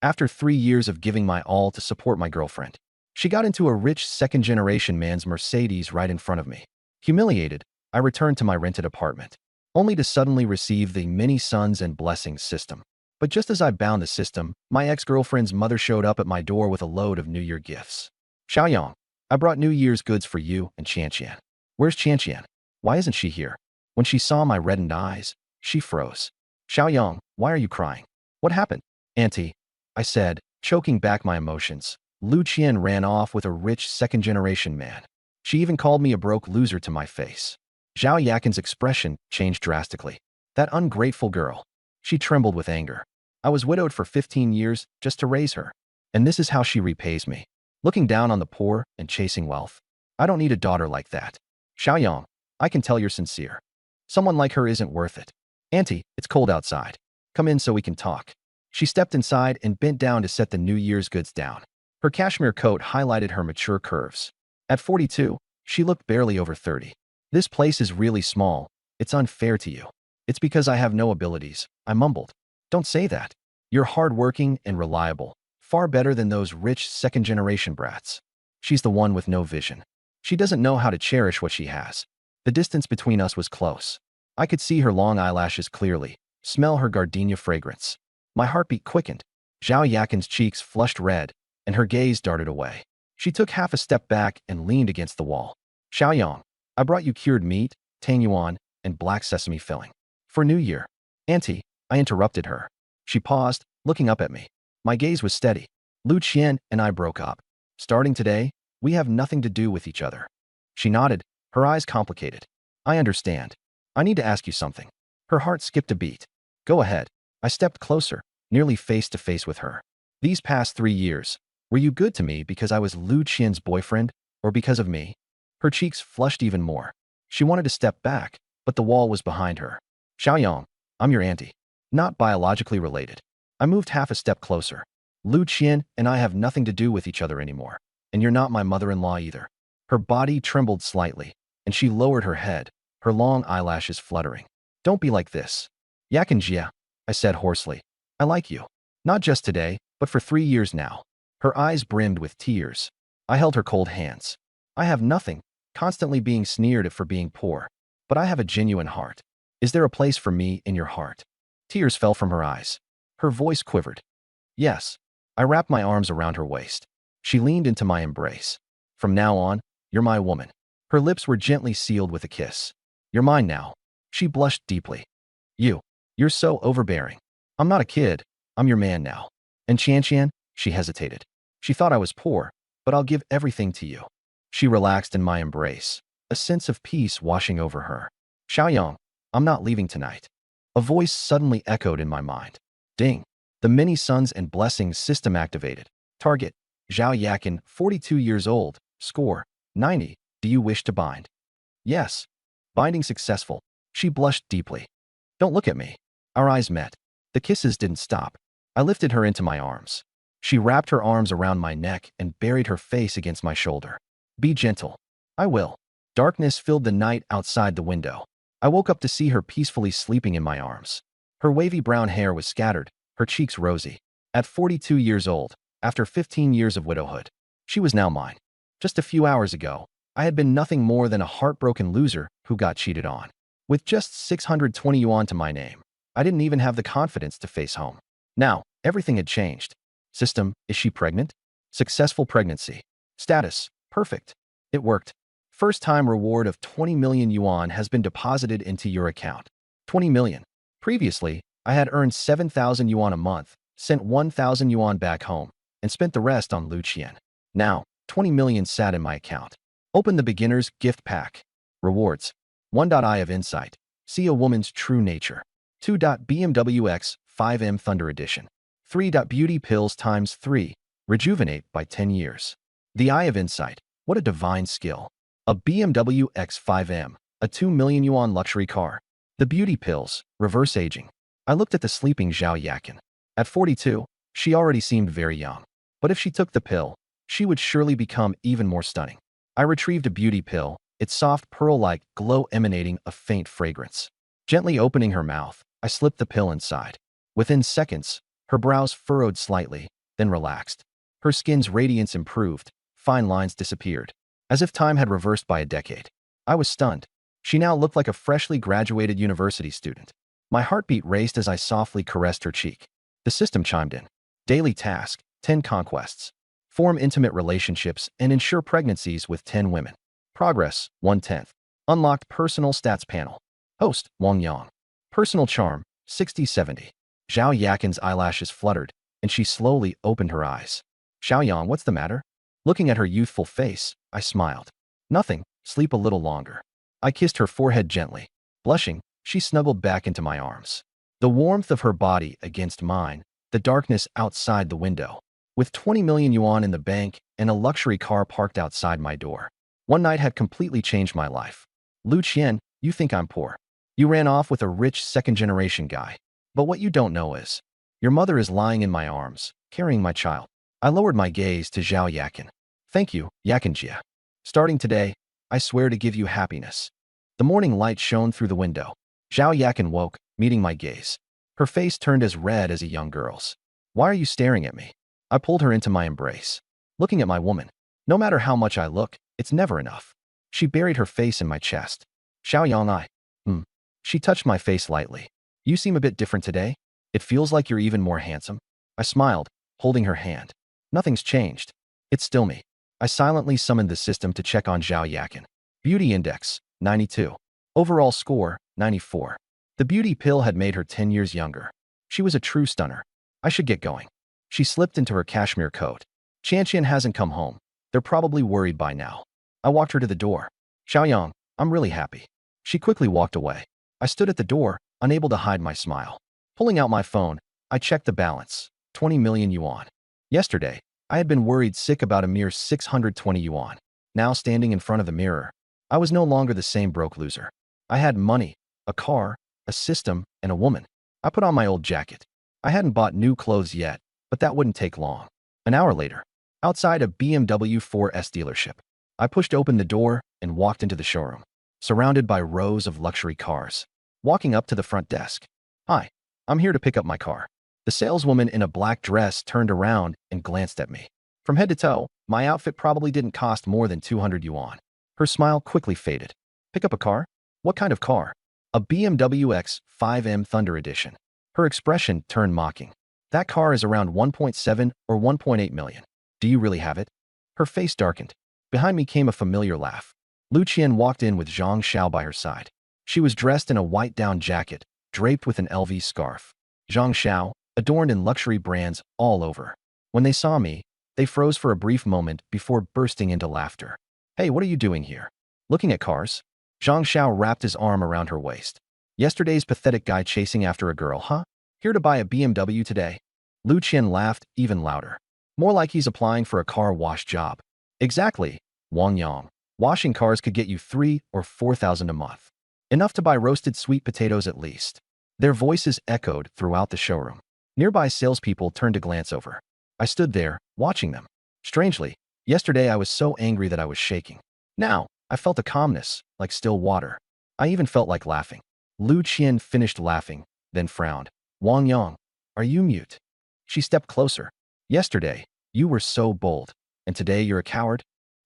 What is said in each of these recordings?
After 3 years of giving my all to support my girlfriend, she got into a rich second-generation man's Mercedes right in front of me. Humiliated, I returned to my rented apartment, only to suddenly receive the many sons and blessings system. But just as I bound the system, my ex-girlfriend's mother showed up at my door with a load of New Year gifts. Xiaoyang, I brought New Year's goods for you and Qianqian. Where's Qianqian? Why isn't she here? When she saw my reddened eyes, she froze. Xiaoyang, why are you crying? What happened? Auntie, I said, choking back my emotions. Lu Qian ran off with a rich second-generation man. She even called me a broke loser to my face. Zhao Yakin's expression changed drastically. That ungrateful girl. She trembled with anger. I was widowed for 15 years just to raise her. And this is how she repays me. Looking down on the poor and chasing wealth. I don't need a daughter like that. Xiaoyang, I can tell you're sincere. Someone like her isn't worth it. Auntie, it's cold outside. Come in so we can talk. She stepped inside and bent down to set the New Year's goods down. Her cashmere coat highlighted her mature curves. At 42, she looked barely over 30. This place is really small. It's unfair to you. It's because I have no abilities, I mumbled. Don't say that. You're hardworking and reliable, far better than those rich second-generation brats. She's the one with no vision. She doesn't know how to cherish what she has. The distance between us was close. I could see her long eyelashes clearly, smell her gardenia fragrance. My heartbeat quickened. Zhao Yakin's cheeks flushed red, and her gaze darted away. She took half a step back and leaned against the wall. Xiaoyang, I brought you cured meat, tang yuan, and black sesame filling. For New Year. Auntie, I interrupted her. She paused, looking up at me. My gaze was steady. Lu Qian and I broke up. Starting today, we have nothing to do with each other. She nodded, her eyes complicated. I understand. I need to ask you something. Her heart skipped a beat. Go ahead. I stepped closer, nearly face to face with her. These past 3 years, were you good to me because I was Lu Qian's boyfriend, or because of me? Her cheeks flushed even more. She wanted to step back, but the wall was behind her. Xiaoyang, I'm your auntie. Not biologically related. I moved half a step closer. Lu Qian and I have nothing to do with each other anymore. And you're not my mother-in-law either. Her body trembled slightly, and she lowered her head, her long eyelashes fluttering. Don't be like this. Yakin Jia, I said hoarsely. I like you. Not just today, but for 3 years now. Her eyes brimmed with tears. I held her cold hands. I have nothing, constantly being sneered at for being poor. But I have a genuine heart. Is there a place for me in your heart? Tears fell from her eyes. Her voice quivered. Yes. I wrapped my arms around her waist. She leaned into my embrace. From now on, you're my woman. Her lips were gently sealed with a kiss. You're mine now. She blushed deeply. You're so overbearing. I'm not a kid. I'm your man now. And Qianqian, she hesitated. She thought I was poor, but I'll give everything to you. She relaxed in my embrace, a sense of peace washing over her. Xiaoyang, I'm not leaving tonight. A voice suddenly echoed in my mind. Ding. The many sons and blessings system activated. Target. Zhao Yakin, 42 years old. Score. 90. Do you wish to bind? Yes. Binding successful. She blushed deeply. Don't look at me. Our eyes met. The kisses didn't stop. I lifted her into my arms. She wrapped her arms around my neck and buried her face against my shoulder. Be gentle. I will. Darkness filled the night outside the window. I woke up to see her peacefully sleeping in my arms. Her wavy brown hair was scattered, her cheeks rosy. At 42 years old, after 15 years of widowhood, she was now mine. Just a few hours ago, I had been nothing more than a heartbroken loser who got cheated on. With just 620 yuan to my name, I didn't even have the confidence to face home. Now, everything had changed. System, is she pregnant? Successful pregnancy. Status, perfect. It worked. First-time reward of 20 million yuan has been deposited into your account. 20 million. Previously, I had earned 7,000 yuan a month, sent 1,000 yuan back home, and spent the rest on Lu Qian. Now, 20 million sat in my account. Open the beginner's gift pack. Rewards. 1. Eye of Insight. See a woman's true nature. 2. BMW X5M Thunder Edition. 3. Beauty Pills times 3. Rejuvenate by 10 years. The Eye of Insight. What a divine skill. A BMW X5M, a 2 million yuan luxury car. The Beauty Pills, reverse aging. I looked at the sleeping Zhao Yakin. At 42, she already seemed very young. But if she took the pill, she would surely become even more stunning. I retrieved a beauty pill, its soft pearl-like glow emanating a faint fragrance. Gently opening her mouth, I slipped the pill inside. Within seconds, Her brows furrowed slightly, then relaxed. Her skin's radiance improved, fine lines disappeared, as if time had reversed by a decade. I was stunned. She now looked like a freshly graduated university student. My heartbeat raced as I softly caressed her cheek. The system chimed in. Daily task, 10 conquests. Form intimate relationships and ensure pregnancies with 10 women. Progress, 1/10. Unlocked personal stats panel. Host, Wang Yang. Personal charm, 60/70. Zhao Yakin's eyelashes fluttered, and she slowly opened her eyes. Xiaoyang, what's the matter? Looking at her youthful face, I smiled. Nothing, sleep a little longer. I kissed her forehead gently. Blushing, she snuggled back into my arms. The warmth of her body against mine, the darkness outside the window. With 20 million yuan in the bank and a luxury car parked outside my door. One night had completely changed my life. Lu Qian, you think I'm poor. You ran off with a rich second-generation guy. But what you don't know is, your mother is lying in my arms, carrying my child. I lowered my gaze to Zhao Yakin. Thank you, Yakinjia. Starting today, I swear to give you happiness. The morning light shone through the window. Zhao Yakin woke, meeting my gaze. Her face turned as red as a young girl's. Why are you staring at me? I pulled her into my embrace. Looking at my woman. No matter how much I look, it's never enough. She buried her face in my chest. Xiaoyang, She touched my face lightly. You seem a bit different today. It feels like you're even more handsome. I smiled, holding her hand. Nothing's changed. It's still me. I silently summoned the system to check on Zhao Yakin. Beauty index, 92. Overall score, 94. The beauty pill had made her 10 years younger. She was a true stunner. I should get going. She slipped into her cashmere coat. Qianqian hasn't come home. They're probably worried by now. I walked her to the door. Xiaoyang, I'm really happy. She quickly walked away. I stood at the door, unable to hide my smile. Pulling out my phone, I checked the balance, 20 million yuan. Yesterday, I had been worried sick about a mere 620 yuan. Now standing in front of the mirror, I was no longer the same broke loser. I had money, a car, a system, and a woman. I put on my old jacket. I hadn't bought new clothes yet, but that wouldn't take long. An hour later, outside a BMW 4S dealership, I pushed open the door and walked into the showroom, surrounded by rows of luxury cars. Walking up to the front desk. Hi, I'm here to pick up my car. The saleswoman in a black dress turned around and glanced at me. From head to toe, my outfit probably didn't cost more than 200 yuan. Her smile quickly faded. Pick up a car? What kind of car? A BMW X5M Thunder Edition. Her expression turned mocking. That car is around 1.7 or 1.8 million. Do you really have it? Her face darkened. Behind me came a familiar laugh. Lu Qian walked in with Zhang Xiao by her side. She was dressed in a white down jacket, draped with an LV scarf. Zhang Xiao, adorned in luxury brands all over. When they saw me, they froze for a brief moment before bursting into laughter. Hey, what are you doing here? Looking at cars? Zhang Xiao wrapped his arm around her waist. Yesterday's pathetic guy chasing after a girl, huh? Here to buy a BMW today? Lu Qian laughed even louder. More like he's applying for a car wash job. Exactly, Wang Yang. Washing cars could get you 3,000 or 4,000 a month. Enough to buy roasted sweet potatoes at least. Their voices echoed throughout the showroom. Nearby salespeople turned to glance over. I stood there, watching them. Strangely, yesterday I was so angry that I was shaking. Now, I felt a calmness, like still water. I even felt like laughing. Lu Qian finished laughing, then frowned. Wang Yang, are you mute? She stepped closer. Yesterday, you were so bold, and today you're a coward?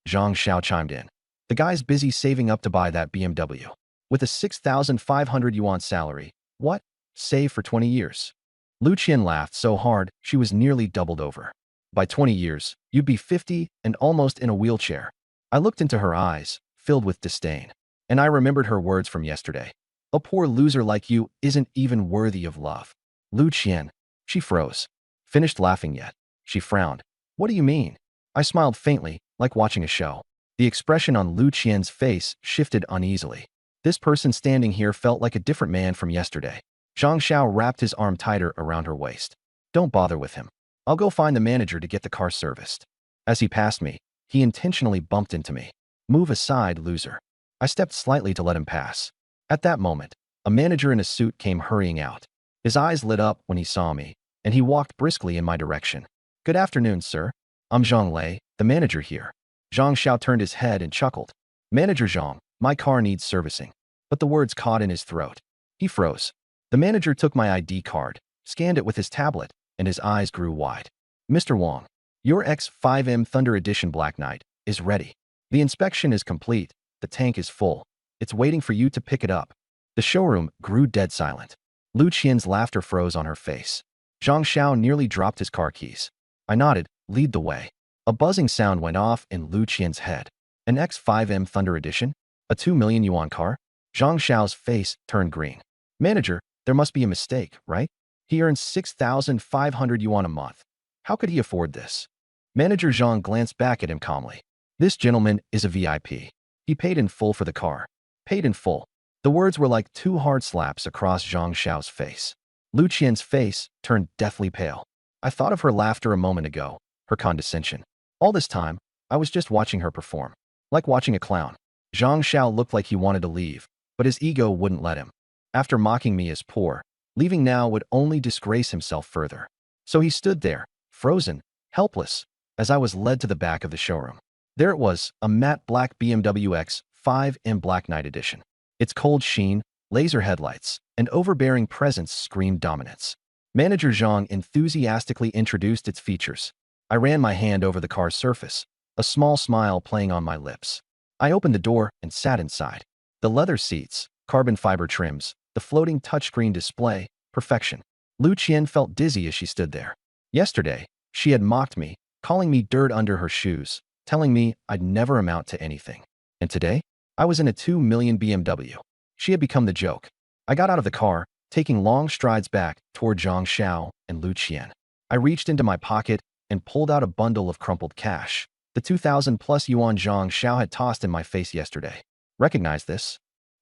Zhang Xiao chimed in. The guy's busy saving up to buy that BMW. With a 6,500 yuan salary, what? Save for 20 years. Lu Qian laughed so hard, she was nearly doubled over. By 20 years, you'd be 50 and almost in a wheelchair. I looked into her eyes, filled with disdain. And I remembered her words from yesterday. A poor loser like you isn't even worthy of love. Lu Qian. She froze. Finished laughing yet. She frowned. What do you mean? I smiled faintly, like watching a show. The expression on Lu Qian's face shifted uneasily. This person standing here felt like a different man from yesterday. Zhang Xiao wrapped his arm tighter around her waist. Don't bother with him. I'll go find the manager to get the car serviced. As he passed me, he intentionally bumped into me. Move aside, loser. I stepped slightly to let him pass. At that moment, a manager in a suit came hurrying out. His eyes lit up when he saw me, and he walked briskly in my direction. Good afternoon, sir. I'm Zhang Lei, the manager here. Zhang Xiao turned his head and chuckled. Manager Zhang, my car needs servicing. But the words caught in his throat. He froze. The manager took my ID card, scanned it with his tablet, and his eyes grew wide. Mr. Wong, your X5M Thunder Edition Black Knight is ready. The inspection is complete. The tank is full. It's waiting for you to pick it up. The showroom grew dead silent. Lu Qian's laughter froze on her face. Zhang Xiao nearly dropped his car keys. I nodded, lead the way. A buzzing sound went off in Lu Qian's head. An X5M Thunder Edition? A 2 million yuan car? Zhang Xiao's face turned green. Manager, there must be a mistake, right? He earns 6,500 yuan a month. How could he afford this? Manager Zhang glanced back at him calmly. This gentleman is a VIP. He paid in full for the car. Paid in full. The words were like two hard slaps across Zhang Xiao's face. Lu Qian's face turned deathly pale. I thought of her laughter a moment ago, her condescension. All this time, I was just watching her perform. Like watching a clown. Zhang Xiao looked like he wanted to leave, but his ego wouldn't let him. After mocking me as poor, leaving now would only disgrace himself further. So he stood there, frozen, helpless, as I was led to the back of the showroom. There it was, a matte black BMW X5M Black Knight Edition. Its cold sheen, laser headlights, and overbearing presence screamed dominance. Manager Zhang enthusiastically introduced its features. I ran my hand over the car's surface, a small smile playing on my lips. I opened the door and sat inside. The leather seats, carbon fiber trims, the floating touchscreen display, perfection. Lu Qian felt dizzy as she stood there. Yesterday, she had mocked me, calling me dirt under her shoes, telling me I'd never amount to anything. And today, I was in a 2 million BMW. She had become the joke. I got out of the car, taking long strides back toward Zhang Xiao and Lu Qian. I reached into my pocket and pulled out a bundle of crumpled cash. The 2,000 plus yuan Zhang Xiao had tossed in my face yesterday. Recognize this?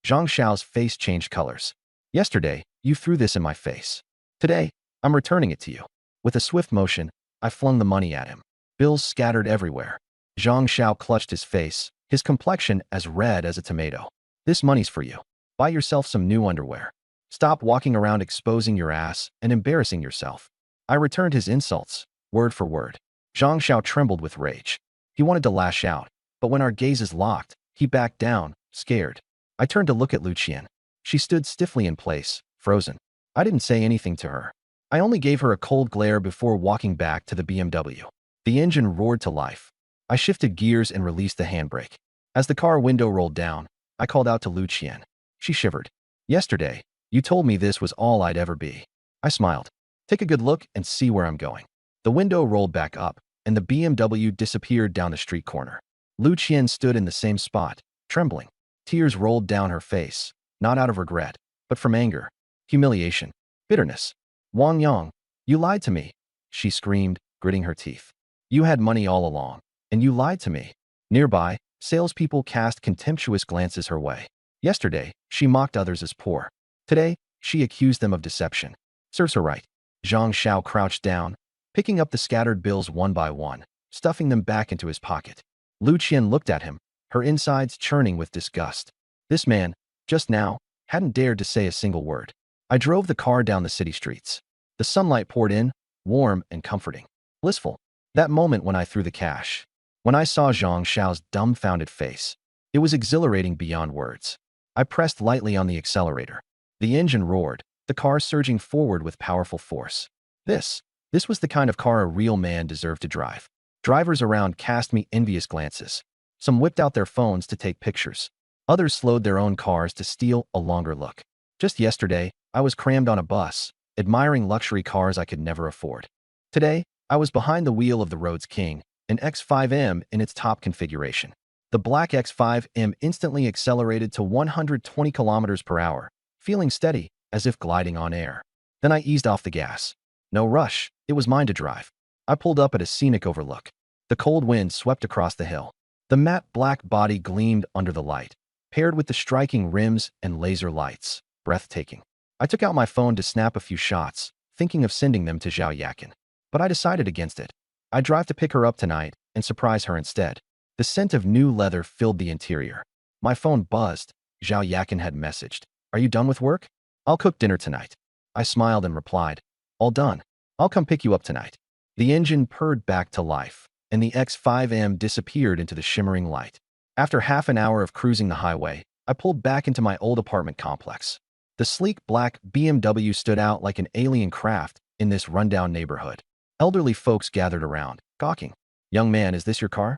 Zhang Xiao's face changed colors. Yesterday, you threw this in my face. Today, I'm returning it to you. With a swift motion, I flung the money at him. Bills scattered everywhere. Zhang Xiao clutched his face, his complexion as red as a tomato. This money's for you. Buy yourself some new underwear. Stop walking around exposing your ass and embarrassing yourself. I returned his insults, word for word. Zhang Xiao trembled with rage. He wanted to lash out, but when our gazes locked, he backed down, scared. I turned to look at Lu Qian. She stood stiffly in place, frozen. I didn't say anything to her. I only gave her a cold glare before walking back to the BMW. The engine roared to life. I shifted gears and released the handbrake. As the car window rolled down, I called out to Lu Qian. She shivered. Yesterday, you told me this was all I'd ever be. I smiled. Take a good look and see where I'm going. The window rolled back up, and the BMW disappeared down the street corner. Lu Qian stood in the same spot, trembling. Tears rolled down her face, not out of regret, but from anger, humiliation, bitterness. Wang Yang, you lied to me, she screamed, gritting her teeth. You had money all along, and you lied to me. Nearby, salespeople cast contemptuous glances her way. Yesterday, she mocked others as poor. Today, she accused them of deception. Serves her right. Zhang Xiao crouched down, picking up the scattered bills one by one, stuffing them back into his pocket. Lu Qian looked at him, her insides churning with disgust. This man, just now, hadn't dared to say a single word. I drove the car down the city streets. The sunlight poured in, warm and comforting. Blissful. That moment when I threw the cash. When I saw Zhang Xiao's dumbfounded face. It was exhilarating beyond words. I pressed lightly on the accelerator. The engine roared, the car surging forward with powerful force. This was the kind of car a real man deserved to drive. Drivers around cast me envious glances. Some whipped out their phones to take pictures. Others slowed their own cars to steal a longer look. Just yesterday, I was crammed on a bus, admiring luxury cars I could never afford. Today, I was behind the wheel of the road's king, an X5M in its top configuration. The black X5M instantly accelerated to 120 kilometers per hour, feeling steady, as if gliding on air. Then I eased off the gas. No rush, it was mine to drive. I pulled up at a scenic overlook. The cold wind swept across the hill. The matte black body gleamed under the light, paired with the striking rims and laser lights. Breathtaking. I took out my phone to snap a few shots, thinking of sending them to Zhao Yakin. But I decided against it. I'd drive to pick her up tonight and surprise her instead. The scent of new leather filled the interior. My phone buzzed. Zhao Yakin had messaged. Are you done with work? I'll cook dinner tonight. I smiled and replied. All done. I'll come pick you up tonight. The engine purred back to life, and the X5M disappeared into the shimmering light. After half an hour of cruising the highway, I pulled back into my old apartment complex. The sleek black BMW stood out like an alien craft in this rundown neighborhood. Elderly folks gathered around, gawking. "Young man, is this your car?"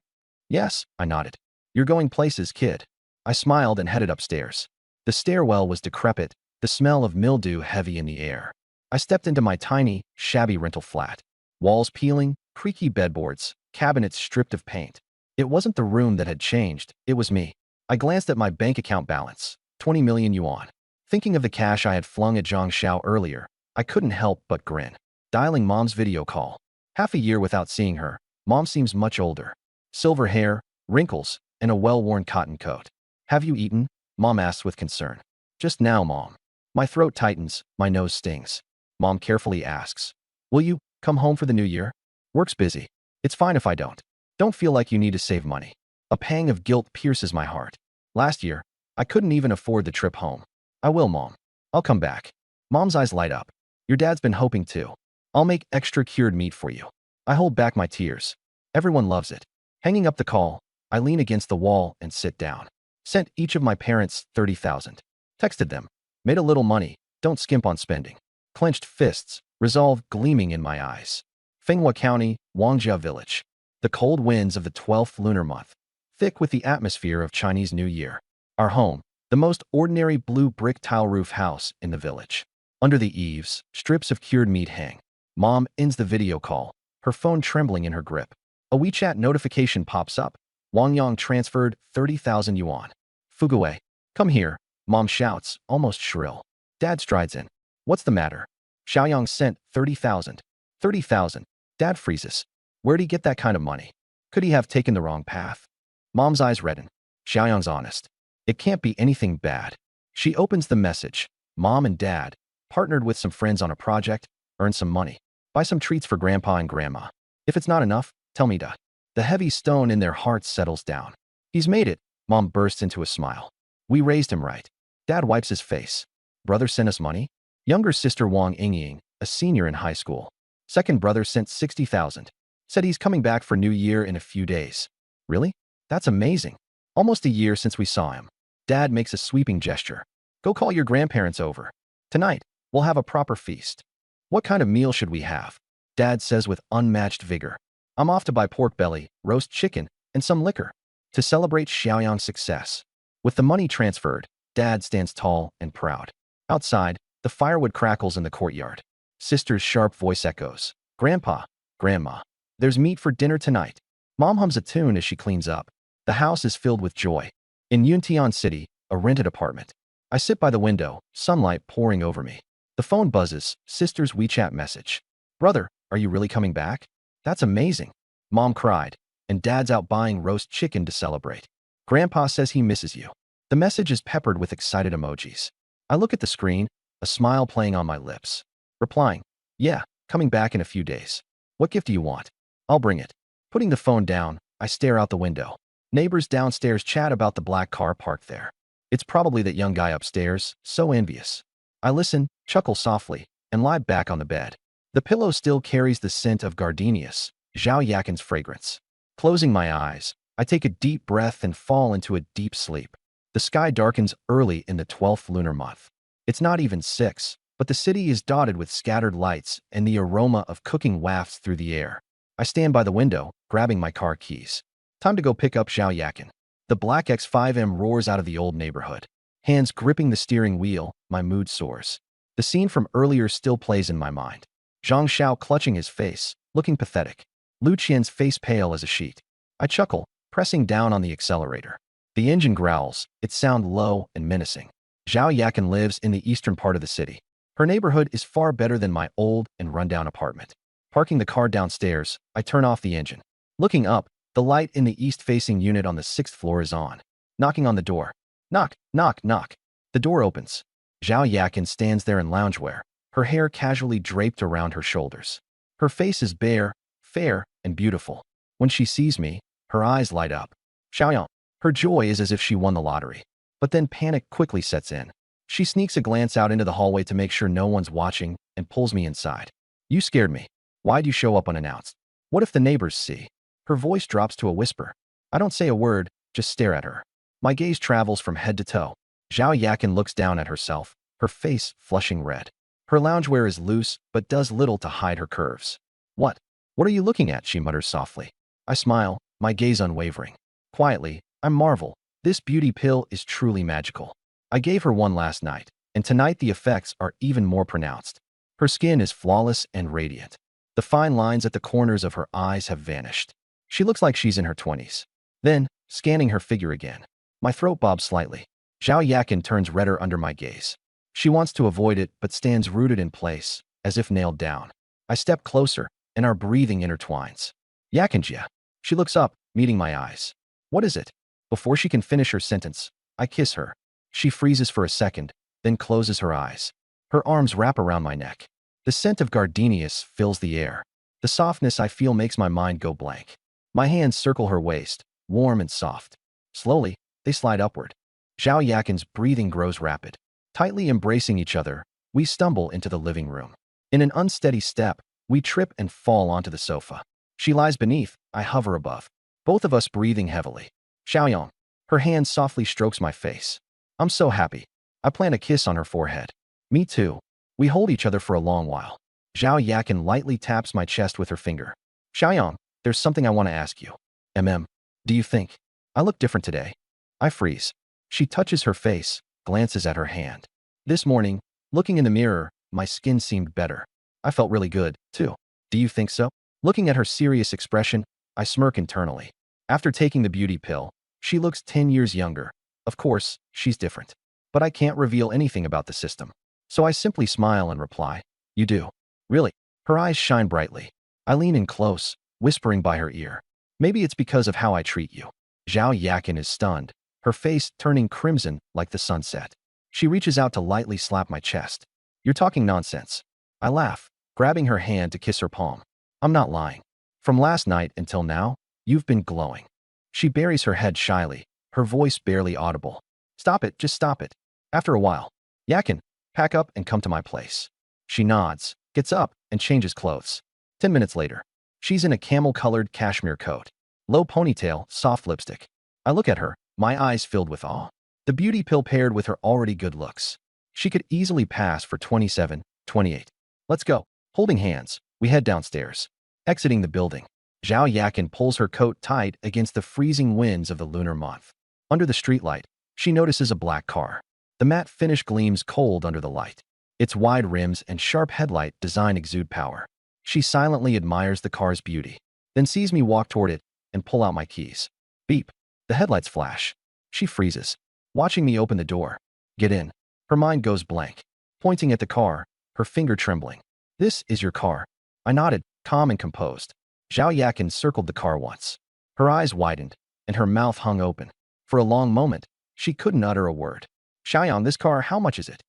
"Yes," I nodded. "You're going places, kid." I smiled and headed upstairs. The stairwell was decrepit, the smell of mildew heavy in the air. I stepped into my tiny, shabby rental flat. Walls peeling, creaky bedboards, cabinets stripped of paint. It wasn't the room that had changed, it was me. I glanced at my bank account balance, 20 million yuan. Thinking of the cash I had flung at Zhang Xiao earlier, I couldn't help but grin. Dialing Mom's video call. Half a year without seeing her, Mom seems much older. Silver hair, wrinkles, and a well-worn cotton coat. "Have you eaten?" Mom asks with concern. "Just now, Mom." My throat tightens, my nose stings. Mom carefully asks, "Will you come home for the new year?" "Work's busy. It's fine if I don't. Don't feel like you need to save money." A pang of guilt pierces my heart. Last year, I couldn't even afford the trip home. "I will, Mom. I'll come back." Mom's eyes light up. "Your dad's been hoping too. I'll make extra cured meat for you." I hold back my tears. Everyone loves it. Hanging up the call, I lean against the wall and sit down. Sent each of my parents 30,000. Texted them. Made a little money. Don't skimp on spending. Clenched fists, resolve gleaming in my eyes. Fenghua County, Wangjia Village. The cold winds of the 12th lunar month. Thick with the atmosphere of Chinese New Year. Our home, the most ordinary blue brick tile roof house in the village. Under the eaves, strips of cured meat hang. Mom ends the video call, her phone trembling in her grip. A WeChat notification pops up. Wang Yang transferred 30,000 yuan. "Fuguwei, come here," Mom shouts, almost shrill. Dad strides in. "What's the matter?" "Xiaoyang sent 30,000. 30,000. Dad freezes. Where'd he get that kind of money? Could he have taken the wrong path? Mom's eyes redden. Xiaoyang's honest. It can't be anything bad. She opens the message. Mom and Dad partnered with some friends on a project, earn some money, buy some treats for Grandpa and Grandma. If it's not enough, tell me to. The heavy stone in their hearts settles down. He's made it. Mom bursts into a smile. We raised him right. Dad wipes his face. Brother sent us money? Younger sister Wang Yingying, a senior in high school. Second brother sent 60,000. Said he's coming back for New Year in a few days. Really? That's amazing. Almost a year since we saw him. Dad makes a sweeping gesture. Go call your grandparents over. Tonight, we'll have a proper feast. What kind of meal should we have? Dad says with unmatched vigor. I'm off to buy pork belly, roast chicken, and some liquor to celebrate Xiaoyang's success. With the money transferred, Dad stands tall and proud. Outside, the firewood crackles in the courtyard. Sister's sharp voice echoes. Grandpa, Grandma, there's meat for dinner tonight. Mom hums a tune as she cleans up. The house is filled with joy. In Yuntian City, a rented apartment. I sit by the window, sunlight pouring over me. The phone buzzes, sister's WeChat message. Brother, are you really coming back? That's amazing. Mom cried, and Dad's out buying roast chicken to celebrate. Grandpa says he misses you. The message is peppered with excited emojis. I look at the screen, a smile playing on my lips. Replying, yeah, coming back in a few days. What gift do you want? I'll bring it. Putting the phone down, I stare out the window. Neighbors downstairs chat about the black car parked there. It's probably that young guy upstairs, so envious. I listen, chuckle softly, and lie back on the bed. The pillow still carries the scent of gardenias, Zhao Yakin's fragrance. Closing my eyes, I take a deep breath and fall into a deep sleep. The sky darkens early in the 12th lunar month. It's not even 6, but the city is dotted with scattered lights and the aroma of cooking wafts through the air. I stand by the window, grabbing my car keys. Time to go pick up Zhao Yakin. The black X5M roars out of the old neighborhood. Hands gripping the steering wheel, my mood soars. The scene from earlier still plays in my mind. Zhang Xiao clutching his face, looking pathetic. Lu Qian's face pale as a sheet. I chuckle, pressing down on the accelerator. The engine growls, its sound low and menacing. Zhao Yakin lives in the eastern part of the city. Her neighborhood is far better than my old and rundown apartment. Parking the car downstairs, I turn off the engine. Looking up, the light in the east-facing unit on the 6th floor is on. Knocking on the door. Knock, knock, knock. The door opens. Zhao Yakin stands there in loungewear, her hair casually draped around her shoulders. Her face is bare, fair, and beautiful. When she sees me, her eyes light up. Xiaoyang. Her joy is as if she won the lottery. But then panic quickly sets in. She sneaks a glance out into the hallway to make sure no one's watching and pulls me inside. You scared me. Why'd you show up unannounced? What if the neighbors see? Her voice drops to a whisper. I don't say a word, just stare at her. My gaze travels from head to toe. Zhao Yakin looks down at herself, her face flushing red. Her loungewear is loose, but does little to hide her curves. What? What are you looking at? She mutters softly. I smile, my gaze unwavering. Quietly, I marvel. This beauty pill is truly magical. I gave her one last night, and tonight the effects are even more pronounced. Her skin is flawless and radiant. The fine lines at the corners of her eyes have vanished. She looks like she's in her 20s. Then, scanning her figure again, my throat bobs slightly. Zhao Yakin turns redder under my gaze. She wants to avoid it but stands rooted in place, as if nailed down. I step closer, and our breathing intertwines. Yakinjia. She looks up, meeting my eyes. What is it? Before she can finish her sentence, I kiss her. She freezes for a second, then closes her eyes. Her arms wrap around my neck. The scent of gardenias fills the air. The softness I feel makes my mind go blank. My hands circle her waist, warm and soft. Slowly, they slide upward. Zhao Yakin's breathing grows rapid. Tightly embracing each other, we stumble into the living room. In an unsteady step, we trip and fall onto the sofa. She lies beneath, I hover above. Both of us breathing heavily. Xiaoyang. Her hand softly strokes my face. I'm so happy. I plant a kiss on her forehead. Me too. We hold each other for a long while. Zhao Yakin lightly taps my chest with her finger. Xiaoyang, there's something I want to ask you. Do you think I look different today? I freeze. She touches her face, glances at her hand. This morning, looking in the mirror, my skin seemed better. I felt really good, too. Do you think so? Looking at her serious expression, I smirk internally. After taking the beauty pill, she looks 10 years younger. Of course, she's different. But I can't reveal anything about the system. So I simply smile and reply, you do. Really? Her eyes shine brightly. I lean in close, whispering by her ear. Maybe it's because of how I treat you. Zhao Yakin is stunned, her face turning crimson like the sunset. She reaches out to lightly slap my chest. You're talking nonsense. I laugh, grabbing her hand to kiss her palm. I'm not lying. From last night until now, you've been glowing. She buries her head shyly, her voice barely audible. Stop it, just stop it. After a while, Yakin, pack up and come to my place. She nods, gets up, and changes clothes. 10 minutes later, she's in a camel-colored cashmere coat. Low ponytail, soft lipstick. I look at her, my eyes filled with awe. The beauty pill paired with her already good looks. She could easily pass for 27, 28. Let's go. Holding hands, we head downstairs. Exiting the building, Zhao Yakin pulls her coat tight against the freezing winds of the lunar month. Under the streetlight, she notices a black car. The matte finish gleams cold under the light. Its wide rims and sharp headlight design exude power. She silently admires the car's beauty, then sees me walk toward it and pull out my keys. Beep. The headlights flash. She freezes, watching me open the door. Get in. Her mind goes blank. Pointing at the car, her finger trembling. This is your car. I nodded, calm and composed. Zhao Yakin circled the car once. Her eyes widened, and her mouth hung open. For a long moment, she couldn't utter a word. Xiaoyang, this car, how much is it?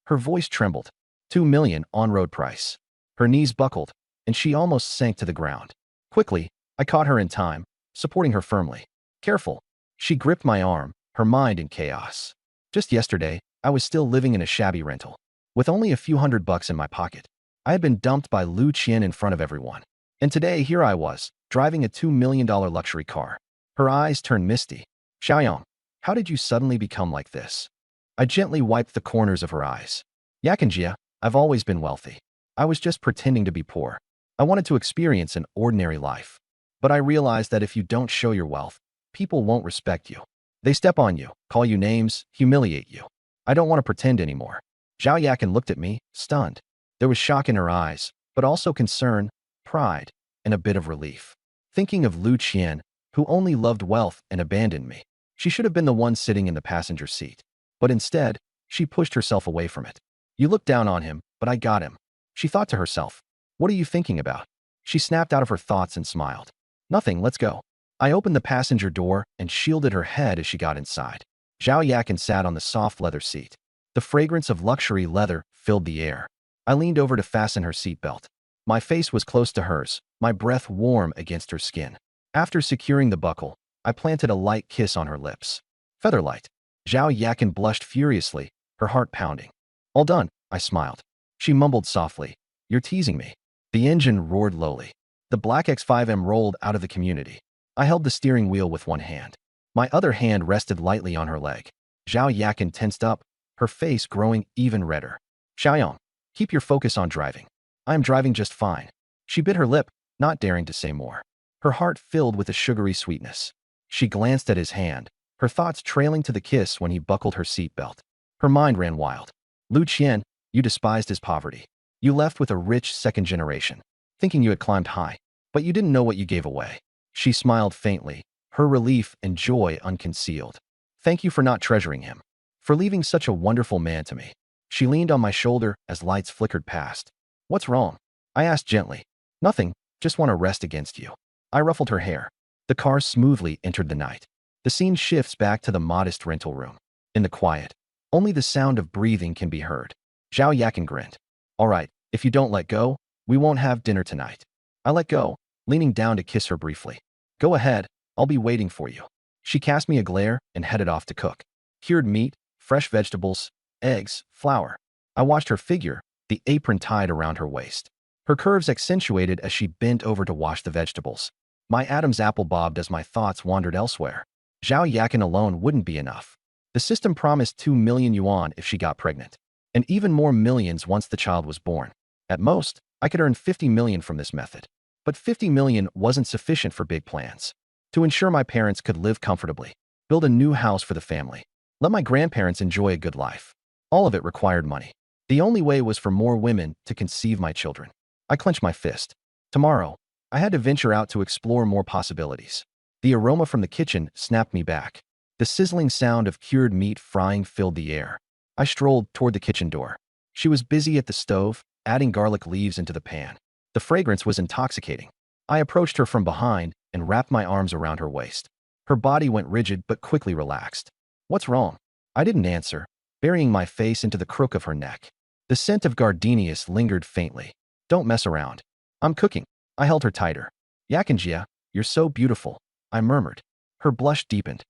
Her voice trembled. 2 million on-road price. Her knees buckled, and she almost sank to the ground. Quickly, I caught her in time, supporting her firmly. Careful. She gripped my arm, her mind in chaos. Just yesterday, I was still living in a shabby rental. With only a few $100 in my pocket. I had been dumped by Lu Qian in front of everyone. And today, here I was, driving a $2 million luxury car. Her eyes turned misty. Xiaoyang, how did you suddenly become like this? I gently wiped the corners of her eyes. Yakinjia, I've always been wealthy. I was just pretending to be poor. I wanted to experience an ordinary life. But I realized that if you don't show your wealth, people won't respect you. They step on you, call you names, humiliate you. I don't want to pretend anymore. Zhao Yakin looked at me, stunned. There was shock in her eyes, but also concern, pride, and a bit of relief. Thinking of Lu Qian, who only loved wealth and abandoned me. She should have been the one sitting in the passenger seat. But instead, she pushed herself away from it. You look down on him, but I got him. She thought to herself. What are you thinking about? She snapped out of her thoughts and smiled. Nothing, let's go. I opened the passenger door and shielded her head as she got inside. Zhao Yakin sat on the soft leather seat. The fragrance of luxury leather filled the air. I leaned over to fasten her seatbelt. My face was close to hers, my breath warm against her skin. After securing the buckle, I planted a light kiss on her lips. Featherlight. Zhao Yakin blushed furiously, her heart pounding. All done, I smiled. She mumbled softly. You're teasing me. The engine roared lowly. The black X5M rolled out of the community. I held the steering wheel with one hand. My other hand rested lightly on her leg. Zhao Yakin tensed up, her face growing even redder. Xiaoyang. Keep your focus on driving. I am driving just fine. She bit her lip, not daring to say more. Her heart filled with a sugary sweetness. She glanced at his hand, her thoughts trailing to the kiss when he buckled her seatbelt. Her mind ran wild. Lu Qian, you despised his poverty. You left with a rich second generation, thinking you had climbed high, but you didn't know what you gave away. She smiled faintly, her relief and joy unconcealed. Thank you for not treasuring him, for leaving such a wonderful man to me. She leaned on my shoulder as lights flickered past. What's wrong? I asked gently. Nothing, just want to rest against you. I ruffled her hair. The car smoothly entered the night. The scene shifts back to the modest rental room. In the quiet, only the sound of breathing can be heard. Zhao Yakin grinned. All right, if you don't let go, we won't have dinner tonight. I let go, leaning down to kiss her briefly. Go ahead, I'll be waiting for you. She cast me a glare and headed off to cook. Cured meat, fresh vegetables, eggs, flour. I watched her figure, the apron tied around her waist. Her curves accentuated as she bent over to wash the vegetables. My Adam's apple bobbed as my thoughts wandered elsewhere. Zhao Yakin alone wouldn't be enough. The system promised 2 million yuan if she got pregnant, and even more millions once the child was born. At most, I could earn 50 million from this method. But 50 million wasn't sufficient for big plans. To ensure my parents could live comfortably, build a new house for the family, let my grandparents enjoy a good life. All of it required money. The only way was for more women to conceive my children. I clenched my fist. Tomorrow, I had to venture out to explore more possibilities. The aroma from the kitchen snapped me back. The sizzling sound of cured meat frying filled the air. I strolled toward the kitchen door. She was busy at the stove, adding garlic leaves into the pan. The fragrance was intoxicating. I approached her from behind and wrapped my arms around her waist. Her body went rigid but quickly relaxed. What's wrong? I didn't answer, burying my face into the crook of her neck. The scent of gardenias lingered faintly. Don't mess around. I'm cooking. I held her tighter. Yakinjia, you're so beautiful, I murmured. Her blush deepened.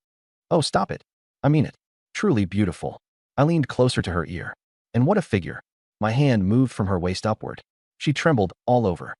Oh, stop it. I mean it. Truly beautiful. I leaned closer to her ear. And what a figure. My hand moved from her waist upward. She trembled all over.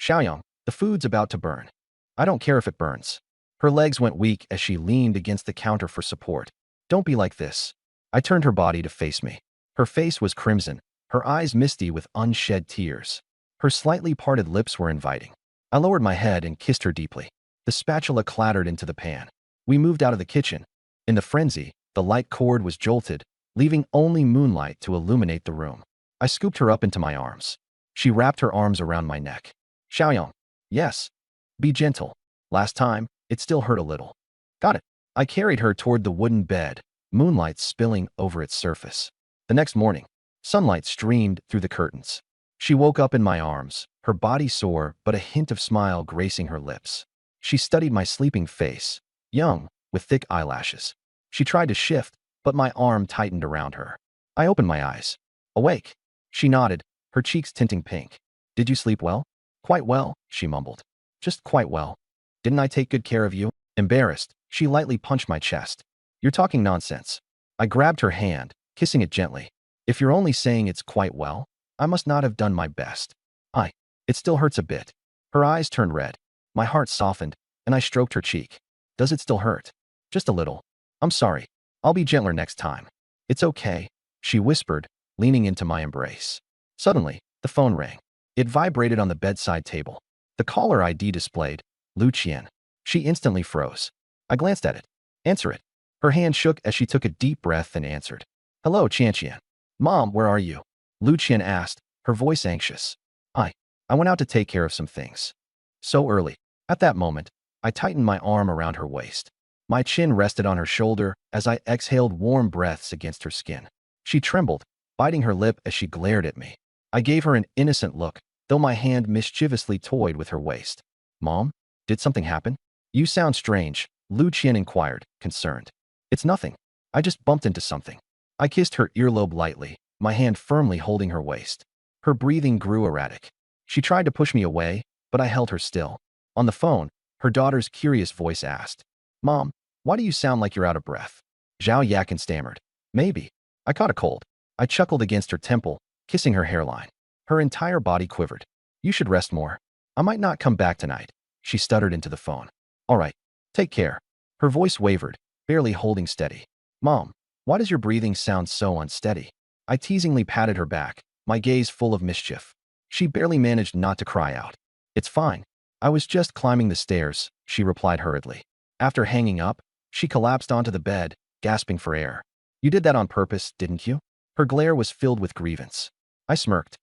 Xiaoyang, the food's about to burn. I don't care if it burns. Her legs went weak as she leaned against the counter for support. Don't be like this. I turned her body to face me. Her face was crimson, her eyes misty with unshed tears. Her slightly parted lips were inviting. I lowered my head and kissed her deeply. The spatula clattered into the pan. We moved out of the kitchen. In the frenzy, the light cord was jolted, leaving only moonlight to illuminate the room. I scooped her up into my arms. She wrapped her arms around my neck. Xiaoyang. Yes. Be gentle. Last time, it still hurt a little. Got it. I carried her toward the wooden bed, moonlight spilling over its surface. The next morning, sunlight streamed through the curtains. She woke up in my arms, her body sore but a hint of smile gracing her lips. She studied my sleeping face, young, with thick eyelashes. She tried to shift, but my arm tightened around her. I opened my eyes. Awake. She nodded, her cheeks tinting pink. Did you sleep well? Quite well, she mumbled. Just quite well. Didn't I take good care of you? Embarrassed, she lightly punched my chest. You're talking nonsense. I grabbed her hand, kissing it gently. If you're only saying it's quite well, I must not have done my best. It still hurts a bit. Her eyes turned red. My heart softened, and I stroked her cheek. Does it still hurt? Just a little. I'm sorry. I'll be gentler next time. It's okay, she whispered, leaning into my embrace. Suddenly, the phone rang. It vibrated on the bedside table. The caller ID displayed, Lu Qian. She instantly froze. I glanced at it. Answer it. Her hand shook as she took a deep breath and answered. Hello, Qian. Mom, where are you? Lu Qian asked, her voice anxious. I went out to take care of some things. So early. At that moment, I tightened my arm around her waist. My chin rested on her shoulder as I exhaled warm breaths against her skin. She trembled, biting her lip as she glared at me. I gave her an innocent look, though my hand mischievously toyed with her waist. Mom, did something happen? You sound strange, Lu Qian inquired, concerned. It's nothing. I just bumped into something. I kissed her earlobe lightly, my hand firmly holding her waist. Her breathing grew erratic. She tried to push me away, but I held her still. On the phone, her daughter's curious voice asked, Mom, why do you sound like you're out of breath? Zhao Yakin stammered. Maybe. I caught a cold. I chuckled against her temple, kissing her hairline. Her entire body quivered. You should rest more. I might not come back tonight. She stuttered into the phone. All right. Take care. Her voice wavered, barely holding steady. Mom, why does your breathing sound so unsteady? I teasingly patted her back, my gaze full of mischief. She barely managed not to cry out. "It's fine. I was just climbing the stairs," she replied hurriedly. After hanging up, she collapsed onto the bed, gasping for air. "You did that on purpose, didn't you?" Her glare was filled with grievance. I smirked.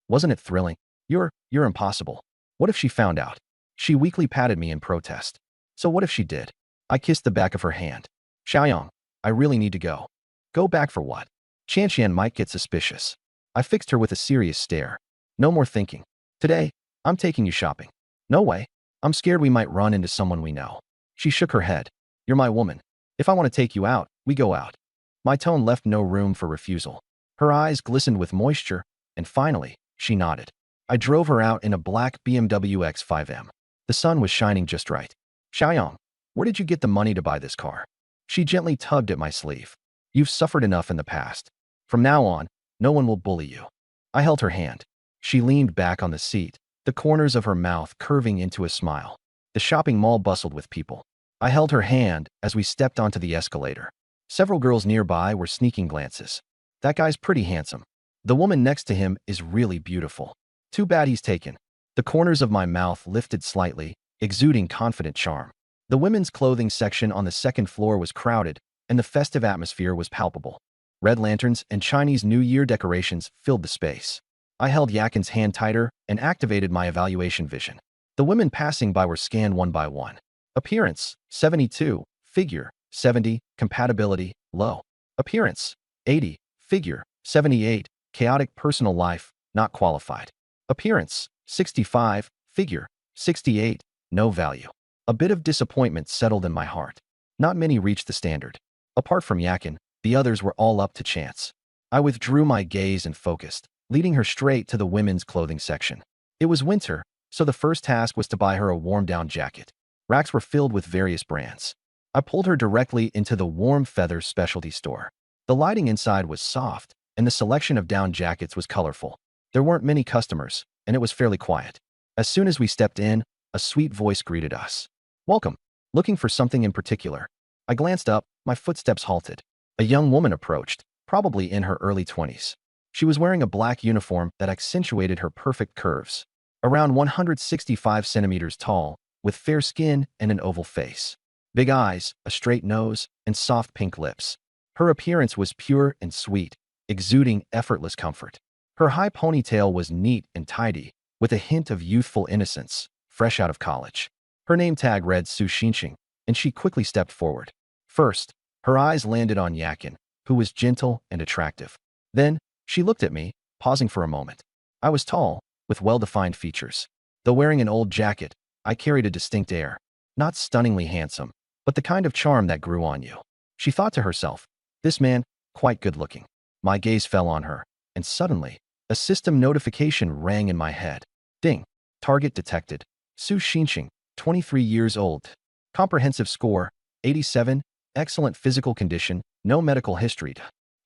"Wasn't it thrilling? You're impossible. What if she found out?" She weakly patted me in protest. "So what if she did?" I kissed the back of her hand. "Xiaoyang, I really need to go." "Go back for what?" "Qianqian might get suspicious." I fixed her with a serious stare. "No more thinking. Today, I'm taking you shopping." "No way. I'm scared we might run into someone we know." She shook her head. "You're my woman. If I want to take you out, we go out." My tone left no room for refusal. Her eyes glistened with moisture, and finally, she nodded. I drove her out in a black BMW X5M. The sun was shining just right. "Xiaoyang, where did you get the money to buy this car?" She gently tugged at my sleeve. "You've suffered enough in the past. From now on, no one will bully you." I held her hand. She leaned back on the seat, the corners of her mouth curving into a smile. The shopping mall bustled with people. I held her hand as we stepped onto the escalator. Several girls nearby were sneaking glances. "That guy's pretty handsome. The woman next to him is really beautiful. Too bad he's taken." The corners of my mouth lifted slightly, exuding confident charm. The women's clothing section on the second floor was crowded, and the festive atmosphere was palpable. Red lanterns and Chinese New Year decorations filled the space. I held Yakin's hand tighter and activated my evaluation vision. The women passing by were scanned one by one. Appearance, 72. Figure, 70. Compatibility, low. Appearance, 80. Figure, 78. Chaotic personal life, not qualified. Appearance, 65. Figure, 68. No value. A bit of disappointment settled in my heart. Not many reached the standard. Apart from Yakin, the others were all up to chance. I withdrew my gaze and focused, leading her straight to the women's clothing section. It was winter, so the first task was to buy her a warm-down jacket. Racks were filled with various brands. I pulled her directly into the warm feathers specialty store. The lighting inside was soft, and the selection of down jackets was colorful. There weren't many customers, and it was fairly quiet. As soon as we stepped in, a sweet voice greeted us. "Welcome. Looking for something in particular?" I glanced up, my footsteps halted. A young woman approached, probably in her early 20s. She was wearing a black uniform that accentuated her perfect curves. Around 165 centimeters tall, with fair skin and an oval face. Big eyes, a straight nose, and soft pink lips. Her appearance was pure and sweet, exuding effortless comfort. Her high ponytail was neat and tidy, with a hint of youthful innocence, fresh out of college. Her name tag read Su Xinqing, and she quickly stepped forward. First, her eyes landed on Yakin, who was gentle and attractive. Then, she looked at me, pausing for a moment. I was tall, with well-defined features. Though wearing an old jacket, I carried a distinct air. Not stunningly handsome, but the kind of charm that grew on you. She thought to herself, "This man, quite good-looking." My gaze fell on her, and suddenly, a system notification rang in my head. Ding. Target detected. Su Xinqing, 23 years old. Comprehensive score, 87. Excellent physical condition, no medical history.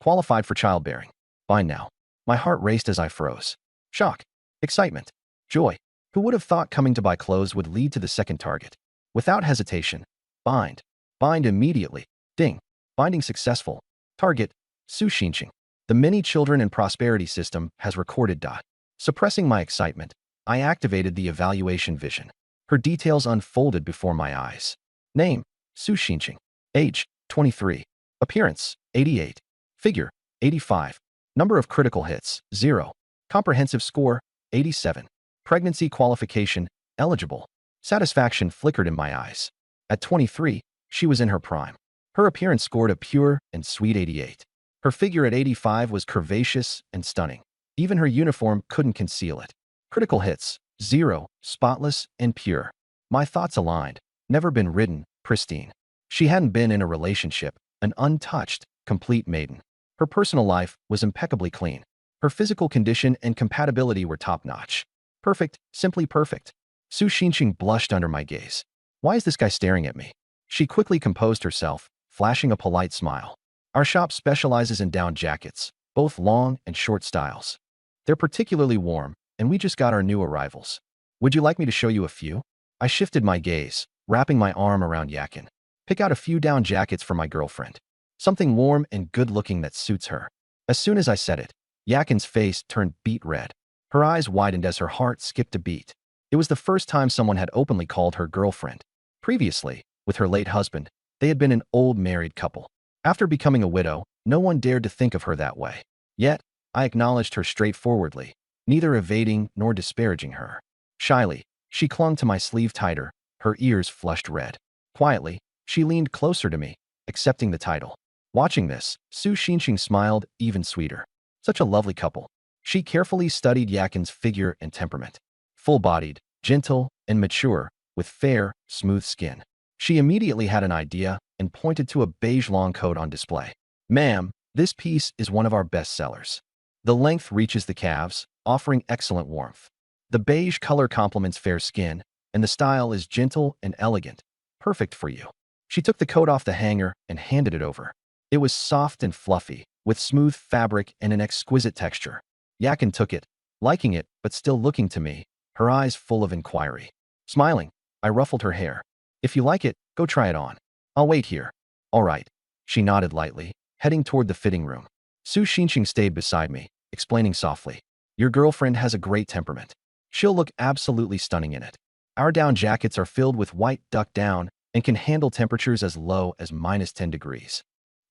Qualified for childbearing. Fine now. My heart raced as I froze. Shock. Excitement. Joy. Who would have thought coming to buy clothes would lead to the second target? Without hesitation. Bind. Bind immediately. Ding. Binding successful. Target. Su Xinqing. The many children and prosperity system has recorded. Suppressing my excitement, I activated the evaluation vision. Her details unfolded before my eyes. Name, Su Xinqing. Age, 23. Appearance, 88. Figure, 85. Number of critical hits, 0. Comprehensive score, 87. Pregnancy qualification, eligible. Satisfaction flickered in my eyes. At 23, she was in her prime. Her appearance scored a pure and sweet 88. Her figure at 85 was curvaceous and stunning. Even her uniform couldn't conceal it. Critical hits, 0, spotless and pure. My thoughts aligned. Never been ridden, pristine. She hadn't been in a relationship, an untouched, complete maiden. Her personal life was impeccably clean. Her physical condition and compatibility were top-notch. Perfect, simply perfect. Su Xinqing blushed under my gaze. Why is this guy staring at me? She quickly composed herself, flashing a polite smile. Our shop specializes in down jackets, both long and short styles. They're particularly warm, and we just got our new arrivals. Would you like me to show you a few? I shifted my gaze, wrapping my arm around Yakin. Pick out a few down jackets for my girlfriend. Something warm and good-looking that suits her. As soon as I said it, Yakin's face turned beet red. Her eyes widened as her heart skipped a beat. It was the first time someone had openly called her girlfriend. Previously, with her late husband, they had been an old married couple. After becoming a widow, no one dared to think of her that way. Yet, I acknowledged her straightforwardly, neither evading nor disparaging her. Shyly, she clung to my sleeve tighter, her ears flushed red. Quietly, she leaned closer to me, accepting the title. Watching this, Su Xinxing smiled even sweeter. Such a lovely couple. She carefully studied Yakin's figure and temperament. Full-bodied, gentle, and mature, with fair, smooth skin. She immediately had an idea and pointed to a beige long coat on display. "Ma'am, this piece is one of our best sellers. The length reaches the calves, offering excellent warmth. The beige color complements fair skin, and the style is gentle and elegant, perfect for you." She took the coat off the hanger and handed it over. It was soft and fluffy, with smooth fabric and an exquisite texture. Yakin took it, liking it but still looking to me, her eyes full of inquiry. Smiling, I ruffled her hair. "If you like it, go try it on. I'll wait here." "All right." She nodded lightly, heading toward the fitting room. Su Xinxing stayed beside me, explaining softly, "Your girlfriend has a great temperament. She'll look absolutely stunning in it. Our down jackets are filled with white duck down and can handle temperatures as low as -10 degrees.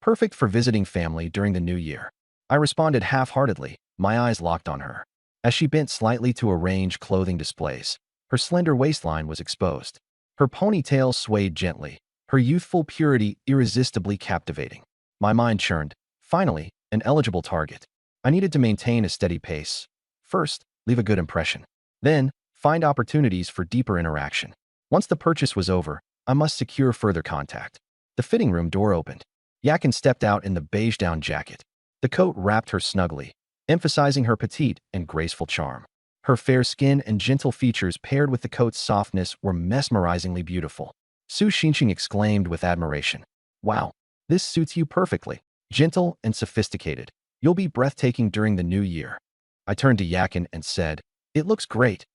Perfect for visiting family during the new year." I responded half-heartedly, my eyes locked on her. As she bent slightly to arrange clothing displays, her slender waistline was exposed. Her ponytail swayed gently, her youthful purity irresistibly captivating. My mind churned. Finally, an eligible target. I needed to maintain a steady pace. First, leave a good impression. Then, find opportunities for deeper interaction. Once the purchase was over, I must secure further contact. The fitting room door opened. Yakin stepped out in the beige down jacket. The coat wrapped her snugly, emphasizing her petite and graceful charm. Her fair skin and gentle features paired with the coat's softness were mesmerizingly beautiful. Su Xinxing exclaimed with admiration, "Wow, this suits you perfectly. Gentle and sophisticated. You'll be breathtaking during the new year." I turned to Yakin and said, "It looks great.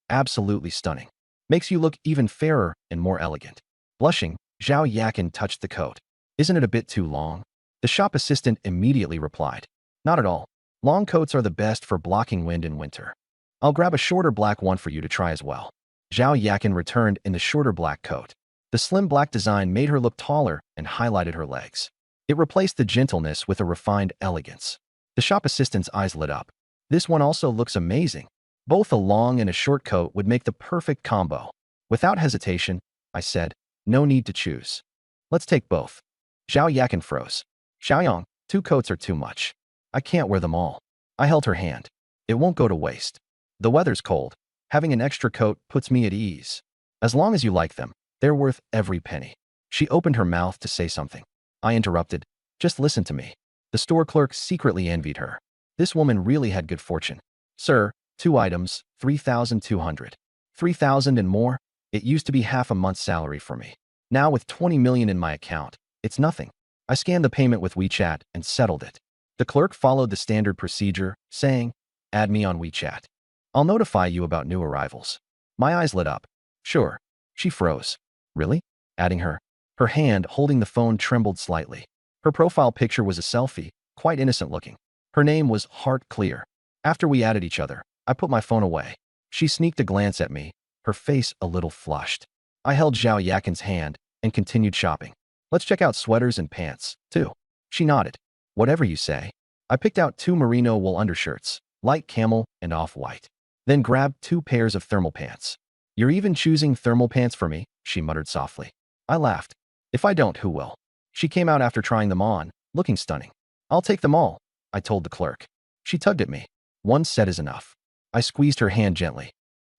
Absolutely stunning. Makes you look even fairer and more elegant." Blushing, Zhao Yakin touched the coat. "Isn't it a bit too long?" The shop assistant immediately replied, "Not at all. Long coats are the best for blocking wind in winter. I'll grab a shorter black one for you to try as well." Zhao Yakin returned in the shorter black coat. The slim black design made her look taller and highlighted her legs. It replaced the gentleness with a refined elegance. The shop assistant's eyes lit up. "This one also looks amazing. Both a long and a short coat would make the perfect combo." Without hesitation, I said, "No need to choose. Let's take both." Zhao Yakin froze. "Xiaoyang, 2 coats are too much. I can't wear them all." I held her hand. "It won't go to waste. The weather's cold. Having an extra coat puts me at ease. As long as you like them, they're worth every penny." She opened her mouth to say something. I interrupted. "Just listen to me." The store clerk secretly envied her. This woman really had good fortune. "Sir, 2 items, 3,200. 3,000 and more? It used to be half a month's salary for me. Now with 20 million in my account, it's nothing." I scanned the payment with WeChat and settled it. The clerk followed the standard procedure, saying, "Add me on WeChat. I'll notify you about new arrivals." My eyes lit up. "Sure." She froze. "Really?" Adding her. Her hand holding the phone trembled slightly. Her profile picture was a selfie, quite innocent looking. Her name was Heart Clear. After we added each other, I put my phone away. She sneaked a glance at me, her face a little flushed. I held Zhao Yakin's hand and continued shopping. "Let's check out sweaters and pants, too." She nodded. "Whatever you say." I picked out 2 merino wool undershirts, light camel and off-white. Then grabbed 2 pairs of thermal pants. "You're even choosing thermal pants for me," she muttered softly. I laughed. "If I don't, who will?" She came out after trying them on, looking stunning. "I'll take them all," I told the clerk. She tugged at me. "One set is enough." I squeezed her hand gently.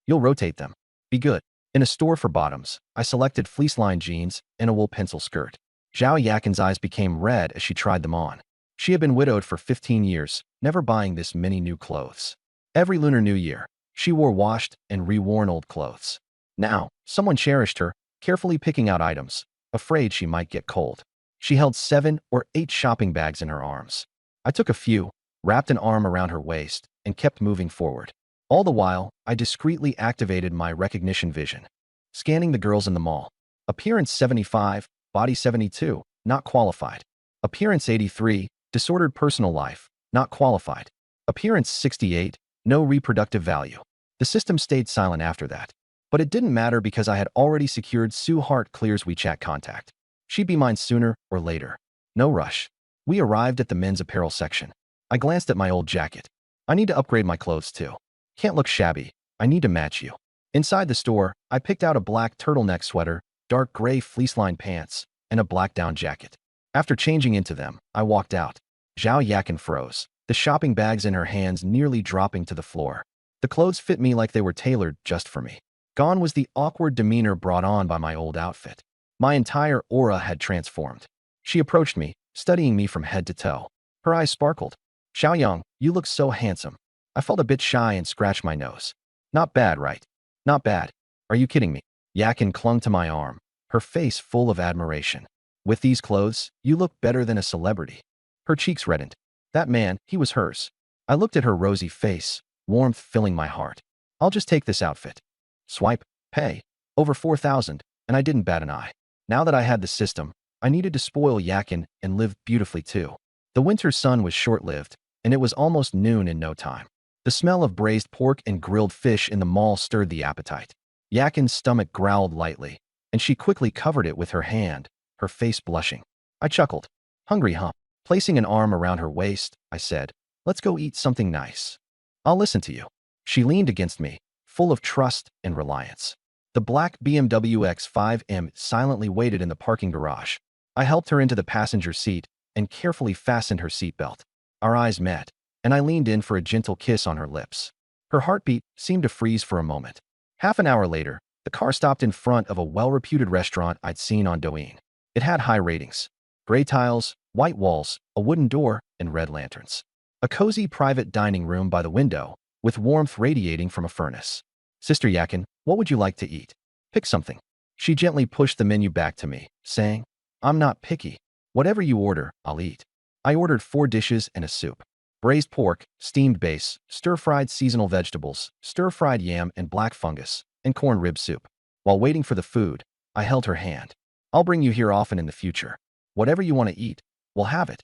"You'll rotate them. Be good." In a store for bottoms, I selected fleece-lined jeans and a wool pencil skirt. Zhao Yakin's eyes became red as she tried them on. She had been widowed for 15 years, never buying this many new clothes. Every Lunar New Year, she wore washed and reworn old clothes. Now, someone cherished her, carefully picking out items, afraid she might get cold. She held 7 or 8 shopping bags in her arms. I took a few, wrapped an arm around her waist, and kept moving forward. All the while, I discreetly activated my recognition vision, scanning the girls in the mall. Appearance 75, body 72, not qualified. Appearance 83, disordered personal life, not qualified. Appearance 68, no reproductive value. The system stayed silent after that. But it didn't matter because I had already secured Sue Hart Clear's WeChat contact. She'd be mine sooner or later. No rush. We arrived at the men's apparel section. I glanced at my old jacket. I need to upgrade my clothes too. Can't look shabby. I need to match you. Inside the store, I picked out a black turtleneck sweater, dark gray fleece-lined pants, and a black down jacket. After changing into them, I walked out. Zhao Yakin froze, the shopping bags in her hands nearly dropping to the floor. The clothes fit me like they were tailored just for me. Gone was the awkward demeanor brought on by my old outfit. My entire aura had transformed. She approached me, studying me from head to toe. Her eyes sparkled. Xiaoyang, you look so handsome. I felt a bit shy and scratched my nose. Not bad, right? Not bad. Are you kidding me? Yakin clung to my arm, her face full of admiration. With these clothes, you look better than a celebrity. Her cheeks reddened. That man, he was hers. I looked at her rosy face, warmth filling my heart. I'll just take this outfit. Swipe, pay. Over 4,000, and I didn't bat an eye. Now that I had the system, I needed to spoil Yakin and live beautifully too. The winter sun was short-lived, and it was almost noon in no time. The smell of braised pork and grilled fish in the mall stirred the appetite. Yakin's stomach growled lightly, and she quickly covered it with her hand, her face blushing. I chuckled. Hungry, huh? Placing an arm around her waist, I said, let's go eat something nice. I'll listen to you. She leaned against me, full of trust and reliance. The black BMW X5M silently waited in the parking garage. I helped her into the passenger seat and carefully fastened her seatbelt. Our eyes met, and I leaned in for a gentle kiss on her lips. Her heartbeat seemed to freeze for a moment. Half an hour later, the car stopped in front of a well-reputed restaurant I'd seen on Douyin. It had high ratings. Gray tiles, white walls, a wooden door, and red lanterns. A cozy private dining room by the window, with warmth radiating from a furnace. Sister Yakin, what would you like to eat? Pick something. She gently pushed the menu back to me, saying, I'm not picky. Whatever you order, I'll eat. I ordered 4 dishes and a soup. Braised pork, steamed base, stir-fried seasonal vegetables, stir-fried yam and black fungus, and corn rib soup. While waiting for the food, I held her hand. I'll bring you here often in the future. Whatever you want to eat, we'll have it.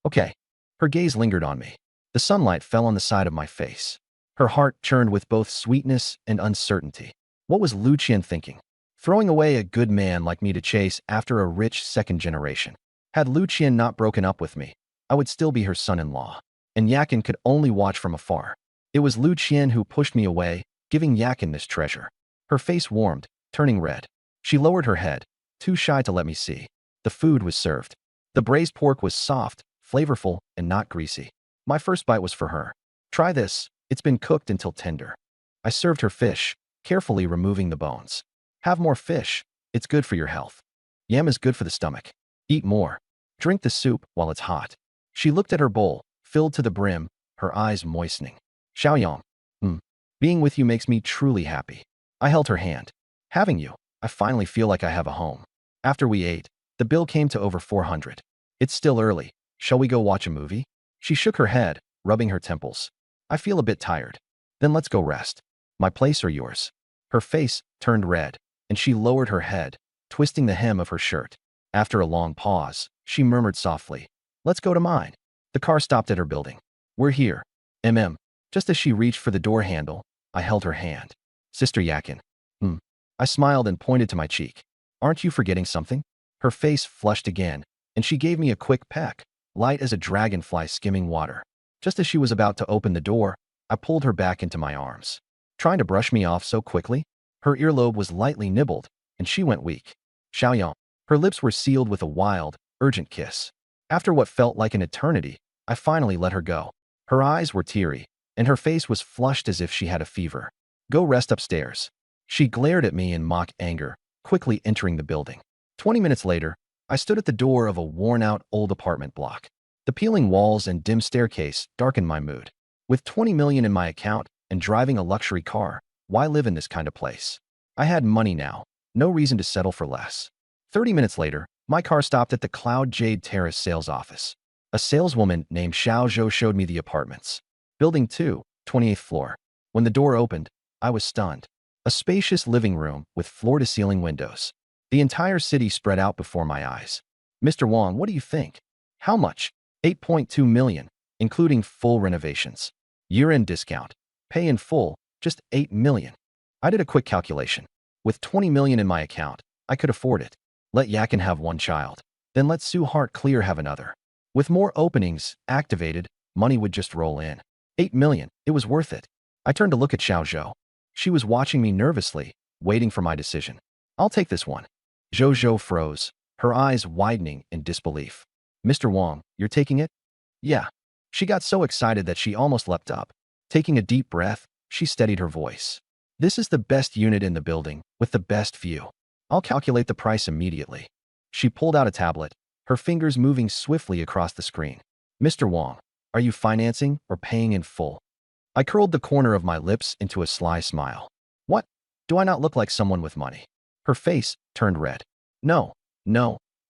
Okay. Her gaze lingered on me. The sunlight fell on the side of my face. Her heart churned with both sweetness and uncertainty. What was Lu Qian thinking? Throwing away a good man like me to chase after a rich second generation. Had Lu Qian not broken up with me, I would still be her son-in-law. And Yakin could only watch from afar. It was Lu Qian who pushed me away, giving Yakin this treasure. Her face warmed, turning red. She lowered her head, too shy to let me see. The food was served. The braised pork was soft, flavorful, and not greasy. My first bite was for her. Try this, it's been cooked until tender. I served her fish, carefully removing the bones. Have more fish, it's good for your health. Yam is good for the stomach. Eat more. Drink the soup while it's hot. She looked at her bowl, filled to the brim, her eyes moistening. Xiaoyang, being with you makes me truly happy. I held her hand. Having you, I finally feel like I have a home. After we ate, the bill came to over 400. It's still early. Shall we go watch a movie? She shook her head, rubbing her temples. I feel a bit tired. Then let's go rest. My place or yours? Her face turned red, and she lowered her head, twisting the hem of her shirt. After a long pause, she murmured softly, let's go to mine. The car stopped at her building. We're here. Just as she reached for the door handle, I held her hand. Sister Yakin. I smiled and pointed to my cheek. Aren't you forgetting something? Her face flushed again, and she gave me a quick peck, light as a dragonfly skimming water. Just as she was about to open the door, I pulled her back into my arms. Trying to brush me off so quickly? Her earlobe was lightly nibbled, and she went weak. Xiaoyang. Her lips were sealed with a wild, urgent kiss. After what felt like an eternity, I finally let her go. Her eyes were teary, and her face was flushed as if she had a fever. Go rest upstairs. She glared at me in mock anger, quickly entering the building. 20 minutes later, I stood at the door of a worn-out old apartment block. The peeling walls and dim staircase darkened my mood. With 20 million in my account and driving a luxury car, why live in this kind of place? I had money now, no reason to settle for less. 30 minutes later, my car stopped at the Cloud Jade Terrace sales office. A saleswoman named Xiao Zhou showed me the apartments. Building 2, 28th floor. When the door opened, I was stunned. A spacious living room with floor-to-ceiling windows. The entire city spread out before my eyes. Mr. Wang, what do you think? How much? 8.2 million, including full renovations. Year-end discount. Pay in full, just 8 million. I did a quick calculation. With 20 million in my account, I could afford it. Let Yakin have one child. Then let Sue Hart Clear have another. With more openings activated, money would just roll in. 8 million, it was worth it. I turned to look at Xiao Zhou. She was watching me nervously, waiting for my decision. I'll take this one. Zhou Zhou froze, her eyes widening in disbelief. Mr. Wang, you're taking it? Yeah. She got so excited that she almost leapt up. Taking a deep breath, she steadied her voice. This is the best unit in the building, with the best view. I'll calculate the price immediately. She pulled out a tablet, her fingers moving swiftly across the screen. Mr. Wang, are you financing or paying in full? I curled the corner of my lips into a sly smile. What? Do I not look like someone with money? Her face turned red. No,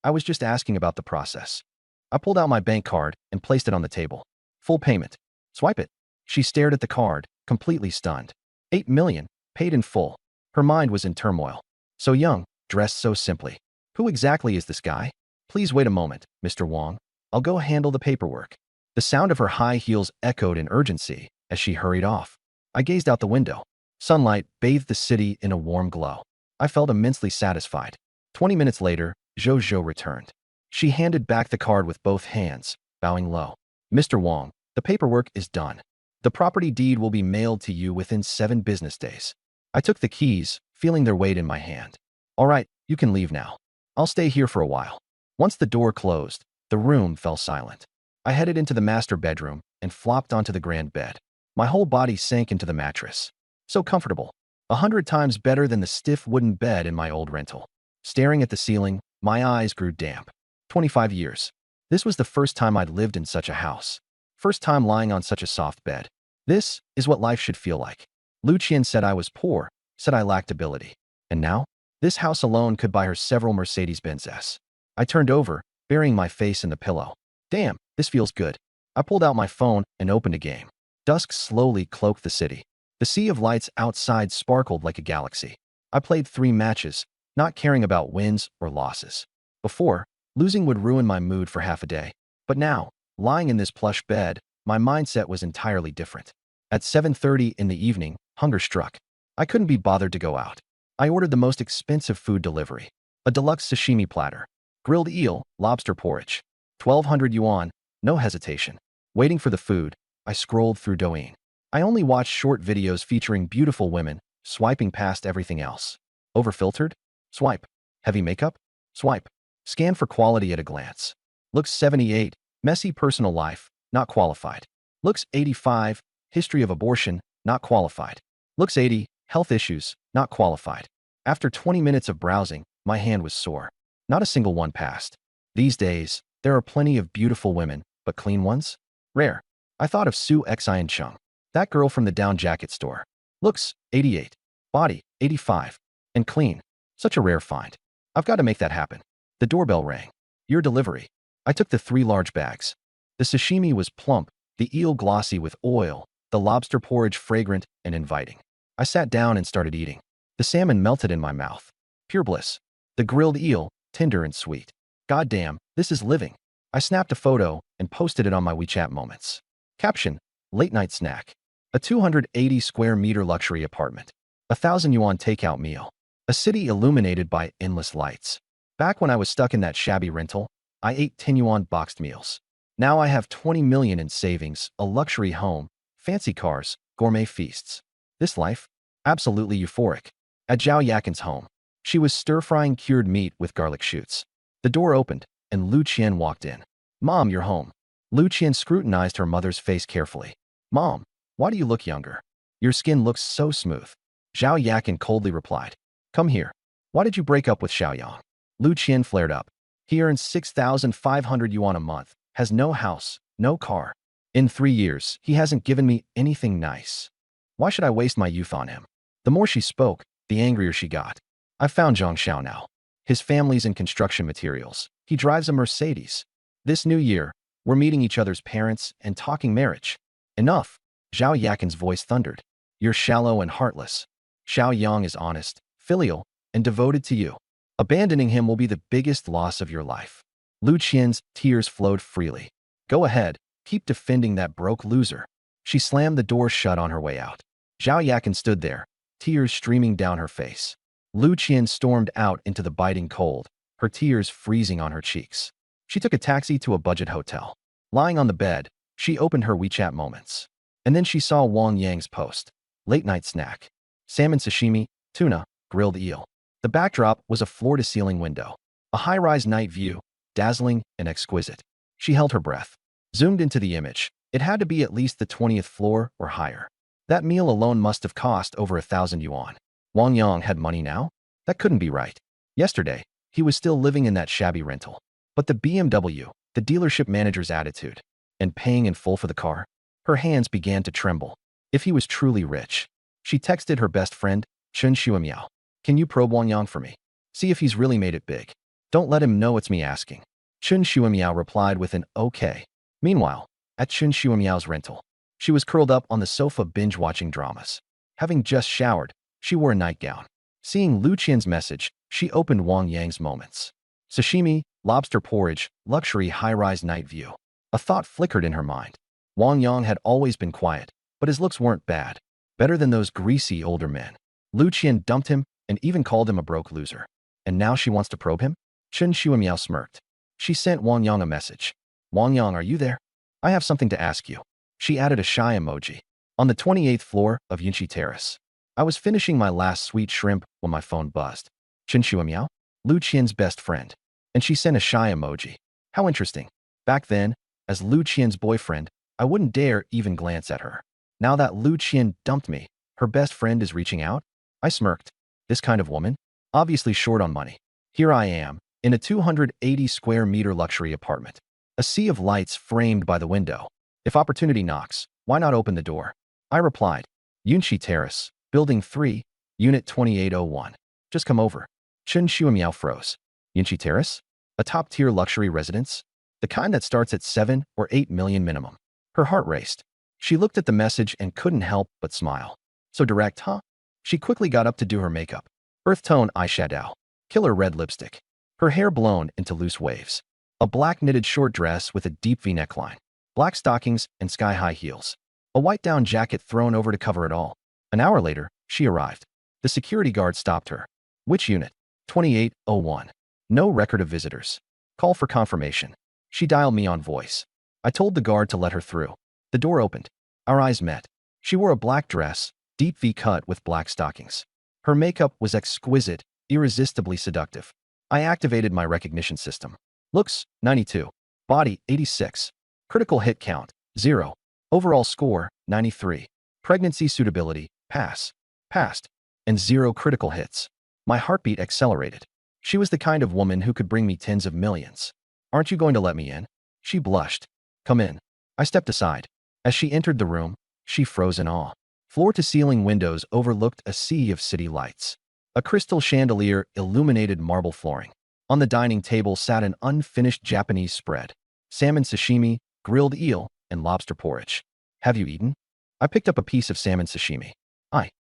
I was just asking about the process. I pulled out my bank card and placed it on the table. Full payment. Swipe it. She stared at the card, completely stunned. 8 million, paid in full. Her mind was in turmoil. So young, dressed so simply. Who exactly is this guy? Please wait a moment, Mr. Wang. I'll go handle the paperwork. The sound of her high heels echoed in urgency as she hurried off. I gazed out the window. Sunlight bathed the city in a warm glow. I felt immensely satisfied. 20 minutes later, Zhou Zhou returned. She handed back the card with both hands, bowing low. Mr. Wang, the paperwork is done. The property deed will be mailed to you within 7 business days. I took the keys, feeling their weight in my hand. All right, you can leave now. I'll stay here for a while. Once the door closed, the room fell silent. I headed into the master bedroom and flopped onto the grand bed. My whole body sank into the mattress. So comfortable. 100 times better than the stiff wooden bed in my old rental. Staring at the ceiling, my eyes grew damp. 25 years. This was the first time I'd lived in such a house. First time lying on such a soft bed. This is what life should feel like. Lu Qian said I was poor, said I lacked ability. And now? This house alone could buy her several Mercedes-Benz S. I turned over, burying my face in the pillow. Damn, this feels good. I pulled out my phone and opened a game. Dusk slowly cloaked the city. The sea of lights outside sparkled like a galaxy. I played 3 matches, not caring about wins or losses. Before, losing would ruin my mood for half a day. But now, lying in this plush bed, my mindset was entirely different. At 7:30 in the evening, hunger struck. I couldn't be bothered to go out. I ordered the most expensive food delivery. A deluxe sashimi platter. Grilled eel, lobster porridge. 1,200 yuan, no hesitation. Waiting for the food, I scrolled through Douyin. I only watched short videos featuring beautiful women, swiping past everything else. Overfiltered? Swipe. Heavy makeup? Swipe. Scan for quality at a glance. Looks 78, messy personal life, not qualified. Looks 85, history of abortion, not qualified. Looks 80, health issues, not qualified. After 20 minutes of browsing, my hand was sore. Not a single one passed. These days, there are plenty of beautiful women, but clean ones? Rare. I thought of Su Xian Chung. That girl from the down jacket store. Looks 88. Body 85. And clean. Such a rare find. I've got to make that happen. The doorbell rang. Your delivery. I took the 3 large bags. The sashimi was plump, the eel glossy with oil, the lobster porridge fragrant and inviting. I sat down and started eating. The salmon melted in my mouth. Pure bliss. The grilled eel, tender and sweet. Goddamn, this is living. I snapped a photo and posted it on my WeChat moments. Caption, late night snack. A 280 square meter luxury apartment. 1,000 yuan takeout meal. A city illuminated by endless lights. Back when I was stuck in that shabby rental, I ate 10 yuan boxed meals. Now I have 20 million in savings, a luxury home, fancy cars, gourmet feasts. This life? Absolutely euphoric. At Zhao Yakin's home, she was stir-frying cured meat with garlic shoots. The door opened, and Lu Qian walked in. Mom, you're home. Lu Qian scrutinized her mother's face carefully. Mom, why do you look younger? Your skin looks so smooth. Zhao Yakin coldly replied. Come here. Why did you break up with Xiaoyang? Lu Qian flared up. He earns 6,500 yuan a month, has no house, no car. In 3 years, he hasn't given me anything nice. Why should I waste my youth on him? The more she spoke, the angrier she got. I found Zhang Xiao now. His family's in construction materials. He drives a Mercedes. This new year, we're meeting each other's parents and talking marriage. Enough. Zhao Yakin's voice thundered. You're shallow and heartless. Xiao Yang is honest, filial, and devoted to you. Abandoning him will be the biggest loss of your life. Lu Qian's tears flowed freely. Go ahead, keep defending that broke loser. She slammed the door shut on her way out. Zhao Yakin stood there, tears streaming down her face. Lu Qian stormed out into the biting cold, her tears freezing on her cheeks. She took a taxi to a budget hotel. Lying on the bed, she opened her WeChat moments. And then she saw Wang Yang's post. Late night snack. Salmon sashimi, tuna, grilled eel. The backdrop was a floor-to-ceiling window. A high-rise night view, dazzling and exquisite. She held her breath. Zoomed into the image. It had to be at least the 20th floor or higher. That meal alone must have cost over 1,000 yuan. Wang Yang had money now? That couldn't be right. Yesterday, he was still living in that shabby rental. But the BMW, the dealership manager's attitude, and paying in full for the car, her hands began to tremble. If he was truly rich. She texted her best friend, Chen Xuemiao. Can you probe Wang Yang for me? See if he's really made it big. Don't let him know it's me asking. Chen Xuemiao replied with an okay. Meanwhile, at Chen Xuemiao's rental, she was curled up on the sofa binge-watching dramas. Having just showered, she wore a nightgown. Seeing Lu Qian's message, she opened Wang Yang's moments. Sashimi, lobster porridge, luxury high-rise night view. A thought flickered in her mind. Wang Yang had always been quiet, but his looks weren't bad. Better than those greasy older men. Lu Qian dumped him and even called him a broke loser. And now she wants to probe him? Chen Xuemiao smirked. She sent Wang Yang a message. Wang Yang, are you there? I have something to ask you. She added a shy emoji. On the 28th floor of Yunqi Terrace. I was finishing my last sweet shrimp when my phone buzzed. Chen Xuemiao? Lu Qian's best friend. And she sent a shy emoji. How interesting. Back then, as Lu Qian's boyfriend, I wouldn't dare even glance at her. Now that Lu Qian dumped me, her best friend is reaching out? I smirked. This kind of woman? Obviously short on money. Here I am, in a 280 square meter luxury apartment. A sea of lights framed by the window. If opportunity knocks, why not open the door? I replied. Yunqi Terrace, Building 3, Unit 2801. Just come over. Chen Xuemiao froze. Yunqi Terrace? A top-tier luxury residence? The kind that starts at 7 or 8 million minimum. Her heart raced. She looked at the message and couldn't help but smile. So direct, huh? She quickly got up to do her makeup. Earth tone eyeshadow. Killer red lipstick. Her hair blown into loose waves. A black knitted short dress with a deep V neckline. Black stockings and sky-high heels. A white down jacket thrown over to cover it all. An hour later, she arrived. The security guard stopped her. Which unit? 2801. No record of visitors. Call for confirmation. She dialed me on voice. I told the guard to let her through. The door opened. Our eyes met. She wore a black dress, deep V cut with black stockings. Her makeup was exquisite, irresistibly seductive. I activated my recognition system. Looks, 92. Body, 86. Critical hit count, 0. Overall score, 93. Pregnancy suitability, pass. Passed. And 0 critical hits. My heartbeat accelerated. She was the kind of woman who could bring me tens of millions. Aren't you going to let me in? She blushed. Come in. I stepped aside. As she entered the room, she froze in awe. Floor-to-ceiling windows overlooked a sea of city lights. A crystal chandelier illuminated marble flooring. On the dining table sat an unfinished Japanese spread. Salmon sashimi, grilled eel, and lobster porridge. Have you eaten? I picked up a piece of salmon sashimi.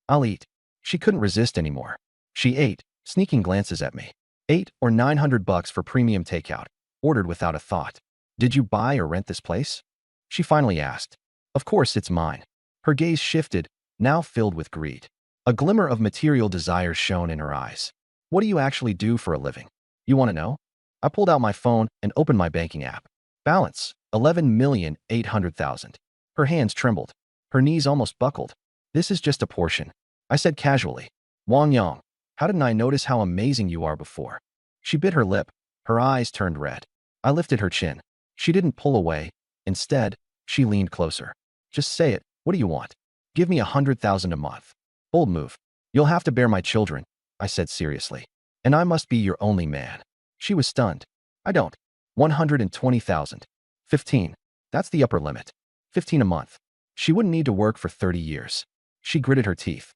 I'll eat. She couldn't resist anymore. She ate, sneaking glances at me. 8 or 900 bucks for premium takeout. Ordered without a thought. Did you buy or rent this place? She finally asked. Of course it's mine. Her gaze shifted, now filled with greed. A glimmer of material desire shone in her eyes. What do you actually do for a living? You want to know? I pulled out my phone and opened my banking app. Balance, 11,800,000. Her hands trembled. Her knees almost buckled. This is just a portion. I said casually. Wang Yang, how didn't I notice how amazing you are before? She bit her lip. Her eyes turned red. I lifted her chin. She didn't pull away. Instead, she leaned closer. Just say it. What do you want? Give me 100,000 a month. Bold move. You'll have to bear my children, I said seriously. And I must be your only man. She was stunned. I don't. 120,000. 15. That's the upper limit. 15 a month. She wouldn't need to work for 30 years. She gritted her teeth.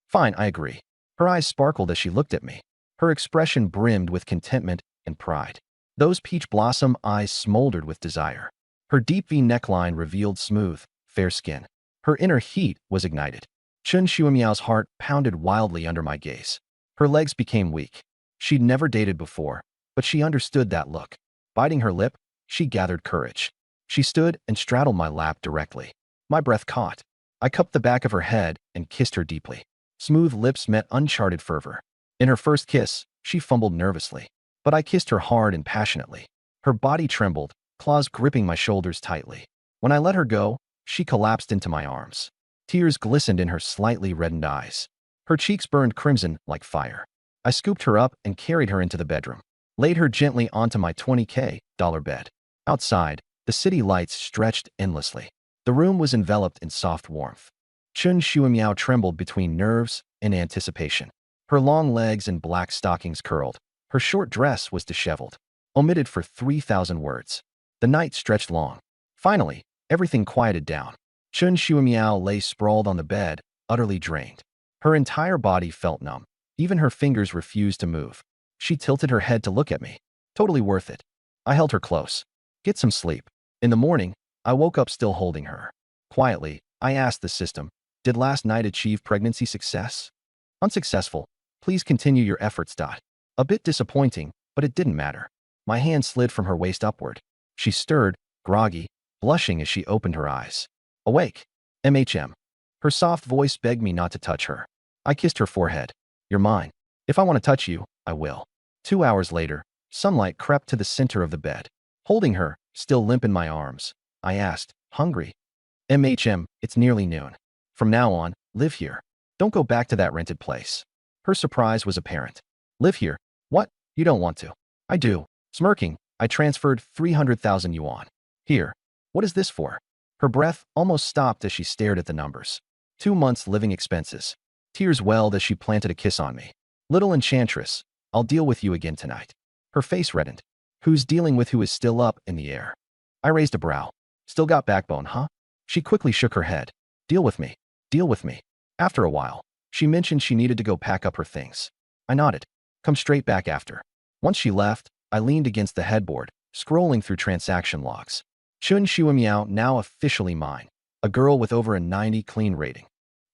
Fine, I agree. Her eyes sparkled as she looked at me. Her expression brimmed with contentment and pride. Those peach blossom eyes smoldered with desire. Her deep V neckline revealed smooth, fair skin. Her inner heat was ignited. Chen Xuemiao's heart pounded wildly under my gaze. Her legs became weak. She'd never dated before, but she understood that look. Biting her lip, she gathered courage. She stood and straddled my lap directly. My breath caught. I cupped the back of her head and kissed her deeply. Smooth lips met uncharted fervor. In her first kiss, she fumbled nervously, but I kissed her hard and passionately. Her body trembled, claws gripping my shoulders tightly. When I let her go, she collapsed into my arms. Tears glistened in her slightly reddened eyes. Her cheeks burned crimson like fire. I scooped her up and carried her into the bedroom, laid her gently onto my $20K bed. Outside, the city lights stretched endlessly. The room was enveloped in soft warmth. Chun Shuimiao trembled between nerves and anticipation. Her long legs and black stockings curled. Her short dress was disheveled, omitted for 3,000 words. The night stretched long. Finally, everything quieted down. Chun Shuimiao lay sprawled on the bed, utterly drained. Her entire body felt numb. Even her fingers refused to move. She tilted her head to look at me. Totally worth it. I held her close. Get some sleep. In the morning, I woke up still holding her. Quietly, I asked the system, did last night achieve pregnancy success? Unsuccessful. Please continue your efforts. A bit disappointing, but it didn't matter. My hand slid from her waist upward. She stirred, groggy, blushing as she opened her eyes. Awake. MHM. Her soft voice begged me not to touch her. I kissed her forehead. You're mine. If I want to touch you, I will. 2 hours later, sunlight crept to the center of the bed. Holding her, still limp in my arms, I asked, hungry? MHM, it's nearly noon. From now on, live here. Don't go back to that rented place. Her surprise was apparent. Live here? What? You don't want to. I do. Smirking, I transferred 300,000 yuan. Here. What is this for? Her breath almost stopped as she stared at the numbers. 2 months' living expenses. Tears welled as she planted a kiss on me. Little enchantress, I'll deal with you again tonight. Her face reddened. Who's dealing with who is still up in the air? I raised a brow. Still got backbone, huh? She quickly shook her head. Deal with me. Deal with me. After a while, she mentioned she needed to go pack up her things. I nodded. Come straight back after. Once she left, I leaned against the headboard, scrolling through transaction logs. Chun Shuimiao now officially mine. A girl with over a 90 clean rating.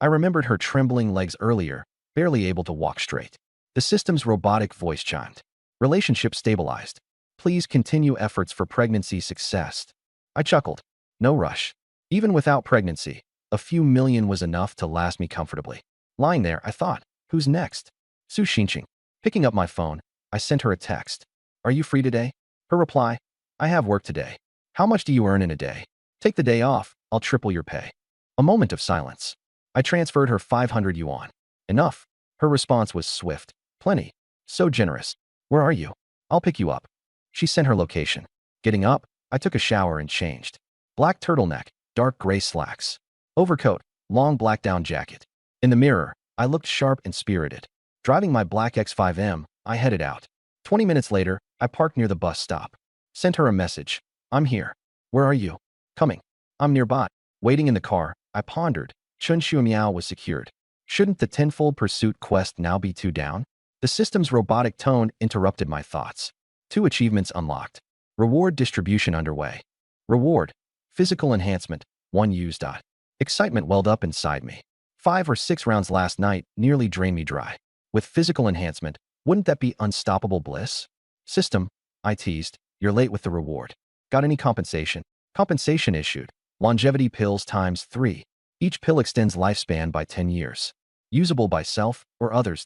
I remembered her trembling legs earlier, barely able to walk straight. The system's robotic voice chimed. Relationship stabilized. Please continue efforts for pregnancy success. I chuckled. No rush. Even without pregnancy, a few million was enough to last me comfortably. Lying there, I thought, who's next? Su Xinqing. Picking up my phone, I sent her a text. Are you free today? Her reply, I have work today. How much do you earn in a day? Take the day off, I'll triple your pay. A moment of silence. I transferred her 500 yuan. Enough. Her response was swift. Plenty. So generous. Where are you? I'll pick you up. She sent her location. Getting up, I took a shower and changed. Black turtleneck, dark gray slacks. Overcoat, long black down jacket. In the mirror, I looked sharp and spirited. Driving my black X5M, I headed out. 20 minutes later, I parked near the bus stop. Sent her a message. I'm here. Where are you? Coming. I'm nearby. Waiting in the car, I pondered. Chun Shuimiao was secured. Shouldn't the tenfold pursuit quest now be 2 down? The system's robotic tone interrupted my thoughts. 2 achievements unlocked. Reward distribution underway. Reward. Physical enhancement. 1 used. Excitement welled up inside me. 5 or 6 rounds last night nearly drained me dry. With physical enhancement, wouldn't that be unstoppable bliss? System, I teased, you're late with the reward. Got any compensation? Compensation issued. Longevity pills times 3. Each pill extends lifespan by 10 years. Usable by self or others.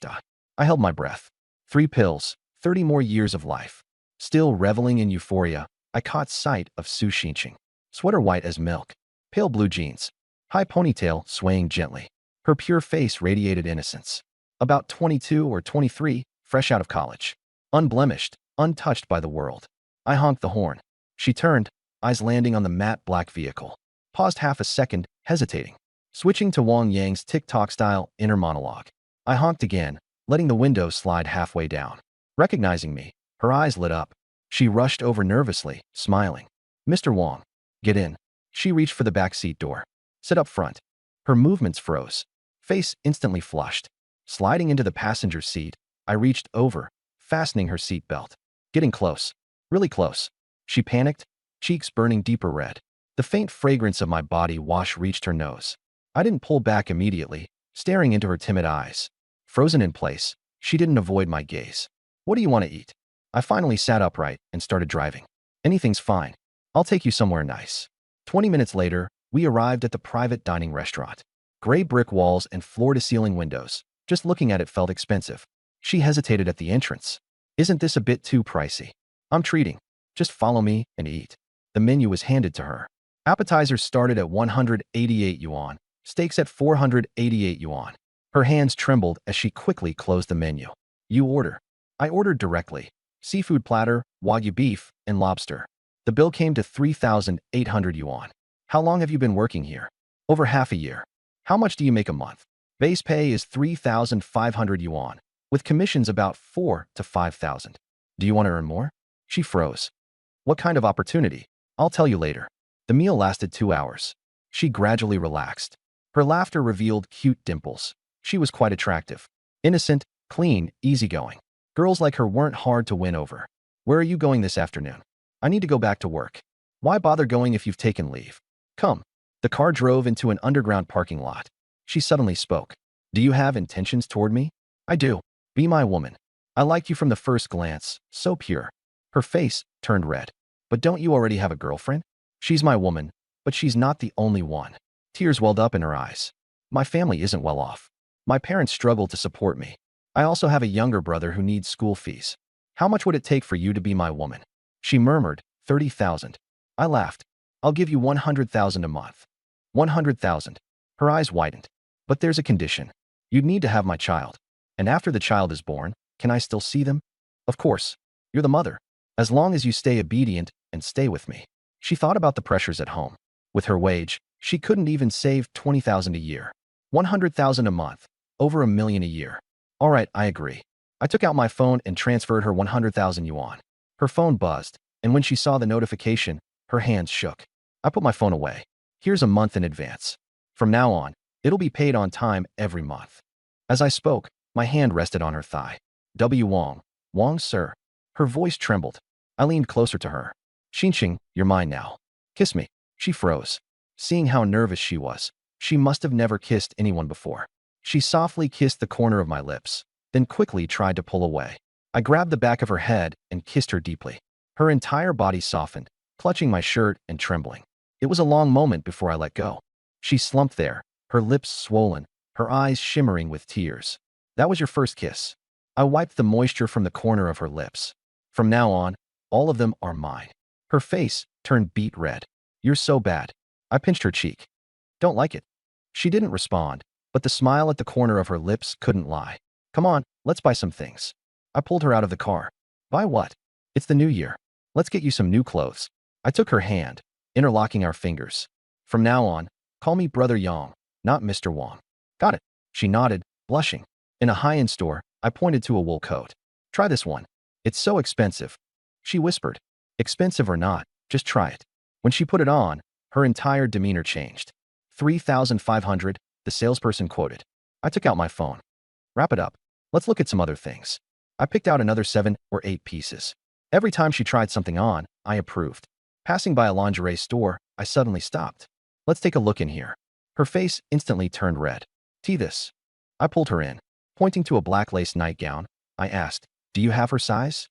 I held my breath. 3 pills, 30 more years of life. Still reveling in euphoria, I caught sight of Su Xinqing. Sweater white as milk. Pale blue jeans. High ponytail swaying gently. Her pure face radiated innocence. About 22 or 23, fresh out of college. Unblemished, untouched by the world. I honked the horn. She turned, eyes landing on the matte black vehicle. Paused half a second, hesitating. Switching to Wang Yang's TikTok-style inner monologue. I honked again, letting the window slide halfway down. Recognizing me, her eyes lit up. She rushed over nervously, smiling. Mr. Wang. Get in. She reached for the back seat door. Sit up front. Her movements froze. Face instantly flushed. Sliding into the passenger seat, I reached over, fastening her seat belt. Getting close. Really close. She panicked, cheeks burning deeper red. The faint fragrance of my body wash reached her nose. I didn't pull back immediately, staring into her timid eyes. Frozen in place, she didn't avoid my gaze. What do you want to eat? I finally sat upright and started driving. Anything's fine. I'll take you somewhere nice. 20 minutes later, We arrived at the private dining restaurant. Gray brick walls and floor-to-ceiling windows. Just looking at it felt expensive. She hesitated at the entrance. Isn't this a bit too pricey? I'm treating. Just follow me and eat. The menu was handed to her. Appetizers started at 188 yuan. Steaks at 488 yuan. Her hands trembled as she quickly closed the menu. You order. I ordered directly. Seafood platter, wagyu beef, and lobster. The bill came to 3,800 yuan. How long have you been working here? Over half a year. How much do you make a month? Base pay is 3,500 yuan, with commissions about 4 to 5,000. Do you want to earn more? She froze. What kind of opportunity? I'll tell you later. The meal lasted 2 hours. She gradually relaxed. Her laughter revealed cute dimples. She was quite attractive. Innocent, clean, easygoing. Girls like her weren't hard to win over. Where are you going this afternoon? I need to go back to work. Why bother going if you've taken leave? Come. The car drove into an underground parking lot. She suddenly spoke. Do you have intentions toward me? I do. Be my woman. I liked you from the first glance. So pure. Her face turned red. But don't you already have a girlfriend? She's my woman, but she's not the only one. Tears welled up in her eyes. My family isn't well off. My parents struggle to support me. I also have a younger brother who needs school fees. How much would it take for you to be my woman? She murmured, 30,000. I laughed. I'll give you 100,000 a month. 100,000. Her eyes widened. But there's a condition. You'd need to have my child. And after the child is born, can I still see them? Of course. You're the mother. As long as you stay obedient and stay with me. She thought about the pressures at home. With her wage, she couldn't even save 20,000 a year. 100,000 a month. Over 1 million a year. All right, I agree. I took out my phone and transferred her 100,000 yuan. Her phone buzzed, and when she saw the notification, her hands shook. I put my phone away. Here's a month in advance. From now on, it'll be paid on time every month. As I spoke, my hand rested on her thigh. W. Wong. Wong, sir. Her voice trembled. I leaned closer to her. Xinxing, you're mine now. Kiss me. She froze. Seeing how nervous she was, she must have never kissed anyone before. She softly kissed the corner of my lips, then quickly tried to pull away. I grabbed the back of her head and kissed her deeply. Her entire body softened, clutching my shirt and trembling. It was a long moment before I let go. She slumped there, her lips swollen, her eyes shimmering with tears. That was your first kiss. I wiped the moisture from the corner of her lips. From now on, all of them are mine. Her face turned beet red. You're so bad. I pinched her cheek. Don't like it. She didn't respond, but the smile at the corner of her lips couldn't lie. Come on, let's buy some things. I pulled her out of the car. Buy what? It's the new year. Let's get you some new clothes. I took her hand, interlocking our fingers. From now on, call me Brother Yang, not Mr. Wong. Got it. She nodded, blushing. In a high-end store, I pointed to a wool coat. Try this one. It's so expensive. She whispered. Expensive or not, just try it. When she put it on, her entire demeanor changed. 3,500, the salesperson quoted. I took out my phone. Wrap it up. Let's look at some other things. I picked out another 7 or 8 pieces. Every time she tried something on, I approved. Passing by a lingerie store, I suddenly stopped. Let's take a look in here. Her face instantly turned red. See this. I pulled her in. Pointing to a black lace nightgown, I asked, do you have her size?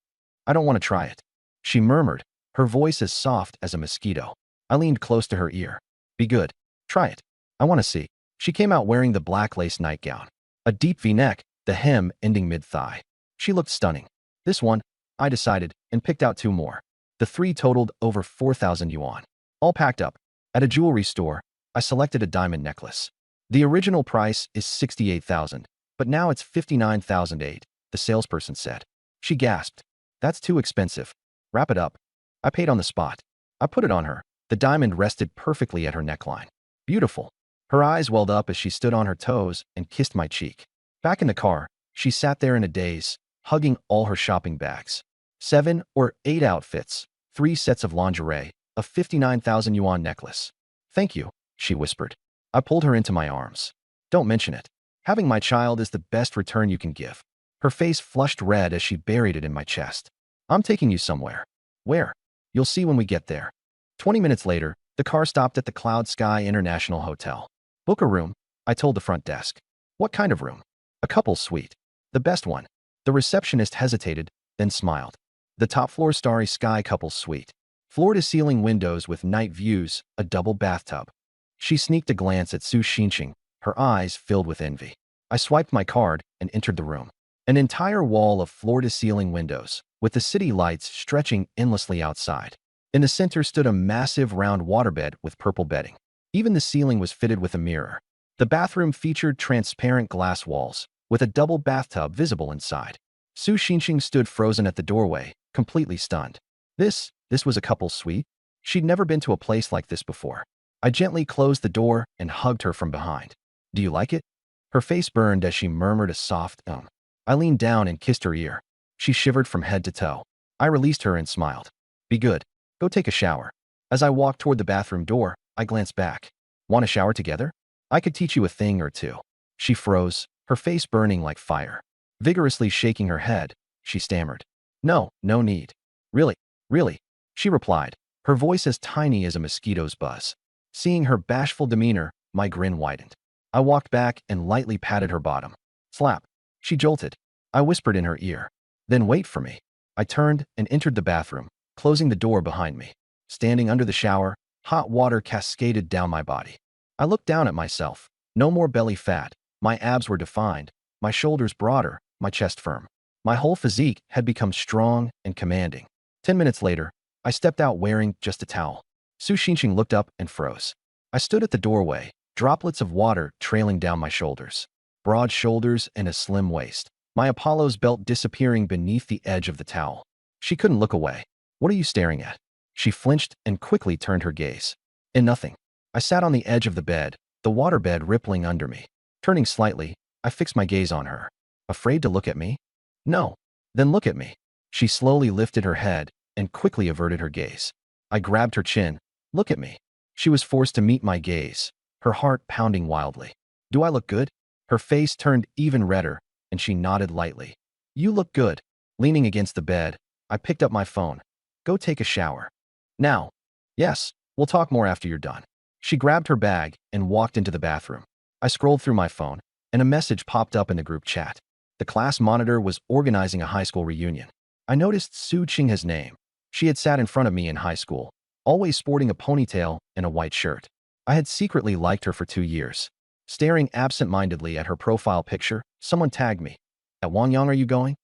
I don't want to try it. She murmured, her voice as soft as a mosquito. I leaned close to her ear. Be good. Try it. I want to see. She came out wearing the black lace nightgown. A deep V-neck, the hem ending mid-thigh. She looked stunning. This one, I decided, and picked out 2 more. The 3 totaled over 4,000 yuan. All packed up. At a jewelry store, I selected a diamond necklace. The original price is 68,000, but now it's 59,008, the salesperson said. She gasped. That's too expensive. Wrap it up. I paid on the spot. I put it on her. The diamond rested perfectly at her neckline. Beautiful. Her eyes welled up as she stood on her toes and kissed my cheek. Back in the car, she sat there in a daze, hugging all her shopping bags. 7 or 8 outfits, 3 sets of lingerie, a 59,000 yuan necklace. Thank you, she whispered. I pulled her into my arms. Don't mention it. Having my child is the best return you can give. Her face flushed red as she buried it in my chest. I'm taking you somewhere. Where? You'll see when we get there. 20 minutes later, the car stopped at the Cloud Sky International Hotel. Book a room, I told the front desk. What kind of room? A couple's suite. The best one. The receptionist hesitated, then smiled. The top floor Starry Sky couple's suite. Floor-to-ceiling windows with night views, a double bathtub. She sneaked a glance at Su Xinqing, her eyes filled with envy. I swiped my card and entered the room. An entire wall of floor-to-ceiling windows, with the city lights stretching endlessly outside. In the center stood a massive round waterbed with purple bedding. Even the ceiling was fitted with a mirror. The bathroom featured transparent glass walls, with a double bathtub visible inside. Su Xinqing stood frozen at the doorway, completely stunned. This was a couple's suite? She'd never been to a place like this before. I gently closed the door and hugged her from behind. Do you like it? Her face burned as she murmured a soft I leaned down and kissed her ear. She shivered from head to toe. I released her and smiled. Be good. Go take a shower. As I walked toward the bathroom door, I glanced back. Want to shower together? I could teach you a thing or two. She froze, her face burning like fire. Vigorously shaking her head, she stammered. No need. Really, she replied, her voice as tiny as a mosquito's buzz. Seeing her bashful demeanor, my grin widened. I walked back and lightly patted her bottom. Slap. She jolted. I whispered in her ear. Then wait for me. I turned and entered the bathroom, closing the door behind me. Standing under the shower, hot water cascaded down my body. I looked down at myself. No more belly fat. My abs were defined, my shoulders broader, my chest firm. My whole physique had become strong and commanding. 10 minutes later, I stepped out wearing just a towel. Su Xinqing looked up and froze. I stood at the doorway, droplets of water trailing down my shoulders. Broad shoulders and a slim waist. My Apollo's belt disappearing beneath the edge of the towel. She couldn't look away. What are you staring at? She flinched and quickly turned her gaze. Nothing. I sat on the edge of the bed, the waterbed rippling under me. Turning slightly, I fixed my gaze on her. Afraid to look at me? No. Then look at me. She slowly lifted her head and quickly averted her gaze. I grabbed her chin. Look at me. She was forced to meet my gaze, her heart pounding wildly. Do I look good? Her face turned even redder, and she nodded lightly. You look good. Leaning against the bed, I picked up my phone. Go take a shower. Now. Yes, we'll talk more after you're done. She grabbed her bag and walked into the bathroom. I scrolled through my phone, and a message popped up in the group chat. The class monitor was organizing a high school reunion. I noticed Su Qing's name. She had sat in front of me in high school, always sporting a ponytail and a white shirt. I had secretly liked her for 2 years. Staring absent-mindedly at her profile picture, someone tagged me. At Wangyang are you going?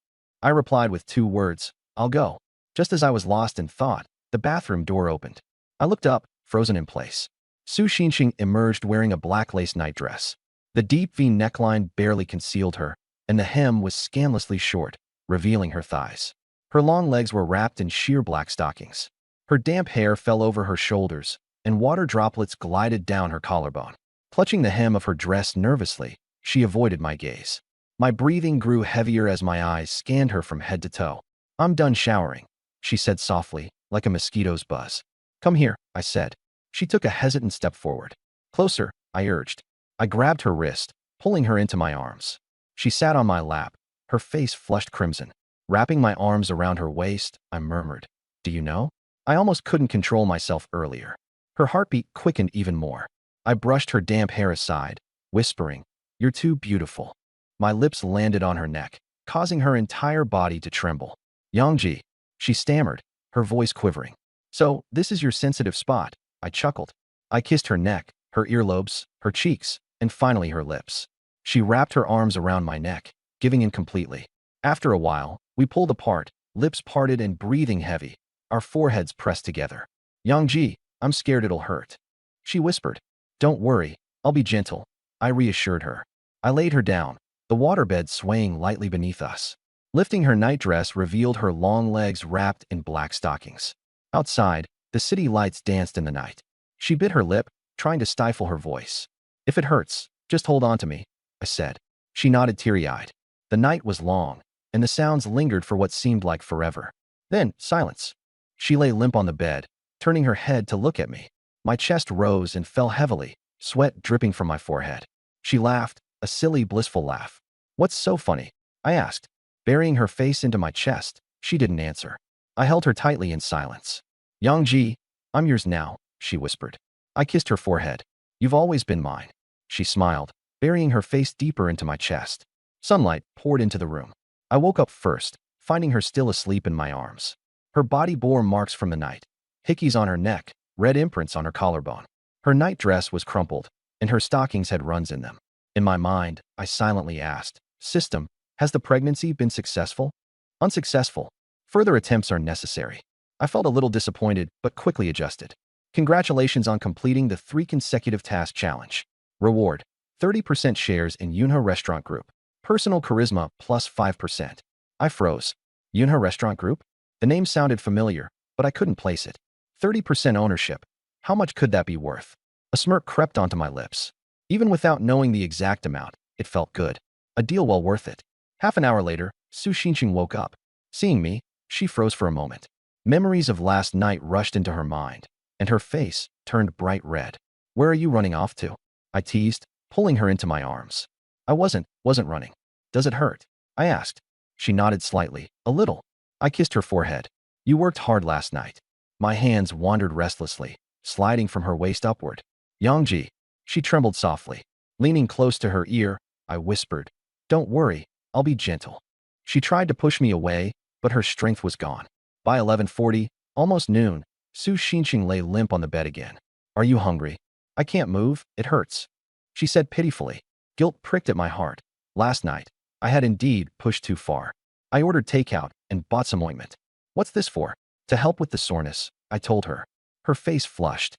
I replied with 2 words, I'll go. Just as I was lost in thought, the bathroom door opened. I looked up, frozen in place. Su Xinqing emerged wearing a black lace nightdress. The deep V neckline barely concealed her, and the hem was scandalously short, revealing her thighs. Her long legs were wrapped in sheer black stockings. Her damp hair fell over her shoulders, and water droplets glided down her collarbone. Clutching the hem of her dress nervously, she avoided my gaze. My breathing grew heavier as my eyes scanned her from head to toe. I'm done showering, she said softly, like a mosquito's buzz. Come here, I said. She took a hesitant step forward. Closer, I urged. I grabbed her wrist, pulling her into my arms. She sat on my lap, her face flushed crimson. Wrapping my arms around her waist, I murmured, Do you know? I almost couldn't control myself earlier. Her heartbeat quickened even more. I brushed her damp hair aside, whispering, You're too beautiful. My lips landed on her neck, causing her entire body to tremble. Yangji, she stammered, her voice quivering. So, this is your sensitive spot, I chuckled. I kissed her neck, her earlobes, her cheeks, and finally her lips. She wrapped her arms around my neck, giving in completely. After a while, we pulled apart, lips parted and breathing heavy, our foreheads pressed together. Yangji, I'm scared it'll hurt. She whispered. Don't worry, I'll be gentle, I reassured her. I laid her down, the waterbed swaying lightly beneath us. Lifting her nightdress revealed her long legs wrapped in black stockings. Outside, the city lights danced in the night. She bit her lip, trying to stifle her voice. If it hurts, just hold on to me, I said. She nodded teary-eyed. The night was long, and the sounds lingered for what seemed like forever. Then, silence. She lay limp on the bed, turning her head to look at me. My chest rose and fell heavily, sweat dripping from my forehead. She laughed, a silly, blissful laugh. What's so funny? I asked. Burying her face into my chest, she didn't answer. I held her tightly in silence. Yangji, I'm yours now, she whispered. I kissed her forehead. You've always been mine. She smiled, burying her face deeper into my chest. Sunlight poured into the room. I woke up first, finding her still asleep in my arms. Her body bore marks from the night. Hickeys on her neck, red imprints on her collarbone. Her night dress was crumpled, and her stockings had runs in them. In my mind, I silently asked, System, has the pregnancy been successful? Unsuccessful. Further attempts are necessary. I felt a little disappointed, but quickly adjusted. Congratulations on completing the 3 consecutive task challenge. Reward: 30% shares in Yunhe Restaurant Group. Personal charisma plus 5%. I froze. Yunhe Restaurant Group? The name sounded familiar, but I couldn't place it. 30% ownership. How much could that be worth? A smirk crept onto my lips. Even without knowing the exact amount, it felt good. A deal well worth it. Half an hour later, Su Xinqing woke up. Seeing me, she froze for a moment. Memories of last night rushed into her mind, and her face turned bright red. Where are you running off to? I teased, pulling her into my arms. I wasn't running. Does it hurt? I asked. She nodded slightly, a little. I kissed her forehead. You worked hard last night. My hands wandered restlessly, sliding from her waist upward. Yangji. She trembled softly. Leaning close to her ear, I whispered, Don't worry, I'll be gentle. She tried to push me away, but her strength was gone. By 11:40, almost noon, Su Xinqing lay limp on the bed again. Are you hungry? I can't move, it hurts. She said pitifully. Guilt pricked at my heart. Last night, I had indeed pushed too far. I ordered takeout and bought some ointment. What's this for? To help with the soreness, I told her. Her face flushed.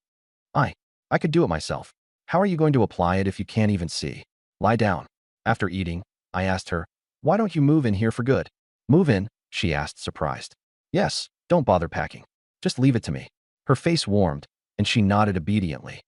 I could do it myself. How are you going to apply it if you can't even see? Lie down. After eating, I asked her, Why don't you move in here for good? Move in? She asked, surprised. Yes, don't bother packing. Just leave it to me. Her face warmed, and she nodded obediently.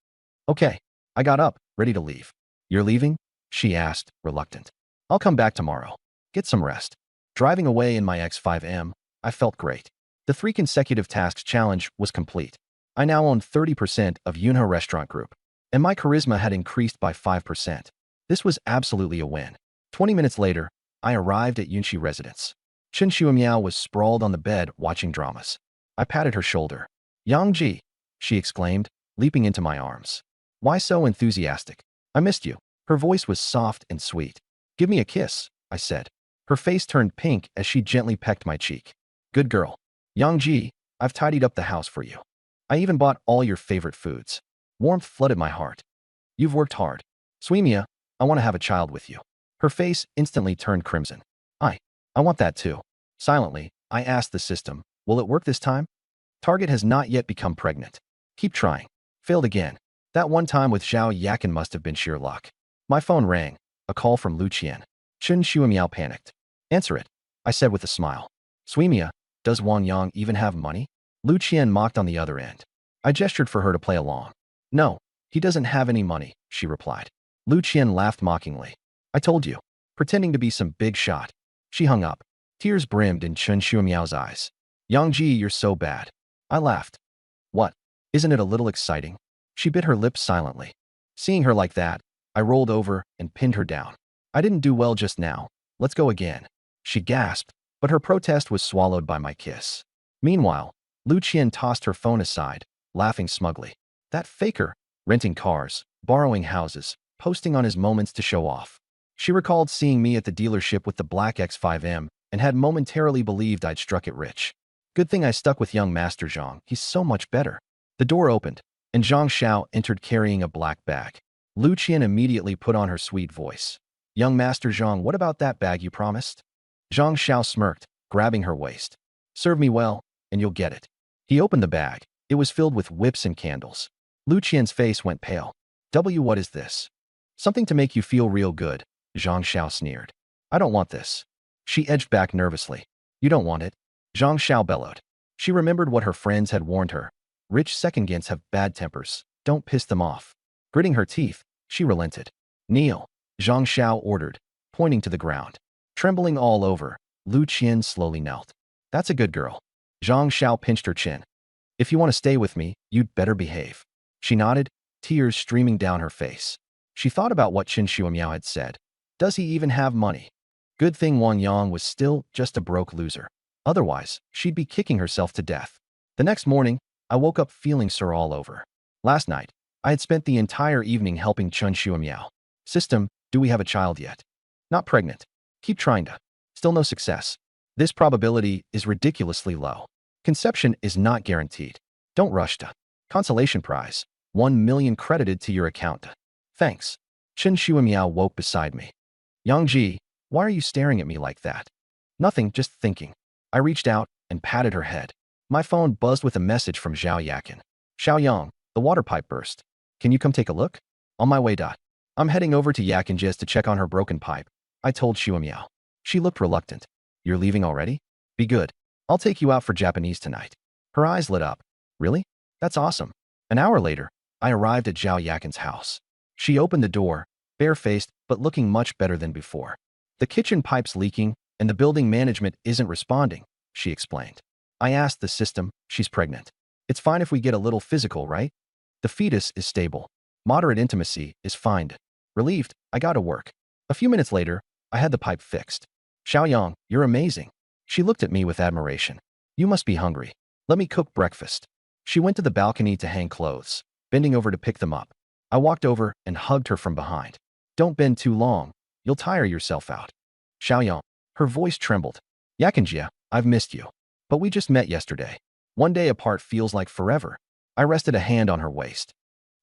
Okay. I got up, ready to leave. You're leaving? She asked, reluctant. I'll come back tomorrow. Get some rest. Driving away in my X5M, I felt great. The 3 consecutive tasks challenge was complete. I now owned 30% of Yunhe Restaurant Group, and my charisma had increased by 5%. This was absolutely a win. 20 minutes later, I arrived at Yunxi residence. Chen Shuimiao was sprawled on the bed watching dramas. I patted her shoulder. Yangji, she exclaimed, leaping into my arms. Why so enthusiastic? I missed you. Her voice was soft and sweet. Give me a kiss, I said. Her face turned pink as she gently pecked my cheek. Good girl. Yangji, I've tidied up the house for you. I even bought all your favorite foods. Warmth flooded my heart. You've worked hard. Suimia, I want to have a child with you. Her face instantly turned crimson. I want that too. Silently, I asked the system, will it work this time? Target has not yet become pregnant. Keep trying. Failed again. That one time with Zhao Yakin must have been sheer luck. My phone rang. A call from Lu Qian. Chen Shuimiao panicked. Answer it, I said with a smile. Suimia, does Wang Yang even have money? Lu Qian mocked on the other end. I gestured for her to play along. No, he doesn't have any money, she replied. Lu Qian laughed mockingly. I told you. Pretending to be some big shot. She hung up. Tears brimmed in Chen Shuimiao's eyes. Yangji, you're so bad. I laughed. What? Isn't it a little exciting? She bit her lips silently. Seeing her like that, I rolled over and pinned her down. I didn't do well just now. Let's go again. She gasped, but her protest was swallowed by my kiss. Meanwhile, Lu Qian tossed her phone aside, laughing smugly. That faker, renting cars, borrowing houses, posting on his moments to show off. She recalled seeing me at the dealership with the black X5M and had momentarily believed I'd struck it rich. Good thing I stuck with young Master Zhang. He's so much better. The door opened, and Zhang Xiao entered carrying a black bag. Lu Qian immediately put on her sweet voice. Young Master Zhang, what about that bag you promised? Zhang Xiao smirked, grabbing her waist. Serve me well, and you'll get it. He opened the bag. It was filled with whips and candles. Lu Qian's face went pale. What is this? Something to make you feel real good, Zhang Xiao sneered. I don't want this. She edged back nervously. You don't want it? Zhang Xiao bellowed. She remembered what her friends had warned her. Rich second-gents have bad tempers. Don't piss them off. Gritting her teeth, she relented. Kneel, Zhang Xiao ordered, pointing to the ground. Trembling all over, Lu Qian slowly knelt. That's a good girl. Zhang Xiao pinched her chin. If you want to stay with me, you'd better behave. She nodded, tears streaming down her face. She thought about what Chen Shuimiao had said. Does he even have money? Good thing Wang Yang was still just a broke loser. Otherwise, she'd be kicking herself to death. The next morning, I woke up feeling sore all over. Last night, I had spent the entire evening helping Chen Shuimiao. System, do we have a child yet? Not pregnant. Keep trying to. Still no success. This probability is ridiculously low. Conception is not guaranteed. Don't rush to. Consolation prize. 1 million credited to your account. Thanks. Chen Shuimiao woke beside me. Yangji, why are you staring at me like that? Nothing, just thinking. I reached out and patted her head. My phone buzzed with a message from Zhao Yakin. Xiaoyang, the water pipe burst. Can you come take a look? On my way. I'm heading over to Yakinjia's to check on her broken pipe, I told Shuimiao. She looked reluctant. You're leaving already? Be good. I'll take you out for Japanese tonight. Her eyes lit up. Really? That's awesome. An hour later, I arrived at Zhao Yakin's house. She opened the door, bare-faced but looking much better than before. The kitchen pipe's leaking and the building management isn't responding, she explained. I asked the system, she's pregnant. It's fine if we get a little physical, right? The fetus is stable. Moderate intimacy is fine. Relieved, I got to work. A few minutes later, I had the pipe fixed. Xiaoyang, you're amazing. She looked at me with admiration. You must be hungry. Let me cook breakfast. She went to the balcony to hang clothes, bending over to pick them up. I walked over and hugged her from behind. Don't bend too long. You'll tire yourself out. Xiaoyang, her voice trembled. Yakinjia, I've missed you. But we just met yesterday. One day apart feels like forever. I rested a hand on her waist.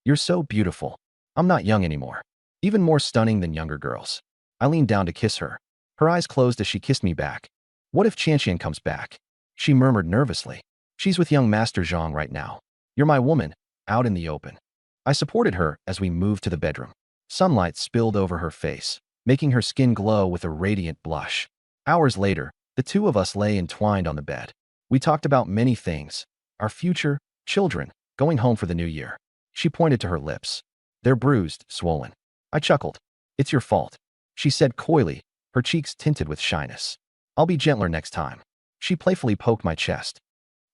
You're so beautiful. I'm not young anymore. Even more stunning than younger girls. I leaned down to kiss her. Her eyes closed as she kissed me back. What if Qianqian comes back? She murmured nervously. She's with young Master Zhang right now. You're my woman, out in the open. I supported her as we moved to the bedroom. Sunlight spilled over her face, making her skin glow with a radiant blush. Hours later, the two of us lay entwined on the bed. We talked about many things. Our future, children, going home for the new year. She pointed to her lips. They're bruised, swollen. I chuckled. It's your fault. She said coyly, her cheeks tinted with shyness. I'll be gentler next time. She playfully poked my chest.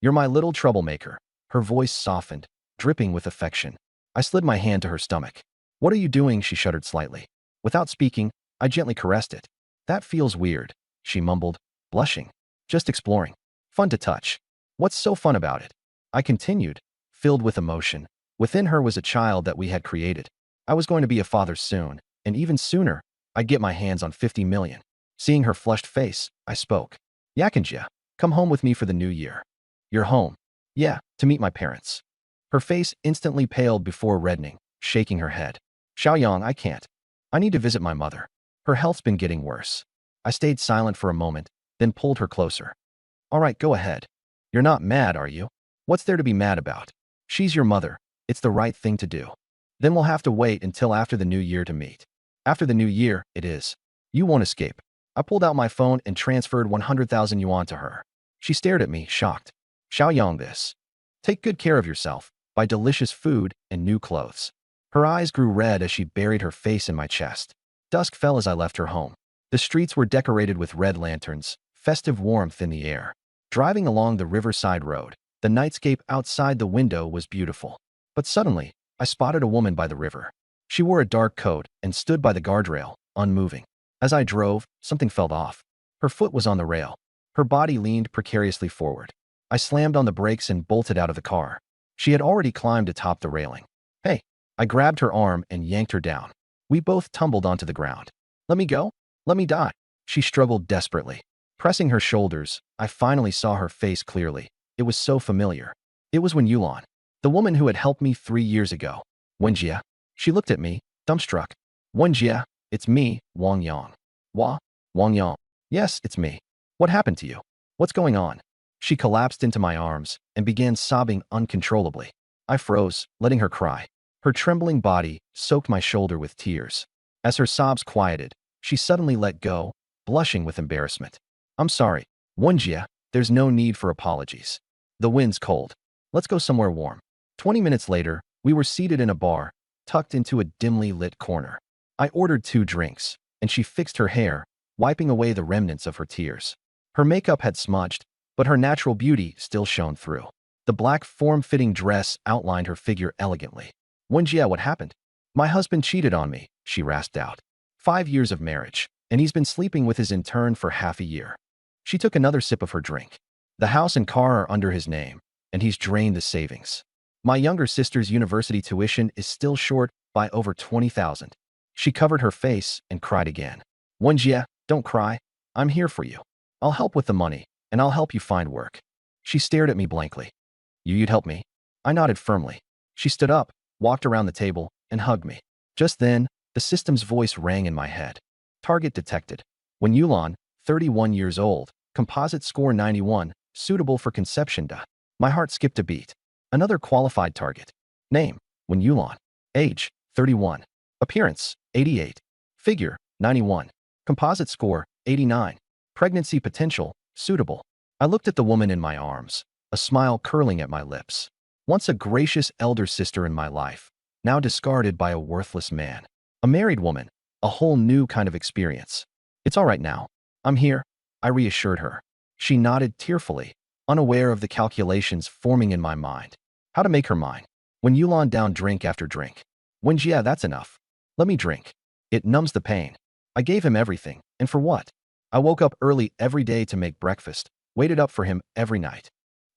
You're my little troublemaker. Her voice softened, dripping with affection. I slid my hand to her stomach. What are you doing? She shuddered slightly. Without speaking, I gently caressed it. That feels weird, she mumbled, blushing. Just exploring. Fun to touch. What's so fun about it? I continued, filled with emotion. Within her was a child that we had created. I was going to be a father soon, and even sooner, I'd get my hands on 50 million. Seeing her flushed face, I spoke. Yakinjia, come home with me for the new year. You're home. Yeah, to meet my parents. Her face instantly paled before reddening, shaking her head. Xiaoyang, I can't. I need to visit my mother. Her health's been getting worse. I stayed silent for a moment, then pulled her closer. All right, go ahead. You're not mad, are you? What's there to be mad about? She's your mother. It's the right thing to do. Then we'll have to wait until after the new year to meet. After the new year, it is. You won't escape. I pulled out my phone and transferred 100,000 yuan to her. She stared at me, shocked. Xiaoyang, this. Take good care of yourself. Buy delicious food and new clothes. Her eyes grew red as she buried her face in my chest. Dusk fell as I left her home. The streets were decorated with red lanterns, festive warmth in the air. Driving along the riverside road, the nightscape outside the window was beautiful. But suddenly, I spotted a woman by the river. She wore a dark coat and stood by the guardrail, unmoving. As I drove, something felt off. Her foot was on the rail. Her body leaned precariously forward. I slammed on the brakes and bolted out of the car. She had already climbed atop the railing. Hey! I grabbed her arm and yanked her down. We both tumbled onto the ground. Let me go? Let me die. She struggled desperately. Pressing her shoulders, I finally saw her face clearly. It was so familiar. It was Wen Yulan, the woman who had helped me 3 years ago. Wenjia. She looked at me, dumbstruck. Wenjia, it's me, Wang Yang. Wang Yang. Yes, it's me. What happened to you? What's going on? She collapsed into my arms and began sobbing uncontrollably. I froze, letting her cry. Her trembling body soaked my shoulder with tears. As her sobs quieted, she suddenly let go, blushing with embarrassment. I'm sorry, Wenjia, there's no need for apologies. The wind's cold. Let's go somewhere warm. 20 minutes later, we were seated in a bar, tucked into a dimly lit corner. I ordered 2 drinks, and she fixed her hair, wiping away the remnants of her tears. Her makeup had smudged, but her natural beauty still shone through. The black form-fitting dress outlined her figure elegantly. Wenjia, what happened? My husband cheated on me, she rasped out. 5 years of marriage, and he's been sleeping with his intern for half a year. She took another sip of her drink. The house and car are under his name, and he's drained the savings. My younger sister's university tuition is still short by over 20,000. She covered her face and cried again. Wenjia, don't cry. I'm here for you. I'll help with the money, and I'll help you find work. She stared at me blankly. You'd help me? I nodded firmly. She stood up, walked around the table, and hugged me. Just then, the system's voice rang in my head. Target detected. Wen Yulan, 31 years old, composite score 91, suitable for conception. My heart skipped a beat. Another qualified target. Name, Wen Yulan. Age, 31. Appearance, 88. Figure, 91. Composite score, 89. Pregnancy potential, suitable. I looked at the woman in my arms, a smile curling at my lips. Once a gracious elder sister in my life, now discarded by a worthless man. A married woman, a whole new kind of experience. It's all right now. I'm here, I reassured her. She nodded tearfully, unaware of the calculations forming in my mind. How to make her mine. Wen Yulan down drink after drink. Yeah, that's enough. Let me drink. It numbs the pain. I gave him everything, and for what? I woke up early every day to make breakfast, waited up for him every night.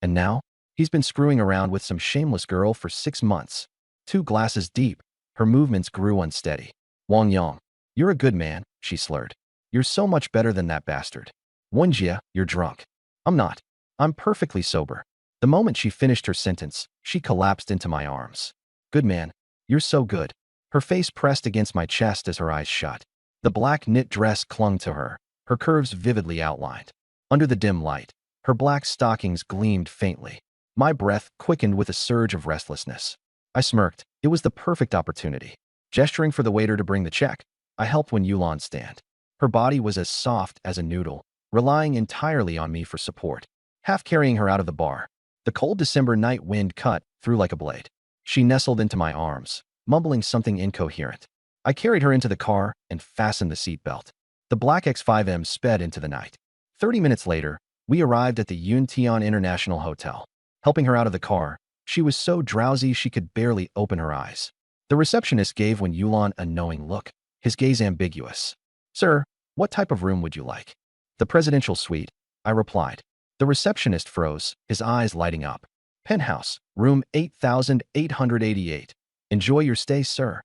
And now, he's been screwing around with some shameless girl for 6 months. 2 glasses deep, her movements grew unsteady. Wang Yang, you're a good man, she slurred. You're so much better than that bastard. Wenjie, you're drunk. I'm not. I'm perfectly sober. The moment she finished her sentence, she collapsed into my arms. Good man. You're so good. Her face pressed against my chest as her eyes shut. The black knit dress clung to her, her curves vividly outlined. Under the dim light, her black stockings gleamed faintly. My breath quickened with a surge of restlessness. I smirked. It was the perfect opportunity. Gesturing for the waiter to bring the check, I helped Wen Yulan stand. Her body was as soft as a noodle, relying entirely on me for support. Half carrying her out of the bar, the cold December night wind cut through like a blade. She nestled into my arms, mumbling something incoherent. I carried her into the car and fastened the seatbelt. The black X5M sped into the night. 30 minutes later, we arrived at the Yuntian International Hotel. Helping her out of the car, she was so drowsy she could barely open her eyes. The receptionist gave Wen Yulan a knowing look, his gaze ambiguous. Sir, what type of room would you like? The presidential suite, I replied. The receptionist froze, his eyes lighting up. Penthouse, room 8888. Enjoy your stay, sir.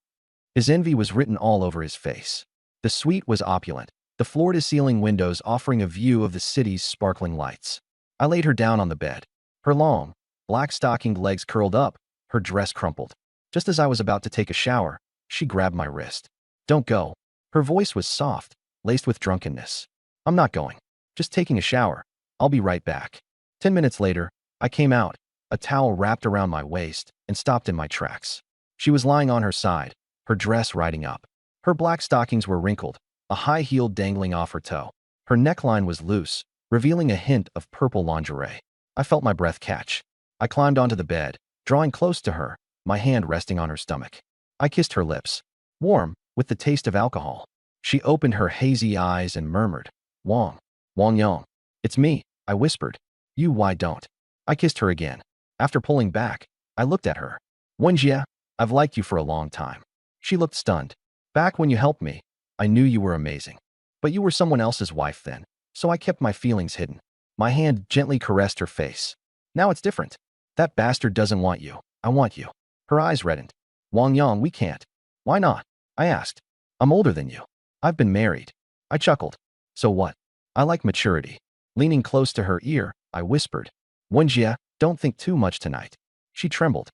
His envy was written all over his face. The suite was opulent, the floor-to-ceiling windows offering a view of the city's sparkling lights. I laid her down on the bed. Her long, black-stockinged legs curled up, her dress crumpled. Just as I was about to take a shower, she grabbed my wrist. Don't go. Her voice was soft, laced with drunkenness. I'm not going. Just taking a shower. I'll be right back. 10 minutes later, I came out, a towel wrapped around my waist, and stopped in my tracks. She was lying on her side, her dress riding up. Her black stockings were wrinkled, a high heel dangling off her toe. Her neckline was loose, revealing a hint of purple lingerie. I felt my breath catch. I climbed onto the bed, drawing close to her, my hand resting on her stomach. I kissed her lips, warm, with the taste of alcohol. She opened her hazy eyes and murmured, Wang Yang. It's me, I whispered. You, why don't? I kissed her again. After pulling back, I looked at her. Wenjie, I've liked you for a long time. She looked stunned. Back when you helped me, I knew you were amazing. But you were someone else's wife then, so I kept my feelings hidden. My hand gently caressed her face. Now it's different. That bastard doesn't want you. I want you. Her eyes reddened. Wang Yang, we can't. Why not? I asked. I'm older than you. I've been married. I chuckled. So what? I like maturity. Leaning close to her ear, I whispered. Wenjie, don't think too much tonight. She trembled.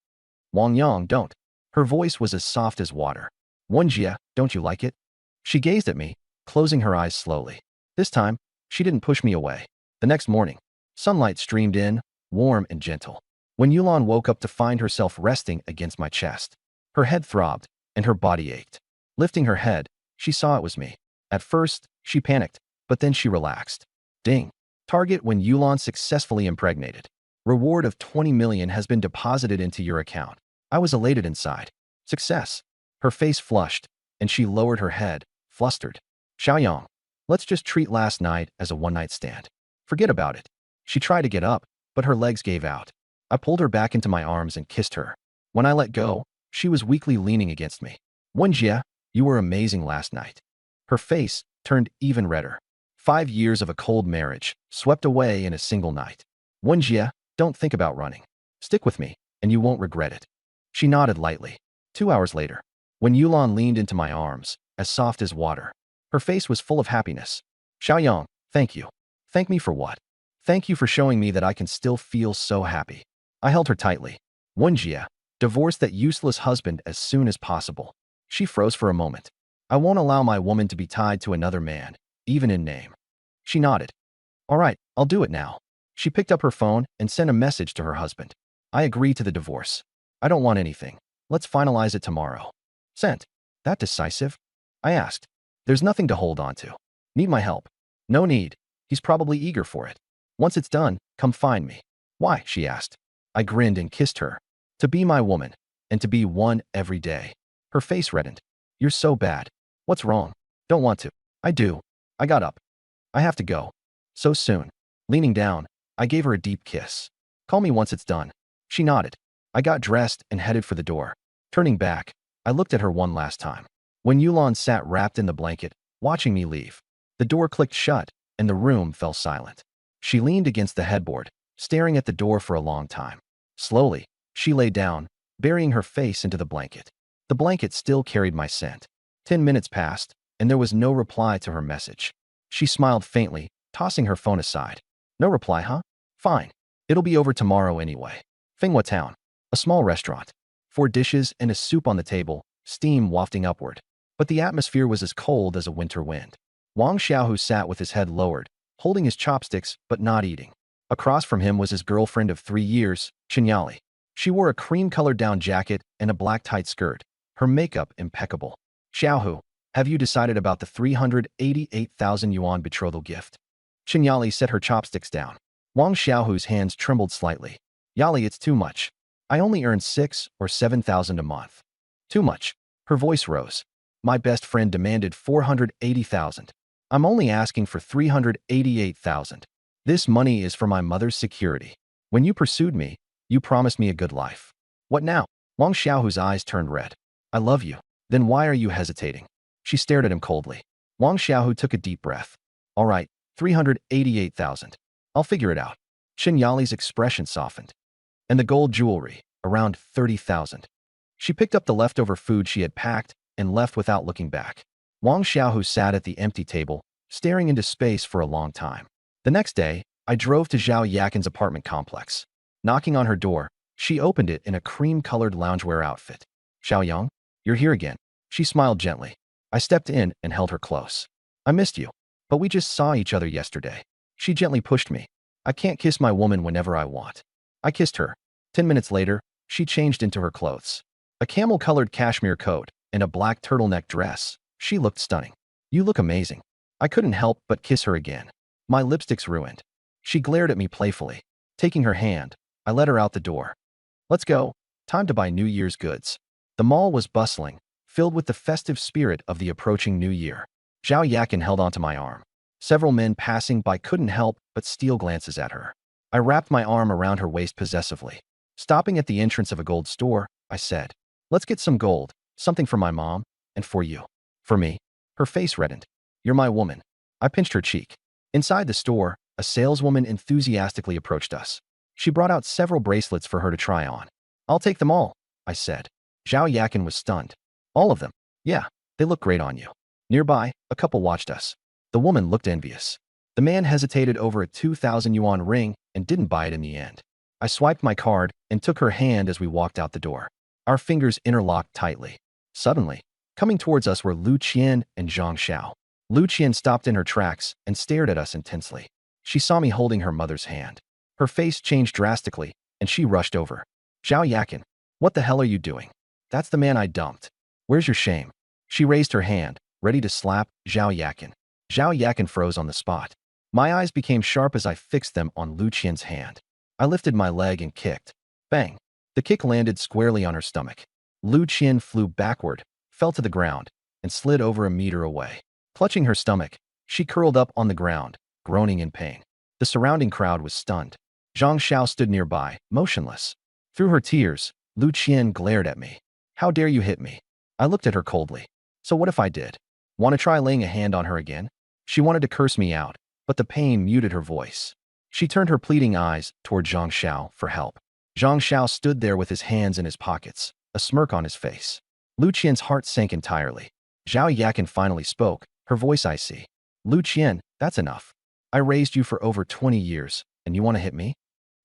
Wang Yang, don't. Her voice was as soft as water. Wenjie, don't you like it? She gazed at me, closing her eyes slowly. This time, she didn't push me away. The next morning, sunlight streamed in, warm and gentle. Wen Yulan woke up to find herself resting against my chest. Her head throbbed, and her body ached. Lifting her head, she saw it was me. At first, she panicked, but then she relaxed. Ding. Target Wen Yulan successfully impregnated. Reward of 20 million has been deposited into your account. I was elated inside. Success. Her face flushed, and she lowered her head, flustered. Xiaoyang, let's just treat last night as a one-night stand. Forget about it. She tried to get up, but her legs gave out. I pulled her back into my arms and kissed her. When I let go, she was weakly leaning against me. Wenjie, you were amazing last night. Her face turned even redder. 5 years of a cold marriage, swept away in a single night. Wenjie, don't think about running. Stick with me, and you won't regret it. She nodded lightly. 2 hours later, Wen Yulan leaned into my arms, as soft as water. Her face was full of happiness. Xiaoyang, thank you. Thank me for what? Thank you for showing me that I can still feel so happy. I held her tightly. Wenjie, Divorce that useless husband as soon as possible. She froze for a moment. I won't allow my woman to be tied to another man, even in name. She nodded. All right, I'll do it now. She picked up her phone and sent a message to her husband. I agree to the divorce. I don't want anything. Let's finalize it tomorrow. Sent. That decisive? I asked. There's nothing to hold on to. Need my help? No need. He's probably eager for it. Once it's done, come find me. Why? She asked. I grinned and kissed her. To be my woman, and to be one every day. Her face reddened. You're so bad. What's wrong? Don't want to. I do. I got up. I have to go. So soon. Leaning down, I gave her a deep kiss. Call me once it's done. She nodded. I got dressed and headed for the door. Turning back, I looked at her one last time. When Yulon sat wrapped in the blanket, watching me leave. The door clicked shut, and the room fell silent. She leaned against the headboard, staring at the door for a long time. Slowly, she lay down, burying her face into the blanket. The blanket still carried my scent. 10 minutes passed, and there was no reply to her message. She smiled faintly, tossing her phone aside. No reply, huh? Fine. It'll be over tomorrow anyway. Finghua Town. A small restaurant. 4 dishes and a soup on the table, steam wafting upward. But the atmosphere was as cold as a winter wind. Wang Xiaohu sat with his head lowered, holding his chopsticks but not eating. Across from him was his girlfriend of 3 years, Qinyali. She wore a cream-colored down jacket and a black tight skirt, her makeup impeccable. Xiaohu, have you decided about the 388,000 yuan betrothal gift? Qinyali set her chopsticks down. Wang Xiaohu's hands trembled slightly. Yali, it's too much. I only earn 6 or 7,000 a month. Too much. Her voice rose. My best friend demanded 480,000. I'm only asking for 388,000. This money is for my mother's security. When you pursued me, you promised me a good life. What now? Wang Xiaohu's eyes turned red. I love you. Then why are you hesitating? She stared at him coldly. Wang Xiaohu took a deep breath. All right, 388,000. I'll figure it out. Qinyali's expression softened. And the gold jewelry, around 30,000. She picked up the leftover food she had packed and left without looking back. Wang Xiaohu sat at the empty table, staring into space for a long time. The next day, I drove to Zhao Yakin's apartment complex. Knocking on her door, she opened it in a cream-colored loungewear outfit. Xiao Yang, you're here again. She smiled gently. I stepped in and held her close. I missed you, but we just saw each other yesterday. She gently pushed me. I can't kiss my woman whenever I want. I kissed her. 10 minutes later, she changed into her clothes. A camel-colored cashmere coat and a black turtleneck dress. She looked stunning. You look amazing. I couldn't help but kiss her again. My lipstick's ruined. She glared at me playfully. Taking her hand, I led her out the door. Let's go. Time to buy New Year's goods. The mall was bustling, filled with the festive spirit of the approaching New Year. Zhao Yakin held onto my arm. Several men passing by couldn't help but steal glances at her. I wrapped my arm around her waist possessively. Stopping at the entrance of a gold store, I said, let's get some gold, something for my mom, and for you. For me. Her face reddened. You're my woman. I pinched her cheek. Inside the store, a saleswoman enthusiastically approached us. She brought out several bracelets for her to try on. I'll take them all, I said. Zhao Yakin was stunned. All of them? Yeah, they look great on you. Nearby, a couple watched us. The woman looked envious. The man hesitated over a 2,000 yuan ring and didn't buy it in the end. I swiped my card and took her hand as we walked out the door. Our fingers interlocked tightly. Suddenly, coming towards us were Lu Qian and Zhang Xiao. Lu Qian stopped in her tracks and stared at us intensely. She saw me holding her mother's hand. Her face changed drastically, and she rushed over. Zhao Yakin, what the hell are you doing? That's the man I dumped. Where's your shame? She raised her hand, ready to slap Zhao Yakin. Zhao Yakin froze on the spot. My eyes became sharp as I fixed them on Lu Qian's hand. I lifted my leg and kicked. Bang! The kick landed squarely on her stomach. Lu Qian flew backward, fell to the ground, and slid over a meter away. Clutching her stomach, she curled up on the ground, groaning in pain. The surrounding crowd was stunned. Zhang Xiao stood nearby, motionless. Through her tears, Lu Qian glared at me. How dare you hit me? I looked at her coldly. So what if I did? Want to try laying a hand on her again? She wanted to curse me out, but the pain muted her voice. She turned her pleading eyes toward Zhang Xiao for help. Zhang Xiao stood there with his hands in his pockets, a smirk on his face. Lu Qian's heart sank entirely. Zhao Yakin finally spoke, her voice icy. Lu Qian, that's enough. I raised you for over 20 years, and you want to hit me?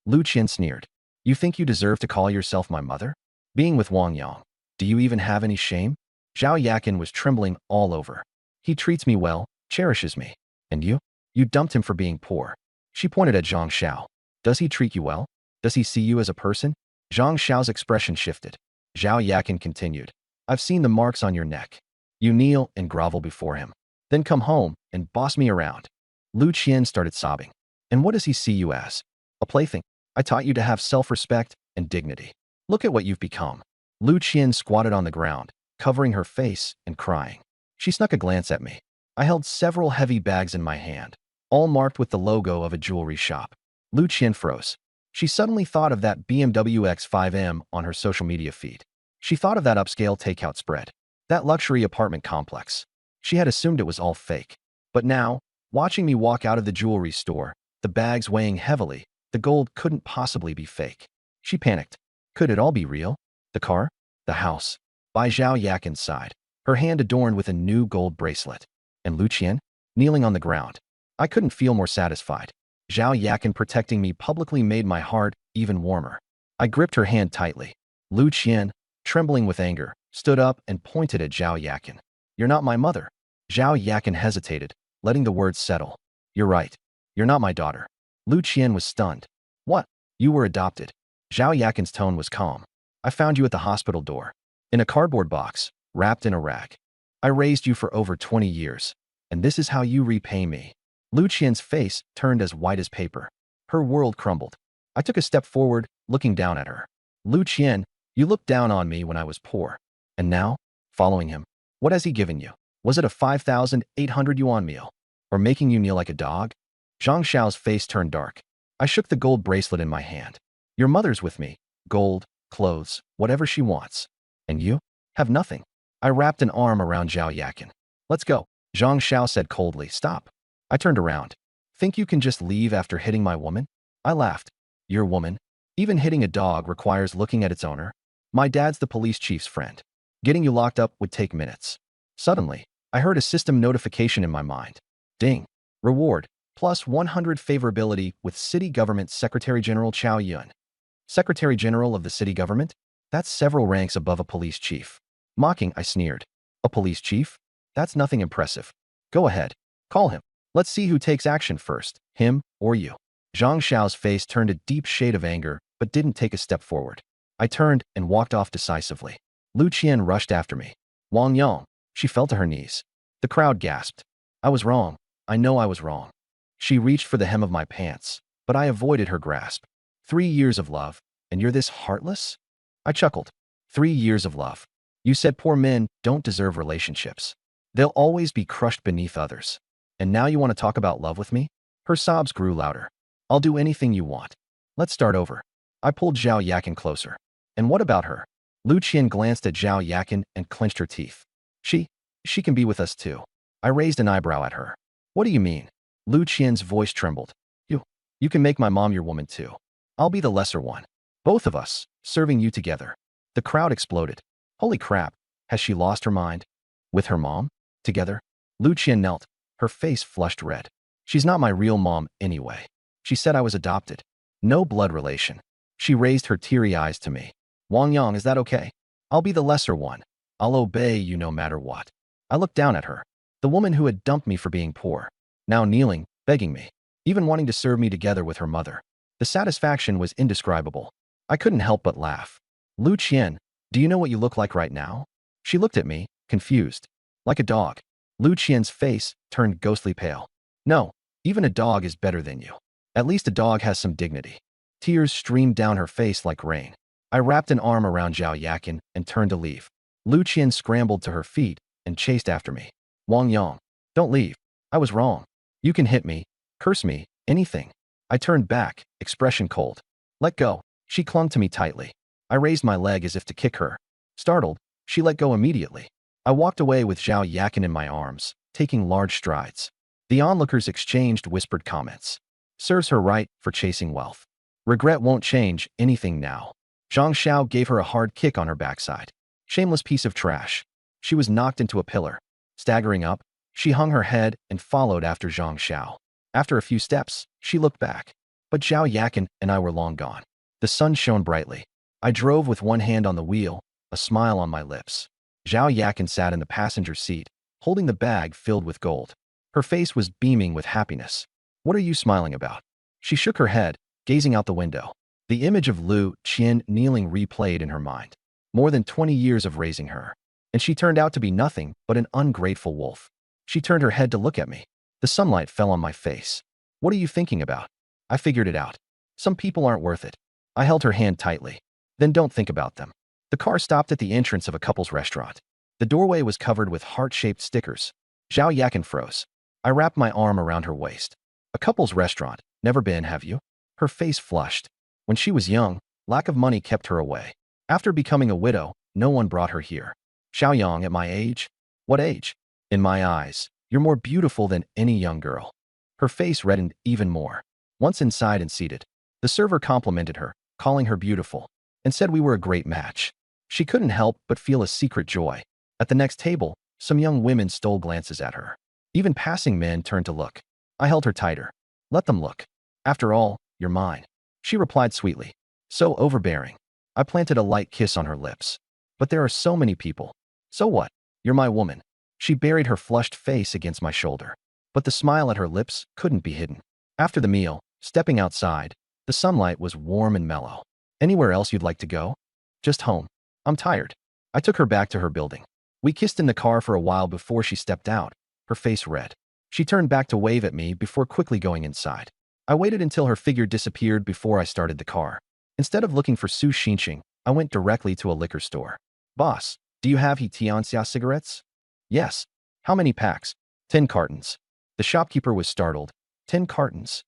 Lu Qian sneered. You think you deserve to call yourself my mother? Being with Wang Yang. Do you even have any shame? Zhao Yakin was trembling all over. He treats me well, cherishes me. And you? You dumped him for being poor. She pointed at Zhang Xiao. Does he treat you well? Does he see you as a person? Zhang Xiao's expression shifted. Zhao Yakin continued. I've seen the marks on your neck. You kneel and grovel before him. Then come home and boss me around. Lu Qian started sobbing. And what does he see you as? A plaything. I taught you to have self-respect and dignity. Look at what you've become. Lu Qian squatted on the ground, covering her face and crying. She snuck a glance at me. I held several heavy bags in my hand, all marked with the logo of a jewelry shop. Lu Qian froze. She suddenly thought of that BMW X5M on her social media feed. She thought of that upscale takeout spread, that luxury apartment complex. She had assumed it was all fake. But now, watching me walk out of the jewelry store, the bags weighing heavily, the gold couldn't possibly be fake. She panicked. Could it all be real? The car? The house? By Zhao Yakin's side, her hand adorned with a new gold bracelet. And Lu Qian, kneeling on the ground. I couldn't feel more satisfied. Zhao Yakin protecting me publicly made my heart even warmer. I gripped her hand tightly. Lu Qian, trembling with anger, stood up and pointed at Zhao Yakin. You're not my mother. Zhao Yakin hesitated, letting the words settle. You're right. You're not my daughter. Lu Qian was stunned. What? You were adopted. Zhao Yakin's tone was calm. I found you at the hospital door, in a cardboard box, wrapped in a rag. I raised you for over 20 years, and this is how you repay me. Lu Qian's face turned as white as paper. Her world crumbled. I took a step forward, looking down at her. Lu Qian, you looked down on me when I was poor. And now, following him, what has he given you? Was it a 5,800 yuan meal? Or making you kneel like a dog? Zhang Xiao's face turned dark. I shook the gold bracelet in my hand. Your mother's with me. Gold, clothes, whatever she wants. And you? Have nothing. I wrapped an arm around Zhao Yakin. Let's go. Zhang Xiao said coldly. Stop. I turned around. Think you can just leave after hitting my woman? I laughed. Your woman? Even hitting a dog requires looking at its owner. My dad's the police chief's friend. Getting you locked up would take minutes. Suddenly, I heard a system notification in my mind. Ding. Reward. Plus 100 favorability with City Government Secretary General Chao Yun. Secretary General of the city government? That's several ranks above a police chief. Mocking, I sneered. A police chief? That's nothing impressive. Go ahead. Call him. Let's see who takes action first, him or you. Zhang Xiao's face turned a deep shade of anger, but didn't take a step forward. I turned and walked off decisively. Lu Qian rushed after me. Wang Yang. She fell to her knees. The crowd gasped. I was wrong. I know I was wrong. She reached for the hem of my pants, but I avoided her grasp. 3 years of love, and you're this heartless? I chuckled. 3 years of love. You said poor men don't deserve relationships. They'll always be crushed beneath others. And now you want to talk about love with me? Her sobs grew louder. I'll do anything you want. Let's start over. I pulled Zhao Yakin closer. And what about her? Lu Qian glanced at Zhao Yakin and clenched her teeth. She can be with us too. I raised an eyebrow at her. What do you mean? Lu Qian's voice trembled. You can make my mom your woman too. I'll be the lesser one. Both of us, serving you together. The crowd exploded. Holy crap, has she lost her mind? With her mom? Together? Lu Qian knelt, her face flushed red. She's not my real mom anyway. She said I was adopted. No blood relation. She raised her teary eyes to me. Wang Yang, is that okay? I'll be the lesser one. I'll obey you no matter what. I looked down at her, the woman who had dumped me for being poor, now kneeling, begging me, even wanting to serve me together with her mother. The satisfaction was indescribable. I couldn't help but laugh. Lu Qian, do you know what you look like right now? She looked at me, confused. Like a dog. Lu Qian's face turned ghostly pale. No, even a dog is better than you. At least a dog has some dignity. Tears streamed down her face like rain. I wrapped an arm around Zhao Yakin and turned to leave. Lu Qian scrambled to her feet and chased after me. Wang Yang, don't leave. I was wrong. You can hit me, curse me, anything. I turned back, expression cold. Let go. She clung to me tightly. I raised my leg as if to kick her. Startled, she let go immediately. I walked away with Zhao Yakin in my arms, taking large strides. The onlookers exchanged whispered comments. Serves her right for chasing wealth. Regret won't change anything now. Zhang Xiao gave her a hard kick on her backside. Shameless piece of trash. She was knocked into a pillar. Staggering up, she hung her head and followed after Zhang Xiao. After a few steps, she looked back. But Zhao Yakin and I were long gone. The sun shone brightly. I drove with one hand on the wheel, a smile on my lips. Zhao Yakin sat in the passenger seat, holding the bag filled with gold. Her face was beaming with happiness. What are you smiling about? She shook her head, gazing out the window. The image of Lu Qian kneeling replayed in her mind. More than 20 years of raising her. And she turned out to be nothing but an ungrateful wolf. She turned her head to look at me. The sunlight fell on my face. What are you thinking about? I figured it out. Some people aren't worth it. I held her hand tightly. Then don't think about them. The car stopped at the entrance of a couple's restaurant. The doorway was covered with heart-shaped stickers. Zhao Yakin froze. I wrapped my arm around her waist. A couple's restaurant. Never been, have you? Her face flushed. When she was young, lack of money kept her away. After becoming a widow, no one brought her here. Xiaoyang, at my age? What age? In my eyes, you're more beautiful than any young girl. Her face reddened even more. Once inside and seated, the server complimented her, calling her beautiful, and said we were a great match. She couldn't help but feel a secret joy. At the next table, some young women stole glances at her. Even passing men turned to look. I held her tighter. Let them look. After all, you're mine. She replied sweetly. So overbearing. I planted a light kiss on her lips. But there are so many people. So what? You're my woman. She buried her flushed face against my shoulder. But the smile at her lips couldn't be hidden. After the meal, stepping outside, the sunlight was warm and mellow. Anywhere else you'd like to go? Just home. I'm tired. I took her back to her building. We kissed in the car for a while before she stepped out, her face red. She turned back to wave at me before quickly going inside. I waited until her figure disappeared before I started the car. Instead of looking for Su Xinqing, I went directly to a liquor store. Boss, do you have He Tianxia cigarettes? Yes. How many packs? 10 cartons. The shopkeeper was startled. 10 cartons.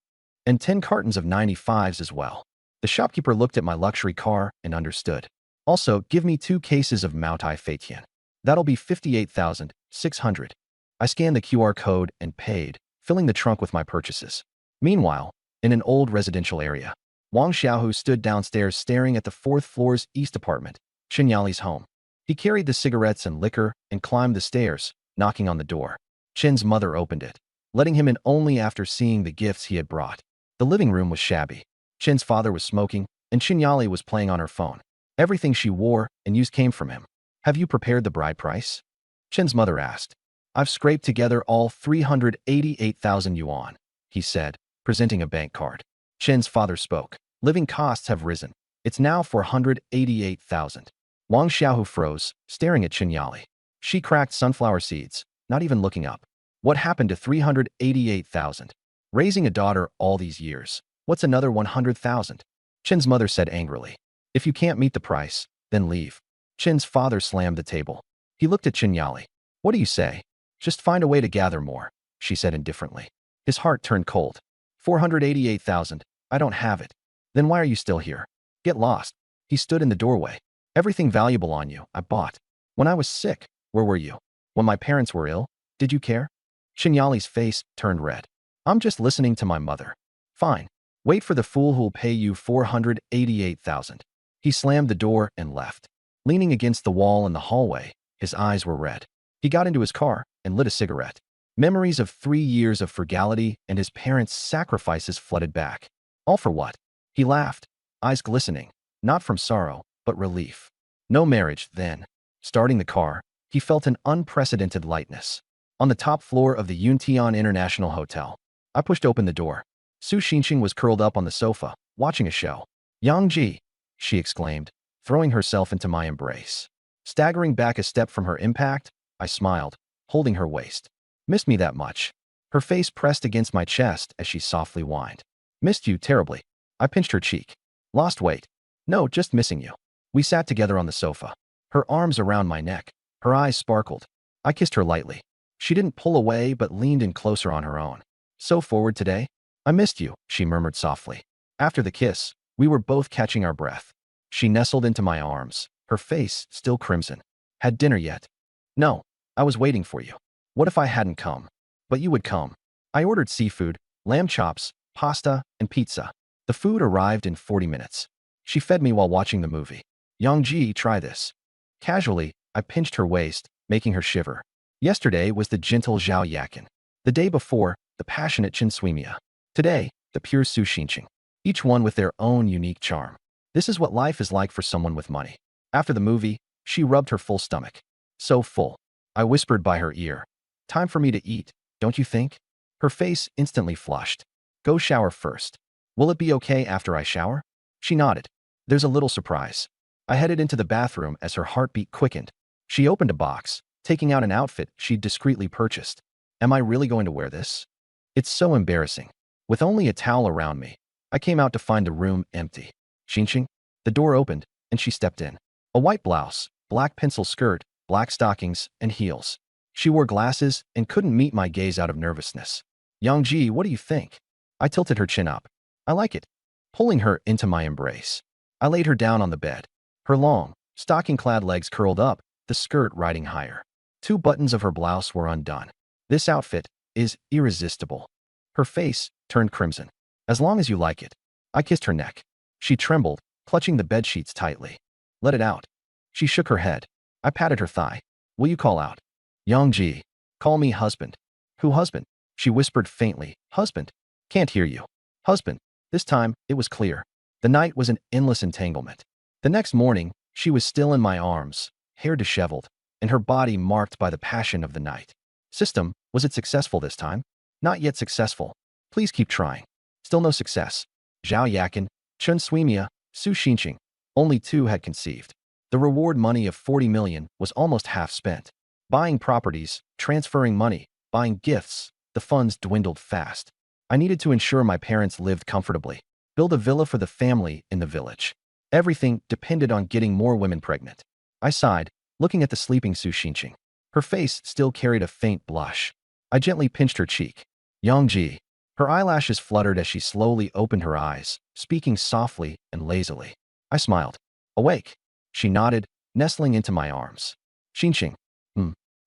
And 10 cartons of 95s as well. The shopkeeper looked at my luxury car and understood. Also, give me 2 cases of Maotai Feitian. That'll be 58,600. I scanned the QR code and paid, filling the trunk with my purchases. Meanwhile, in an old residential area, Wang Xiaohu stood downstairs staring at the 4th floor's east apartment, Qinyali's home. He carried the cigarettes and liquor and climbed the stairs, knocking on the door. Chen's mother opened it, letting him in only after seeing the gifts he had brought. The living room was shabby. Chen's father was smoking, and Qinyali was playing on her phone. Everything she wore and used came from him. Have you prepared the bride price? Chen's mother asked. I've scraped together all 388,000 yuan, he said, presenting a bank card. Chen's father spoke. Living costs have risen. It's now 488,000. Wang Xiaohu froze, staring at Qinyali. She cracked sunflower seeds, not even looking up. What happened to 388,000? Raising a daughter all these years. What's another 100,000? Chen's mother said angrily. If you can't meet the price, then leave. Chen's father slammed the table. He looked at Qinyali. What do you say? Just find a way to gather more, she said indifferently. His heart turned cold. 488,000. I don't have it. Then why are you still here? Get lost. He stood in the doorway. Everything valuable on you, I bought. When I was sick, where were you? When my parents were ill, did you care? Qinyali's face turned red. I'm just listening to my mother. Fine. Wait for the fool who'll pay you 488,000. He slammed the door and left. Leaning against the wall in the hallway, his eyes were red. He got into his car and lit a cigarette. Memories of 3 years of frugality and his parents' sacrifices flooded back. All for what? He laughed, eyes glistening, not from sorrow, but relief. No marriage, then. Starting the car, he felt an unprecedented lightness. On the top floor of the Yuntian International Hotel, I pushed open the door. Su Xinqing was curled up on the sofa, watching a show. Yang Ji, she exclaimed, throwing herself into my embrace. Staggering back a step from her impact, I smiled, holding her waist. Missed me that much? Her face pressed against my chest as she softly whined. Missed you terribly. I pinched her cheek. Lost weight. No, just missing you. We sat together on the sofa. Her arms around my neck. Her eyes sparkled. I kissed her lightly. She didn't pull away but leaned in closer on her own. So forward today? I missed you, she murmured softly. After the kiss, we were both catching our breath. She nestled into my arms, her face still crimson. Had dinner yet? No, I was waiting for you. What if I hadn't come? But you would come. I ordered seafood, lamb chops, pasta, and pizza. The food arrived in 40 minutes. She fed me while watching the movie. Yang Ji, try this. Casually, I pinched her waist, making her shiver. Yesterday was the gentle Zhao Yakin. The day before, the passionate Qin Suimia. Today, the pure Su Xinqing. Each one with their own unique charm. This is what life is like for someone with money. After the movie, she rubbed her full stomach. So full. I whispered by her ear. Time for me to eat, don't you think? Her face instantly flushed. Go shower first. Will it be okay after I shower? She nodded. There's a little surprise. I headed into the bathroom as her heartbeat quickened. She opened a box, taking out an outfit she'd discreetly purchased. Am I really going to wear this? It's so embarrassing. With only a towel around me, I came out to find the room empty. Xinxing. The door opened, and she stepped in. A white blouse, black pencil skirt, black stockings, and heels. She wore glasses and couldn't meet my gaze out of nervousness. Yangji, what do you think? I tilted her chin up. I like it. Pulling her into my embrace, I laid her down on the bed. Her long, stocking-clad legs curled up, the skirt riding higher. 2 buttons of her blouse were undone. This outfit is irresistible. Her face turned crimson. As long as you like it. I kissed her neck. She trembled, clutching the bedsheets tightly. Let it out. She shook her head. I patted her thigh. Will you call out? Yangji. Call me husband. Who husband? She whispered faintly. Husband. Can't hear you. Husband. This time, it was clear. The night was an endless entanglement. The next morning, she was still in my arms, hair disheveled, and her body marked by the passion of the night. System, was it successful this time? Not yet successful. Please keep trying. Still no success. Zhao Yakin, Chun Suimia, Su Xinqing. Only 2 had conceived. The reward money of 40 million was almost half spent. Buying properties, transferring money, buying gifts, the funds dwindled fast. I needed to ensure my parents lived comfortably, build a villa for the family in the village. Everything depended on getting more women pregnant. I sighed, looking at the sleeping Su Xinqing. Her face still carried a faint blush. I gently pinched her cheek. Yangji. Her eyelashes fluttered as she slowly opened her eyes, speaking softly and lazily. I smiled. Awake. She nodded, nestling into my arms. Xinqing.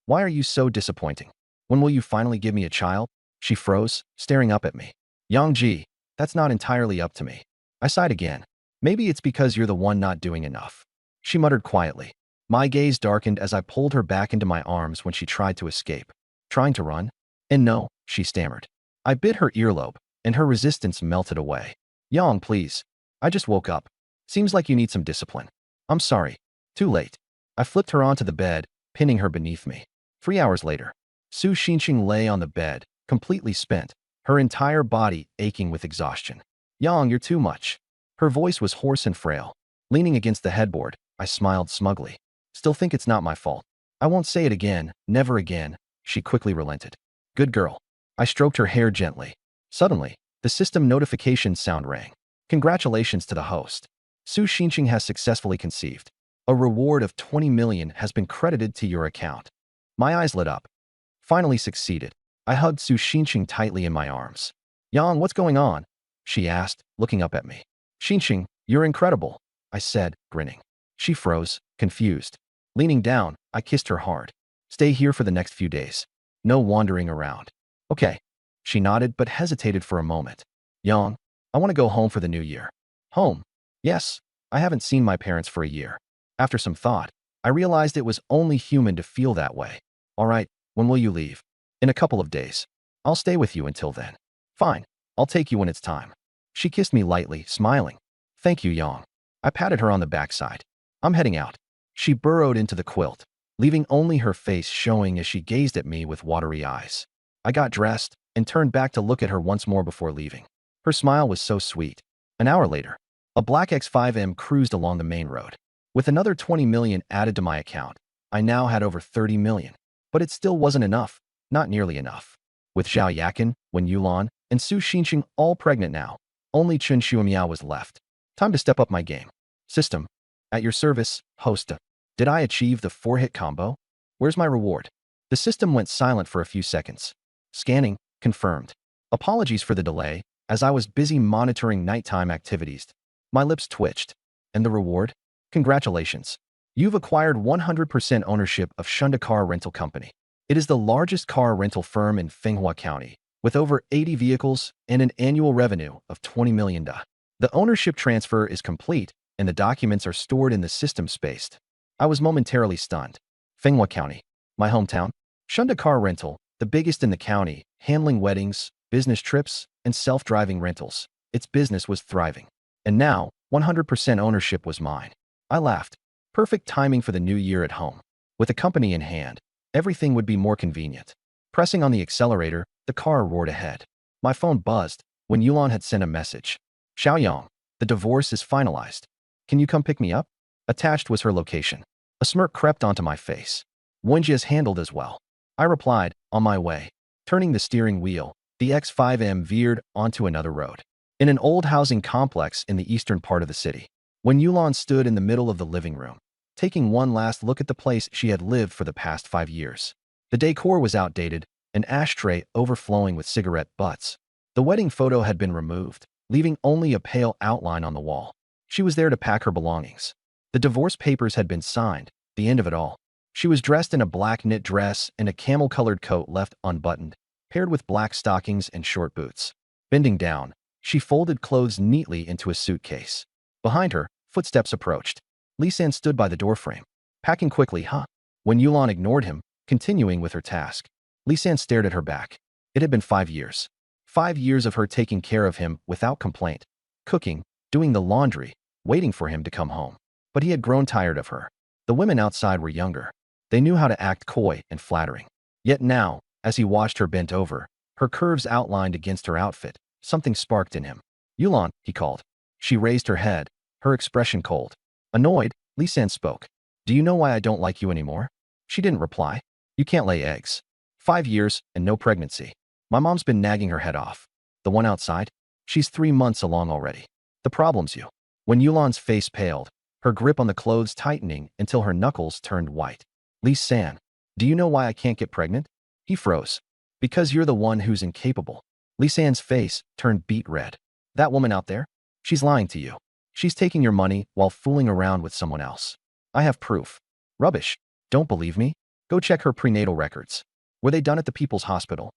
Why are you so disappointing? When will you finally give me a child? She froze, staring up at me. Yangji, that's not entirely up to me. I sighed again. Maybe it's because you're the one not doing enough. She muttered quietly. My gaze darkened as I pulled her back into my arms when she tried to escape. Trying to run? And no, she stammered. I bit her earlobe, and her resistance melted away. Yang, please. I just woke up. Seems like you need some discipline. I'm sorry. Too late. I flipped her onto the bed, pinning her beneath me. 3 hours later, Su Xinqing lay on the bed, completely spent, her entire body aching with exhaustion. Yang, you're too much. Her voice was hoarse and frail. Leaning against the headboard, I smiled smugly. Still think it's not my fault. I won't say it again, never again, she quickly relented. Good girl. I stroked her hair gently. Suddenly, the system notification sound rang. Congratulations to the host. Su Xinqing has successfully conceived. A reward of 20 million has been credited to your account. My eyes lit up. Finally succeeded. I hugged Su Xinqing tightly in my arms. Yang, what's going on? She asked, looking up at me. Xinqing, you're incredible, I said, grinning. She froze, confused. Leaning down, I kissed her hard. Stay here for the next few days. No wandering around. Okay. She nodded but hesitated for a moment. Yang, I want to go home for the new year. Home? Yes. I haven't seen my parents for a year. After some thought, I realized it was only human to feel that way. All right, when will you leave? In a couple of days. I'll stay with you until then. Fine. I'll take you when it's time. She kissed me lightly, smiling. Thank you, Yang. I patted her on the backside. I'm heading out. She burrowed into the quilt, leaving only her face showing as she gazed at me with watery eyes. I got dressed and turned back to look at her once more before leaving. Her smile was so sweet. An hour later, a black X5M cruised along the main road. With another 20 million added to my account, I now had over 30 million. But it still wasn't enough, not nearly enough. With Zhao Yakin, Wen Yulan, and Su Xinqing all pregnant now, only Chen Xuemiao was left. Time to step up my game. System. At your service, host. Did I achieve the 4-hit combo? Where's my reward? The system went silent for a few seconds. Scanning, confirmed. Apologies for the delay, as I was busy monitoring nighttime activities. My lips twitched. And the reward? Congratulations. You've acquired 100% ownership of Shunda Car Rental Company. It is the largest car rental firm in Fenghua County, with over 80 vehicles and an annual revenue of 20 million Da. The ownership transfer is complete, and the documents are stored in the system space. I was momentarily stunned. Fenghua County, my hometown. Shunda Car Rental, the biggest in the county, handling weddings, business trips, and self-driving rentals. Its business was thriving. And now, 100% ownership was mine. I laughed. Perfect timing for the new year at home. With a company in hand, everything would be more convenient. Pressing on the accelerator, the car roared ahead. My phone buzzed when Yulan had sent a message. Xiaoyang, the divorce is finalized. Can you come pick me up? Attached was her location. A smirk crept onto my face. Wenjie is handled as well. I replied, on my way. Turning the steering wheel, the X5M veered onto another road. In an old housing complex in the eastern part of the city. When Yulan stood in the middle of the living room, taking one last look at the place she had lived for the past 5 years. The decor was outdated, an ashtray overflowing with cigarette butts. The wedding photo had been removed, leaving only a pale outline on the wall. She was there to pack her belongings. The divorce papers had been signed, the end of it all. She was dressed in a black knit dress and a camel-colored coat left unbuttoned, paired with black stockings and short boots. Bending down, she folded clothes neatly into a suitcase. Behind her, footsteps approached. Lisan stood by the doorframe. Packing quickly, huh? When Yulan ignored him, continuing with her task, Lisan stared at her back. It had been 5 years. 5 years of her taking care of him without complaint, cooking, doing the laundry, waiting for him to come home. But he had grown tired of her. The women outside were younger. They knew how to act coy and flattering. Yet now, as he watched her bent over, her curves outlined against her outfit, something sparked in him. Yulan, he called. She raised her head, her expression cold. Annoyed, Lisan spoke. Do you know why I don't like you anymore? She didn't reply. You can't lay eggs. 5 years and no pregnancy. My mom's been nagging her head off. The one outside? She's 3 months along already. The problem's you. When Yulan's face paled, her grip on the clothes tightening until her knuckles turned white. Lisan, do you know why I can't get pregnant? He froze. Because you're the one who's incapable. Lisan's face turned beet red. That woman out there? She's lying to you. She's taking your money while fooling around with someone else. I have proof. Rubbish. Don't believe me? Go check her prenatal records. Were they done at the People's Hospital?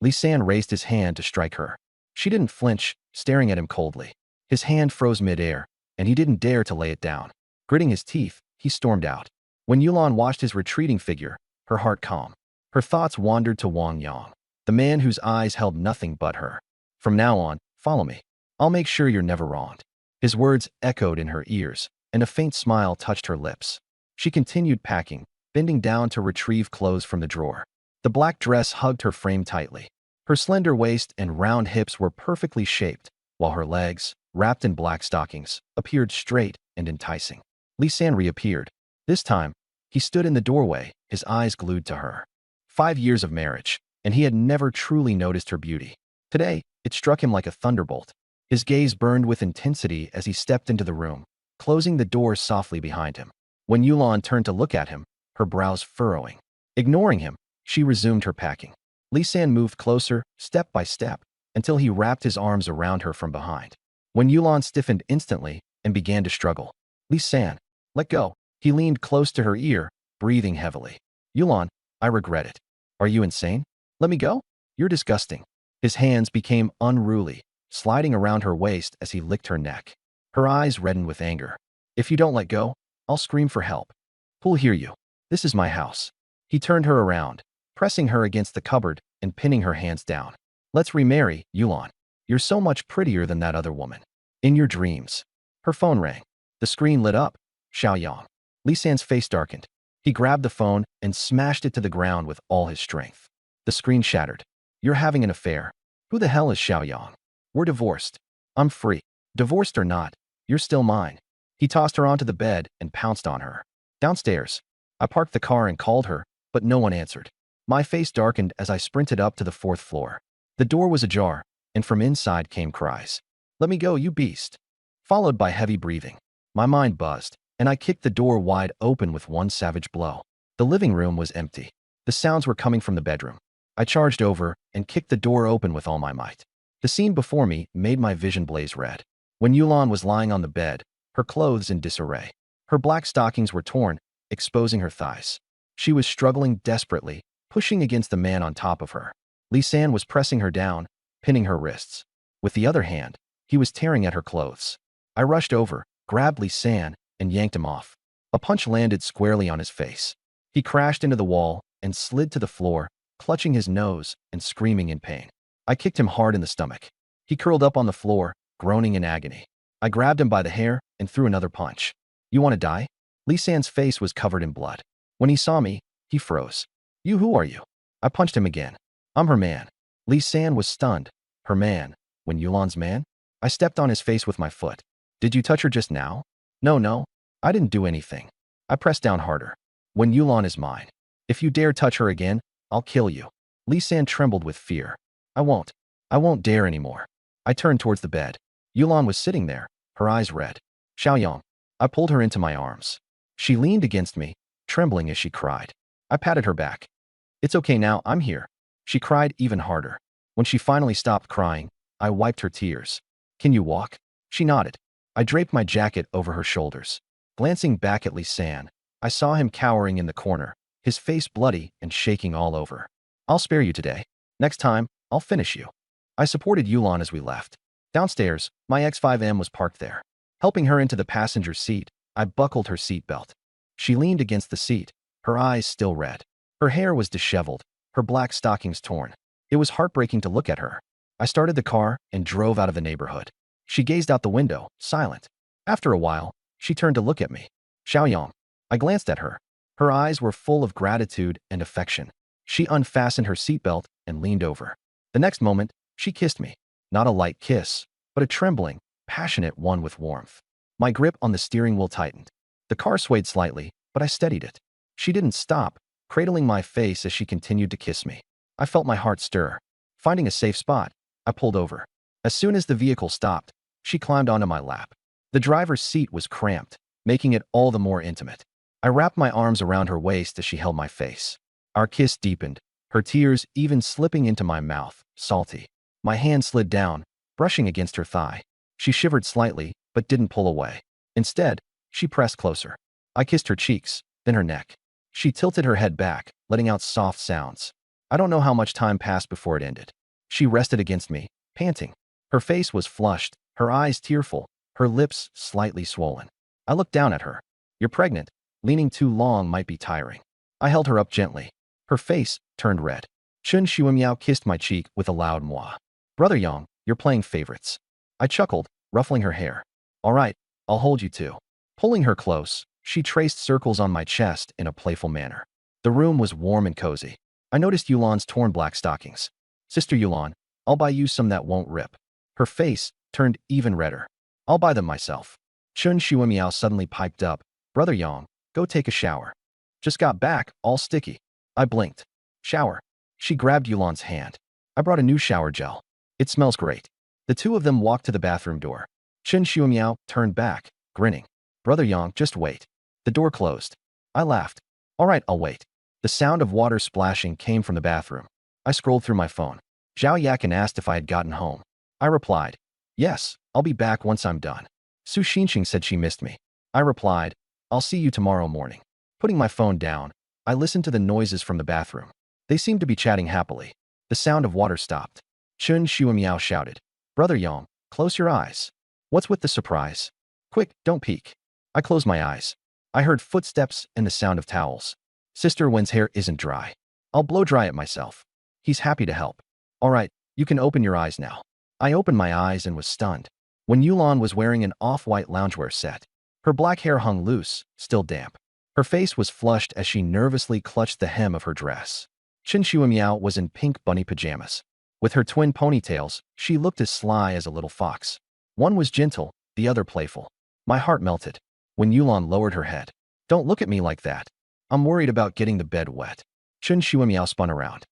Lisan raised his hand to strike her. She didn't flinch, staring at him coldly. His hand froze midair, and he didn't dare to lay it down. Gritting his teeth, he stormed out. When Yulan watched his retreating figure, her heart calm. Her thoughts wandered to Wang Yang, the man whose eyes held nothing but her. From now on, follow me. I'll make sure you're never wronged. His words echoed in her ears, and a faint smile touched her lips. She continued packing, bending down to retrieve clothes from the drawer. The black dress hugged her frame tightly. Her slender waist and round hips were perfectly shaped, while her legs, wrapped in black stockings, appeared straight and enticing. Lisan reappeared. This time, he stood in the doorway, his eyes glued to her. 5 years of marriage, and he had never truly noticed her beauty. Today, it struck him like a thunderbolt. His gaze burned with intensity as he stepped into the room, closing the door softly behind him. When Yulan turned to look at him, her brows furrowing. Ignoring him, she resumed her packing. Lisan moved closer, step by step, until he wrapped his arms around her from behind. When Yulan stiffened instantly and began to struggle. Lisan, let go. He leaned close to her ear, breathing heavily. Yulan, I regret it. Are you insane? Let me go? You're disgusting. His hands became unruly, sliding around her waist as he licked her neck. Her eyes reddened with anger. If you don't let go, I'll scream for help. Who'll hear you? This is my house. He turned her around, pressing her against the cupboard and pinning her hands down. Let's remarry, Yulan. You're so much prettier than that other woman. In your dreams. Her phone rang. The screen lit up. Xiaoyang. Lisan's face darkened. He grabbed the phone and smashed it to the ground with all his strength. The screen shattered. You're having an affair. Who the hell is Xiaoyang? We're divorced. I'm free. Divorced or not, you're still mine. He tossed her onto the bed and pounced on her. Downstairs. I parked the car and called her, but no one answered. My face darkened as I sprinted up to the 4th floor. The door was ajar, and from inside came cries. Let me go, you beast. Followed by heavy breathing. My mind buzzed, and I kicked the door wide open with one savage blow. The living room was empty. The sounds were coming from the bedroom. I charged over and kicked the door open with all my might. The scene before me made my vision blaze red. When Yulan was lying on the bed, her clothes in disarray. Her black stockings were torn, exposing her thighs. She was struggling desperately, pushing against the man on top of her. Lisan was pressing her down, pinning her wrists. With the other hand, he was tearing at her clothes. I rushed over, grabbed Lisan, and yanked him off. A punch landed squarely on his face. He crashed into the wall and slid to the floor, clutching his nose and screaming in pain. I kicked him hard in the stomach. He curled up on the floor, groaning in agony. I grabbed him by the hair and threw another punch. You want to die? Lee San's face was covered in blood. When he saw me, he froze. You, who are you? I punched him again. I'm her man. Lee San was stunned. Her man? When Yulan's man? I stepped on his face with my foot. Did you touch her just now? No. I didn't do anything. I pressed down harder. When Yulan is mine. If you dare touch her again, I'll kill you. Lee San trembled with fear. I won't dare anymore. I turned towards the bed. Yulan was sitting there, her eyes red. Xiaoyang. I pulled her into my arms. She leaned against me, trembling as she cried. I patted her back. It's okay now, I'm here. She cried even harder. When she finally stopped crying, I wiped her tears. Can you walk? She nodded. I draped my jacket over her shoulders. Glancing back at Lee San, I saw him cowering in the corner, his face bloody and shaking all over. I'll spare you today. Next time, I'll finish you. I supported Yulan as we left. Downstairs, my X5M was parked there. Helping her into the passenger seat, I buckled her seatbelt. She leaned against the seat, her eyes still red. Her hair was disheveled, her black stockings torn. It was heartbreaking to look at her. I started the car and drove out of the neighborhood. She gazed out the window, silent. After a while, she turned to look at me. Xiaoyang. I glanced at her. Her eyes were full of gratitude and affection. She unfastened her seatbelt and leaned over. The next moment, she kissed me. Not a light kiss, but a trembling, passionate one with warmth. My grip on the steering wheel tightened. The car swayed slightly, but I steadied it. She didn't stop, cradling my face as she continued to kiss me. I felt my heart stir. Finding a safe spot, I pulled over. As soon as the vehicle stopped, she climbed onto my lap. The driver's seat was cramped, making it all the more intimate. I wrapped my arms around her waist as she held my face. Our kiss deepened, her tears even slipping into my mouth, salty. My hand slid down, brushing against her thigh. She shivered slightly, but didn't pull away. Instead, she pressed closer. I kissed her cheeks, then her neck. She tilted her head back, letting out soft sounds. I don't know how much time passed before it ended. She rested against me, panting. Her face was flushed, her eyes tearful, her lips slightly swollen. I looked down at her. You're pregnant. Leaning too long might be tiring. I held her up gently. Her face turned red. Chun Shuimiao kissed my cheek with a loud moi. Brother Yang, you're playing favorites. I chuckled, ruffling her hair. All right, I'll hold you too. Pulling her close, she traced circles on my chest in a playful manner. The room was warm and cozy. I noticed Yulan's torn black stockings. Sister Yulan, I'll buy you some that won't rip. Her face turned even redder. I'll buy them myself. Chun Shuimiao suddenly piped up. Brother Yang, go take a shower. Just got back, all sticky. I blinked. Shower. She grabbed Yulan's hand. I brought a new shower gel. It smells great. The two of them walked to the bathroom door. Chun Shuimiao turned back, grinning. Brother Yang, just wait. The door closed. I laughed. All right, I'll wait. The sound of water splashing came from the bathroom. I scrolled through my phone. Zhao Yakin asked if I had gotten home. I replied, yes, I'll be back once I'm done. Su Xinqing said she missed me. I replied, I'll see you tomorrow morning. Putting my phone down, I listened to the noises from the bathroom. They seemed to be chatting happily. The sound of water stopped. Chun Shuimiao shouted, Brother Yang, close your eyes. What's with the surprise? Quick, don't peek. I closed my eyes. I heard footsteps and the sound of towels. Sister Wen's hair isn't dry. I'll blow dry it myself. He's happy to help. All right, you can open your eyes now. I opened my eyes and was stunned. When Yulan was wearing an off-white loungewear set. Her black hair hung loose, still damp. Her face was flushed as she nervously clutched the hem of her dress. Chun Shuimiao was in pink bunny pajamas. With her twin ponytails, she looked as sly as a little fox. One was gentle, the other playful. My heart melted. When Yulan lowered her head. Don't look at me like that. I'm worried about getting the bed wet. Chun Shuimiao spun around.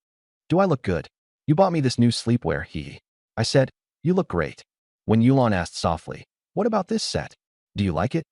Do I look good? You bought me this new sleepwear, hee. I said, you look great. When Yulan asked softly, what about this set? Do you like it?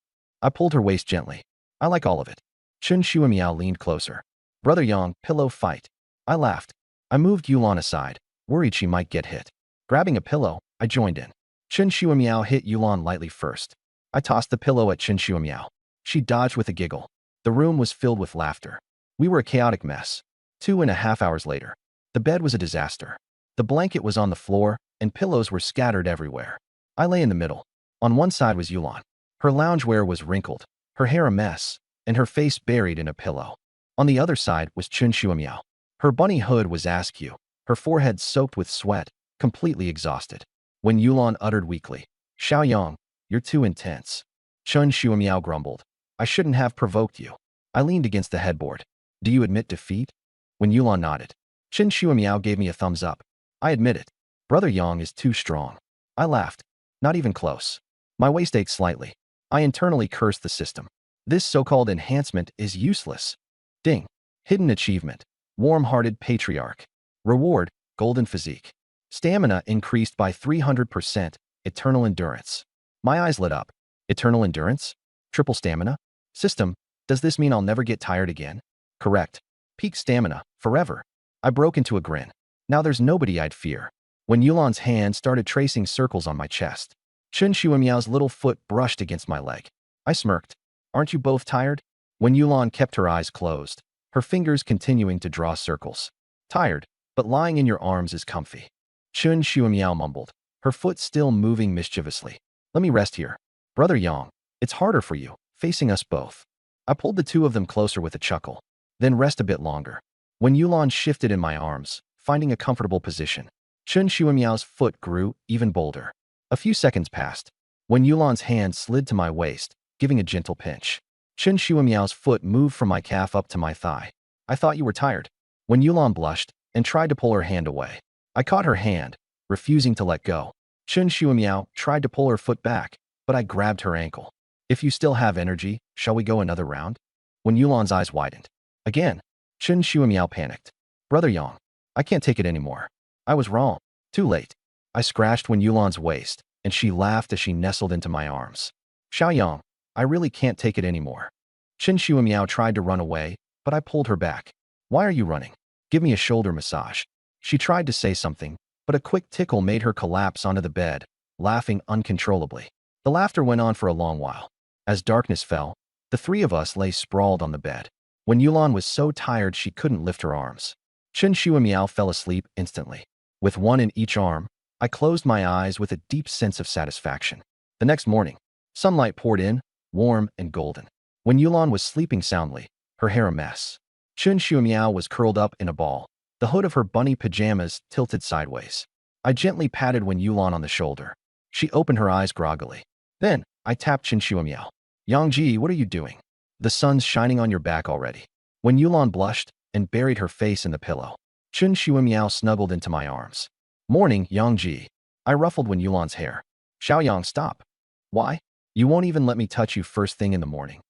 I pulled her waist gently. I like all of it. Chun Shuimiao leaned closer. Brother Yang, pillow fight. I laughed. I moved Yulan aside, worried she might get hit. Grabbing a pillow, I joined in. Chun Shuimiao hit Yulan lightly first. I tossed the pillow at Chun Shuimiao. She dodged with a giggle. The room was filled with laughter. We were a chaotic mess. 2.5 hours later. The bed was a disaster. The blanket was on the floor, and pillows were scattered everywhere. I lay in the middle. On one side was Yulan. Her loungewear was wrinkled, her hair a mess, and her face buried in a pillow. On the other side was Chun Shuimiao. Her bunny hood was askew, her forehead soaked with sweat, completely exhausted. When Yulan uttered weakly, Xiaoyang, You're too intense. Chun Shuamiao grumbled. I shouldn't have provoked you. I leaned against the headboard. Do you admit defeat? When Yulan nodded. Chun Shuamiao gave me a thumbs up. I admit it. Brother Yang is too strong. I laughed. Not even close. My waist ached slightly. I internally cursed the system. This so-called enhancement is useless. Ding. Hidden achievement. Warm-hearted patriarch. Reward, golden physique. Stamina increased by 300%. Eternal endurance. My eyes lit up. Eternal endurance? Triple stamina? System, does this mean I'll never get tired again? Correct. Peak stamina, forever. I broke into a grin. Now there's nobody I'd fear. When Yulan's hand started tracing circles on my chest, Chun Shuamiao's little foot brushed against my leg. I smirked. Aren't you both tired? When Yulan kept her eyes closed, her fingers continuing to draw circles. Tired, but lying in your arms is comfy. Chun Shuamiao mumbled, her foot still moving mischievously. Let me rest here. Brother Yang, it's harder for you, facing us both. I pulled the two of them closer with a chuckle. Then rest a bit longer. When Yulan shifted in my arms, finding a comfortable position, Chun Shuamiao's foot grew even bolder. A few seconds passed. When Yulan's hand slid to my waist, giving a gentle pinch. Chun Shuamiao's foot moved from my calf up to my thigh. I thought you were tired. When Yulan blushed and tried to pull her hand away, I caught her hand, refusing to let go. Chun Shuamiao tried to pull her foot back, but I grabbed her ankle. If you still have energy, shall we go another round? When Yulan's eyes widened. Again, Chun Shuamiao panicked. Brother Yang, I can't take it anymore. I was wrong. Too late. I scratched Wen Yulan's waist, and she laughed as she nestled into my arms. Xiaoyang, I really can't take it anymore. Chun Shuamiao tried to run away, but I pulled her back. Why are you running? Give me a shoulder massage. She tried to say something, but a quick tickle made her collapse onto the bed, laughing uncontrollably. The laughter went on for a long while. As darkness fell, the three of us lay sprawled on the bed. When Yulan was so tired she couldn't lift her arms. Chun Shuamiao fell asleep instantly. With one in each arm, I closed my eyes with a deep sense of satisfaction. The next morning, sunlight poured in, warm and golden. When Yulan was sleeping soundly, her hair a mess, Chun Shuamiao was curled up in a ball, the hood of her bunny pajamas tilted sideways. I gently patted Wen Yulan on the shoulder. She opened her eyes groggily. Then, I tapped Chun Shuamiao. Yangji, what are you doing? The sun's shining on your back already. When Yulan blushed and buried her face in the pillow, Chun Shuamiao snuggled into my arms. Morning, Yangji. I ruffled Wen Yulan's hair. Xiaoyang, stop. Why? You won't even let me touch you first thing in the morning.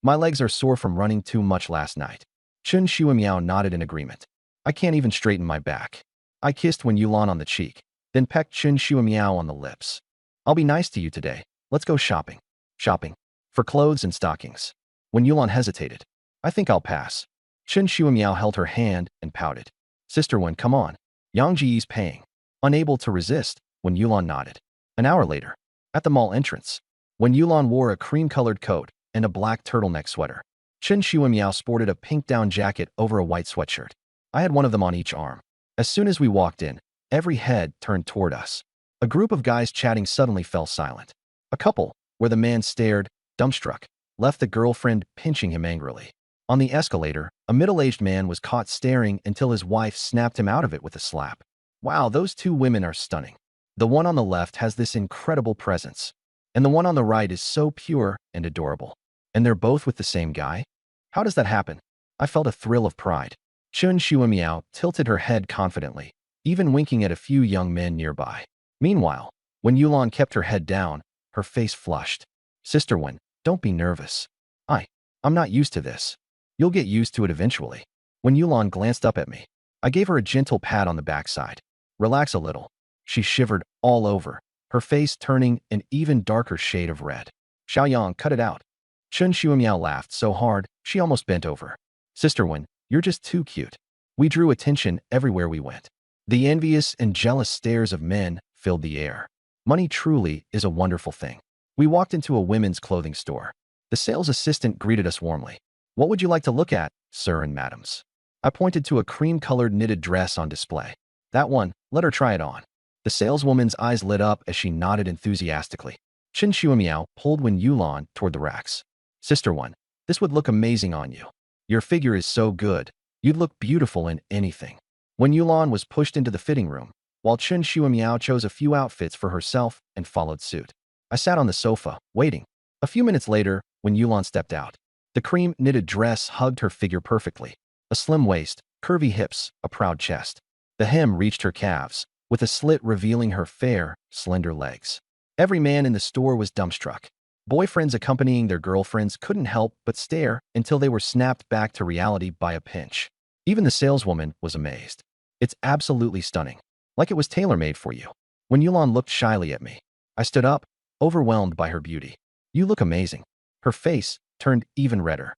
My legs are sore from running too much last night. Chun Shuamiao nodded in agreement. I can't even straighten my back. I kissed Wen Yulan on the cheek, then pecked Chun Shuamiao on the lips. I'll be nice to you today. Let's go shopping. Shopping? For clothes and stockings. When Yulan hesitated. I think I'll pass. Chun Shuamiao held her hand and pouted. Sister Wen, come on. Yang Ji's paying. Unable to resist, when Yulan nodded. An hour later, at the mall entrance, when Yulan wore a cream-colored coat and a black turtleneck sweater, Chun Shuamiao sported a pink down jacket over a white sweatshirt. I had one of them on each arm. As soon as we walked in, every head turned toward us. A group of guys chatting suddenly fell silent. A couple, where the man stared, dumbstruck, left the girlfriend pinching him angrily. On the escalator, a middle-aged man was caught staring until his wife snapped him out of it with a slap. Wow, those two women are stunning. The one on the left has this incredible presence, and the one on the right is so pure and adorable. And they're both with the same guy? How does that happen? I felt a thrill of pride. Chun Shuamiao tilted her head confidently, even winking at a few young men nearby. Meanwhile, when Yulan kept her head down, her face flushed. Sister Wen, don't be nervous. I'm not used to this. You'll get used to it eventually. When Yulan glanced up at me, I gave her a gentle pat on the backside. Relax a little. She shivered all over, her face turning an even darker shade of red. Xiaoyang, cut it out. Chun Shuamiao laughed so hard, she almost bent over. Sister Wen, you're just too cute. We drew attention everywhere we went. The envious and jealous stares of men filled the air. Money truly is a wonderful thing. We walked into a women's clothing store. The sales assistant greeted us warmly. What would you like to look at, sir and madams? I pointed to a cream-colored knitted dress on display. That one, let her try it on. The saleswoman's eyes lit up as she nodded enthusiastically. Chun Shuamiao pulled Wen Yulan toward the racks. Sister Wen, this would look amazing on you. Your figure is so good. You'd look beautiful in anything. Wen Yulan was pushed into the fitting room, while Chun Shuamiao chose a few outfits for herself and followed suit. I sat on the sofa, waiting. A few minutes later, when Yulan stepped out, the cream knitted dress hugged her figure perfectly. A slim waist, curvy hips, a proud chest. The hem reached her calves, with a slit revealing her fair, slender legs. Every man in the store was dumbstruck. Boyfriends accompanying their girlfriends couldn't help but stare until they were snapped back to reality by a pinch. Even the saleswoman was amazed. It's absolutely stunning. Like it was tailor-made for you. When Yulan looked shyly at me, I stood up, overwhelmed by her beauty. You look amazing. Her face turned even redder.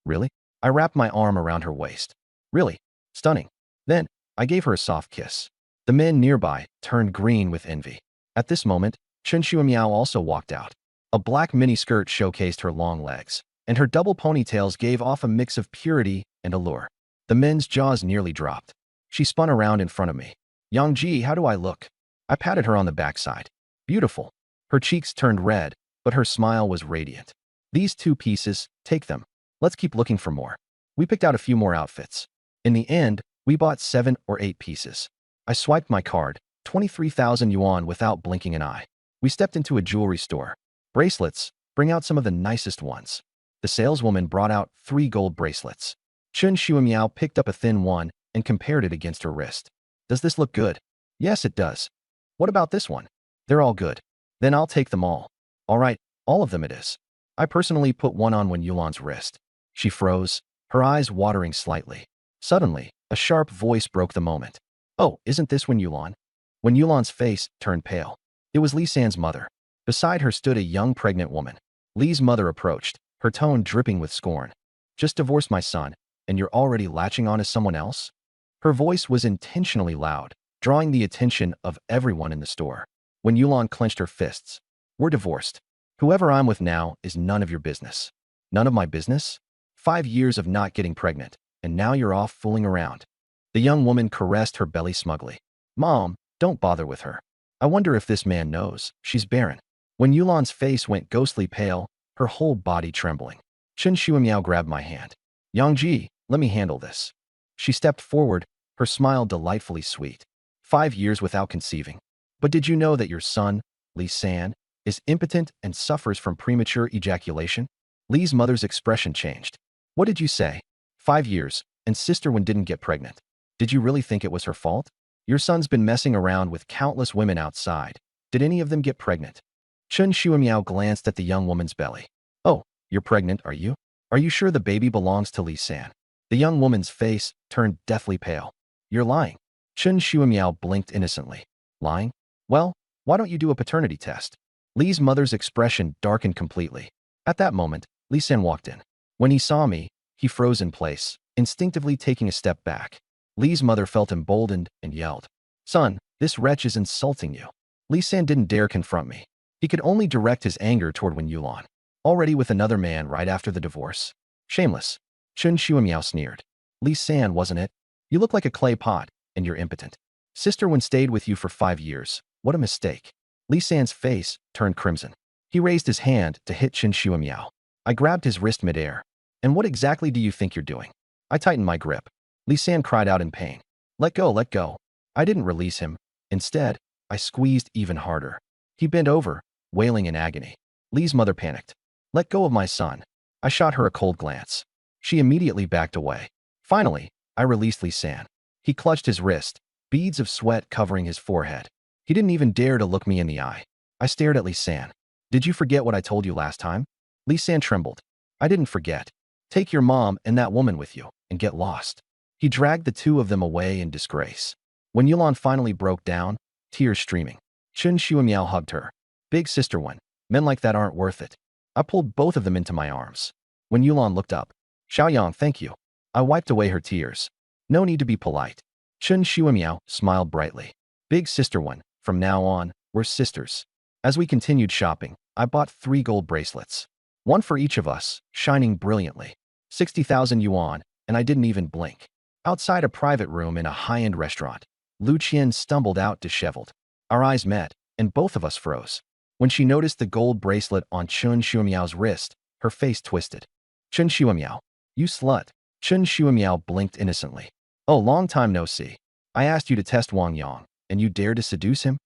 Really? I wrapped my arm around her waist. Really? Stunning. Then, I gave her a soft kiss. The men nearby turned green with envy. At this moment, Chen Shuimiao also walked out. A black miniskirt showcased her long legs, and her double ponytails gave off a mix of purity and allure. The men's jaws nearly dropped. She spun around in front of me. Yangji, how do I look? I patted her on the backside. Beautiful. Her cheeks turned red, but her smile was radiant. These 2 pieces, take them. Let's keep looking for more. We picked out a few more outfits. In the end, we bought 7 or 8 pieces. I swiped my card, 23,000 yuan without blinking an eye. We stepped into a jewelry store. Bracelets, bring out some of the nicest ones. The saleswoman brought out 3 gold bracelets. Chen Shuimiao picked up a thin one and compared it against her wrist. Does this look good? Yes, it does. What about this one? They're all good. Then I'll take them all. All right, all of them it is. I personally put one on when Yulan's wrist. She froze, her eyes watering slightly. Suddenly, a sharp voice broke the moment. Oh, isn't this when Yulan? When Yulan's face turned pale. It was Li San's mother. Beside her stood a young pregnant woman. Li's mother approached, her tone dripping with scorn. Just divorced my son, and you're already latching on to someone else? Her voice was intentionally loud, drawing the attention of everyone in the store. When Yulan clenched her fists, we're divorced. Whoever I'm with now is none of your business. None of my business? 5 years of not getting pregnant, and now you're off fooling around. The young woman caressed her belly smugly. Mom, don't bother with her. I wonder if this man knows she's barren. When Yulan's face went ghostly pale, her whole body trembling. Chen Shuimiao grabbed my hand. Yangji, let me handle this. She stepped forward, her smile delightfully sweet. 5 years without conceiving. But did you know that your son, Li San, is impotent and suffers from premature ejaculation? Li's mother's expression changed. What did you say? 5 years, and sister Wen didn't get pregnant. Did you really think it was her fault? Your son's been messing around with countless women outside. Did any of them get pregnant? Chen Shuimiao glanced at the young woman's belly. Oh, you're pregnant, are you? Are you sure the baby belongs to Li San? The young woman's face turned deathly pale. You're lying. Chen Shuimiao blinked innocently. Lying? Well, why don't you do a paternity test? Li's mother's expression darkened completely. At that moment, Li San walked in. When he saw me, he froze in place, instinctively taking a step back. Li's mother felt emboldened and yelled, Son, this wretch is insulting you. Li San didn't dare confront me. He could only direct his anger toward Wen Yulan, already with another man right after the divorce. Shameless. Chen Shuimiao sneered. Li San, wasn't it? You look like a clay pot, and you're impotent. Sister Wen stayed with you for 5 years. What a mistake. Li San's face turned crimson. He raised his hand to hit Chen Shuimiao. I grabbed his wrist midair. And what exactly do you think you're doing? I tightened my grip. Li San cried out in pain. Let go, let go. I didn't release him. Instead, I squeezed even harder. He bent over, wailing in agony. Li's mother panicked. Let go of my son. I shot her a cold glance. She immediately backed away. Finally, I released Li San. He clutched his wrist, beads of sweat covering his forehead. He didn't even dare to look me in the eye. I stared at Li San. Did you forget what I told you last time? Li San trembled. I didn't forget. Take your mom and that woman with you, and get lost. He dragged the 2 of them away in disgrace. When Yulan finally broke down, tears streaming, Chen Shuimiao hugged her. Big sister Wen, men like that aren't worth it. I pulled both of them into my arms. When Yulan looked up, Xiaoyang, thank you. I wiped away her tears. No need to be polite. Chen Shuimiao smiled brightly. Big sister Wen, from now on, we're sisters. As we continued shopping, I bought 3 gold bracelets. One for each of us, shining brilliantly. 60,000 yuan, and I didn't even blink. Outside a private room in a high-end restaurant, Lu Qian stumbled out disheveled. Our eyes met, and both of us froze. When she noticed the gold bracelet on Chen Shuimiao's wrist, her face twisted. Chen Shuimiao, you slut. Chen Shuimiao blinked innocently. Oh, long time no see. I asked you to test Wang Yang, and you dared to seduce him?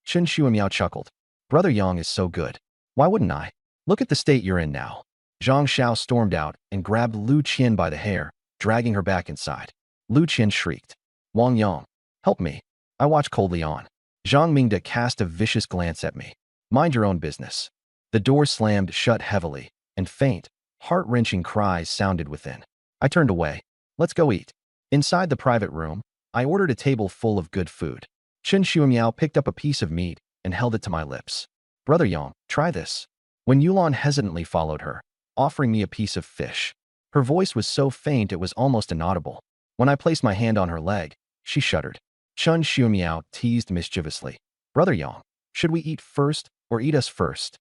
Chen Shuimiao chuckled. Brother Yang is so good. Why wouldn't I? Look at the state you're in now. Zhang Xiao stormed out and grabbed Lu Qian by the hair, dragging her back inside. Lu Qian shrieked. Wang Yang, help me. I watched coldly on. Zhang Mingde cast a vicious glance at me. Mind your own business. The door slammed shut heavily, and faint, heart-wrenching cries sounded within. I turned away. Let's go eat. Inside the private room, I ordered a table full of good food. Chen Xiumiao picked up a piece of meat and held it to my lips. Brother Yang, try this. When Yulan hesitantly followed her, offering me a piece of fish. Her voice was so faint it was almost inaudible. When I placed my hand on her leg, she shuddered. Chen Xiumiao teased mischievously. Brother Yang, should we eat first or eat us first?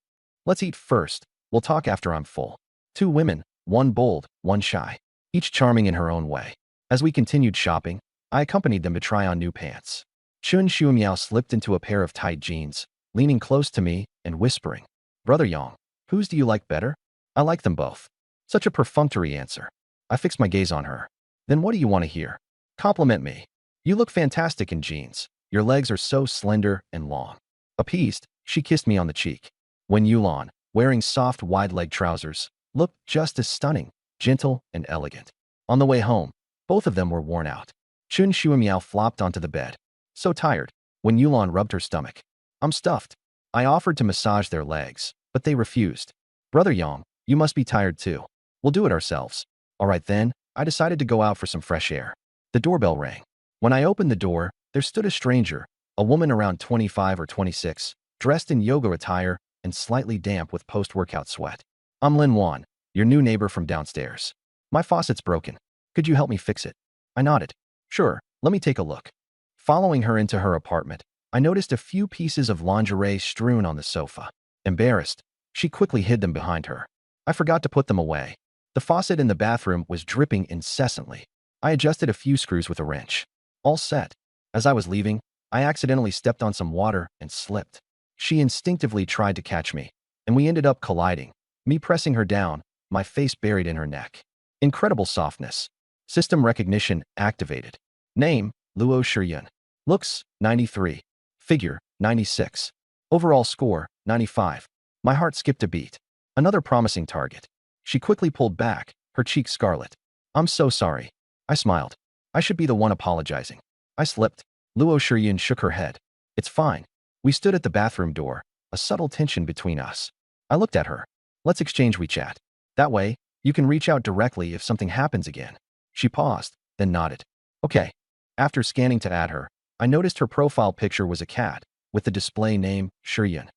Let's eat first. We'll talk after I'm full. Two women, one bold, one shy, each charming in her own way. As we continued shopping, I accompanied them to try on new pants. Chen Xiumiao slipped into a pair of tight jeans, leaning close to me and whispering, Brother Yang, whose do you like better? I like them both. Such a perfunctory answer. I fixed my gaze on her. Then what do you want to hear? Compliment me. You look fantastic in jeans. Your legs are so slender and long. Appeased, she kissed me on the cheek. When Yulan, wearing soft wide-leg trousers, looked just as stunning, gentle, and elegant. On the way home, both of them were worn out. Chen Xiumiao flopped onto the bed. So tired, when Yulan rubbed her stomach. I'm stuffed. I offered to massage their legs, but they refused. Brother Yang, you must be tired too. We'll do it ourselves. All right then, I decided to go out for some fresh air. The doorbell rang. When I opened the door, there stood a stranger, a woman around 25 or 26, dressed in yoga attire and slightly damp with post-workout sweat. I'm Lin Wan, your new neighbor from downstairs. My faucet's broken. Could you help me fix it? I nodded. Sure, let me take a look. Following her into her apartment, I noticed a few pieces of lingerie strewn on the sofa. Embarrassed, she quickly hid them behind her. I forgot to put them away. The faucet in the bathroom was dripping incessantly. I adjusted a few screws with a wrench. All set. As I was leaving, I accidentally stepped on some water and slipped. She instinctively tried to catch me, and we ended up colliding, me pressing her down, my face buried in her neck. Incredible softness. System recognition activated. Name, Luo Shiyun. Looks, 93. Figure, 96. Overall score, 95. My heart skipped a beat. Another promising target. She quickly pulled back, her cheeks scarlet. I'm so sorry. I smiled. I should be the one apologizing. I slipped. Luo Shiyun shook her head. It's fine. We stood at the bathroom door, a subtle tension between us. I looked at her. Let's exchange WeChat. That way, you can reach out directly if something happens again. She paused, then nodded. Okay. After scanning to add her, I noticed her profile picture was a cat, with the display name, Shiyun.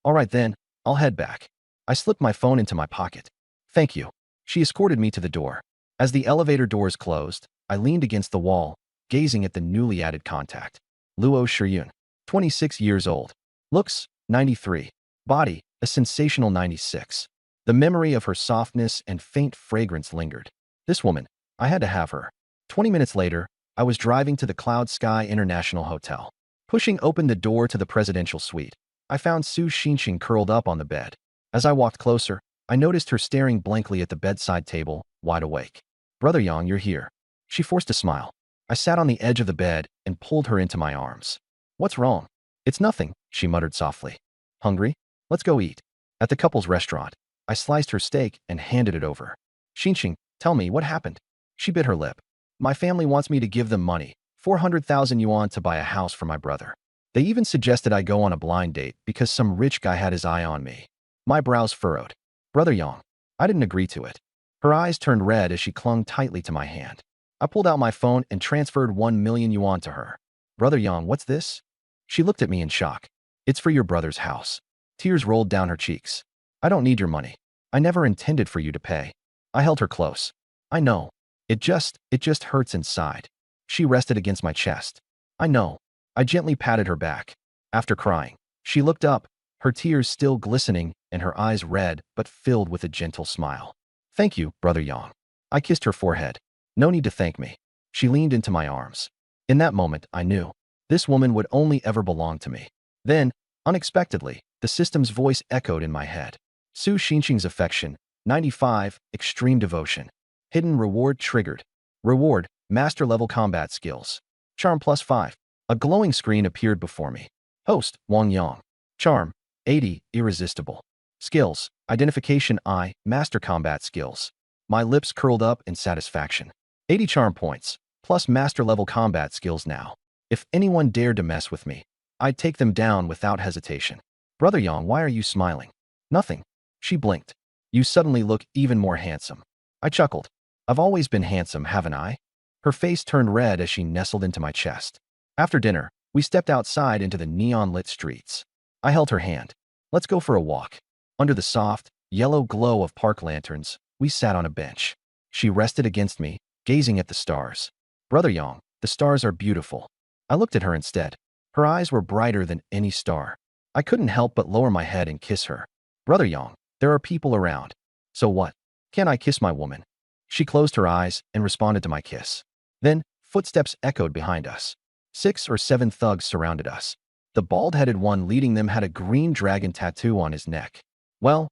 All right then, I'll head back. I slipped my phone into my pocket. Thank you. She escorted me to the door. As the elevator doors closed, I leaned against the wall, gazing at the newly added contact. Luo Shiyun, 26 years old. Looks, 93. Body, a sensational 96. The memory of her softness and faint fragrance lingered. This woman, I had to have her. 20 minutes later, I was driving to the Cloud Sky International Hotel. Pushing open the door to the presidential suite, I found Su Xinqing curled up on the bed. As I walked closer, I noticed her staring blankly at the bedside table, wide awake. Brother Yang, you're here. She forced a smile. I sat on the edge of the bed and pulled her into my arms. What's wrong? It's nothing, she muttered softly. Hungry? Let's go eat. At the couple's restaurant, I sliced her steak and handed it over. Xinqing, tell me, what happened? She bit her lip. My family wants me to give them money, 400,000 yuan to buy a house for my brother. They even suggested I go on a blind date because some rich guy had his eye on me. My brows furrowed. Brother Yang, I didn't agree to it. Her eyes turned red as she clung tightly to my hand. I pulled out my phone and transferred 1 million yuan to her. Brother Yang, what's this? She looked at me in shock. It's for your brother's house. Tears rolled down her cheeks. I don't need your money. I never intended for you to pay. I held her close. I know. It just hurts inside. She rested against my chest. I know. I gently patted her back. After crying, she looked up, her tears still glistening and her eyes red but filled with a gentle smile. Thank you, Brother Yang. I kissed her forehead. No need to thank me. She leaned into my arms. In that moment, I knew. This woman would only ever belong to me. Then, unexpectedly, the system's voice echoed in my head. Su Xinqing's affection, 95, extreme devotion. Hidden reward triggered. Reward, master-level combat skills. Charm +5. A glowing screen appeared before me. Host, Wang Yang. Charm, 80, irresistible. Skills. Identification I. Master combat skills. My lips curled up in satisfaction. 80 charm points, plus master level combat skills now. If anyone dared to mess with me, I'd take them down without hesitation. Brother Yang, why are you smiling? Nothing. She blinked. You suddenly look even more handsome. I chuckled. I've always been handsome, haven't I? Her face turned red as she nestled into my chest. After dinner, we stepped outside into the neon-lit streets. I held her hand. Let's go for a walk. Under the soft, yellow glow of park lanterns, we sat on a bench. She rested against me, gazing at the stars. Brother Yang, the stars are beautiful. I looked at her instead. Her eyes were brighter than any star. I couldn't help but lower my head and kiss her. Brother Yang, there are people around. So what? Can't I kiss my woman? She closed her eyes and responded to my kiss. Then, footsteps echoed behind us. 6 or 7 thugs surrounded us. The bald-headed one leading them had a green dragon tattoo on his neck. Well,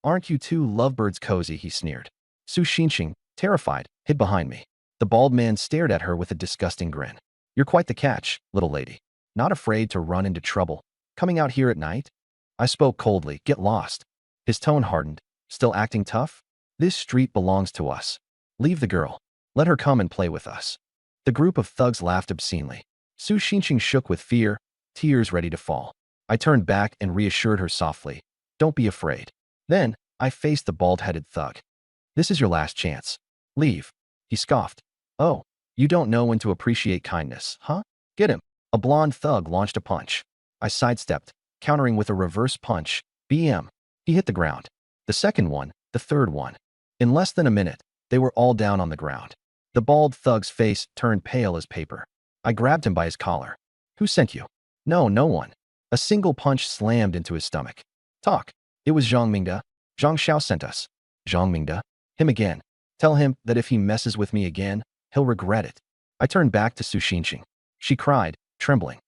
aren't you two lovebirds cozy, he sneered. Su Xinqing, terrified, hid behind me. The bald man stared at her with a disgusting grin. You're quite the catch, little lady. Not afraid to run into trouble. Coming out here at night? I spoke coldly. Get lost. His tone hardened. Still acting tough? This street belongs to us. Leave the girl. Let her come and play with us. The group of thugs laughed obscenely. Su Xinqing shook with fear, tears ready to fall. I turned back and reassured her softly. Don't be afraid. Then, I faced the bald-headed thug. This is your last chance. Leave. He scoffed. Oh, you don't know when to appreciate kindness, huh? Get him. A blonde thug launched a punch. I sidestepped, countering with a reverse punch. BM. He hit the ground. The second one, the third one. In less than a minute, they were all down on the ground. The bald thug's face turned pale as paper. I grabbed him by his collar. Who sent you? No one. A single punch slammed into his stomach. Talk. It was Zhang Mingde. Zhang Xiao sent us. Zhang Mingde? Him again. Tell him that if he messes with me again, he'll regret it. I turned back to Su Xinqing. She cried, trembling.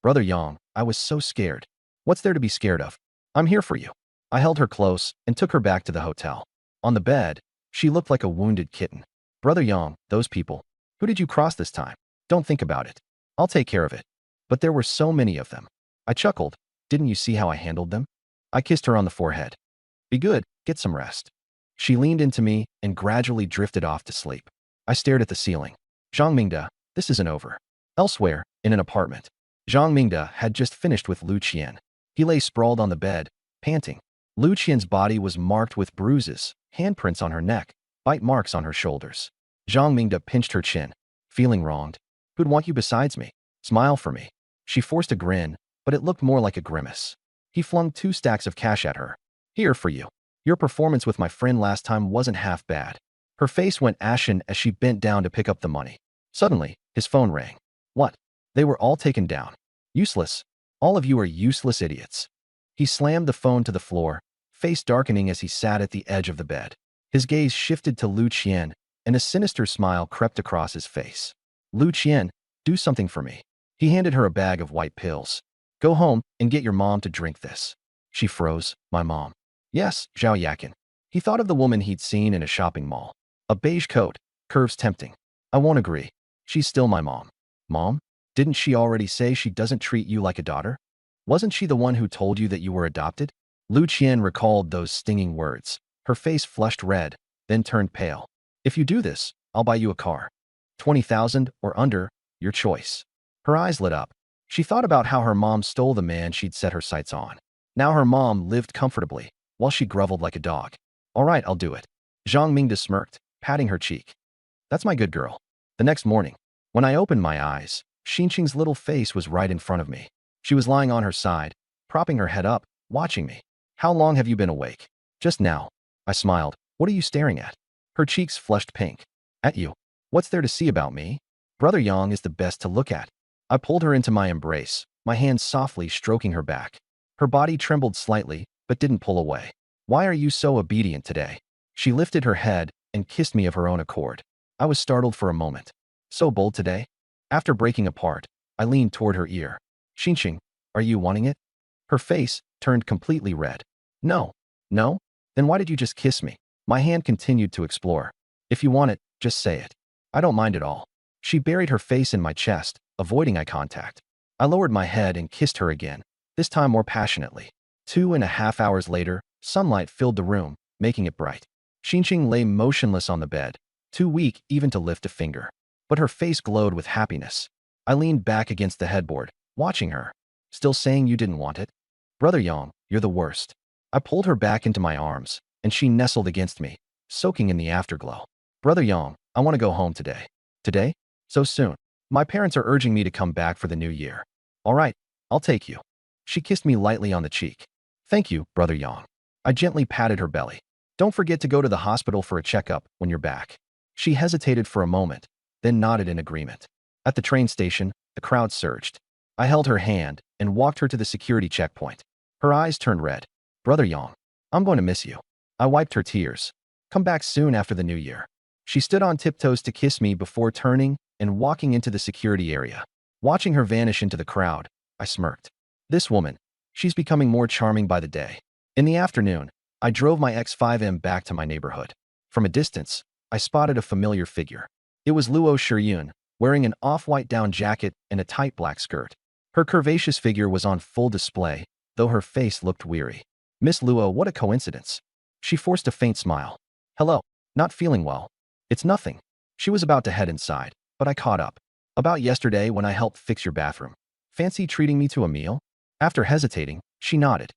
Brother Yang, I was so scared. What's there to be scared of? I'm here for you. I held her close and took her back to the hotel. On the bed, she looked like a wounded kitten. Brother Yang, those people. Who did you cross this time? Don't think about it. I'll take care of it. But there were so many of them. I chuckled. Didn't you see how I handled them? I kissed her on the forehead. Be good, get some rest. She leaned into me and gradually drifted off to sleep. I stared at the ceiling. Zhang Mingde, this isn't over. Elsewhere, in an apartment, Zhang Mingde had just finished with Lu Qian. He lay sprawled on the bed, panting. Lu Qian's body was marked with bruises, handprints on her neck, bite marks on her shoulders. Zhang Mingde pinched her chin. Feeling wronged? Who'd want you besides me? Smile for me. She forced a grin, but it looked more like a grimace. He flung 2 stacks of cash at her. Here for you. Your performance with my friend last time wasn't half bad. Her face went ashen as she bent down to pick up the money. Suddenly, his phone rang. What? They were all taken down. Useless. All of you are useless idiots. He slammed the phone to the floor, face darkening as he sat at the edge of the bed. His gaze shifted to Lu Qian, and a sinister smile crept across his face. Lu Qian, do something for me. He handed her a bag of white pills. Go home and get your mom to drink this. She froze. My mom. Yes, Zhao Yakin. He thought of the woman he'd seen in a shopping mall. A beige coat, curves tempting. I won't agree. She's still my mom. Mom? Didn't she already say she doesn't treat you like a daughter? Wasn't she the one who told you that you were adopted? Lu Qian recalled those stinging words. Her face flushed red, then turned pale. If you do this, I'll buy you a car. 20,000 or under, your choice. Her eyes lit up. She thought about how her mom stole the man she'd set her sights on. Now her mom lived comfortably, while she groveled like a dog. All right, I'll do it. Zhang Mingde smirked, patting her cheek. That's my good girl. The next morning, when I opened my eyes, Xinqing's little face was right in front of me. She was lying on her side, propping her head up, watching me. How long have you been awake? Just now. I smiled. What are you staring at? Her cheeks flushed pink. At you. What's there to see about me? Brother Yang is the best to look at. I pulled her into my embrace, my hands softly stroking her back. Her body trembled slightly, but didn't pull away. Why are you so obedient today? She lifted her head and kissed me of her own accord. I was startled for a moment. So bold today? After breaking apart, I leaned toward her ear. Xinqing, are you wanting it? Her face turned completely red. No. No? Then why did you just kiss me? My hand continued to explore. If you want it, just say it. I don't mind at all. She buried her face in my chest, avoiding eye contact. I lowered my head and kissed her again, this time more passionately. 2.5 hours later, sunlight filled the room, making it bright. Xinqing lay motionless on the bed, too weak even to lift a finger. But her face glowed with happiness. I leaned back against the headboard, watching her. Still saying you didn't want it? Brother Yang, you're the worst. I pulled her back into my arms, and she nestled against me, soaking in the afterglow. Brother Yang, I want to go home today. Today? So soon. My parents are urging me to come back for the new year. All right, I'll take you. She kissed me lightly on the cheek. Thank you, Brother Yang. I gently patted her belly. Don't forget to go to the hospital for a checkup when you're back. She hesitated for a moment, then nodded in agreement. At the train station, the crowd surged. I held her hand and walked her to the security checkpoint. Her eyes turned red. Brother Yang, I'm going to miss you. I wiped her tears. Come back soon after the new year. She stood on tiptoes to kiss me before turning and walking into the security area. Watching her vanish into the crowd, I smirked. This woman, she's becoming more charming by the day. In the afternoon, I drove my X5M back to my neighborhood. From a distance, I spotted a familiar figure. It was Luo Shiyun, wearing an off-white down jacket and a tight black skirt. Her curvaceous figure was on full display, though her face looked weary. Miss Luo, what a coincidence. She forced a faint smile. Hello, not feeling well. It's nothing. She was about to head inside, but I caught up. About yesterday when I helped fix your bathroom. Fancy treating me to a meal? After hesitating, she nodded.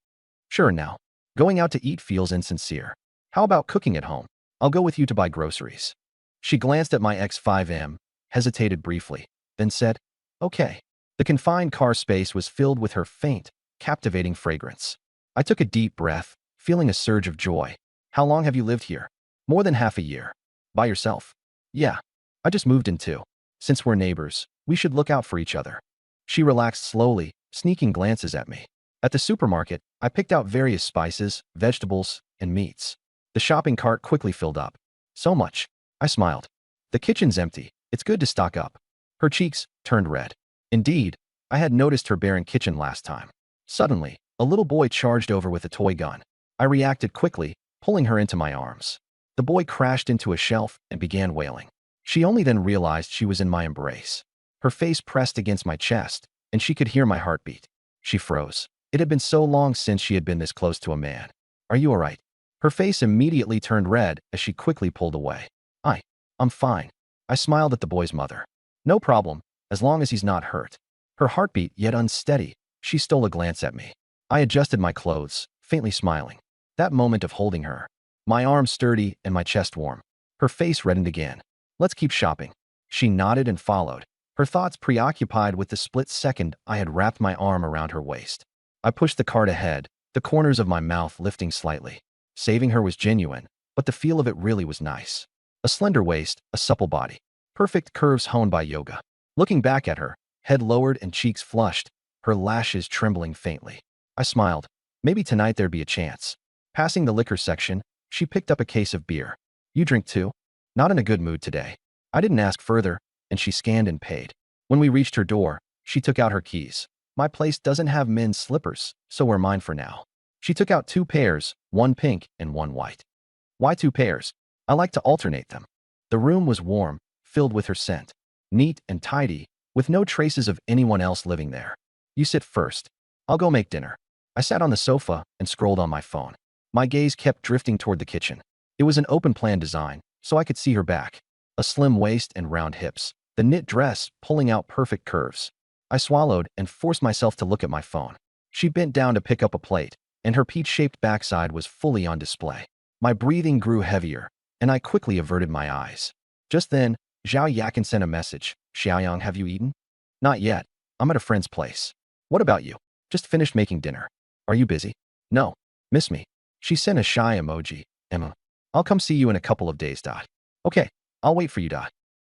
Sure now. Going out to eat feels insincere. How about cooking at home? I'll go with you to buy groceries. She glanced at my X5M, hesitated briefly, then said, okay. The confined car space was filled with her faint, captivating fragrance. I took a deep breath, feeling a surge of joy. How long have you lived here? More than half a year. By yourself? Yeah. I just moved in too. Since we're neighbors, we should look out for each other. She relaxed slowly, sneaking glances at me. At the supermarket, I picked out various spices, vegetables, and meats. The shopping cart quickly filled up. So much. I smiled. The kitchen's empty. It's good to stock up. Her cheeks turned red. Indeed, I had noticed her barren kitchen last time. Suddenly, a little boy charged over with a toy gun. I reacted quickly, pulling her into my arms. The boy crashed into a shelf and began wailing. She only then realized she was in my embrace. Her face pressed against my chest, and she could hear my heartbeat. She froze. It had been so long since she had been this close to a man. Are you all right? Her face immediately turned red as she quickly pulled away. I'm fine. I smiled at the boy's mother. No problem, as long as he's not hurt. Her heartbeat yet unsteady, she stole a glance at me. I adjusted my clothes, faintly smiling. That moment of holding her. My arms sturdy and my chest warm. Her face reddened again. Let's keep shopping. She nodded and followed, her thoughts preoccupied with the split second I had wrapped my arm around her waist. I pushed the cart ahead, the corners of my mouth lifting slightly. Saving her was genuine, but the feel of it really was nice. A slender waist, a supple body. Perfect curves honed by yoga. Looking back at her, head lowered and cheeks flushed, her lashes trembling faintly. I smiled. Maybe tonight there'd be a chance. Passing the liquor section, she picked up a case of beer. You drink too? Not in a good mood today. I didn't ask further, and she scanned and paid. When we reached her door, she took out her keys. My place doesn't have men's slippers, so we're mine for now. She took out 2 pairs, one pink and one white. Why 2 pairs? I like to alternate them. The room was warm, filled with her scent. Neat and tidy, with no traces of anyone else living there. You sit first. I'll go make dinner. I sat on the sofa and scrolled on my phone. My gaze kept drifting toward the kitchen. It was an open-plan design, so I could see her back. A slim waist and round hips. The knit dress pulling out perfect curves. I swallowed and forced myself to look at my phone. She bent down to pick up a plate, and her peach-shaped backside was fully on display. My breathing grew heavier, and I quickly averted my eyes. Just then, Zhao Yakin sent a message. Xiaoyang, have you eaten? Not yet. I'm at a friend's place. What about you? Just finished making dinner. Are you busy? No. Miss me? She sent a shy emoji. Emma. I'll come see you in a couple of days. Okay, I'll wait for you.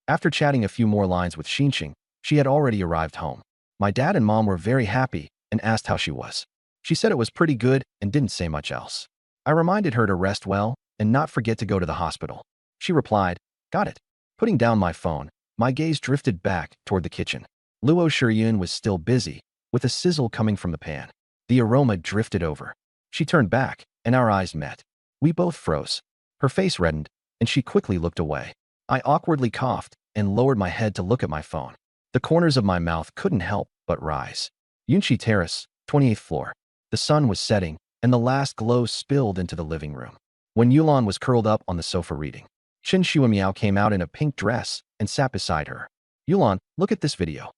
After chatting a few more lines with Xinqing, she had already arrived home. My dad and mom were very happy and asked how she was. She said it was pretty good and didn't say much else. I reminded her to rest well and not forget to go to the hospital. She replied, got it. Putting down my phone, my gaze drifted back toward the kitchen. Luo Shiyun was still busy, with a sizzle coming from the pan. The aroma drifted over. She turned back, and our eyes met. We both froze. Her face reddened, and she quickly looked away. I awkwardly coughed and lowered my head to look at my phone. The corners of my mouth couldn't help but rise. Yunshi Terrace, 28th floor. The sun was setting, and the last glow spilled into the living room. When Yulan was curled up on the sofa reading, Chen Shuimiao came out in a pink dress and sat beside her. Yulan, look at this video.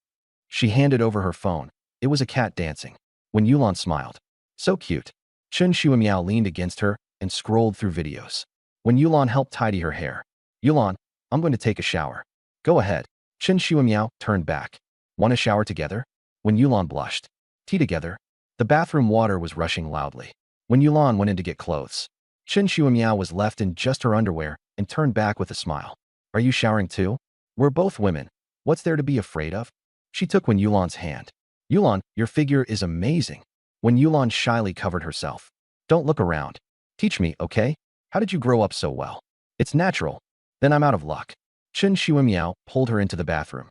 She handed over her phone. It was a cat dancing. When Yulan smiled. So cute. Chen Shuimiao leaned against her and scrolled through videos. When Yulan helped tidy her hair. Yulan, I'm going to take a shower. Go ahead. Chen Shuimiao turned back. Want to shower together? When Yulan blushed. Tea together? The bathroom water was rushing loudly. When Yulan went in to get clothes, Chen Shuimiao was left in just her underwear and turned back with a smile. Are you showering too? We're both women. What's there to be afraid of? She took When Yulan's hand. Yulan, your figure is amazing. When Yulan shyly covered herself. Don't look around. Teach me, okay? How did you grow up so well? It's natural. Then I'm out of luck. Chen Shuimiao pulled her into the bathroom.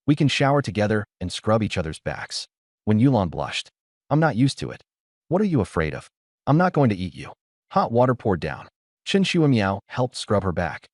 We can shower together and scrub each other's backs. When Yulan blushed. I'm not used to it. What are you afraid of? I'm not going to eat you. Hot water poured down. Chen Shuimiao helped scrub her back.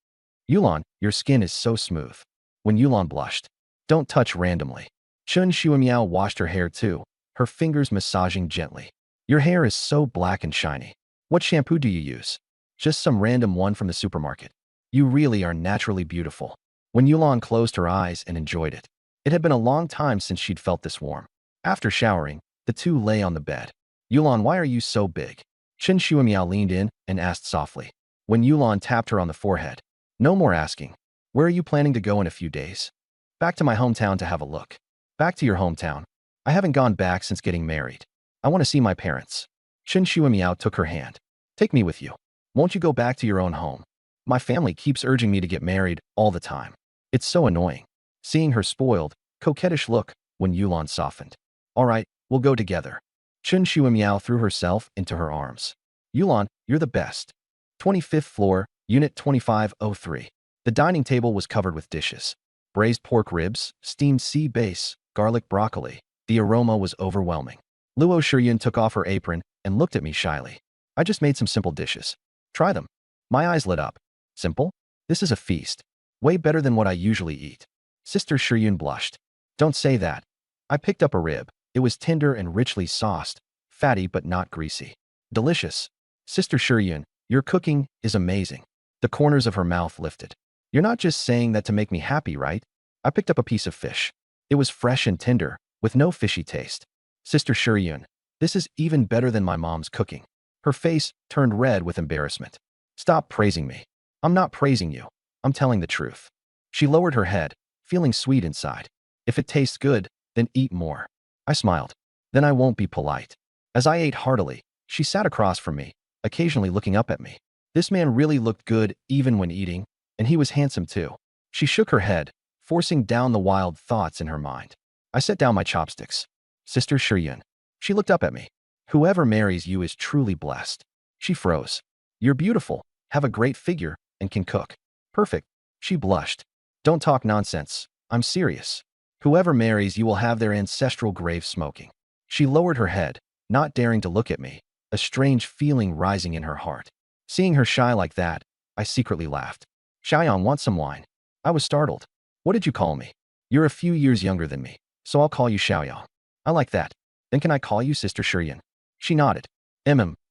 Yulan, your skin is so smooth. When Yulan blushed. Don't touch randomly. Chen Shuimiao washed her hair too, her fingers massaging gently. Your hair is so black and shiny. What shampoo do you use? Just some random one from the supermarket. You really are naturally beautiful. When Yulan closed her eyes and enjoyed it. It had been a long time since she'd felt this warm. After showering, the two lay on the bed. Yulan, why are you so big? Chen Shuimiao leaned in and asked softly. When Yulan tapped her on the forehead. No more asking. Where are you planning to go in a few days? Back to my hometown to have a look. Back to your hometown. I haven't gone back since getting married. I want to see my parents. Chen Shuimiao took her hand. Take me with you. Won't you go back to your own home? My family keeps urging me to get married all the time. It's so annoying. Seeing her spoiled, coquettish look, when Yulan softened. All right, we'll go together. Chen Shuimiao threw herself into her arms. Yulan, you're the best. 25th floor, Unit 2503. The dining table was covered with dishes. Braised pork ribs, steamed sea bass, garlic broccoli. The aroma was overwhelming. Luo Shiyun took off her apron and looked at me shyly. I just made some simple dishes. Try them. My eyes lit up. Simple? This is a feast. Way better than what I usually eat. Sister Shiyun blushed. Don't say that. I picked up a rib. It was tender and richly sauced, fatty but not greasy. Delicious. Sister Shiyun, your cooking is amazing. The corners of her mouth lifted. You're not just saying that to make me happy, right? I picked up a piece of fish. It was fresh and tender, with no fishy taste. Sister Shiyun, this is even better than my mom's cooking. Her face turned red with embarrassment. Stop praising me. I'm not praising you. I'm telling the truth. She lowered her head, feeling sweet inside. If it tastes good, then eat more. I smiled. Then I won't be polite. As I ate heartily, she sat across from me, occasionally looking up at me. This man really looked good even when eating, and he was handsome too. She shook her head, forcing down the wild thoughts in her mind. I set down my chopsticks. Sister Shiyun. She looked up at me. Whoever marries you is truly blessed. She froze. You're beautiful, have a great figure, and can cook. Perfect. She blushed. Don't talk nonsense. I'm serious. Whoever marries you will have their ancestral grave smoking. She lowered her head, not daring to look at me, a strange feeling rising in her heart. Seeing her shy like that, I secretly laughed. Xiaoyang wants some wine. I was startled. What did you call me? You're a few years younger than me, so I'll call you Xiaoyang. I like that. Then can I call you Sister Shiyun? She nodded.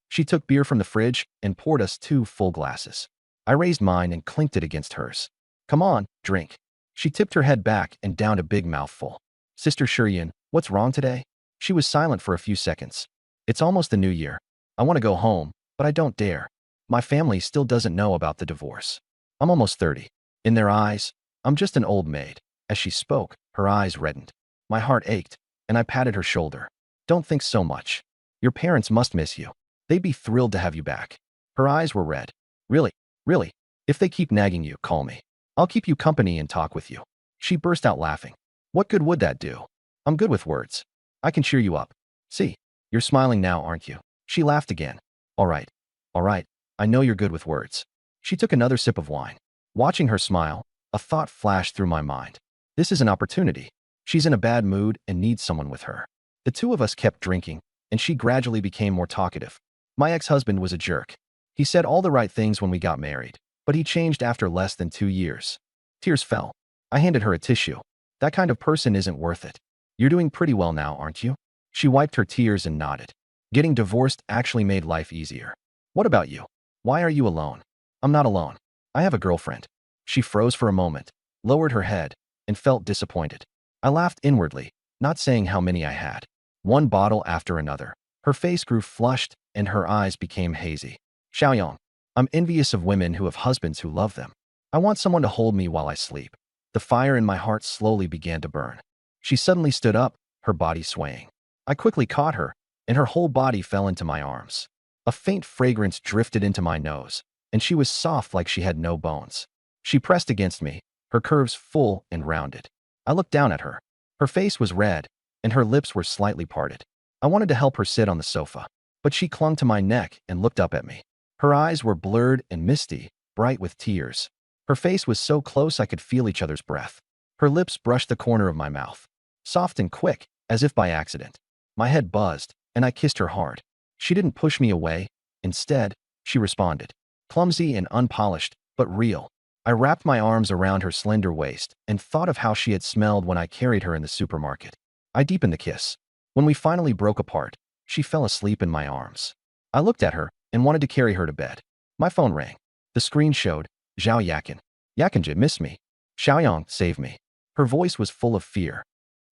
She took beer from the fridge and poured us 2 full glasses. I raised mine and clinked it against hers. Come on, drink. She tipped her head back and downed a big mouthful. Sister Shiyun, what's wrong today? She was silent for a few seconds. It's almost the new year. I want to go home, but I don't dare. My family still doesn't know about the divorce. I'm almost 30. In their eyes, I'm just an old maid. As she spoke, her eyes reddened. My heart ached, and I patted her shoulder. Don't think so much. Your parents must miss you. They'd be thrilled to have you back. Her eyes were red. Really? Really? If they keep nagging you, call me. I'll keep you company and talk with you. She burst out laughing. What good would that do? I'm good with words. I can cheer you up. See, you're smiling now, aren't you? She laughed again. All right. All right. I know you're good with words. She took another sip of wine. Watching her smile, a thought flashed through my mind. This is an opportunity. She's in a bad mood and needs someone with her. The two of us kept drinking, and she gradually became more talkative. My ex-husband was a jerk. He said all the right things when we got married, but he changed after less than 2 years. Tears fell. I handed her a tissue. That kind of person isn't worth it. You're doing pretty well now, aren't you? She wiped her tears and nodded. Getting divorced actually made life easier. What about you? Why are you alone? I'm not alone. I have a girlfriend. She froze for a moment, lowered her head, and felt disappointed. I laughed inwardly, not saying how many I had. One bottle after another. Her face grew flushed, and her eyes became hazy. Xiaoyong, I'm envious of women who have husbands who love them. I want someone to hold me while I sleep. The fire in my heart slowly began to burn. She suddenly stood up, her body swaying. I quickly caught her, and her whole body fell into my arms. A faint fragrance drifted into my nose, and she was soft like she had no bones. She pressed against me, her curves full and rounded. I looked down at her. Her face was red, and her lips were slightly parted. I wanted to help her sit on the sofa, but she clung to my neck and looked up at me. Her eyes were blurred and misty, bright with tears. Her face was so close I could feel each other's breath. Her lips brushed the corner of my mouth, soft and quick, as if by accident. My head buzzed, and I kissed her hard. She didn't push me away. Instead, she responded. Clumsy and unpolished, but real. I wrapped my arms around her slender waist and thought of how she had smelled when I carried her in the supermarket. I deepened the kiss. When we finally broke apart, she fell asleep in my arms. I looked at her and wanted to carry her to bed. My phone rang. The screen showed, Zhao Yakin. Yakinja missed me. Xiaoyong saved me. Her voice was full of fear.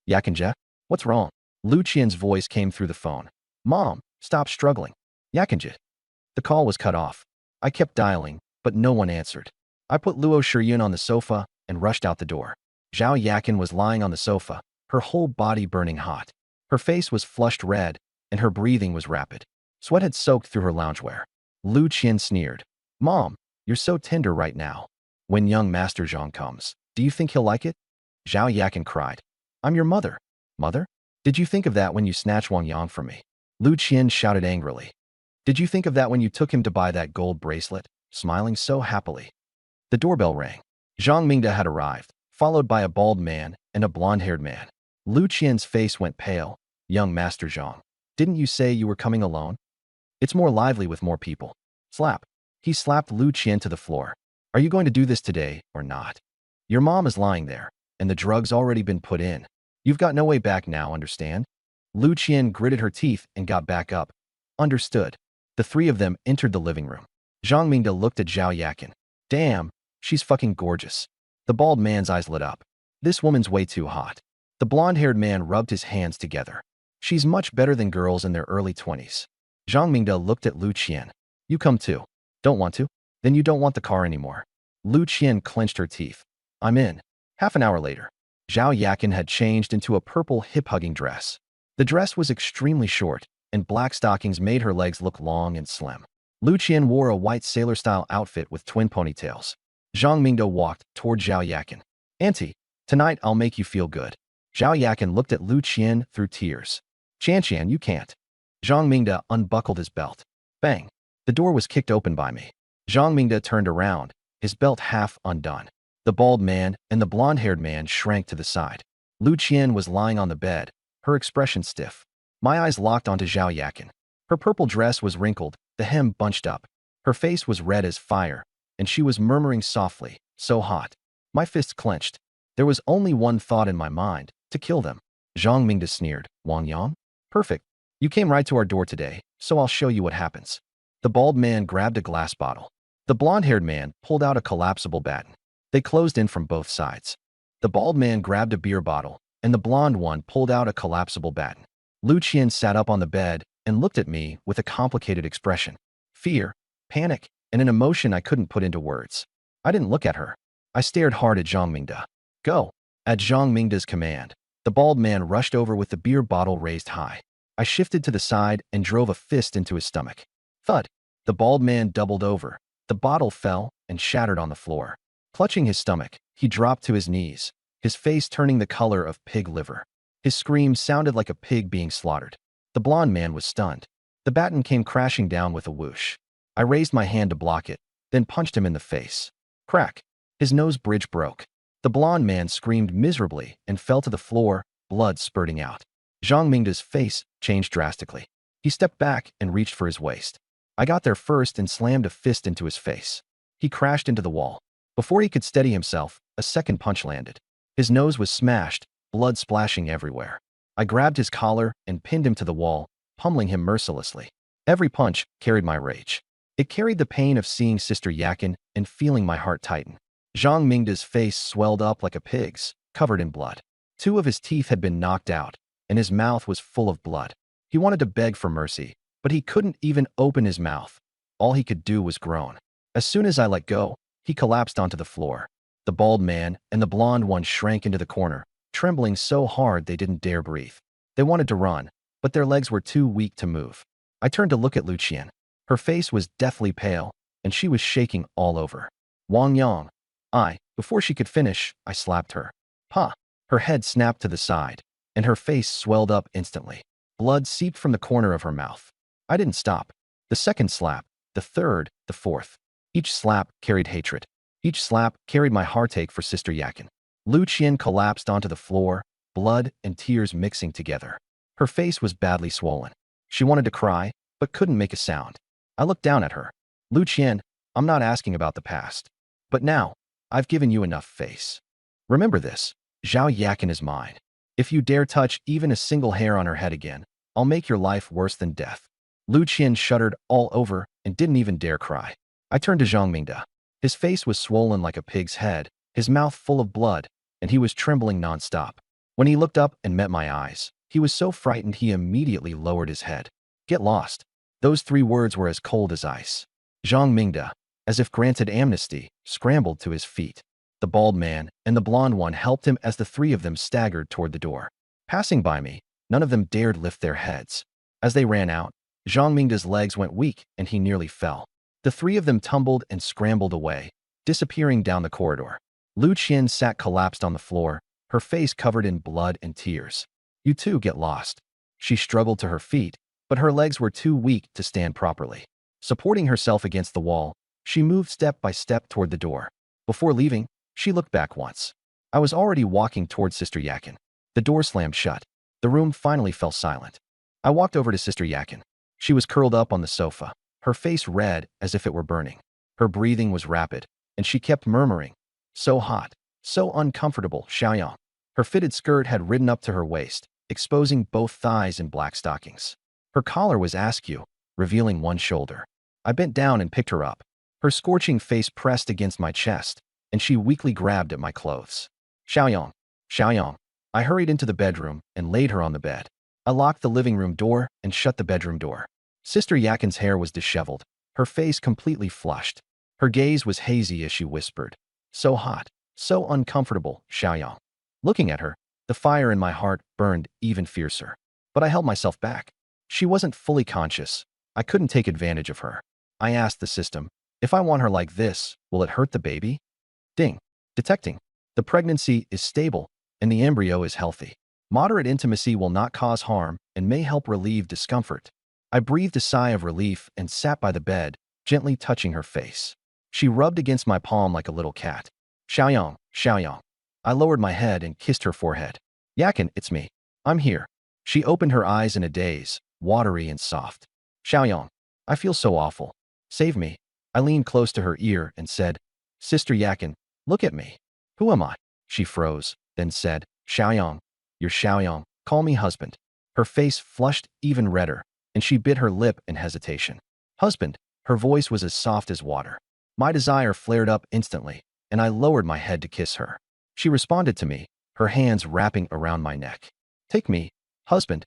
Yakinja, what's wrong? Lu Qian's voice came through the phone. Mom, stop struggling. Yakinja. The call was cut off. I kept dialing, but no one answered. I put Luo Shiyun on the sofa and rushed out the door. Zhao Yakin was lying on the sofa, her whole body burning hot. Her face was flushed red, and her breathing was rapid. Sweat had soaked through her loungewear. Lu Qian sneered. Mom, you're so tender right now. When young Master Zhang comes, do you think he'll like it? Zhao Yakin cried. I'm your mother. Mother? Did you think of that when you snatched Wang Yang from me? Lu Qian shouted angrily. Did you think of that when you took him to buy that gold bracelet, smiling so happily? The doorbell rang. Zhang Mingde had arrived, followed by a bald man and a blonde-haired man. Lu Qian's face went pale. Young Master Zhang, didn't you say you were coming alone? It's more lively with more people. Slap. He slapped Lu Qian to the floor. Are you going to do this today or not? Your mom is lying there, and the drug's already been put in. You've got no way back now, understand? Lu Qian gritted her teeth and got back up. Understood. The three of them entered the living room. Zhang Mingde looked at Zhao Yakin. Damn, she's fucking gorgeous. The bald man's eyes lit up. This woman's way too hot. The blonde-haired man rubbed his hands together. She's much better than girls in their early 20s. Zhang Mingde looked at Lu Qian. You come too. Don't want to? Then you don't want the car anymore. Lu Qian clenched her teeth. I'm in. Half an hour later, Zhao Yakin had changed into a purple hip-hugging dress. The dress was extremely short, and black stockings made her legs look long and slim. Lu Qian wore a white sailor-style outfit with twin ponytails. Zhang Mingde walked toward Zhao Yakin. Auntie, tonight I'll make you feel good. Zhao Yakin looked at Lu Qian through tears. Qian, you can't. Zhang Mingde unbuckled his belt. Bang. The door was kicked open by me. Zhang Mingde turned around, his belt half undone. The bald man and the blonde-haired man shrank to the side. Lu Qian was lying on the bed, her expression stiff. My eyes locked onto Zhao Yakin. Her purple dress was wrinkled, the hem bunched up. Her face was red as fire, and she was murmuring softly, so hot. My fists clenched. There was only one thought in my mind, to kill them. Zhang Mingde sneered. Wang Yang? Perfect. You came right to our door today, so I'll show you what happens. The bald man grabbed a glass bottle. The blonde-haired man pulled out a collapsible baton. They closed in from both sides. The bald man grabbed a beer bottle, and the blonde one pulled out a collapsible baton. Lu Qian sat up on the bed and looked at me with a complicated expression. Fear, panic, and an emotion I couldn't put into words. I didn't look at her. I stared hard at Zhang Mingde. Go. At Zhang Mingde's command, the bald man rushed over with the beer bottle raised high. I shifted to the side and drove a fist into his stomach. Thud. The bald man doubled over. The bottle fell and shattered on the floor. Clutching his stomach, he dropped to his knees, his face turning the color of pig liver. His scream sounded like a pig being slaughtered. The blonde man was stunned. The baton came crashing down with a whoosh. I raised my hand to block it, then punched him in the face. Crack. His nose bridge broke. The blonde man screamed miserably and fell to the floor, blood spurting out. Zhang Mingde's face changed drastically. He stepped back and reached for his waist. I got there first and slammed a fist into his face. He crashed into the wall. Before he could steady himself, a second punch landed. His nose was smashed, blood splashing everywhere. I grabbed his collar and pinned him to the wall, pummeling him mercilessly. Every punch carried my rage. It carried the pain of seeing Sister Yakin and feeling my heart tighten. Zhang Mingda's face swelled up like a pig's, covered in blood. Two of his teeth had been knocked out, and his mouth was full of blood. He wanted to beg for mercy, but he couldn't even open his mouth. All he could do was groan. As soon as I let go, he collapsed onto the floor. The bald man and the blonde one shrank into the corner, trembling so hard they didn't dare breathe. They wanted to run, but their legs were too weak to move. I turned to look at Lu Qian. Her face was deathly pale, and she was shaking all over. Wang Yang. Before she could finish, I slapped her. Pa! Her head snapped to the side, and her face swelled up instantly. Blood seeped from the corner of her mouth. I didn't stop. The second slap, the third, the fourth. Each slap carried hatred. Each slap carried my heartache for Sister Yakin. Lu Qian collapsed onto the floor, blood and tears mixing together. Her face was badly swollen. She wanted to cry, but couldn't make a sound. I looked down at her. Lu Qian, I'm not asking about the past. But now, I've given you enough face. Remember this, Zhao Yakin is mine. If you dare touch even a single hair on her head again, I'll make your life worse than death. Lu Qian shuddered all over and didn't even dare cry. I turned to Zhang Mingda. His face was swollen like a pig's head, his mouth full of blood, and he was trembling nonstop. When he looked up and met my eyes, he was so frightened he immediately lowered his head. Get lost. Those three words were as cold as ice. Zhang Mingda, as if granted amnesty, scrambled to his feet. The bald man and the blonde one helped him as the three of them staggered toward the door. Passing by me, none of them dared lift their heads. As they ran out, Zhang Mingda's legs went weak and he nearly fell. The three of them tumbled and scrambled away, disappearing down the corridor. Lu Qian sat collapsed on the floor, her face covered in blood and tears. You two get lost. She struggled to her feet, but her legs were too weak to stand properly. Supporting herself against the wall, she moved step by step toward the door. Before leaving, she looked back once. I was already walking toward Sister Yakin. The door slammed shut. The room finally fell silent. I walked over to Sister Yakin. She was curled up on the sofa, her face red as if it were burning. Her breathing was rapid, and she kept murmuring, "So hot, so uncomfortable, Xiaoyang." Her fitted skirt had ridden up to her waist, exposing both thighs in black stockings. Her collar was askew, revealing one shoulder. I bent down and picked her up. Her scorching face pressed against my chest, and she weakly grabbed at my clothes. Xiaoyang, Xiaoyang. I hurried into the bedroom and laid her on the bed. I locked the living room door and shut the bedroom door. Sister Yakin's hair was disheveled, her face completely flushed. Her gaze was hazy as she whispered, "So hot, so uncomfortable, Xiaoyang." Looking at her, the fire in my heart burned even fiercer. But I held myself back. She wasn't fully conscious. I couldn't take advantage of her. I asked the system, "If I want her like this, will it hurt the baby?" Ding. Detecting. The pregnancy is stable, and the embryo is healthy. Moderate intimacy will not cause harm and may help relieve discomfort. I breathed a sigh of relief and sat by the bed, gently touching her face. She rubbed against my palm like a little cat. Xiaoyang, Xiaoyang. I lowered my head and kissed her forehead. Yakin, it's me. I'm here. She opened her eyes in a daze, watery and soft. Xiaoyang, I feel so awful. Save me. I leaned close to her ear and said, "Sister Yakin, look at me. Who am I?" She froze, then said, "Xiaoyang, you're Xiaoyang. Call me husband." Her face flushed even redder, and she bit her lip in hesitation. "Husband." Her voice was as soft as water. My desire flared up instantly, and I lowered my head to kiss her. She responded to me, her hands wrapping around my neck. "Take me, husband.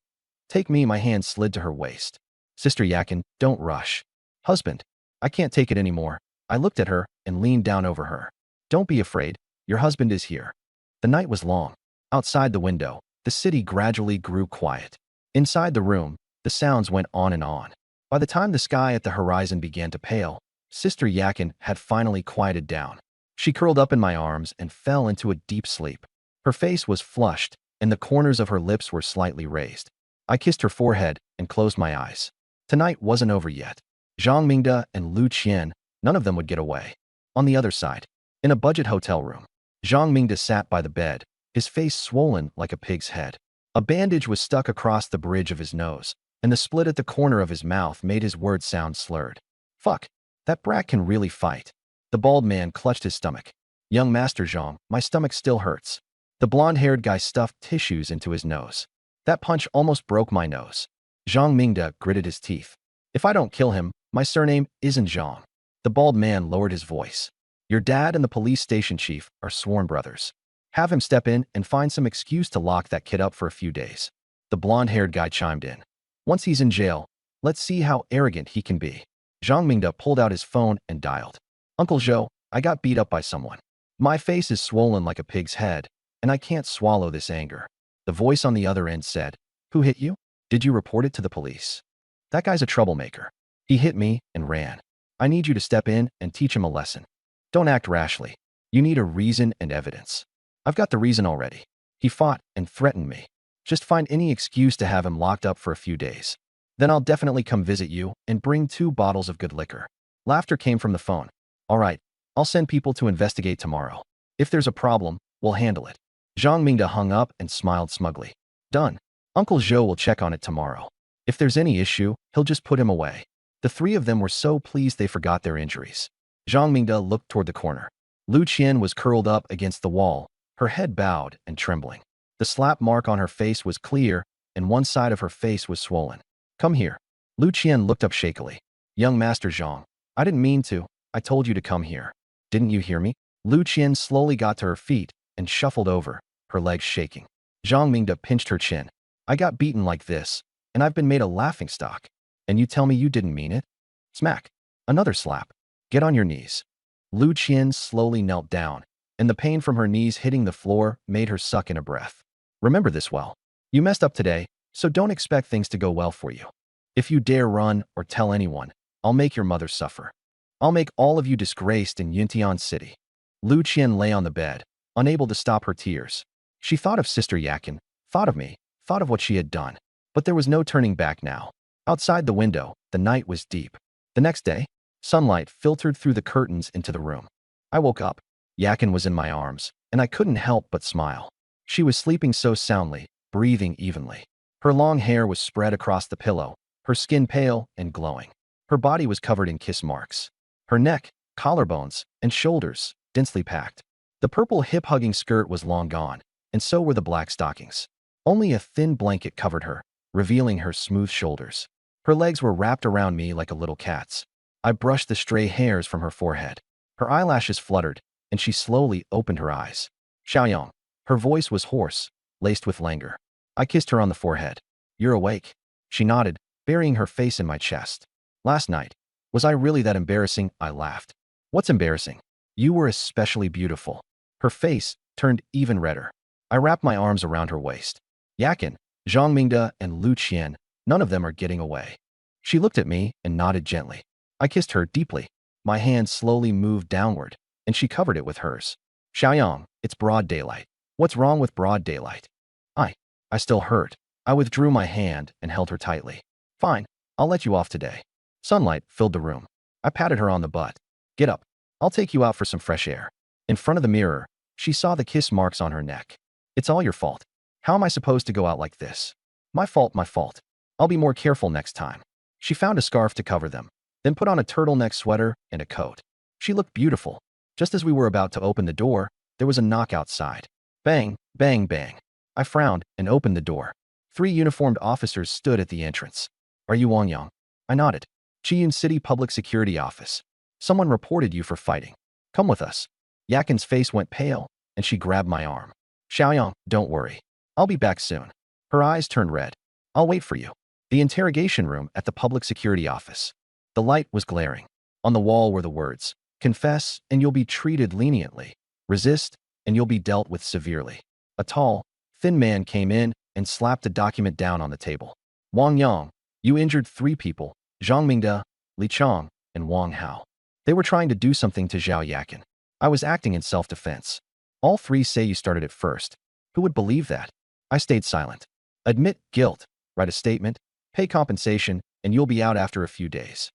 Take me." My hand slid to her waist. "Sister Yakin, don't rush." "Husband, I can't take it anymore." I looked at her and leaned down over her. "Don't be afraid. Your husband is here." The night was long. Outside the window, the city gradually grew quiet. Inside the room, the sounds went on and on. By the time the sky at the horizon began to pale, Sister Yakin had finally quieted down. She curled up in my arms and fell into a deep sleep. Her face was flushed, and the corners of her lips were slightly raised. I kissed her forehead and closed my eyes. Tonight wasn't over yet. Zhang Mingda and Lu Qian, none of them would get away. On the other side, in a budget hotel room, Zhang Mingda sat by the bed, his face swollen like a pig's head. A bandage was stuck across the bridge of his nose, and the split at the corner of his mouth made his words sound slurred. "Fuck, that brat can really fight." The bald man clutched his stomach. "Young Master Zhang, my stomach still hurts." The blonde-haired guy stuffed tissues into his nose. "That punch almost broke my nose." Zhang Mingde gritted his teeth. If I don't kill him, my surname isn't Zhang. The bald man lowered his voice. Your dad and the police station chief are sworn brothers. Have him step in and find some excuse to lock that kid up for a few days. The blonde-haired guy chimed in. Once he's in jail, let's see how arrogant he can be. Zhang Mingde pulled out his phone and dialed. Uncle Zhou, I got beat up by someone. My face is swollen like a pig's head, and I can't swallow this anger. The voice on the other end said, Who hit you? Did you report it to the police? That guy's a troublemaker. He hit me and ran. I need you to step in and teach him a lesson. Don't act rashly. You need a reason and evidence. I've got the reason already. He fought and threatened me. Just find any excuse to have him locked up for a few days. Then I'll definitely come visit you and bring 2 bottles of good liquor. Laughter came from the phone. All right, I'll send people to investigate tomorrow. If there's a problem, we'll handle it. Zhang Mingde hung up and smiled smugly. Done. Uncle Zhou will check on it tomorrow. If there's any issue, he'll just put him away. The 3 of them were so pleased they forgot their injuries. Zhang Mingde looked toward the corner. Lu Qian was curled up against the wall, her head bowed and trembling. The slap mark on her face was clear, and one side of her face was swollen. Come here. Lu Qian looked up shakily. Young Master Zhang, I didn't mean to. I told you to come here. Didn't you hear me? Lu Qian slowly got to her feet and shuffled over, her legs shaking. Zhang Mingde pinched her chin. I got beaten like this, and I've been made a laughingstock. And you tell me you didn't mean it? Smack. Another slap. Get on your knees. Lu Qian slowly knelt down, and the pain from her knees hitting the floor made her suck in a breath. Remember this well. You messed up today, so don't expect things to go well for you. If you dare run or tell anyone, I'll make your mother suffer. I'll make all of you disgraced in Yuntian City. Lu Qian lay on the bed, unable to stop her tears. She thought of Sister Yakin, thought of me, thought of what she had done. But there was no turning back now. Outside the window, the night was deep. The next day, sunlight filtered through the curtains into the room. I woke up. Yakin was in my arms, and I couldn't help but smile. She was sleeping so soundly, breathing evenly. Her long hair was spread across the pillow, her skin pale and glowing. Her body was covered in kiss marks. Her neck, collarbones, and shoulders, densely packed. The purple hip-hugging skirt was long gone, and so were the black stockings. Only a thin blanket covered her, revealing her smooth shoulders. Her legs were wrapped around me like a little cat's. I brushed the stray hairs from her forehead. Her eyelashes fluttered, and she slowly opened her eyes. Xiaoyang. Her voice was hoarse, laced with languor. I kissed her on the forehead. You're awake. She nodded, burying her face in my chest. Last night. Was I really that embarrassing? I laughed. What's embarrassing? You were especially beautiful. Her face turned even redder. I wrapped my arms around her waist. Yakin, Zhang Mingde, and Lu Qian, none of them are getting away. She looked at me and nodded gently. I kissed her deeply. My hand slowly moved downward, and she covered it with hers. Xiaoyang, it's broad daylight. What's wrong with broad daylight? I still hurt. I withdrew my hand and held her tightly. Fine, I'll let you off today. Sunlight filled the room. I patted her on the butt. Get up. I'll take you out for some fresh air. In front of the mirror, she saw the kiss marks on her neck. It's all your fault. How am I supposed to go out like this? My fault, my fault. I'll be more careful next time. She found a scarf to cover them, then put on a turtleneck sweater and a coat. She looked beautiful. Just as we were about to open the door, there was a knock outside. Bang, bang, bang. I frowned and opened the door. 3 uniformed officers stood at the entrance. Are you Wang Yang? I nodded. Chiyun City Public Security Office. Someone reported you for fighting. Come with us. Yakin's face went pale, and she grabbed my arm. Xiaoyang, don't worry. I'll be back soon. Her eyes turned red. I'll wait for you. The interrogation room at the Public Security Office. The light was glaring. On the wall were the words, confess and you'll be treated leniently. Resist and you'll be dealt with severely. A tall, thin man came in and slapped a document down on the table. Wang Yang, you injured 3 people, Zhang Mingde, Li Chang, and Wang Hao. They were trying to do something to Zhao Yakin. I was acting in self-defense. All 3 say you started it first. Who would believe that? I stayed silent. Admit guilt, write a statement, pay compensation, and you'll be out after a few days.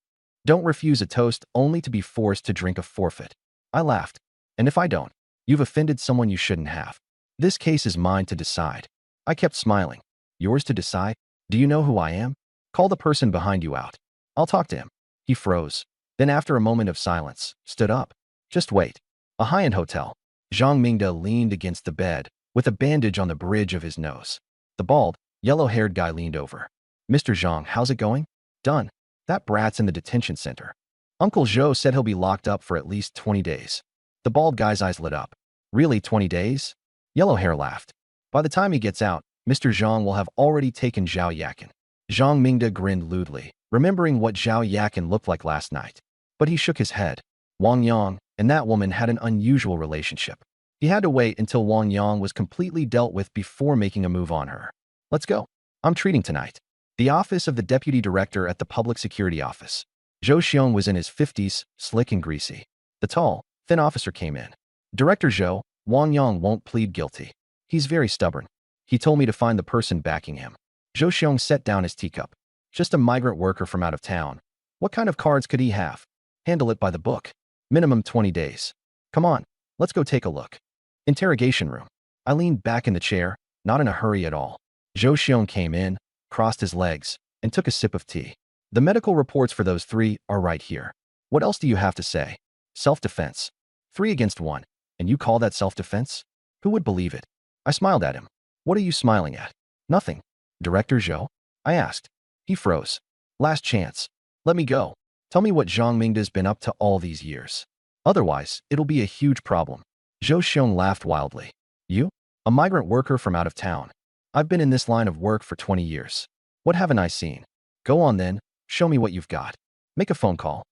Don't refuse a toast only to be forced to drink a forfeit. I laughed. And if I don't, you've offended someone you shouldn't have. This case is mine to decide. I kept smiling. Yours to decide? Do you know who I am? Call the person behind you out. I'll talk to him. He froze. Then after a moment of silence, stood up. Just wait. A high-end hotel. Zhang Mingde leaned against the bed, with a bandage on the bridge of his nose. The bald, yellow-haired guy leaned over. Mr. Zhang, how's it going? Done. That brat's in the detention center. Uncle Zhou said he'll be locked up for at least 20 days. The bald guy's eyes lit up. Really, 20 days? Yellow hair laughed. By the time he gets out, Mr. Zhang will have already taken Zhao Yakin. Zhang Mingda grinned lewdly, remembering what Zhao Yakin looked like last night. But he shook his head. Wang Yang and that woman had an unusual relationship. He had to wait until Wang Yang was completely dealt with before making a move on her. Let's go. I'm treating tonight. The office of the deputy director at the public security office. Zhou Xiong was in his 50s, slick and greasy. The tall, thin officer came in. Director Zhou, Wang Yang won't plead guilty. He's very stubborn. He told me to find the person backing him. Zhou Xiong set down his teacup. Just a migrant worker from out of town. What kind of cards could he have? Handle it by the book. Minimum 20 days. Come on, let's go take a look. Interrogation room. I leaned back in the chair, not in a hurry at all. Zhou Xiong came in, crossed his legs, and took a sip of tea. The medical reports for those three are right here. What else do you have to say? Self-defense. 3 against 1. And you call that self-defense? Who would believe it? I smiled at him. What are you smiling at? Nothing. Director Zhou? I asked. He froze. Last chance. Let me go. Tell me what Zhang Mingda's been up to all these years. Otherwise, it'll be a huge problem. Zhou Xiong laughed wildly. You? A migrant worker from out of town. I've been in this line of work for 20 years. What haven't I seen? Go on then, show me what you've got. Make a phone call.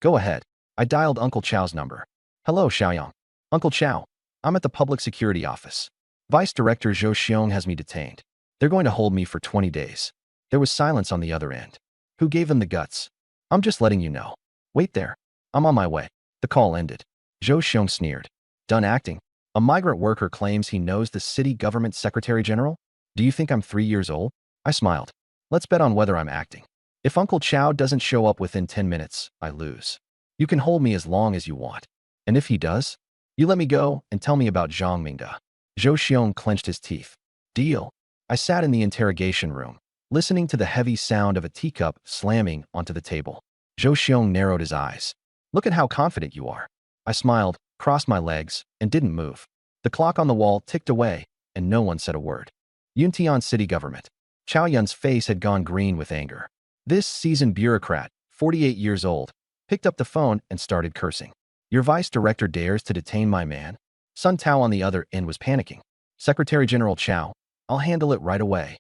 Go ahead. I dialed Uncle Chao's number. Hello, Xiaoyang. Uncle Chao. I'm at the public security office. Vice Director Zhou Xiong has me detained. They're going to hold me for 20 days. There was silence on the other end. Who gave them the guts? I'm just letting you know. Wait there. I'm on my way. The call ended. Zhou Xiong sneered. Done acting. A migrant worker claims he knows the city government secretary general? Do you think I'm 3 years old? I smiled. Let's bet on whether I'm acting. If Uncle Chao doesn't show up within 10 minutes, I lose. You can hold me as long as you want. And if he does, you let me go and tell me about Zhang Mingda. Zhou Xiong clenched his teeth. Deal. I sat in the interrogation room, listening to the heavy sound of a teacup slamming onto the table. Zhou Xiong narrowed his eyes. Look at how confident you are. I smiled, crossed my legs, and didn't move. The clock on the wall ticked away, and no one said a word. Yuntian city government. Chao Yun's face had gone green with anger. This seasoned bureaucrat, 48 years old, picked up the phone and started cursing. Your vice director dares to detain my man? Sun Tao on the other end was panicking. Secretary General Chao, I'll handle it right away.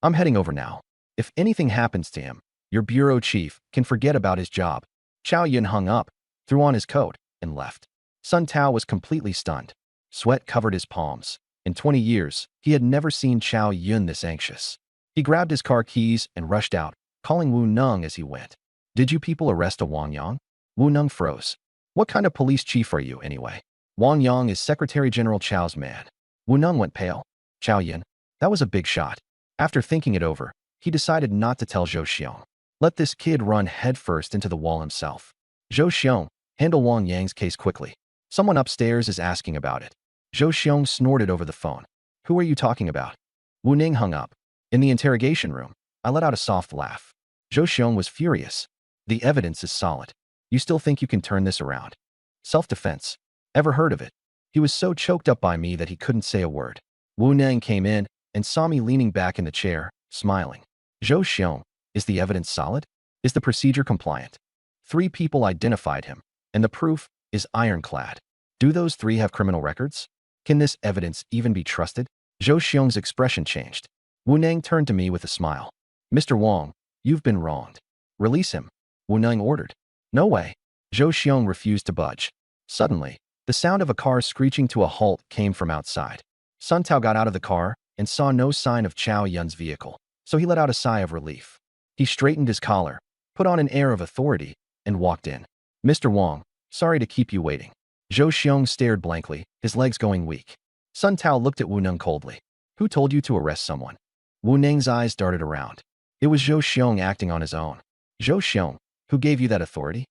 I'm heading over now. If anything happens to him, your bureau chief can forget about his job. Chao Yun hung up, threw on his coat, and left. Sun Tao was completely stunned. Sweat covered his palms. In 20 years, he had never seen Chao Yun this anxious. He grabbed his car keys and rushed out, calling Wu Neng as he went. Did you people arrest a Wang Yang? Wu Neng froze. What kind of police chief are you, anyway? Wang Yang is Secretary General Chao's man. Wu Neng went pale. Chao Yun, that was a big shot. After thinking it over, he decided not to tell Zhou Xiong. Let this kid run headfirst into the wall himself. Zhou Xiong, handle Wang Yang's case quickly. Someone upstairs is asking about it. Zhou Xiong snorted over the phone. Who are you talking about? Wu Ning hung up. In the interrogation room, I let out a soft laugh. Zhou Xiong was furious. The evidence is solid. You still think you can turn this around? Self-defense. Ever heard of it? He was so choked up by me that he couldn't say a word. Wu Ning came in and saw me leaning back in the chair, smiling. Zhou Xiong, is the evidence solid? Is the procedure compliant? 3 people identified him, and the proof is ironclad. Do those 3 have criminal records? Can this evidence even be trusted? Zhou Xiong's expression changed. Wu Neng turned to me with a smile. Mr. Wang, you've been wronged. Release him. Wu Neng ordered. No way. Zhou Xiong refused to budge. Suddenly, the sound of a car screeching to a halt came from outside. Sun Tao got out of the car and saw no sign of Chao Yun's vehicle, so he let out a sigh of relief. He straightened his collar, put on an air of authority, and walked in. Mr. Wang, sorry to keep you waiting. Zhou Xiong stared blankly, his legs going weak. Sun Tao looked at Wu Neng coldly. Who told you to arrest someone? Wu Neng's eyes darted around. It was Zhou Xiong acting on his own. Zhou Xiong, who gave you that authority?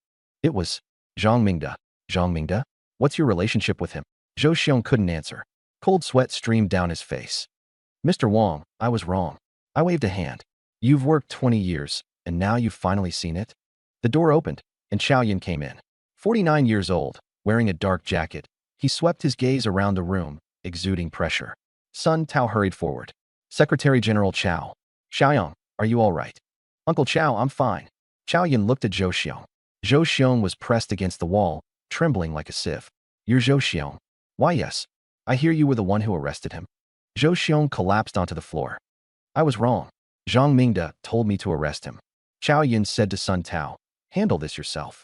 It was Zhang Mingda. Zhang Mingda? What's your relationship with him? Zhou Xiong couldn't answer. Cold sweat streamed down his face. Mr. Wang, I was wrong. I waved a hand. You've worked 20 years, and now you've finally seen it? The door opened, and Chao Yun came in. 49 years old, wearing a dark jacket, he swept his gaze around the room, exuding pressure. Sun Tao hurried forward. Secretary General Chao. Xiaoyang, are you all right? Uncle Chow, I'm fine. Chow Yun looked at Zhou Xiong. Zhou Xiong was pressed against the wall, trembling like a sieve. You're Zhou Xiong. Why, yes. I hear you were the one who arrested him. Zhou Xiong collapsed onto the floor. I was wrong. Zhang Mingde told me to arrest him. Chow Yun said to Sun Tao, handle this yourself.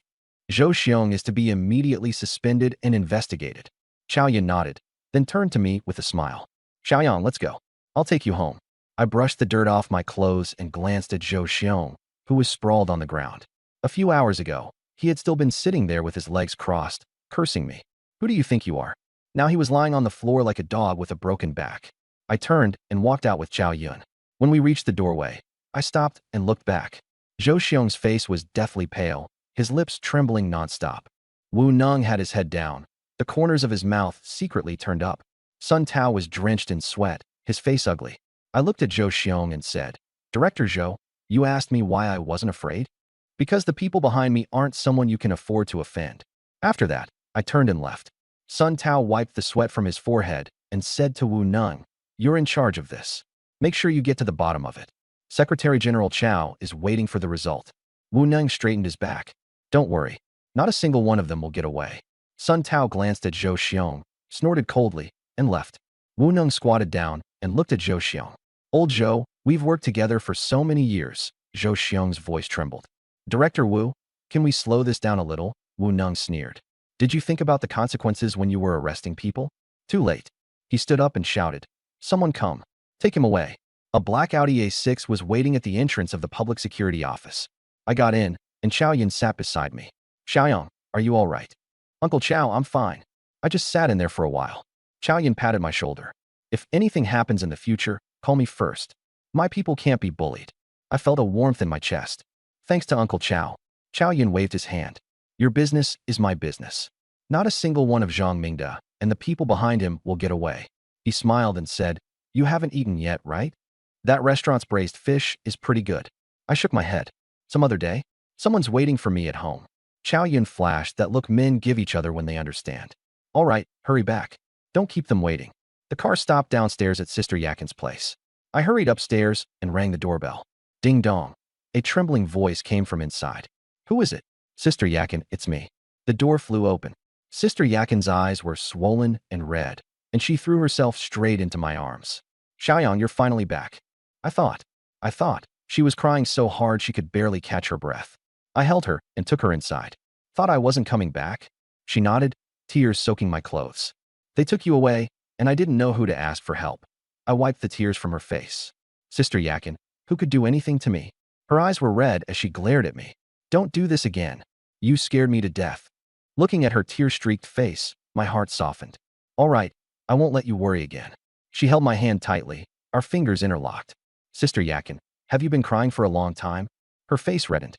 Zhou Xiong is to be immediately suspended and investigated. Chow Yun nodded, then turned to me with a smile. Xiaoyang, let's go. I'll take you home. I brushed the dirt off my clothes and glanced at Zhou Xiong, who was sprawled on the ground. A few hours ago, he had still been sitting there with his legs crossed, cursing me. Who do you think you are? Now he was lying on the floor like a dog with a broken back. I turned and walked out with Chow Yun. When we reached the doorway, I stopped and looked back. Zhou Xiong's face was deathly pale, his lips trembling nonstop. Wu Neng had his head down, the corners of his mouth secretly turned up. Sun Tao was drenched in sweat, his face ugly. I looked at Zhou Xiong and said, Director Zhou, you asked me why I wasn't afraid? Because the people behind me aren't someone you can afford to offend. After that, I turned and left. Sun Tao wiped the sweat from his forehead and said to Wu Neng, you're in charge of this. Make sure you get to the bottom of it. Secretary General Chow is waiting for the result. Wu Neng straightened his back. Don't worry. Not a single one of them will get away. Sun Tao glanced at Zhou Xiong, snorted coldly, and left. Wu Neng squatted down and looked at Zhou Xiong. Old Zhou, we've worked together for so many years. Zhou Xiong's voice trembled. Director Wu, can we slow this down a little? Wu Neng sneered. Did you think about the consequences when you were arresting people? Too late. He stood up and shouted. Someone come. Take him away. A black Audi A6 was waiting at the entrance of the public security office. I got in, and Chow Yun sat beside me. Xiaoyang, are you all right? Uncle Chow, I'm fine. I just sat in there for a while. Chow Yun patted my shoulder. If anything happens in the future, call me first. My people can't be bullied. I felt a warmth in my chest. Thanks to Uncle Chow. Chow Yun waved his hand. Your business is my business. Not a single one of Zhang Mingde and the people behind him will get away. He smiled and said, you haven't eaten yet, right? That restaurant's braised fish is pretty good. I shook my head. Some other day? Someone's waiting for me at home. Chow Yun flashed that look men give each other when they understand. All right, hurry back. Don't keep them waiting. The car stopped downstairs at Sister Yakin's place. I hurried upstairs and rang the doorbell. Ding dong. A trembling voice came from inside. Who is it? Sister Yakin, it's me. The door flew open. Sister Yakin's eyes were swollen and red, and she threw herself straight into my arms. Xiaoyang, you're finally back. I thought. She was crying so hard she could barely catch her breath. I held her and took her inside. Thought I wasn't coming back? She nodded, tears soaking my clothes. They took you away, and I didn't know who to ask for help. I wiped the tears from her face. Sister Yakin, who could do anything to me? Her eyes were red as she glared at me. Don't do this again. You scared me to death. Looking at her tear-streaked face, my heart softened. All right, I won't let you worry again. She held my hand tightly, our fingers interlocked. Sister Yakin, have you been crying for a long time? Her face reddened.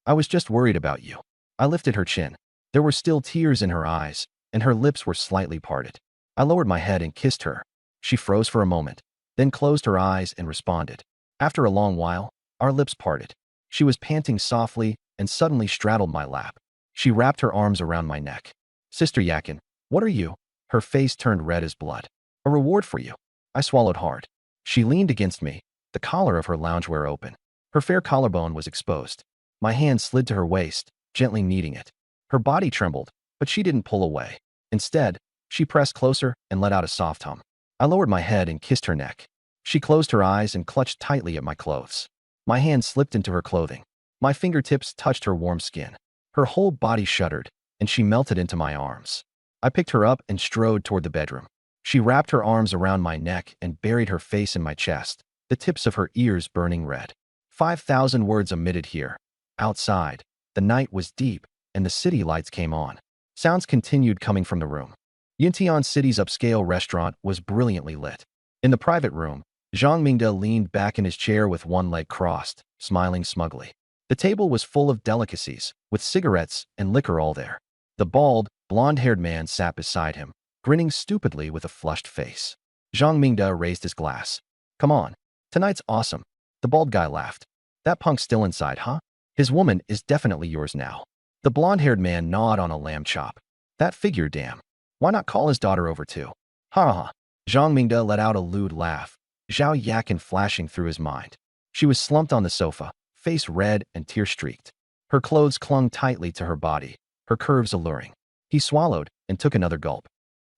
I was just worried about you. I lifted her chin. There were still tears in her eyes, and her lips were slightly parted. I lowered my head and kissed her. She froze for a moment, then closed her eyes and responded. After a long while, our lips parted. She was panting softly and suddenly straddled my lap. She wrapped her arms around my neck. Sister Yakin, what are you? Her face turned red as blood. A reward for you. I swallowed hard. She leaned against me, the collar of her loungewear open. Her fair collarbone was exposed. My hand slid to her waist, gently kneading it. Her body trembled, but she didn't pull away. Instead, she pressed closer and let out a soft hum. I lowered my head and kissed her neck. She closed her eyes and clutched tightly at my clothes. My hand slipped into her clothing. My fingertips touched her warm skin. Her whole body shuddered, and she melted into my arms. I picked her up and strode toward the bedroom. She wrapped her arms around my neck and buried her face in my chest, the tips of her ears burning red. 5,000 words omitted here. Outside, the night was deep, and the city lights came on. Sounds continued coming from the room. Yintian City's upscale restaurant was brilliantly lit. In the private room, Zhang Mingde leaned back in his chair with one leg crossed, smiling smugly. The table was full of delicacies, with cigarettes and liquor all there. The bald, blonde-haired man sat beside him, grinning stupidly with a flushed face. Zhang Mingde raised his glass. Come on. Tonight's awesome. The bald guy laughed. That punk's still inside, huh? His woman is definitely yours now. The blonde-haired man gnawed on a lamb chop. That figure, damn. Why not call his daughter over too? Ha ha. Zhang Mingde let out a lewd laugh, Zhao Yakin flashing through his mind. She was slumped on the sofa, face red and tear-streaked. Her clothes clung tightly to her body, her curves alluring. He swallowed and took another gulp.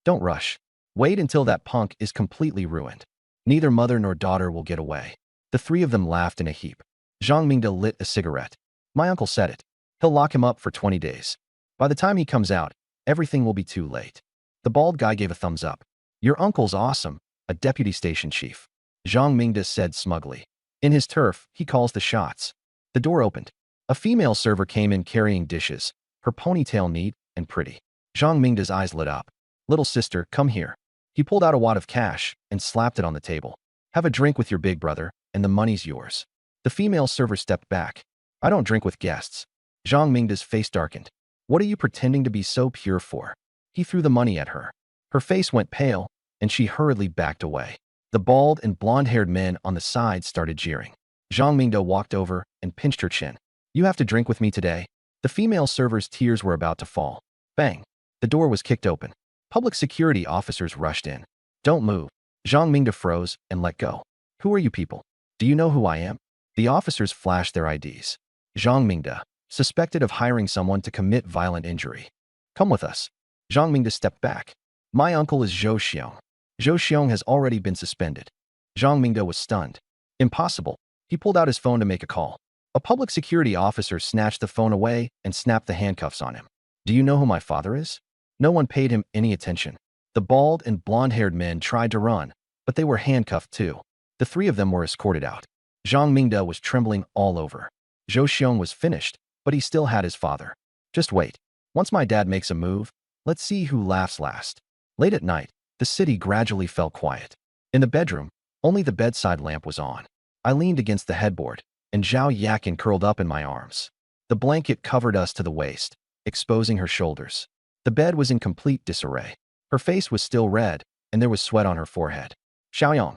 Don't rush. Wait until that punk is completely ruined. Neither mother nor daughter will get away. The three of them laughed in a heap. Zhang Mingde lit a cigarette. My uncle said it. He'll lock him up for 20 days. By the time he comes out, everything will be too late. The bald guy gave a thumbs up. Your uncle's awesome, a deputy station chief. Zhang Mingde said smugly. In his turf, he calls the shots. The door opened. A female server came in carrying dishes, her ponytail neat and pretty. Zhang Mingde's eyes lit up. Little sister, come here. He pulled out a wad of cash and slapped it on the table. Have a drink with your big brother, and the money's yours. The female server stepped back. I don't drink with guests. Zhang Mingde's face darkened. What are you pretending to be so pure for? He threw the money at her. Her face went pale, and she hurriedly backed away. The bald and blonde-haired men on the side started jeering. Zhang Mingde walked over and pinched her chin. You have to drink with me today. The female server's tears were about to fall. Bang! The door was kicked open. Public security officers rushed in. Don't move. Zhang Mingde froze and let go. Who are you people? Do you know who I am? The officers flashed their IDs. Zhang Mingde, suspected of hiring someone to commit violent injury. Come with us. Zhang Mingde stepped back. My uncle is Zhou Xiong. Zhou Xiong has already been suspended. Zhang Mingde was stunned. Impossible. He pulled out his phone to make a call. A public security officer snatched the phone away and snapped the handcuffs on him. Do you know who my father is? No one paid him any attention. The bald and blonde-haired men tried to run, but they were handcuffed too. The three of them were escorted out. Zhang Mingde was trembling all over. Zhou Xiong was finished, but he still had his father. Just wait. Once my dad makes a move, let's see who laughs last. Late at night, the city gradually fell quiet. In the bedroom, only the bedside lamp was on. I leaned against the headboard, and Zhao Yakin curled up in my arms. The blanket covered us to the waist, exposing her shoulders. The bed was in complete disarray. Her face was still red, and there was sweat on her forehead. Xiaoyang.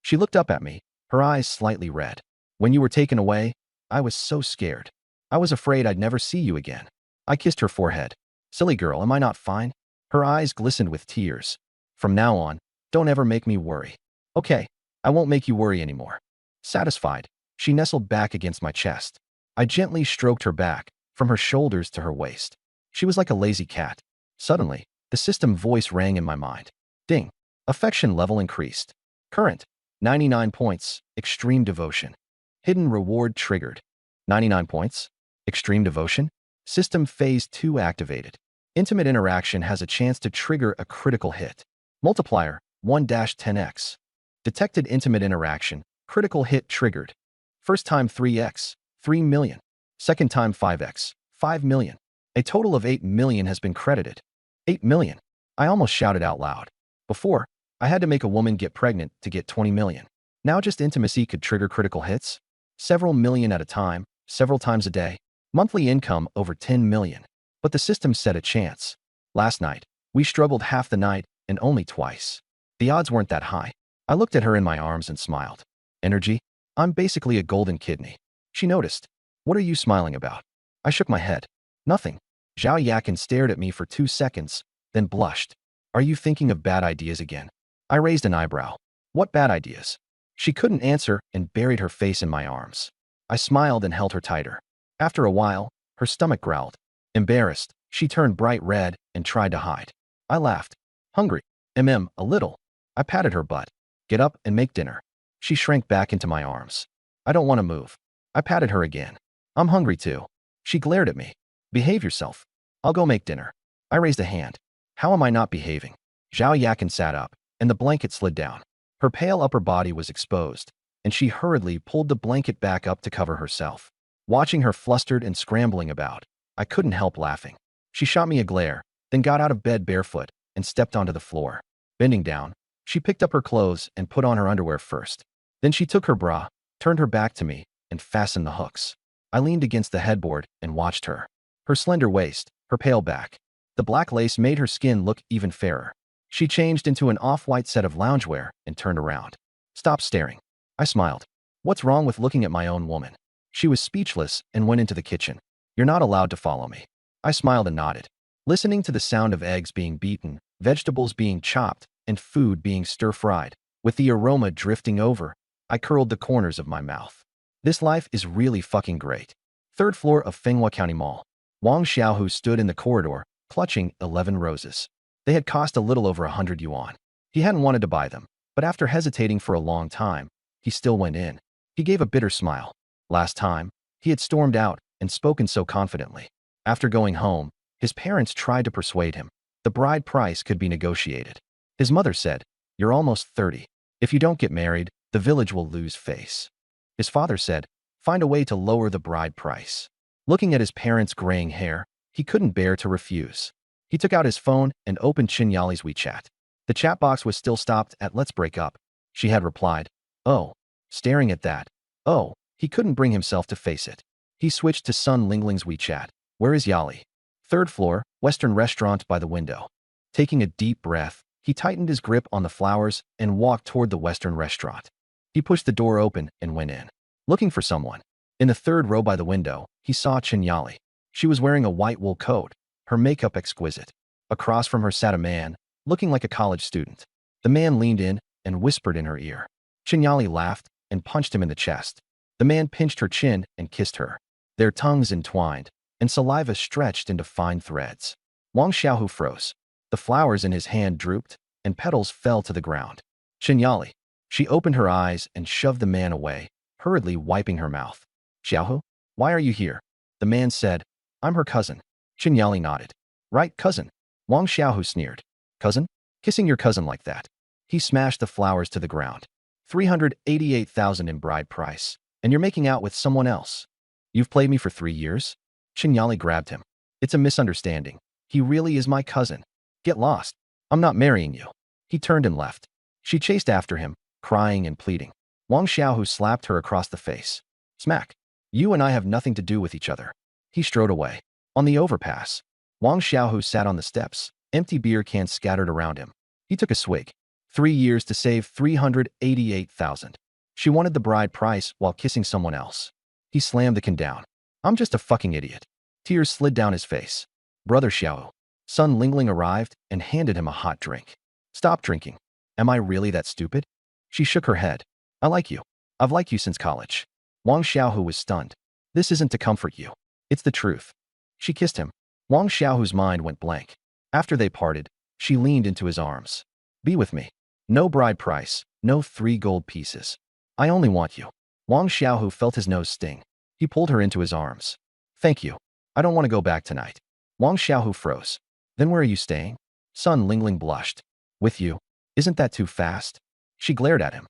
She looked up at me, her eyes slightly red. When you were taken away, I was so scared. I was afraid I'd never see you again. I kissed her forehead. Silly girl, am I not fine? Her eyes glistened with tears. From now on, don't ever make me worry. Okay, I won't make you worry anymore. Satisfied, she nestled back against my chest. I gently stroked her back, from her shoulders to her waist. She was like a lazy cat. Suddenly, the system voice rang in my mind. Ding. Affection level increased. Current. 99 points. Extreme devotion. Hidden reward triggered. 99 points. Extreme devotion. System phase 2 activated. Intimate interaction has a chance to trigger a critical hit. Multiplier, 1-10x. Detected intimate interaction, critical hit triggered. First time 3x, 3 million. Second time 5x, 5 million. A total of 8 million has been credited. 8 million. I almost shouted out loud. Before, I had to make a woman get pregnant to get 20 million. Now just intimacy could trigger critical hits? Several million at a time, several times a day. Monthly income over 10 million. But the system said a chance. Last night, we struggled half the night and only twice. The odds weren't that high. I looked at her in my arms and smiled. Energy? I'm basically a golden kidney. She noticed. What are you smiling about? I shook my head. Nothing. Zhao Yakin stared at me for 2 seconds, then blushed. Are you thinking of bad ideas again? I raised an eyebrow. What bad ideas? She couldn't answer and buried her face in my arms. I smiled and held her tighter. After a while, her stomach growled. Embarrassed, she turned bright red and tried to hide. I laughed. Hungry. A little. I patted her butt. Get up and make dinner. She shrank back into my arms. I don't want to move. I patted her again. I'm hungry too. She glared at me. Behave yourself. I'll go make dinner. I raised a hand. How am I not behaving? Zhao Yakin sat up, and the blanket slid down. Her pale upper body was exposed, and she hurriedly pulled the blanket back up to cover herself. Watching her flustered and scrambling about, I couldn't help laughing. She shot me a glare, then got out of bed barefoot and stepped onto the floor. Bending down, she picked up her clothes and put on her underwear first. Then she took her bra, turned her back to me, and fastened the hooks. I leaned against the headboard and watched her. Her slender waist, her pale back. The black lace made her skin look even fairer. She changed into an off-white set of loungewear and turned around. Stop staring. I smiled. What's wrong with looking at my own woman? She was speechless and went into the kitchen. You're not allowed to follow me. I smiled and nodded. Listening to the sound of eggs being beaten, vegetables being chopped, and food being stir-fried, with the aroma drifting over, I curled the corners of my mouth. This life is really fucking great. Third floor of Fenghua County Mall. Wang Xiaohu stood in the corridor, clutching 11 roses. They had cost a little over 100 yuan. He hadn't wanted to buy them, but after hesitating for a long time, he still went in. He gave a bitter smile. Last time, he had stormed out and spoken so confidently. After going home, his parents tried to persuade him. The bride price could be negotiated. His mother said, "You're almost 30. If you don't get married, the village will lose face." His father said, "Find a way to lower the bride price." Looking at his parents' graying hair, he couldn't bear to refuse. He took out his phone and opened Qinyali's WeChat. The chat box was still stopped at "Let's break up." She had replied, "Oh." Staring at that, "Oh," he couldn't bring himself to face it. He switched to Sun Lingling's WeChat. "Where is Yali?" "Third floor, Western restaurant by the window." Taking a deep breath, he tightened his grip on the flowers and walked toward the Western restaurant. He pushed the door open and went in. Looking for someone. In the third row by the window, he saw Qinyali. She was wearing a white wool coat, her makeup exquisite. Across from her sat a man, looking like a college student. The man leaned in and whispered in her ear. Qinyali laughed and punched him in the chest. The man pinched her chin and kissed her. Their tongues entwined, and saliva stretched into fine threads. Wang Xiaohu froze. The flowers in his hand drooped, and petals fell to the ground. "Qinyali." She opened her eyes and shoved the man away, hurriedly wiping her mouth. "Xiaohu, why are you here?" The man said, "I'm her cousin." Qinyali nodded. "Right, cousin." Wang Xiaohu sneered. "Cousin? Kissing your cousin like that?" He smashed the flowers to the ground. 388,000 in bride price, and you're making out with someone else. You've played me for 3 years? Qinyali grabbed him. "It's a misunderstanding. He really is my cousin. Get lost. I'm not marrying you." He turned and left. She chased after him, crying and pleading. Wang Xiaohu slapped her across the face. Smack. "You and I have nothing to do with each other." He strode away. On the overpass, Wang Xiaohu sat on the steps, empty beer cans scattered around him. He took a swig. 3 years to save 388,000. She wanted the bride price while kissing someone else. He slammed the can down. "I'm just a fucking idiot." Tears slid down his face. "Brother Xiao." Sun Lingling arrived and handed him a hot drink. "Stop drinking. Am I really that stupid?" She shook her head. "I like you. I've liked you since college." Wang Xiaohu was stunned. "This isn't to comfort you. It's the truth." She kissed him. Wang Xiaohu's mind went blank. After they parted, she leaned into his arms. "Be with me. No bride price, no 3 gold pieces. I only want you." Wang Xiaohu felt his nose sting. He pulled her into his arms. "Thank you. I don't want to go back tonight." Wang Xiaohu froze. "Then where are you staying?" Sun Lingling blushed. "With you. Isn't that too fast?" She glared at him.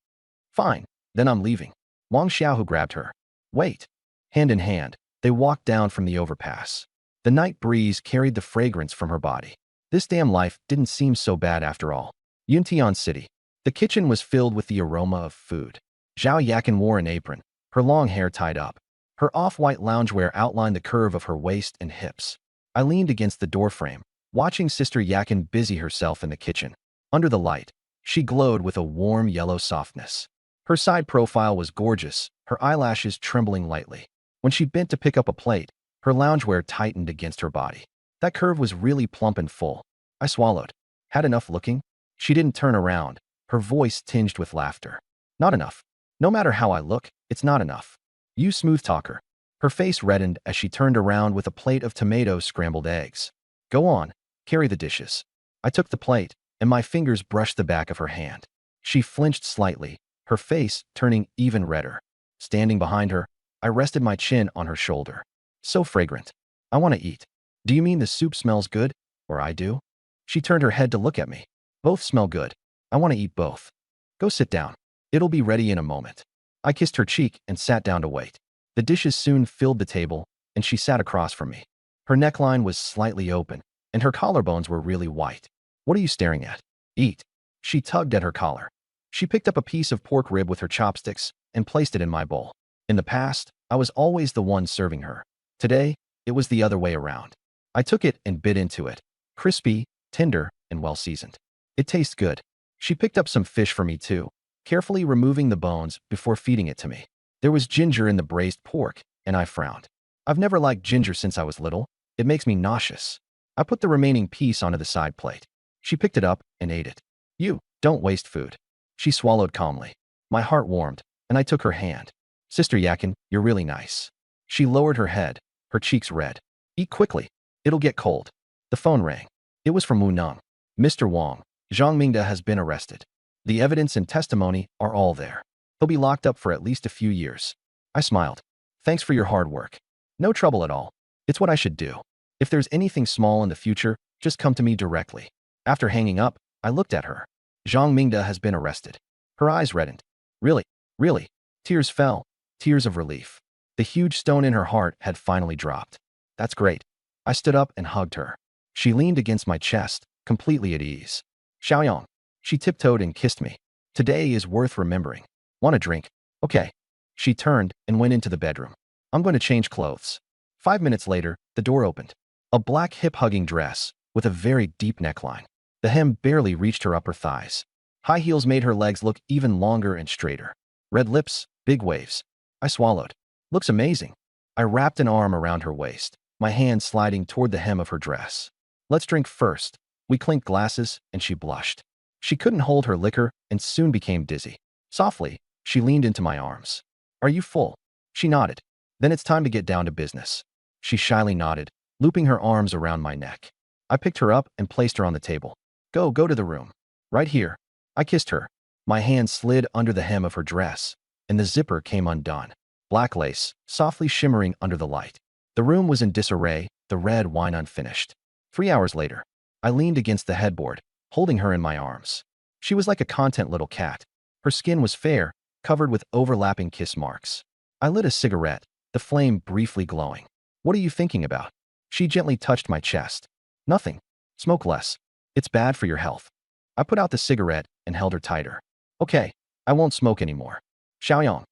"Fine, then I'm leaving." Wang Xiaohu grabbed her. "Wait." Hand in hand, they walked down from the overpass. The night breeze carried the fragrance from her body. This damn life didn't seem so bad after all. Yuntian City. The kitchen was filled with the aroma of food. Zhao Yakin wore an apron, her long hair tied up. Her off-white loungewear outlined the curve of her waist and hips. I leaned against the doorframe, watching Sister Yakin busy herself in the kitchen. Under the light, she glowed with a warm yellow softness. Her side profile was gorgeous, her eyelashes trembling lightly. When she bent to pick up a plate, her loungewear tightened against her body. That curve was really plump and full. I swallowed. "Had enough looking?" She didn't turn around, her voice tinged with laughter. "Not enough. No matter how I look, it's not enough. You smooth talker." Her face reddened as she turned around with a plate of tomato scrambled eggs. "Go on, carry the dishes." I took the plate, and my fingers brushed the back of her hand. She flinched slightly, her face turning even redder. Standing behind her, I rested my chin on her shoulder. "So fragrant. I want to eat." "Do you mean the soup smells good, or I do?" She turned her head to look at me. "Both smell good. I want to eat both." "Go sit down. It'll be ready in a moment." I kissed her cheek and sat down to wait. The dishes soon filled the table, and she sat across from me. Her neckline was slightly open, and her collarbones were really white. "What are you staring at? Eat." She tugged at her collar. She picked up a piece of pork rib with her chopsticks and placed it in my bowl. In the past, I was always the one serving her. Today, it was the other way around. I took it and bit into it. Crispy, tender, and well-seasoned. It tastes good. She picked up some fish for me too, carefully removing the bones before feeding it to me. There was ginger in the braised pork, and I frowned. I've never liked ginger since I was little. It makes me nauseous. I put the remaining piece onto the side plate. She picked it up and ate it. "You, don't waste food." She swallowed calmly. My heart warmed, and I took her hand. Sister Yakin, you're really nice. She lowered her head, her cheeks red. Eat quickly. It'll get cold. The phone rang. It was from Wu Neng. Mr. Wang, Zhang Mingda has been arrested. The evidence and testimony are all there. He'll be locked up for at least a few years. I smiled. Thanks for your hard work. No trouble at all. It's what I should do. If there's anything small in the future, just come to me directly. After hanging up, I looked at her. Zhang Mingda has been arrested. Her eyes reddened. Really? Really? Tears fell. Tears of relief. The huge stone in her heart had finally dropped. That's great. I stood up and hugged her. She leaned against my chest, completely at ease. Xiaoyang. She tiptoed and kissed me. Today is worth remembering. Want a drink? Okay. She turned and went into the bedroom. I'm going to change clothes. 5 minutes later, the door opened. A black hip-hugging dress with a very deep neckline. The hem barely reached her upper thighs. High heels made her legs look even longer and straighter. Red lips, big waves. I swallowed. Looks amazing. I wrapped an arm around her waist, my hand sliding toward the hem of her dress. Let's drink first. We clinked glasses, and she blushed. She couldn't hold her liquor and soon became dizzy. Softly, she leaned into my arms. Are you full? She nodded. Then it's time to get down to business. She shyly nodded, looping her arms around my neck. I picked her up and placed her on the table. Go to the room. Right here. I kissed her. My hand slid under the hem of her dress, and the zipper came undone. Black lace, softly shimmering under the light. The room was in disarray, the red wine unfinished. 3 hours later, I leaned against the headboard, holding her in my arms. She was like a content little cat. Her skin was fair, covered with overlapping kiss marks. I lit a cigarette, the flame briefly glowing. What are you thinking about? She gently touched my chest. Nothing. Smoke less. It's bad for your health. I put out the cigarette and held her tighter. Okay, I won't smoke anymore. Xiaoyang.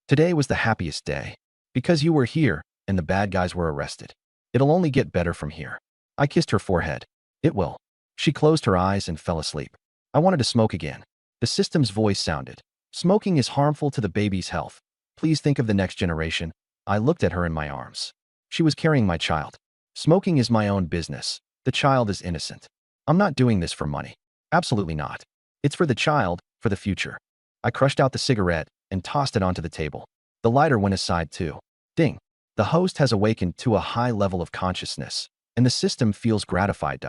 Today was the happiest day. Because you were here, and the bad guys were arrested. It'll only get better from here. I kissed her forehead. It will. She closed her eyes and fell asleep. I wanted to smoke again. The system's voice sounded. Smoking is harmful to the baby's health. Please think of the next generation. I looked at her in my arms. She was carrying my child. Smoking is my own business. The child is innocent. I'm not doing this for money. Absolutely not. It's for the child, for the future. I crushed out the cigarette and tossed it onto the table. The lighter went aside too. Ding. The host has awakened to a high level of consciousness, and the system feels gratified.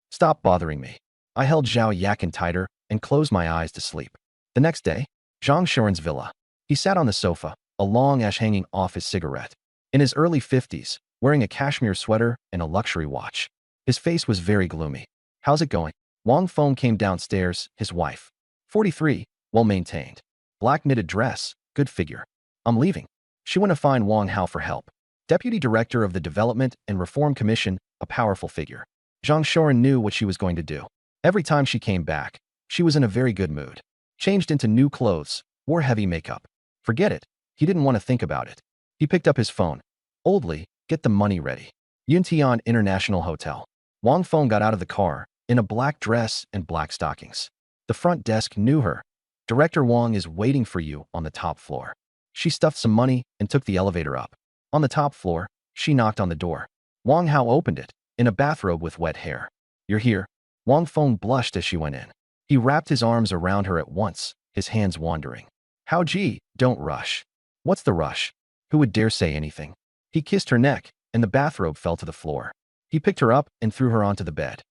Stop bothering me. I held Zhao Yakin tighter and closed my eyes to sleep. The next day, Zhang Shuren's villa. He sat on the sofa, a long ash hanging off his cigarette. In his early 50s, wearing a cashmere sweater and a luxury watch. His face was very gloomy. How's it going? Wang Feng came downstairs, his wife. 43, well-maintained. Black knitted dress, good figure. I'm leaving. She went to find Wang Hao for help. Deputy Director of the Development and Reform Commission, a powerful figure. Zhang Shuren knew what she was going to do. Every time she came back, she was in a very good mood. Changed into new clothes, wore heavy makeup. Forget it. He didn't want to think about it. He picked up his phone. Oldly, get the money ready. Yuntian International Hotel. Wang Feng got out of the car, in a black dress and black stockings. The front desk knew her. Director Wang is waiting for you on the top floor. She stuffed some money and took the elevator up. On the top floor, she knocked on the door. Wang Hao opened it, in a bathrobe with wet hair. You're here. Wang Feng blushed as she went in. He wrapped his arms around her at once, his hands wandering. Hao Ji, don't rush. What's the rush? Who would dare say anything? He kissed her neck, and the bathrobe fell to the floor. He picked her up and threw her onto the bed.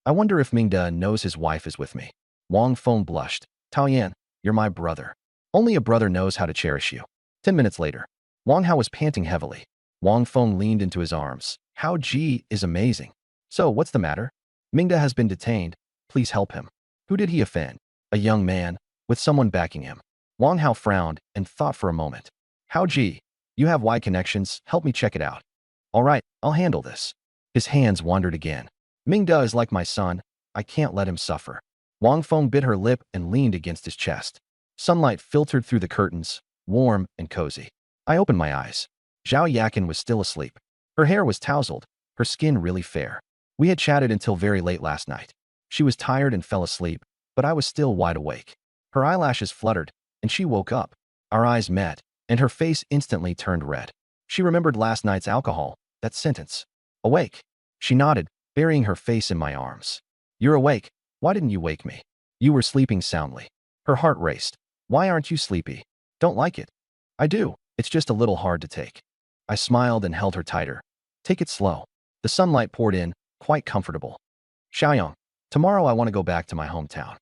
I wonder if Mingda knows his wife is with me. Wang Feng blushed. Taoyan, you're my brother. Only a brother knows how to cherish you. 10 minutes later, Wang Hao was panting heavily. Wang Feng leaned into his arms. Hao Ji is amazing. So, what's the matter? Mingda has been detained. Please help him. Who did he offend? A young man, with someone backing him. Wang Hao frowned and thought for a moment. Hao Ji, you have wide connections. Help me check it out. All right, I'll handle this. His hands wandered again. Mingda is like my son. I can't let him suffer. Wang Feng bit her lip and leaned against his chest. Sunlight filtered through the curtains, warm and cozy. I opened my eyes. Zhao Yakin was still asleep. Her hair was tousled, her skin really fair. We had chatted until very late last night. She was tired and fell asleep, but I was still wide awake. Her eyelashes fluttered, and she woke up. Our eyes met, and her face instantly turned red. She remembered last night's alcohol, that sentence. Awake. She nodded, burying her face in my arms. You're awake. Why didn't you wake me? You were sleeping soundly. Her heart raced. Why aren't you sleepy? Don't like it. I do. It's just a little hard to take. I smiled and held her tighter. Take it slow. The sunlight poured in, quite comfortable. Xiaoyang, tomorrow I want to go back to my hometown.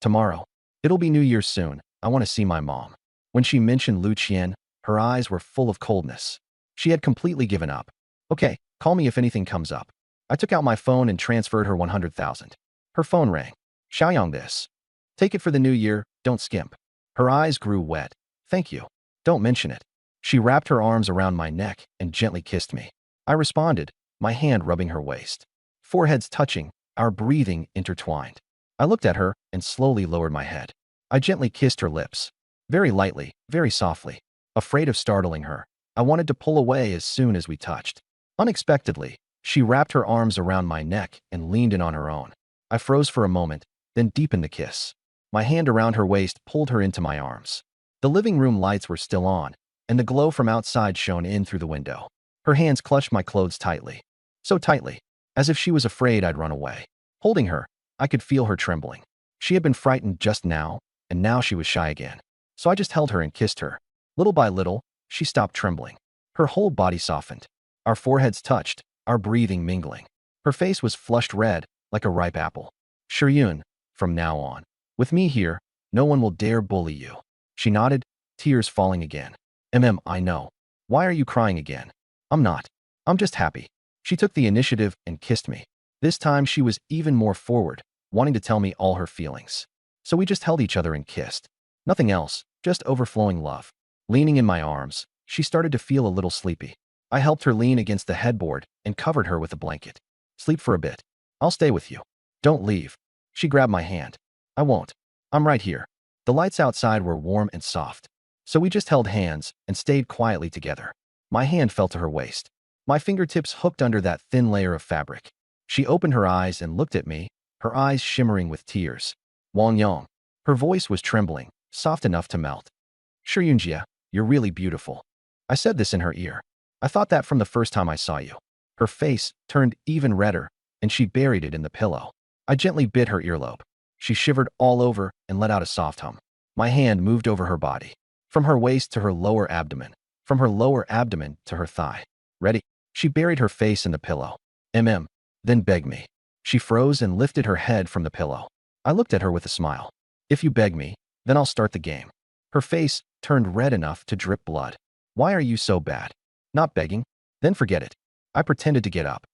Tomorrow. It'll be New Year's soon. I want to see my mom. When she mentioned Lu Qian, her eyes were full of coldness. She had completely given up. Okay, call me if anything comes up. I took out my phone and transferred her 100,000. Her phone rang. Xiaoyang this. Take it for the new year, don't skimp. Her eyes grew wet. Thank you. Don't mention it. She wrapped her arms around my neck and gently kissed me. I responded, my hand rubbing her waist. Foreheads touching, our breathing intertwined. I looked at her and slowly lowered my head. I gently kissed her lips. Very lightly, very softly. Afraid of startling her, I wanted to pull away as soon as we touched. Unexpectedly, she wrapped her arms around my neck and leaned in on her own. I froze for a moment, then deepened the kiss. My hand around her waist pulled her into my arms. The living room lights were still on, and the glow from outside shone in through the window. Her hands clutched my clothes tightly. So tightly, as if she was afraid I'd run away. Holding her, I could feel her trembling. She had been frightened just now, and now she was shy again. So I just held her and kissed her. Little by little, she stopped trembling. Her whole body softened. Our foreheads touched, our breathing mingling. Her face was flushed red, like a ripe apple. Shiryun, from now on, with me here, no one will dare bully you. She nodded, tears falling again. I know. Why are you crying again? I'm not. I'm just happy. She took the initiative and kissed me. This time she was even more forward, wanting to tell me all her feelings. So we just held each other and kissed. Nothing else, just overflowing love. Leaning in my arms, she started to feel a little sleepy. I helped her lean against the headboard and covered her with a blanket. Sleep for a bit. I'll stay with you. Don't leave. She grabbed my hand. I won't. I'm right here. The lights outside were warm and soft. So we just held hands and stayed quietly together. My hand fell to her waist. My fingertips hooked under that thin layer of fabric. She opened her eyes and looked at me, her eyes shimmering with tears. Wang Yang. Her voice was trembling, soft enough to melt. Shiryunjia, you're really beautiful. I said this in her ear. I thought that from the first time I saw you. Her face turned even redder, and she buried it in the pillow. I gently bit her earlobe. She shivered all over and let out a soft hum. My hand moved over her body, from her waist to her lower abdomen, from her lower abdomen to her thigh. Ready? She buried her face in the pillow. Then begged me. She froze and lifted her head from the pillow. I looked at her with a smile. If you beg me, then I'll start the game. Her face turned red enough to drip blood. Why are you so bad? Not begging? Then forget it. I pretended to get up.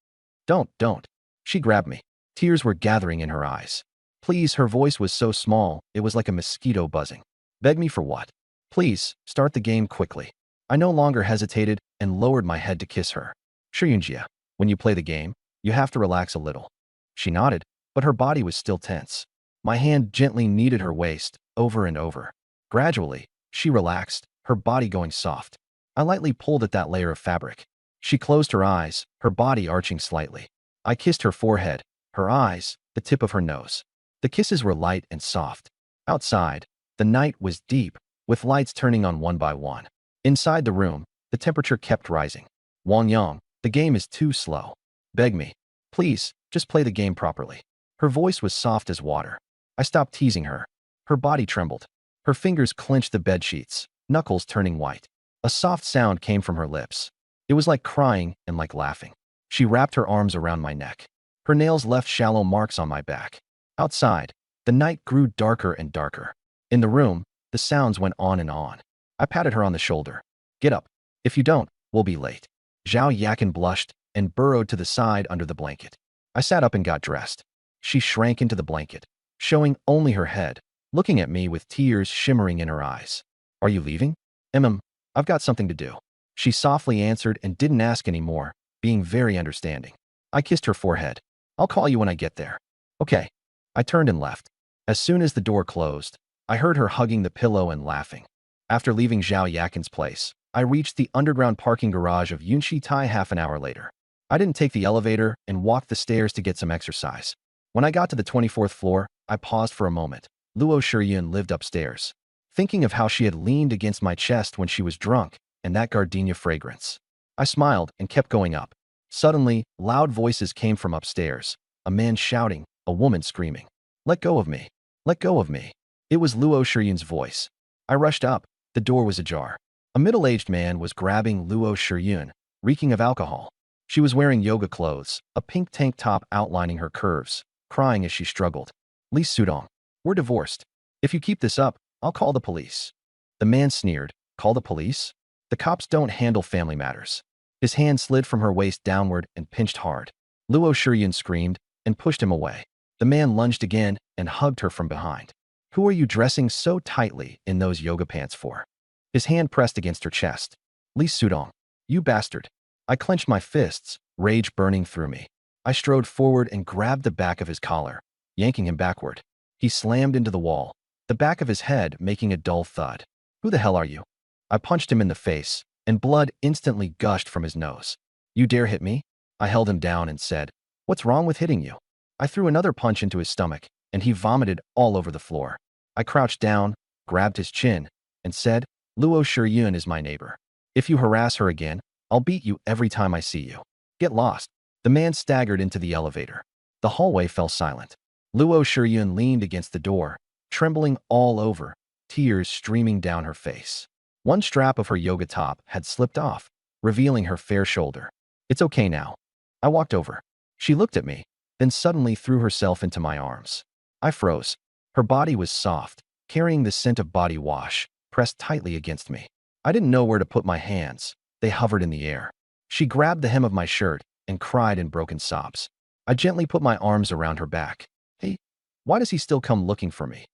Don't. She grabbed me. Tears were gathering in her eyes. Please, her voice was so small, it was like a mosquito buzzing. Beg me for what? Please, start the game quickly. I no longer hesitated and lowered my head to kiss her. Shiryunjia, when you play the game, you have to relax a little. She nodded, but her body was still tense. My hand gently kneaded her waist, over and over. Gradually, she relaxed, her body going soft. I lightly pulled at that layer of fabric. She closed her eyes, her body arching slightly. I kissed her forehead, her eyes, the tip of her nose. The kisses were light and soft. Outside, the night was deep, with lights turning on one by one. Inside the room, the temperature kept rising. Wang Yang, the game is too slow. Beg me. Please, just play the game properly. Her voice was soft as water. I stopped teasing her. Her body trembled. Her fingers clenched the bedsheets, knuckles turning white. A soft sound came from her lips. It was like crying and like laughing. She wrapped her arms around my neck. Her nails left shallow marks on my back. Outside, the night grew darker and darker. In the room, the sounds went on and on. I patted her on the shoulder. Get up. If you don't, we'll be late. Zhao Yakin blushed and burrowed to the side under the blanket. I sat up and got dressed. She shrank into the blanket, showing only her head, looking at me with tears shimmering in her eyes. Are you leaving? I've got something to do. She softly answered and didn't ask any more, being very understanding. I kissed her forehead. I'll call you when I get there. Okay. I turned and left. As soon as the door closed, I heard her hugging the pillow and laughing. After leaving Zhao Yakin's place, I reached the underground parking garage of Yunshi Tai half an hour later. I didn't take the elevator and walked the stairs to get some exercise. When I got to the 24th floor, I paused for a moment. Luo Shiryun lived upstairs, thinking of how she had leaned against my chest when she was drunk and that gardenia fragrance. I smiled and kept going up. Suddenly, loud voices came from upstairs, a man shouting, a woman screaming. Let go of me. Let go of me. It was Luo Shiryun's voice. I rushed up. The door was ajar. A middle-aged man was grabbing Luo Shiryun, reeking of alcohol. She was wearing yoga clothes, a pink tank top outlining her curves, crying as she struggled. Lee Sudong, we're divorced. If you keep this up, I'll call the police. The man sneered. Call the police? The cops don't handle family matters. His hand slid from her waist downward and pinched hard. Luo Shiryun screamed and pushed him away. The man lunged again and hugged her from behind. Who are you dressing so tightly in those yoga pants for? His hand pressed against her chest. Lee Sudong, you bastard. I clenched my fists, rage burning through me. I strode forward and grabbed the back of his collar, yanking him backward. He slammed into the wall, the back of his head making a dull thud. Who the hell are you? I punched him in the face, and blood instantly gushed from his nose. You dare hit me? I held him down and said, what's wrong with hitting you? I threw another punch into his stomach, and he vomited all over the floor. I crouched down, grabbed his chin, and said, Luo Shiryun is my neighbor. If you harass her again, I'll beat you every time I see you. Get lost. The man staggered into the elevator. The hallway fell silent. Luo Shiryun leaned against the door, trembling all over, tears streaming down her face. One strap of her yoga top had slipped off, revealing her fair shoulder. It's okay now. I walked over. She looked at me, then suddenly threw herself into my arms. I froze. Her body was soft, carrying the scent of body wash, pressed tightly against me. I didn't know where to put my hands. They hovered in the air. She grabbed the hem of my shirt and cried in broken sobs. I gently put my arms around her back. Hey, why does he still come looking for me?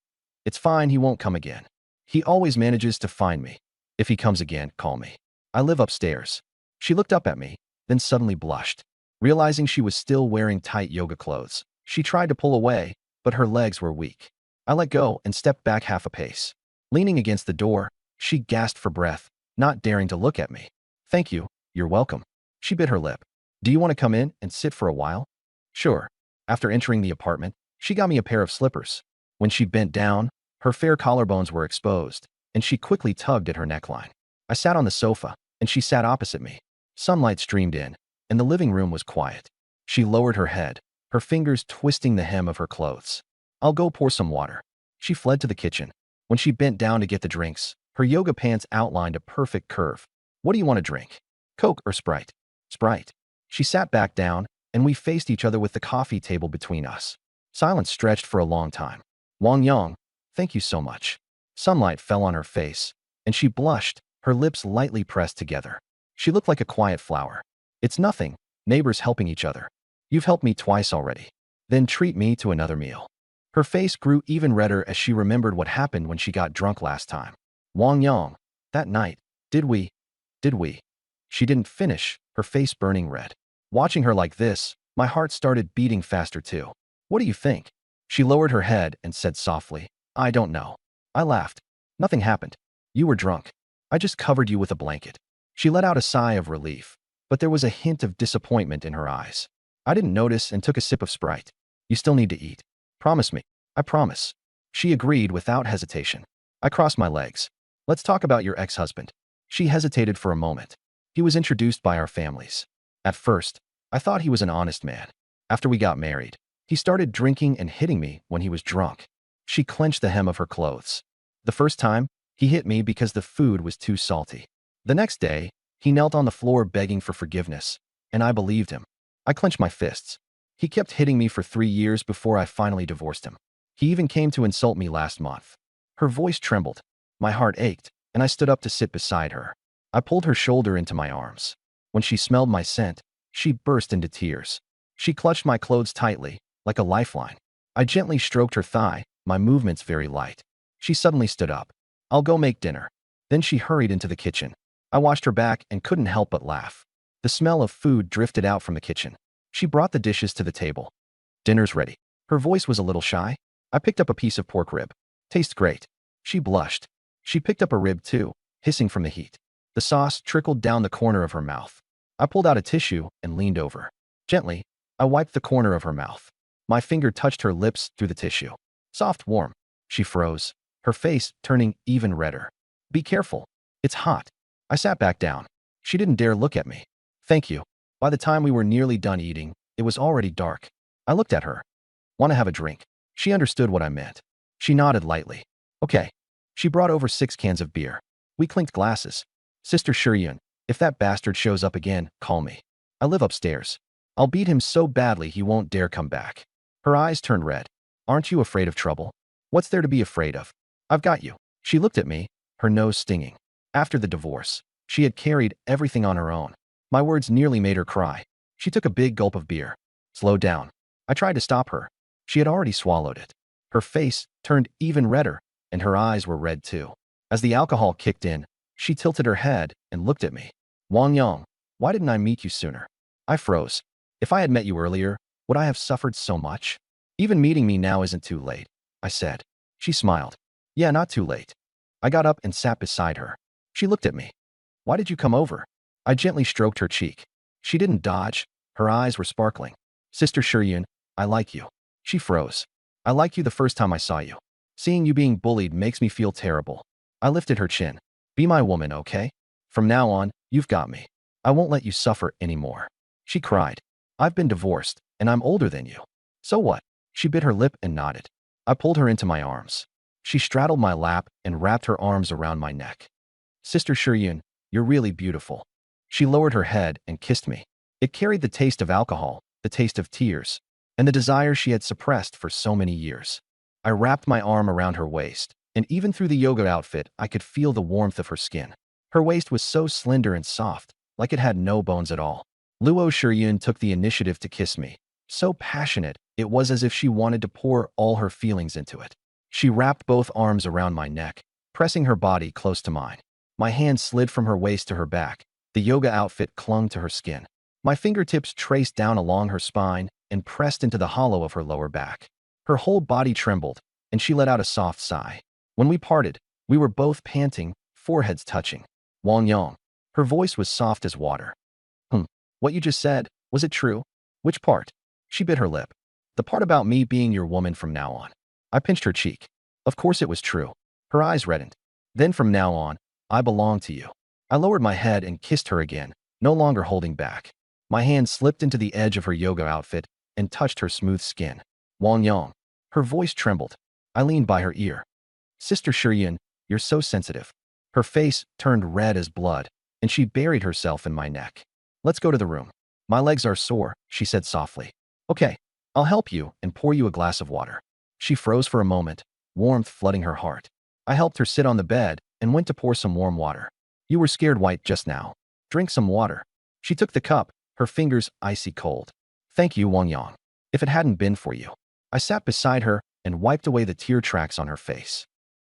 It's fine, he won't come again. He always manages to find me. If he comes again, call me. I live upstairs. She looked up at me, then suddenly blushed. Realizing she was still wearing tight yoga clothes, she tried to pull away, but her legs were weak. I let go and stepped back half a pace. Leaning against the door, she gasped for breath, not daring to look at me. Thank you, you're welcome. She bit her lip. Do you want to come in and sit for a while? Sure. After entering the apartment, she got me a pair of slippers. When she bent down, her fair collarbones were exposed, and she quickly tugged at her neckline. I sat on the sofa, and she sat opposite me. Sunlight streamed in, and the living room was quiet. She lowered her head, her fingers twisting the hem of her clothes. I'll go pour some water. She fled to the kitchen. When she bent down to get the drinks, her yoga pants outlined a perfect curve. What do you want to drink? Coke or Sprite? Sprite. She sat back down, and we faced each other with the coffee table between us. Silence stretched for a long time. Wang Yang, thank you so much. Sunlight fell on her face, and she blushed, her lips lightly pressed together. She looked like a quiet flower. It's nothing, neighbors helping each other. You've helped me twice already. Then treat me to another meal. Her face grew even redder as she remembered what happened when she got drunk last time. Wang Yang, that night, did we? She didn't finish, her face burning red. Watching her like this, my heart started beating faster too. What do you think? She lowered her head and said softly, I don't know. I laughed. Nothing happened. You were drunk. I just covered you with a blanket. She let out a sigh of relief, but there was a hint of disappointment in her eyes. I didn't notice and took a sip of Sprite. You still need to eat. Promise me. I promise. She agreed without hesitation. I crossed my legs. Let's talk about your ex-husband. She hesitated for a moment. He was introduced by our families. At first, I thought he was an honest man. After we got married, he started drinking and hitting me when he was drunk. She clenched the hem of her clothes. The first time, he hit me because the food was too salty. The next day, he knelt on the floor begging for forgiveness, and I believed him. I clenched my fists. He kept hitting me for 3 years before I finally divorced him. He even came to insult me last month. Her voice trembled. My heart ached, and I stood up to sit beside her. I pulled her shoulder into my arms. When she smelled my scent, she burst into tears. She clutched my clothes tightly, like a lifeline. I gently stroked her thigh, my movements very light. She suddenly stood up. I'll go make dinner. Then she hurried into the kitchen. I watched her back and couldn't help but laugh. The smell of food drifted out from the kitchen. She brought the dishes to the table. Dinner's ready. Her voice was a little shy. I picked up a piece of pork rib. Tastes great. She blushed. She picked up a rib too, hissing from the heat. The sauce trickled down the corner of her mouth. I pulled out a tissue and leaned over. Gently, I wiped the corner of her mouth. My finger touched her lips through the tissue. Soft, warm. She froze, her face turning even redder. Be careful. It's hot. I sat back down. She didn't dare look at me. Thank you. By the time we were nearly done eating, it was already dark. I looked at her. Want to have a drink? She understood what I meant. She nodded lightly. Okay. She brought over 6 cans of beer. We clinked glasses. Sister Shiryun, if that bastard shows up again, call me. I live upstairs. I'll beat him so badly he won't dare come back. Her eyes turned red. Aren't you afraid of trouble? What's there to be afraid of? I've got you. She looked at me, her nose stinging. After the divorce, she had carried everything on her own. My words nearly made her cry. She took a big gulp of beer. Slow down. I tried to stop her. She had already swallowed it. Her face turned even redder, and her eyes were red too. As the alcohol kicked in, she tilted her head and looked at me. Wang Yang, why didn't I meet you sooner? I froze. If I had met you earlier, would I have suffered so much? Even meeting me now isn't too late, I said. She smiled. Yeah, not too late. I got up and sat beside her. She looked at me. Why did you come over? I gently stroked her cheek. She didn't dodge. Her eyes were sparkling. Sister Shiryun, I like you. She froze. I liked you the first time I saw you. Seeing you being bullied makes me feel terrible. I lifted her chin. Be my woman, okay? From now on, you've got me. I won't let you suffer anymore. She cried. I've been divorced, and I'm older than you. So what? She bit her lip and nodded. I pulled her into my arms. She straddled my lap and wrapped her arms around my neck. Sister Shiryun, you're really beautiful. She lowered her head and kissed me. It carried the taste of alcohol, the taste of tears, and the desire she had suppressed for so many years. I wrapped my arm around her waist, and even through the yoga outfit, I could feel the warmth of her skin. Her waist was so slender and soft, like it had no bones at all. Luo Shiryun took the initiative to kiss me. So passionate, it was as if she wanted to pour all her feelings into it. She wrapped both arms around my neck, pressing her body close to mine. My hand slid from her waist to her back. The yoga outfit clung to her skin. My fingertips traced down along her spine and pressed into the hollow of her lower back. Her whole body trembled, and she let out a soft sigh. When we parted, we were both panting, foreheads touching. Wang Yang. Her voice was soft as water. What you just said, was it true? Which part? She bit her lip. The part about me being your woman from now on. I pinched her cheek. Of course it was true. Her eyes reddened. Then from now on, I belong to you. I lowered my head and kissed her again, no longer holding back. My hand slipped into the edge of her yoga outfit and touched her smooth skin. Wang Yang. Her voice trembled. I leaned by her ear. Sister Shiryun, you're so sensitive. Her face turned red as blood, and she buried herself in my neck. Let's go to the room. My legs are sore, she said softly. Okay, I'll help you and pour you a glass of water. She froze for a moment, warmth flooding her heart. I helped her sit on the bed and went to pour some warm water. You were scared white just now. Drink some water. She took the cup, her fingers icy cold. Thank you, Wang Yang. If it hadn't been for you. I sat beside her and wiped away the tear tracks on her face.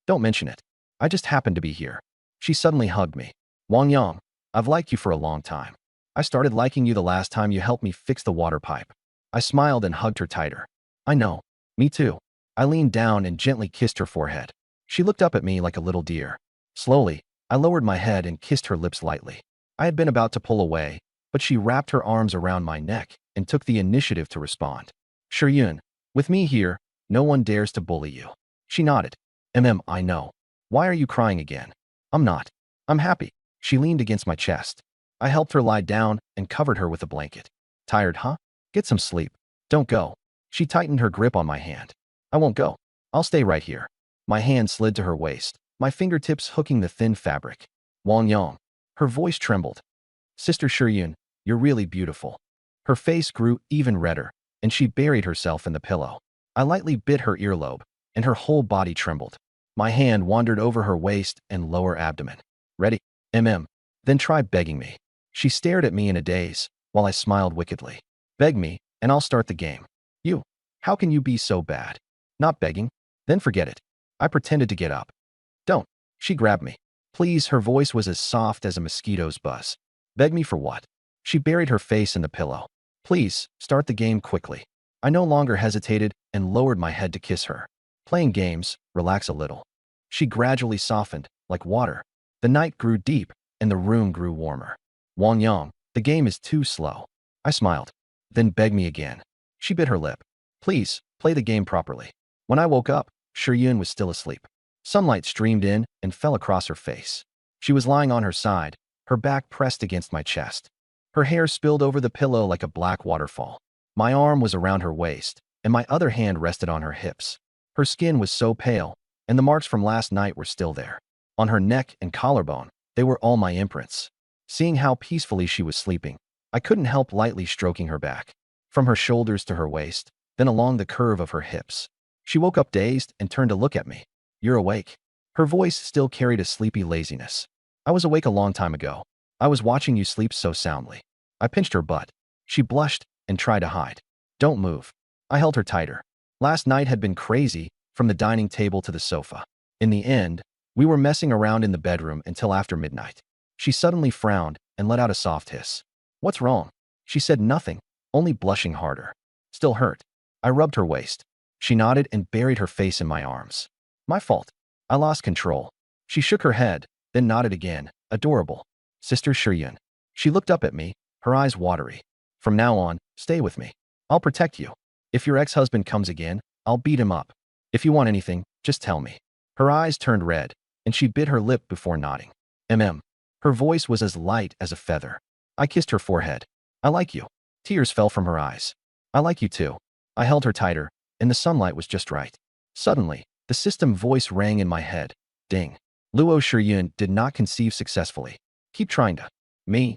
Don't mention it. I just happened to be here. She suddenly hugged me. Wang Yang, I've liked you for a long time. I started liking you the last time you helped me fix the water pipe. I smiled and hugged her tighter. I know. Me too. I leaned down and gently kissed her forehead. She looked up at me like a little deer. Slowly, I lowered my head and kissed her lips lightly. I had been about to pull away, but she wrapped her arms around my neck and took the initiative to respond. Shiryun, with me here, no one dares to bully you. She nodded. I know. Why are you crying again? I'm not. I'm happy. She leaned against my chest. I helped her lie down and covered her with a blanket. Tired, huh? Get some sleep. Don't go. She tightened her grip on my hand. I won't go. I'll stay right here. My hand slid to her waist, my fingertips hooking the thin fabric. Wang Yang. Her voice trembled. Sister Shiryun, you're really beautiful. Her face grew even redder, and she buried herself in the pillow. I lightly bit her earlobe, and her whole body trembled. My hand wandered over her waist and lower abdomen. Ready? Then try begging me. She stared at me in a daze, while I smiled wickedly. Beg me, and I'll start the game. You. How can you be so bad? Not begging? Then forget it. I pretended to get up. Don't. She grabbed me. Please, her voice was as soft as a mosquito's buzz. Beg me for what? She buried her face in the pillow. Please, start the game quickly. I no longer hesitated and lowered my head to kiss her. Playing games, relax a little. She gradually softened, like water. The night grew deep, and the room grew warmer. Wang Yang, the game is too slow. I smiled. Then beg me again. She bit her lip. Please, play the game properly. When I woke up, Shiryun was still asleep. Sunlight streamed in and fell across her face. She was lying on her side, her back pressed against my chest. Her hair spilled over the pillow like a black waterfall. My arm was around her waist, and my other hand rested on her hips. Her skin was so pale, and the marks from last night were still there. On her neck and collarbone, They were all my imprints. Seeing how peacefully she was sleeping, I couldn't help lightly stroking her back, from her shoulders to her waist, then along the curve of her hips. She woke up dazed and turned to look at me. "You're awake." Her voice still carried a sleepy laziness. "I was awake a long time ago. I was watching you sleep so soundly." I pinched her butt. She blushed and tried to hide. "Don't move." I held her tighter. Last night had been crazy, from the dining table to the sofa. In the end, we were messing around in the bedroom until after midnight. She suddenly frowned and let out a soft hiss. "What's wrong?" She said nothing, only blushing harder. "Still hurt?" I rubbed her waist. She nodded and buried her face in my arms. "My fault. I lost control." She shook her head, then nodded again. "Adorable. Sister Shiryun." She looked up at me, her eyes watery. "From now on, stay with me. I'll protect you. If your ex-husband comes again, I'll beat him up. If you want anything, just tell me." Her eyes turned red, and she bit her lip before nodding. Her voice was as light as a feather. I kissed her forehead. "I like you." Tears fell from her eyes. "I like you too." I held her tighter, and the sunlight was just right. Suddenly, the system voice rang in my head. Ding. Luo Shiryun did not conceive successfully. Keep trying to. Me.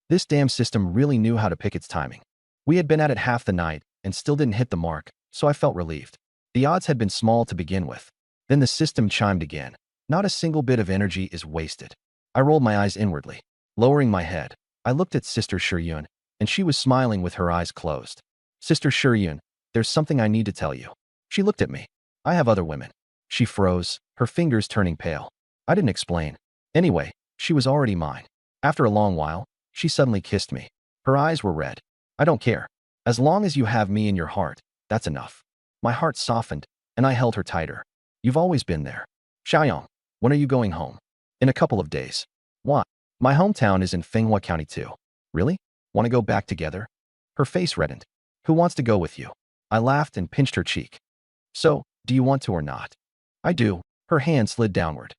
This damn system really knew how to pick its timing. We had been at it half the night and still didn't hit the mark, so I felt relieved. The odds had been small to begin with. Then the system chimed again. Not a single bit of energy is wasted. I rolled my eyes inwardly. Lowering my head, I looked at Sister Shiryun, and she was smiling with her eyes closed. "Sister Shiryun, there's something I need to tell you." She looked at me. "I have other women." She froze, her fingers turning pale. I didn't explain. Anyway, she was already mine. After a long while, she suddenly kissed me. Her eyes were red. "I don't care. As long as you have me in your heart, that's enough." My heart softened, and I held her tighter. "You've always been there." "Xiaoyang, when are you going home?" "In a couple of days." "Why?" "My hometown is in Fenghua County too." "Really? Want to go back together?" Her face reddened. "Who wants to go with you?" I laughed and pinched her cheek. "So, do you want to or not?" "I do." Her hand slid downward.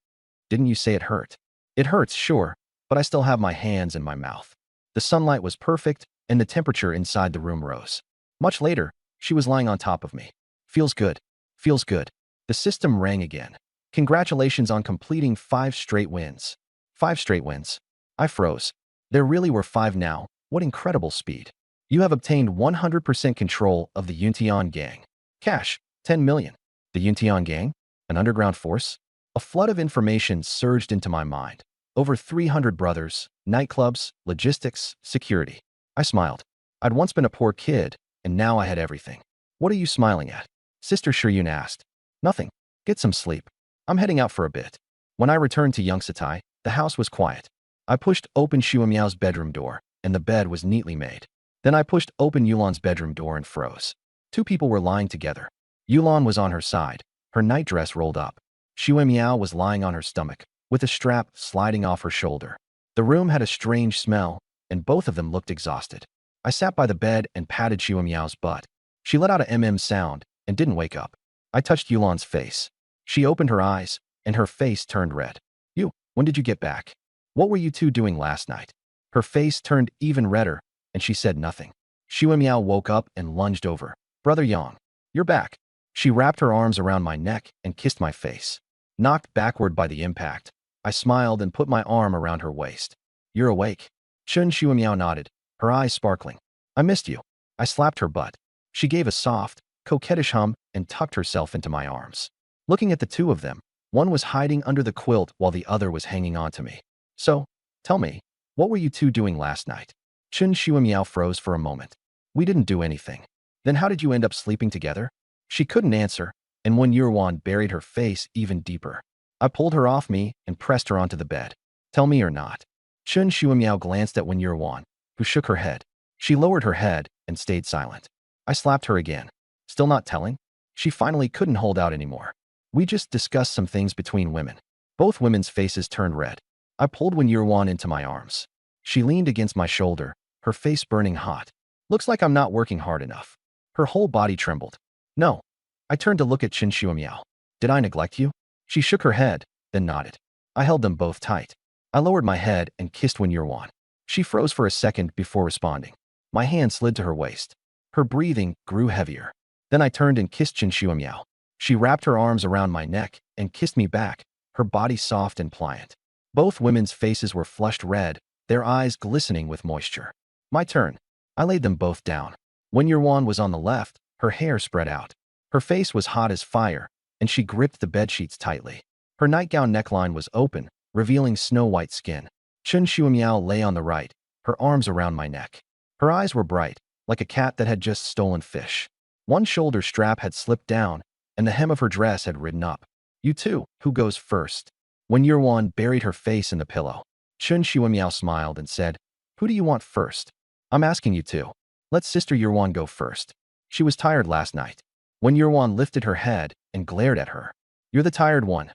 "Didn't you say it hurt?" "It hurts, sure, but I still have my hands and my mouth." The sunlight was perfect, and the temperature inside the room rose. Much later, she was lying on top of me. "Feels good. Feels good." The system rang again. "Congratulations on completing 5 straight wins." 5 straight wins. I froze. There really were 5 now. What incredible speed. "You have obtained 100% control of the Yuntian gang. Cash, 10 million. The Yuntian gang? An underground force?" A flood of information surged into my mind. Over 300 brothers, nightclubs, logistics, security. I smiled. I'd once been a poor kid, and now I had everything. "What are you smiling at?" Sister Shiryun asked. "Nothing. Get some sleep. I'm heading out for a bit." When I returned to Yongsatai, the house was quiet. I pushed open Shuamiao's bedroom door, and the bed was neatly made. Then I pushed open Yulan's bedroom door and froze. 2 people were lying together. Yulan was on her side, her nightdress rolled up. Shuamiao was lying on her stomach, with a strap sliding off her shoulder. The room had a strange smell, and both of them looked exhausted. I sat by the bed and patted Shuamiao's butt. She let out a sound and didn't wake up. I touched Yulan's face. She opened her eyes, and her face turned red. "You, when did you get back? What were you two doing last night?" Her face turned even redder, and she said nothing. Shuamiao woke up and lunged over. "Brother Yang, you're back." She wrapped her arms around my neck and kissed my face. Knocked backward by the impact, I smiled and put my arm around her waist. "You're awake." Chun Shuamiao nodded, her eyes sparkling. "I missed you." I slapped her butt. She gave a soft, coquettish hum and tucked herself into my arms. Looking at the two of them, one was hiding under the quilt while the other was hanging on to me. "So, tell me, what were you two doing last night?" Chun Shuamiao froze for a moment. "We didn't do anything." "Then how did you end up sleeping together?" She couldn't answer, and Wen Yurwan buried her face even deeper. I pulled her off me and pressed her onto the bed. "Tell me or not." Chun Shuamiao glanced at Wen Yurwan, who shook her head. She lowered her head and stayed silent. I slapped her again. Still not telling? She finally couldn't hold out anymore. "We just discussed some things between women." Both women's faces turned red. I pulled Wen Yurwan into my arms. She leaned against my shoulder, her face burning hot. "Looks like I'm not working hard enough." Her whole body trembled. "No." I turned to look at Chin Shuamiao. "Did I neglect you?" She shook her head, then nodded. I held them both tight. I lowered my head and kissed Wen Yurwan. She froze for a second before responding. My hand slid to her waist. Her breathing grew heavier. Then I turned and kissed Chin Shuamiao. She wrapped her arms around my neck and kissed me back, her body soft and pliant. Both women's faces were flushed red, their eyes glistening with moisture. My turn. I laid them both down. When Yuan was on the left, her hair spread out. Her face was hot as fire, and she gripped the bedsheets tightly. Her nightgown neckline was open, revealing snow-white skin. Chen Shuimiao lay on the right, her arms around my neck. Her eyes were bright, like a cat that had just stolen fish. One shoulder strap had slipped down, and the hem of her dress had ridden up. You two, who goes first? When Yuan buried her face in the pillow, Chen Shuimiao smiled and said, Who do you want first? I'm asking you two. Let Sister Yuan go first. She was tired last night. When Yuan lifted her head and glared at her. You're the tired one.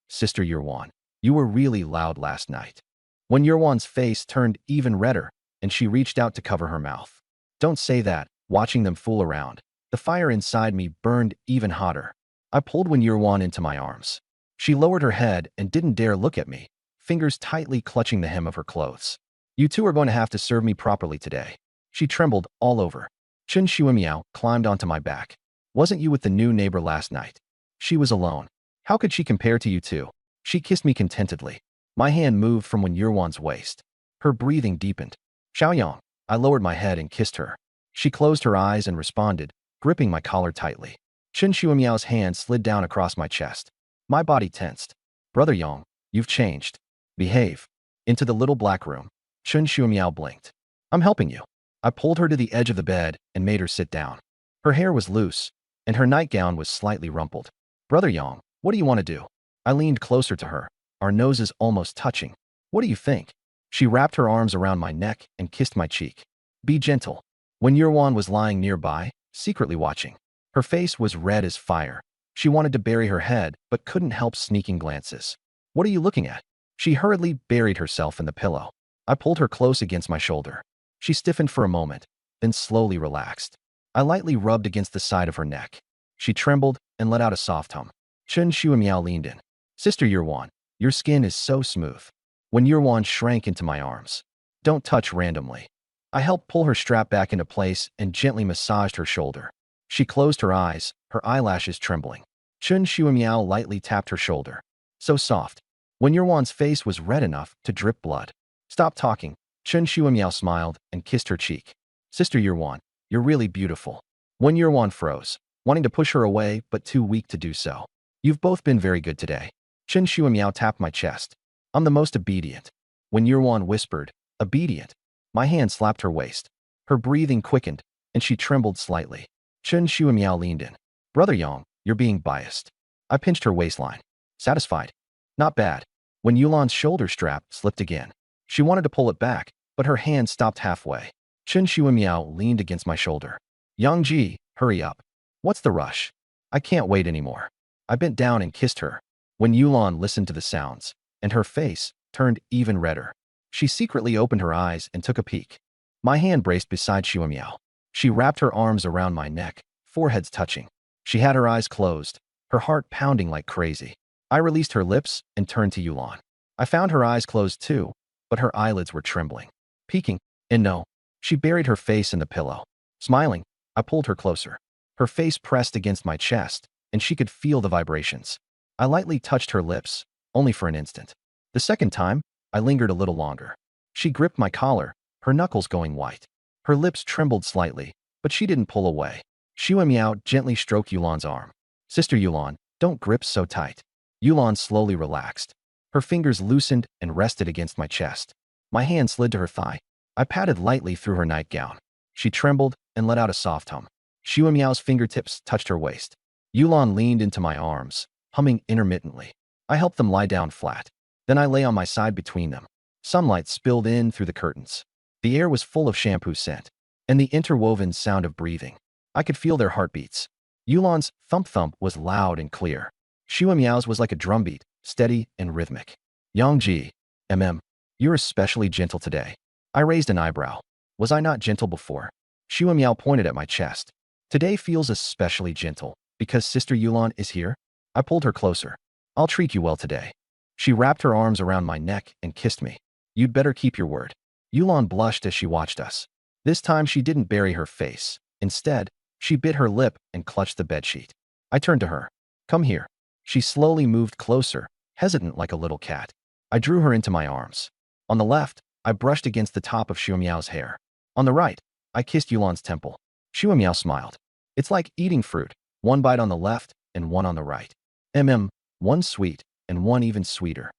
Sister Yuan, you were really loud last night. When Yuan's face turned even redder, and she reached out to cover her mouth. Don't say that, watching them fool around. The fire inside me burned even hotter. I pulled When Yuan into my arms. She lowered her head and didn't dare look at me, fingers tightly clutching the hem of her clothes. You two are going to have to serve me properly today. She trembled all over. Chen Shuimiao climbed onto my back. Wasn't you with the new neighbor last night? She was alone. How could she compare to you two? She kissed me contentedly. My hand moved from When Yuan's waist. Her breathing deepened. Xiaoyang. I lowered my head and kissed her. She closed her eyes and responded, gripping my collar tightly. Chen Shuimiao's hand slid down across my chest. My body tensed. Brother Yang, you've changed. Behave. Into the little black room. Chen Shuimiao blinked. I'm helping you. I pulled her to the edge of the bed and made her sit down. Her hair was loose, and her nightgown was slightly rumpled. Brother Yang, what do you want to do? I leaned closer to her, our noses almost touching. What do you think? She wrapped her arms around my neck and kissed my cheek. Be gentle. When Yuan was lying nearby, secretly watching. Her face was red as fire. She wanted to bury her head, but couldn't help sneaking glances. What are you looking at? She hurriedly buried herself in the pillow. I pulled her close against my shoulder. She stiffened for a moment, then slowly relaxed. I lightly rubbed against the side of her neck. She trembled and let out a soft hum. Chen Shuimiao leaned in. Sister Yuan, your skin is so smooth. When Yuan shrank into my arms. Don't touch randomly. I helped pull her strap back into place and gently massaged her shoulder. She closed her eyes, her eyelashes trembling. Chen Shuimiao lightly tapped her shoulder. So soft. When Yuan's face was red enough to drip blood. Stop talking. Chen Shuimiao smiled and kissed her cheek. Sister Yuan, you're really beautiful. When Yuan froze, wanting to push her away but too weak to do so. You've both been very good today. Chen Shuimiao tapped my chest. I'm the most obedient. When Yuan whispered, obedient. My hand slapped her waist. Her breathing quickened, and she trembled slightly. Chen Shuimiao leaned in. Brother Yang, you're being biased. I pinched her waistline. Satisfied? Not bad. When Yulan's shoulder strap slipped again. She wanted to pull it back, but her hand stopped halfway. Chen Shuimiao leaned against my shoulder. Yang Ji, hurry up. What's the rush? I can't wait anymore. I bent down and kissed her. When Yulan listened to the sounds, and her face turned even redder. She secretly opened her eyes and took a peek. My hand braced beside Shuimiao. She wrapped her arms around my neck, foreheads touching. She had her eyes closed, her heart pounding like crazy. I released her lips and turned to Yulan. I found her eyes closed too, but her eyelids were trembling. Peeking, and no. She buried her face in the pillow. Smiling, I pulled her closer. Her face pressed against my chest, and she could feel the vibrations. I lightly touched her lips, only for an instant. The second time, I lingered a little longer. She gripped my collar, her knuckles going white. Her lips trembled slightly, but she didn't pull away. Shuimiao gently stroked Yulan's arm. Sister Yulan, don't grip so tight. Yulan slowly relaxed. Her fingers loosened and rested against my chest. My hand slid to her thigh. I patted lightly through her nightgown. She trembled and let out a soft hum. Shuimiao's fingertips touched her waist. Yulan leaned into my arms, humming intermittently. I helped them lie down flat. Then I lay on my side between them. Sunlight spilled in through the curtains. The air was full of shampoo scent, and the interwoven sound of breathing. I could feel their heartbeats. Yulan's thump-thump was loud and clear. Shuimiao's was like a drumbeat, steady and rhythmic. Yang Ji, you're especially gentle today. I raised an eyebrow. Was I not gentle before? Shuimiao pointed at my chest. Today feels especially gentle, because Sister Yulan is here? I pulled her closer. I'll treat you well today. She wrapped her arms around my neck and kissed me. You'd better keep your word. Yulan blushed as she watched us. This time she didn't bury her face. Instead, she bit her lip and clutched the bedsheet. I turned to her. Come here. She slowly moved closer, hesitant like a little cat. I drew her into my arms. On the left, I brushed against the top of Xiaomiao's hair. On the right, I kissed Yulan's temple. Xiaomiao smiled. It's like eating fruit, one bite on the left and one on the right. One sweet and one even sweeter.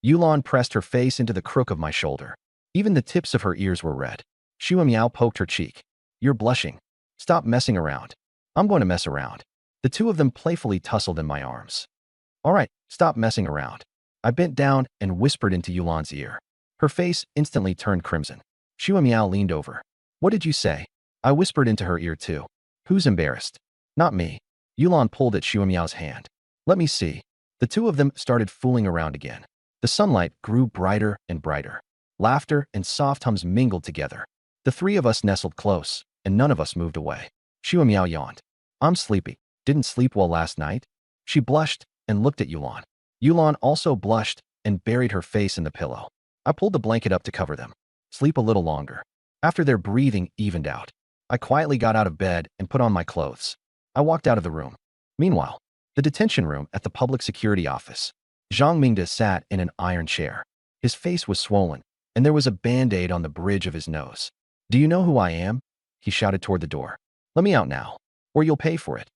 Yulan pressed her face into the crook of my shoulder. Even the tips of her ears were red. Xiaomiao poked her cheek. You're blushing. Stop messing around. I'm going to mess around. The two of them playfully tussled in my arms. All right, stop messing around. I bent down and whispered into Yulan's ear. Her face instantly turned crimson. Xiaomiao leaned over. What did you say? I whispered into her ear too. Who's embarrassed? Not me. Yulan pulled at Xiaomiao's hand. Let me see. The two of them started fooling around again. The sunlight grew brighter and brighter. Laughter and soft hums mingled together. The three of us nestled close, and none of us moved away. Xiaomiao yawned. I'm sleepy. Didn't sleep well last night? She blushed and looked at Yulan. Yulan also blushed and buried her face in the pillow. I pulled the blanket up to cover them. Sleep a little longer. After their breathing evened out, I quietly got out of bed and put on my clothes. I walked out of the room. Meanwhile, the detention room at the public security office. Zhang Mingde sat in an iron chair. His face was swollen, and there was a band-aid on the bridge of his nose. Do you know who I am? He shouted toward the door. Let me out now, or you'll pay for it.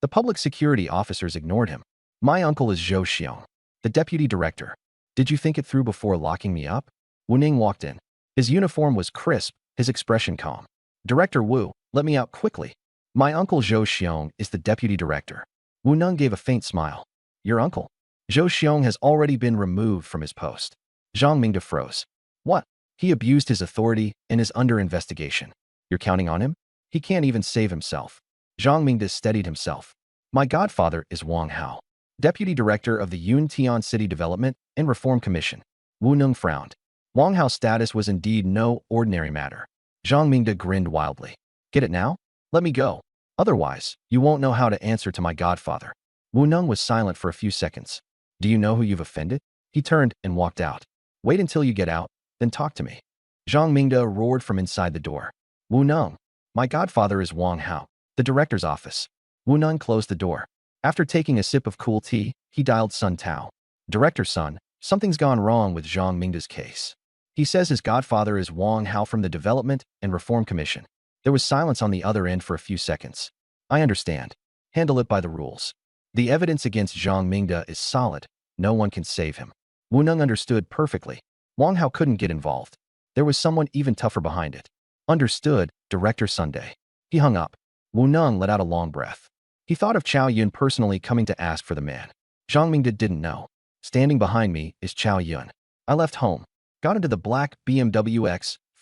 The public security officers ignored him. My uncle is Zhou Xiong, the deputy director. Did you think it through before locking me up? Wu Ning walked in. His uniform was crisp, his expression calm. Director Wu, let me out quickly. My uncle Zhou Xiong is the deputy director. Wu Ning gave a faint smile. Your uncle? Zhou Xiong has already been removed from his post. Zhang Mingde froze. What? He abused his authority and is under investigation. You're counting on him? He can't even save himself. Zhang Mingde steadied himself. My godfather is Wang Hao, deputy director of the Yuntian City Development and Reform Commission. Wu Ning frowned. Wang Hao's status was indeed no ordinary matter. Zhang Mingde grinned wildly. Get it now? Let me go. Otherwise, you won't know how to answer to my godfather. Wu Ning was silent for a few seconds. Do you know who you've offended? He turned and walked out. Wait until you get out, then talk to me. Zhang Mingde roared from inside the door. Wu Ning, my godfather is Wang Hao, the director's office. Wu Ning closed the door. After taking a sip of cool tea, he dialed Sun Tao. Director Sun, something's gone wrong with Zhang Mingde's case. He says his godfather is Wang Hao from the Development and Reform Commission. There was silence on the other end for a few seconds. I understand. Handle it by the rules. The evidence against Zhang Mingde is solid. No one can save him. Wu Ning understood perfectly. Wang Hao couldn't get involved. There was someone even tougher behind it. Understood, Director Sunday. He hung up. Wu Ning let out a long breath. He thought of Chao Yun personally coming to ask for the man. Zhang Mingde didn't know. Standing behind me is Chao Yun. I left home. Got into the black BMW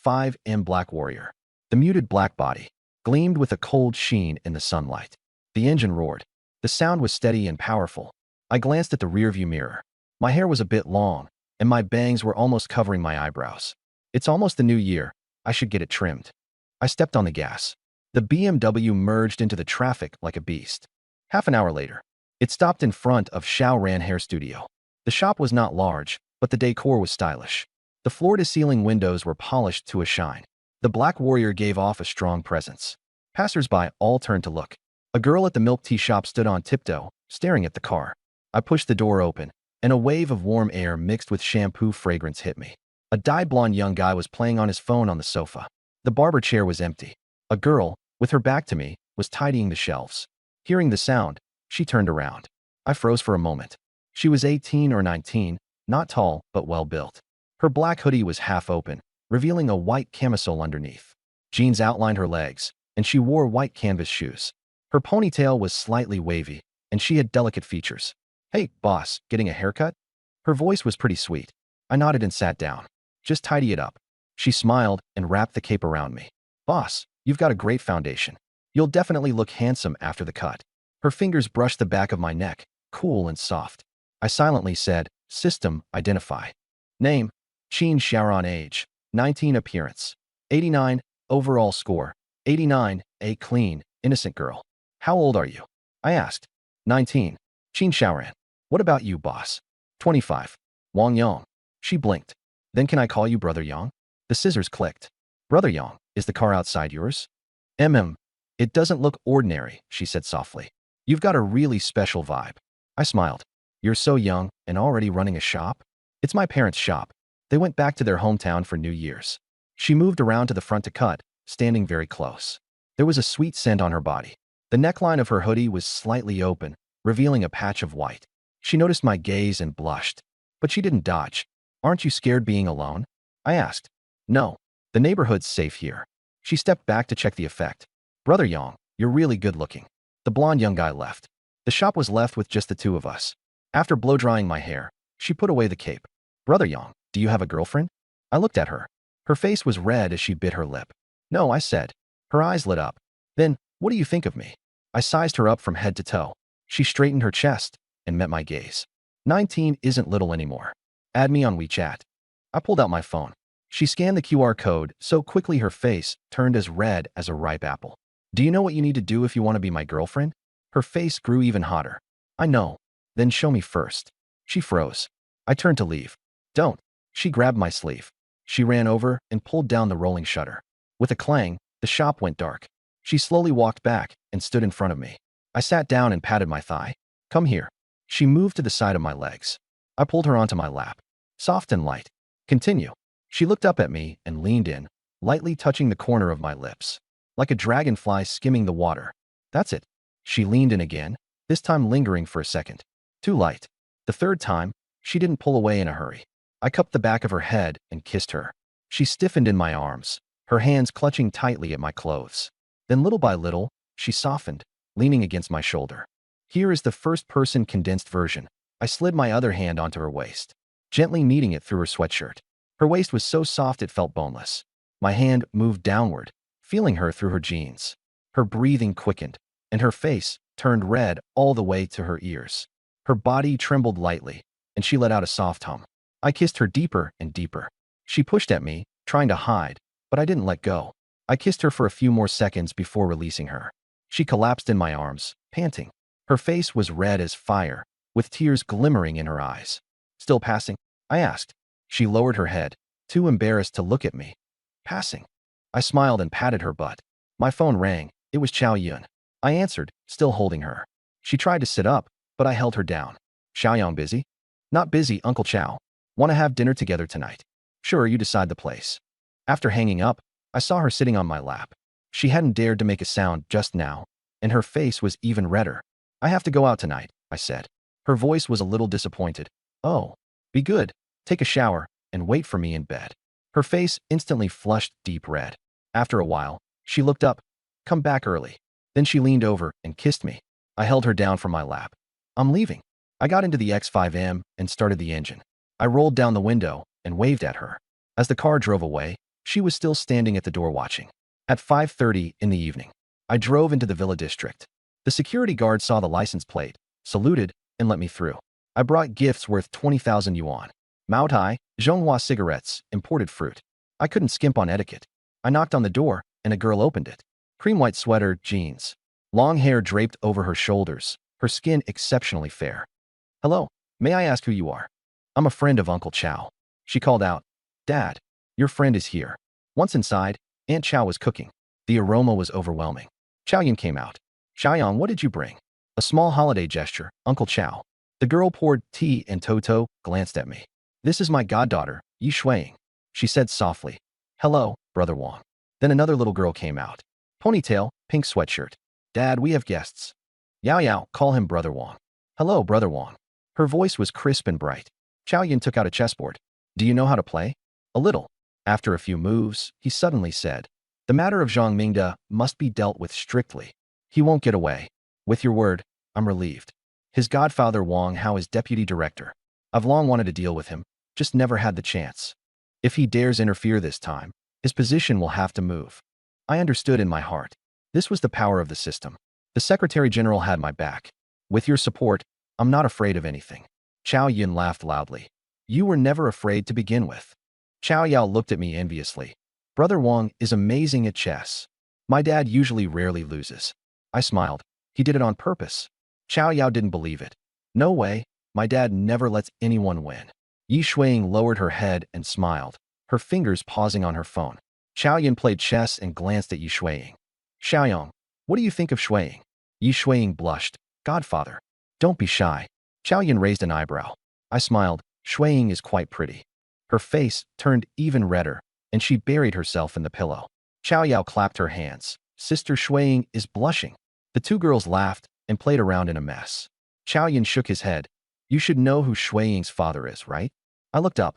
X5M Black Warrior. The muted black body gleamed with a cold sheen in the sunlight. The engine roared. The sound was steady and powerful. I glanced at the rearview mirror. My hair was a bit long, and my bangs were almost covering my eyebrows. It's almost the new year. I should get it trimmed. I stepped on the gas. The BMW merged into the traffic like a beast. Half an hour later, it stopped in front of Xiao Ran Hair Studio. The shop was not large, but the decor was stylish. The floor-to-ceiling windows were polished to a shine. The Black Warrior gave off a strong presence. Passers-by all turned to look. A girl at the milk tea shop stood on tiptoe, staring at the car. I pushed the door open, and a wave of warm air mixed with shampoo fragrance hit me. A dyed-blonde young guy was playing on his phone on the sofa. The barber chair was empty. A girl, with her back to me, was tidying the shelves. Hearing the sound, she turned around. I froze for a moment. She was 18 or 19, not tall but well-built. Her black hoodie was half open, revealing a white camisole underneath. Jeans outlined her legs, and she wore white canvas shoes. Her ponytail was slightly wavy, and she had delicate features. Hey, boss, getting a haircut? Her voice was pretty sweet. I nodded and sat down. Just tidy it up. She smiled and wrapped the cape around me. Boss, you've got a great foundation. You'll definitely look handsome after the cut. Her fingers brushed the back of my neck, cool and soft. I silently said, System, identify. Name, Qin Xiaoran. Age, 19. Appearance, 89. Overall score, 89. A clean, innocent girl. How old are you? I asked. 19. Qin Xiaoran. What about you, boss? 25. Wang Yang. She blinked. Then can I call you Brother Yang? The scissors clicked. Brother Yang, is the car outside yours? It doesn't look ordinary, she said softly. You've got a really special vibe. I smiled. You're so young and already running a shop? It's my parents' shop. They went back to their hometown for New Year's. She moved around to the front to cut, standing very close. There was a sweet scent on her body. The neckline of her hoodie was slightly open, revealing a patch of white. She noticed my gaze and blushed. But she didn't dodge. Aren't you scared being alone? I asked. No. The neighborhood's safe here. She stepped back to check the effect. Brother Yang, you're really good looking. The blonde young guy left. The shop was left with just the two of us. After blow-drying my hair, she put away the cape. Brother Yang, do you have a girlfriend? I looked at her. Her face was red as she bit her lip. No, I said. Her eyes lit up. Then, what do you think of me? I sized her up from head to toe. She straightened her chest and met my gaze. 19 isn't little anymore. Add me on WeChat. I pulled out my phone. She scanned the QR code so quickly her face turned as red as a ripe apple. Do you know what you need to do if you want to be my girlfriend? Her face grew even hotter. I know. Then show me first. She froze. I turned to leave. Don't. She grabbed my sleeve. She ran over and pulled down the rolling shutter. With a clang, the shop went dark. She slowly walked back and stood in front of me. I sat down and patted my thigh. Come here. She moved to the side of my legs. I pulled her onto my lap. Soft and light. Continue. She looked up at me and leaned in, lightly touching the corner of my lips. Like a dragonfly skimming the water. That's it. She leaned in again, this time lingering for a second. Too light. The third time, she didn't pull away in a hurry. I cupped the back of her head and kissed her. She stiffened in my arms, her hands clutching tightly at my clothes. Then little by little, she softened, leaning against my shoulder. Here is the first-person condensed version. I slid my other hand onto her waist, gently kneading it through her sweatshirt. Her waist was so soft it felt boneless. My hand moved downward, feeling her through her jeans. Her breathing quickened, and her face turned red all the way to her ears. Her body trembled lightly, and she let out a soft hum. I kissed her deeper and deeper. She pushed at me, trying to hide, but I didn't let go. I kissed her for a few more seconds before releasing her. She collapsed in my arms, panting. Her face was red as fire, with tears glimmering in her eyes. Still passing? I asked. She lowered her head, too embarrassed to look at me. Passing. I smiled and patted her butt. My phone rang. It was Xiao Yun. I answered, still holding her. She tried to sit up, but I held her down. Xiaoyang busy? Not busy, Uncle Chow. Want to have dinner together tonight? Sure, you decide the place. After hanging up, I saw her sitting on my lap. She hadn't dared to make a sound just now, and her face was even redder. I have to go out tonight, I said. Her voice was a little disappointed. Oh, be good. Take a shower and wait for me in bed. Her face instantly flushed deep red. After a while, she looked up. Come back early. Then she leaned over and kissed me. I held her down from my lap. I'm leaving. I got into the X5M and started the engine. I rolled down the window and waved at her. As the car drove away, she was still standing at the door watching. At 5:30 in the evening, I drove into the Villa District. The security guard saw the license plate, saluted, and let me through. I brought gifts worth 20,000 yuan. Mao Tai, Zhonghua cigarettes, imported fruit. I couldn't skimp on etiquette. I knocked on the door, and a girl opened it. Cream white sweater, jeans. Long hair draped over her shoulders, her skin exceptionally fair. Hello, may I ask who you are? I'm a friend of Uncle Chow. She called out. Dad, your friend is here. Once inside, Aunt Chow was cooking. The aroma was overwhelming. Chow Yun came out. Xiaoyang, what did you bring? A small holiday gesture, Uncle Chow. The girl poured tea and Toto glanced at me. This is my goddaughter, Yi Shuiying. She said softly. Hello, Brother Wang. Then another little girl came out. Ponytail, pink sweatshirt. Dad, we have guests. Yao Yao, call him Brother Wang. Hello, Brother Wang. Her voice was crisp and bright. Chow Yun took out a chessboard. Do you know how to play? A little. After a few moves, he suddenly said, the matter of Zhang Mingda must be dealt with strictly. He won't get away. With your word, I'm relieved. His godfather Wang Hao is deputy director. I've long wanted to deal with him, just never had the chance. If he dares interfere this time, his position will have to move. I understood in my heart. This was the power of the system. The Secretary General had my back. With your support, I'm not afraid of anything. Chow Yun laughed loudly. You were never afraid to begin with. Chow Yao looked at me enviously. Brother Wang is amazing at chess. My dad usually rarely loses. I smiled. He did it on purpose. Chow Yao didn't believe it. No way. My dad never lets anyone win. Yi Shuiying lowered her head and smiled, her fingers pausing on her phone. Chow Yun played chess and glanced at Yi Shuiying. Xiaoyang, what do you think of Shuiying? Yi Shuiying blushed. Godfather. Don't be shy. Chow Yun raised an eyebrow. I smiled. Shuiying is quite pretty. Her face turned even redder, and she buried herself in the pillow. Chow Yao clapped her hands. Sister Shuiying is blushing. The two girls laughed and played around in a mess. Chow Yin shook his head. You should know who Shuiying's father is, right? I looked up.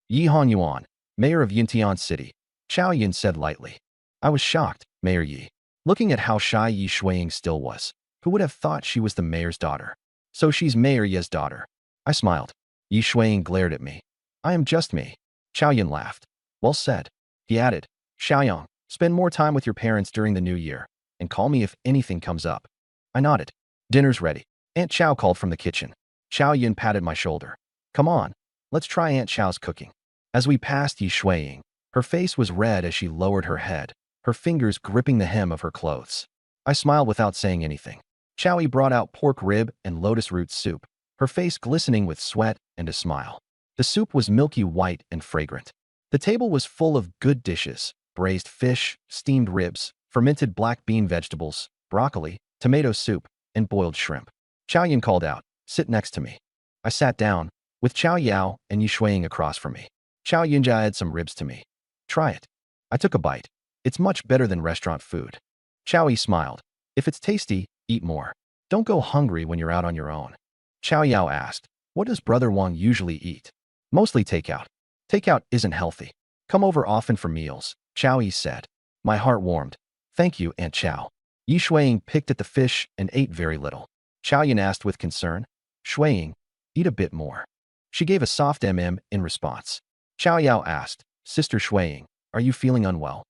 Yi Hong Yuan, mayor of Yintian City. Chow Yin said lightly. I was shocked, Mayor Yi. Looking at how shy Yi Shuiying still was. Who would have thought she was the mayor's daughter? So she's Mayor Ye's daughter. I smiled. Yi Shuiying glared at me. I am just me. Chow Yin laughed. Well said. He added, Xiaoyang, spend more time with your parents during the new year, and call me if anything comes up. I nodded. Dinner's ready. Aunt Chow called from the kitchen. Chow Yin patted my shoulder. Come on, let's try Aunt Chow's cooking. As we passed Yi Shuiying, her face was red as she lowered her head, her fingers gripping the hem of her clothes. I smiled without saying anything. Chow Yi brought out pork rib and lotus root soup, her face glistening with sweat and a smile. The soup was milky white and fragrant. The table was full of good dishes: braised fish, steamed ribs, fermented black bean vegetables, broccoli, tomato soup, and boiled shrimp. Chow Yin called out, sit next to me. I sat down, with Chow Yao and Yi Shuiying across from me. Chow Yin added some ribs to me. Try it. I took a bite. It's much better than restaurant food. Chow Yi smiled. If it's tasty, eat more. Don't go hungry when you're out on your own. Chow Yao asked, what does Brother Wang usually eat? Mostly takeout. Takeout isn't healthy. Come over often for meals, Chow Yi said. My heart warmed. Thank you, Aunt Chow. Yi Shuiying picked at the fish and ate very little. Chow Yin asked with concern, Shuiying, eat a bit more. She gave a soft in response. Chow Yao asked, Sister Shuiying, are you feeling unwell?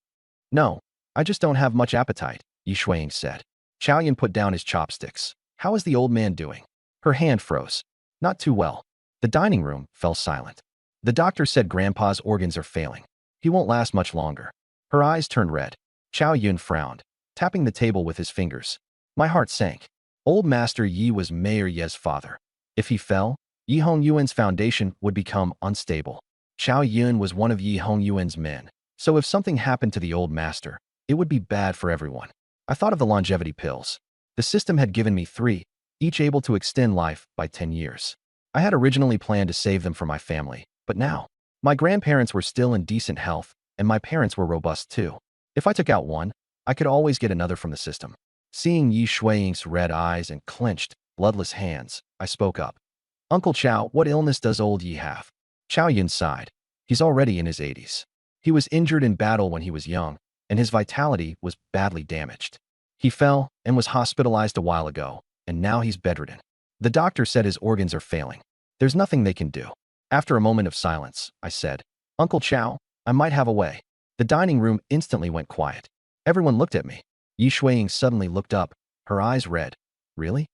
No, I just don't have much appetite, Yi Shuiying said. Chow Yin put down his chopsticks. How is the old man doing? Her hand froze. Not too well. The dining room fell silent. The doctor said Grandpa's organs are failing. He won't last much longer. Her eyes turned red. Chow Yun frowned, tapping the table with his fingers. My heart sank. Old Master Yi was Mayor Ye's father. If he fell, Yi Hong Yuan's foundation would become unstable. Chow Yun was one of Yi Hong Yuan's men, so if something happened to the old master, it would be bad for everyone. I thought of the longevity pills. The system had given me 3, each able to extend life by 10 years. I had originally planned to save them for my family, but now, my grandparents were still in decent health, and my parents were robust too. If I took out one, I could always get another from the system. Seeing Yi Shuiying's red eyes and clenched, bloodless hands, I spoke up. Uncle Chow, what illness does old Yi have? Chow Yun sighed. He's already in his 80s. He was injured in battle when he was young, and his vitality was badly damaged. He fell and was hospitalized a while ago, and now he's bedridden. The doctor said his organs are failing. There's nothing they can do. After a moment of silence, I said, Uncle Chow, I might have a way. The dining room instantly went quiet. Everyone looked at me. Yi Shuiying suddenly looked up, her eyes red. Really?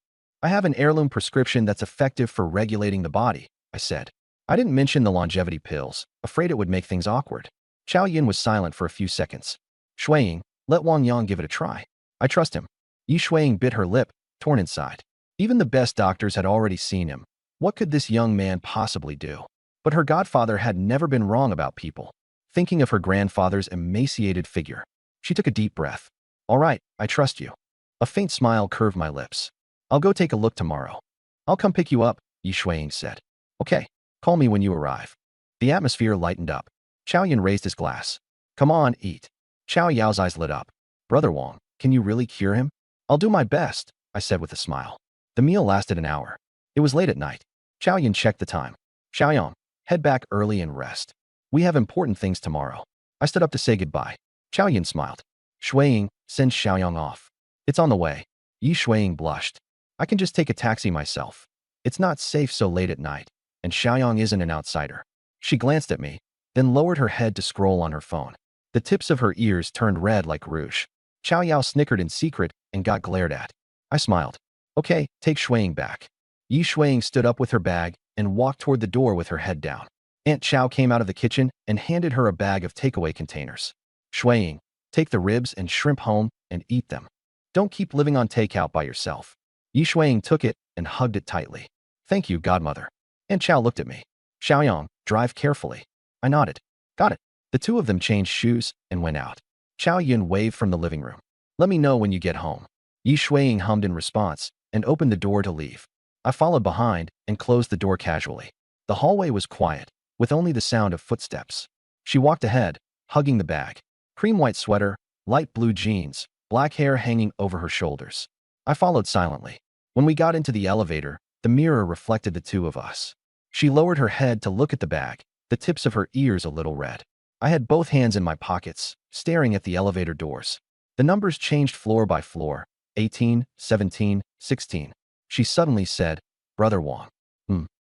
I have an heirloom prescription that's effective for regulating the body, I said. I didn't mention the longevity pills, afraid it would make things awkward. Chow Yin was silent for a few seconds. Shuiying, let Wang Yang give it a try. I trust him. Yi Shuiying bit her lip, torn inside. Even the best doctors had already seen him. What could this young man possibly do? But her godfather had never been wrong about people. Thinking of her grandfather's emaciated figure, she took a deep breath. All right, I trust you. A faint smile curved my lips. I'll go take a look tomorrow. I'll come pick you up, Yi Shuiying said. Okay, call me when you arrive. The atmosphere lightened up. Chow Yin raised his glass. Come on, eat. Chow Yao's eyes lit up. Brother Wang, can you really cure him? I'll do my best, I said with a smile. The meal lasted an hour. It was late at night. Chow Yin checked the time. Xiaoyang, head back early and rest. We have important things tomorrow. I stood up to say goodbye. Chow Yin smiled. Shuiying, send Xiaoyang off. It's on the way. Yi Shuiying blushed. I can just take a taxi myself. It's not safe so late at night, and Xiaoyang isn't an outsider. She glanced at me, then lowered her head to scroll on her phone. The tips of her ears turned red like rouge. Chow Yao snickered in secret and got glared at. I smiled. Okay, take Shuiying back. Yi Shuiying stood up with her bag and walked toward the door with her head down. Aunt Chow came out of the kitchen and handed her a bag of takeaway containers. Shuiying, take the ribs and shrimp home and eat them. Don't keep living on takeout by yourself. Yi Shuiying took it and hugged it tightly. Thank you, godmother. Aunt Chow looked at me. Xiaoyang, drive carefully. I nodded. Got it. The two of them changed shoes and went out. Chow Yun waved from the living room. Let me know when you get home. Yi Shuiying hummed in response and opened the door to leave. I followed behind and closed the door casually. The hallway was quiet, with only the sound of footsteps. She walked ahead, hugging the bag. Cream white sweater, light blue jeans, black hair hanging over her shoulders. I followed silently. When we got into the elevator, the mirror reflected the two of us. She lowered her head to look at the bag, the tips of her ears a little red. I had both hands in my pockets, staring at the elevator doors. The numbers changed floor by floor, 18, 17, 16. She suddenly said, "Brother Wong.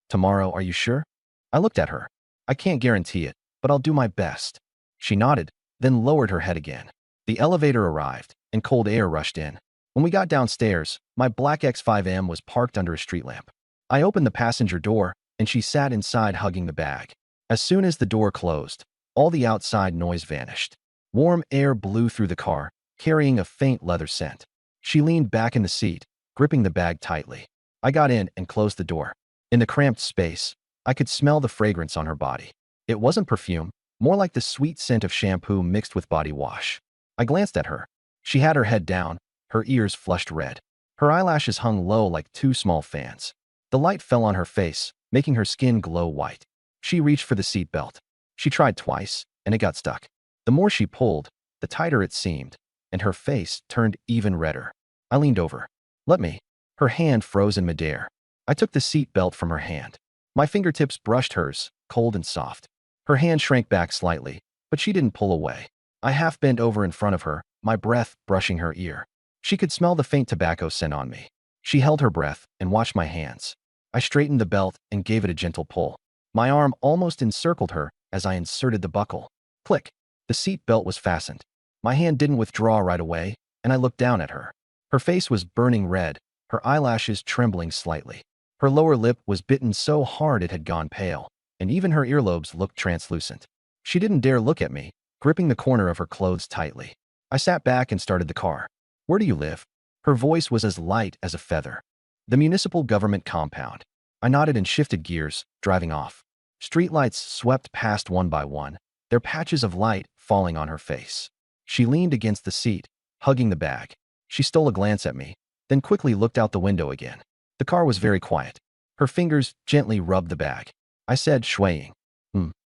Tomorrow, are you sure?" I looked at her. "I can't guarantee it, but I'll do my best." She nodded, then lowered her head again. The elevator arrived, and cold air rushed in. When we got downstairs, my black X5M was parked under a street lamp. I opened the passenger door, and she sat inside hugging the bag. As soon as the door closed, all the outside noise vanished. Warm air blew through the car, carrying a faint leather scent. She leaned back in the seat, gripping the bag tightly. I got in and closed the door. In the cramped space, I could smell the fragrance on her body. It wasn't perfume, more like the sweet scent of shampoo mixed with body wash. I glanced at her. She had her head down, her ears flushed red. Her eyelashes hung low like two small fans. The light fell on her face, making her skin glow white. She reached for the seat belt. She tried twice, and it got stuck. The more she pulled, the tighter it seemed, and her face turned even redder. I leaned over. "Let me." Her hand froze in midair. I took the seat belt from her hand. My fingertips brushed hers, cold and soft. Her hand shrank back slightly, but she didn't pull away. I half bent over in front of her, my breath brushing her ear. She could smell the faint tobacco scent on me. She held her breath and watched my hands. I straightened the belt and gave it a gentle pull. My arm almost encircled her as I inserted the buckle. Click. The seat belt was fastened. My hand didn't withdraw right away, and I looked down at her. Her face was burning red, her eyelashes trembling slightly. Her lower lip was bitten so hard it had gone pale, and even her earlobes looked translucent. She didn't dare look at me, gripping the corner of her clothes tightly. I sat back and started the car. "Where do you live?" Her voice was as light as a feather. "The municipal government compound." I nodded and shifted gears, driving off. Streetlights swept past one by one, their patches of light falling on her face. She leaned against the seat, hugging the bag. She stole a glance at me, then quickly looked out the window again. The car was very quiet. Her fingers gently rubbed the bag. I said, swaying,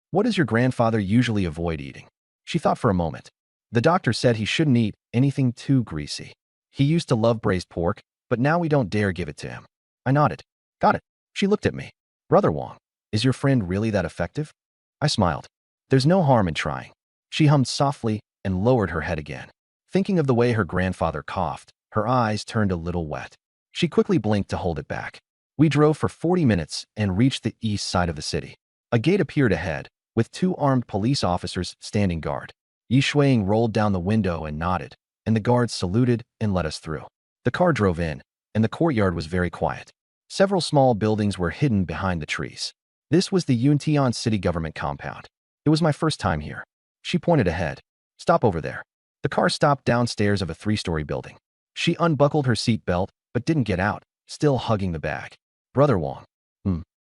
"What does your grandfather usually avoid eating?" She thought for a moment. "The doctor said he shouldn't eat anything too greasy. He used to love braised pork, but now we don't dare give it to him." I nodded. "Got it." She looked at me. "Brother Wong, is your friend really that effective?" I smiled. "There's no harm in trying." She hummed softly and lowered her head again. Thinking of the way her grandfather coughed, her eyes turned a little wet. She quickly blinked to hold it back. We drove for 40 minutes and reached the east side of the city. A gate appeared ahead, with 2 armed police officers standing guard. Yi Shuang rolled down the window and nodded, and the guards saluted and let us through. The car drove in, and the courtyard was very quiet. Several small buildings were hidden behind the trees. This was the Yuntian city government compound. It was my first time here. She pointed ahead. "Stop over there." The car stopped downstairs of a 3-story building. She unbuckled her seat belt, but didn't get out, still hugging the bag. "Brother Wong."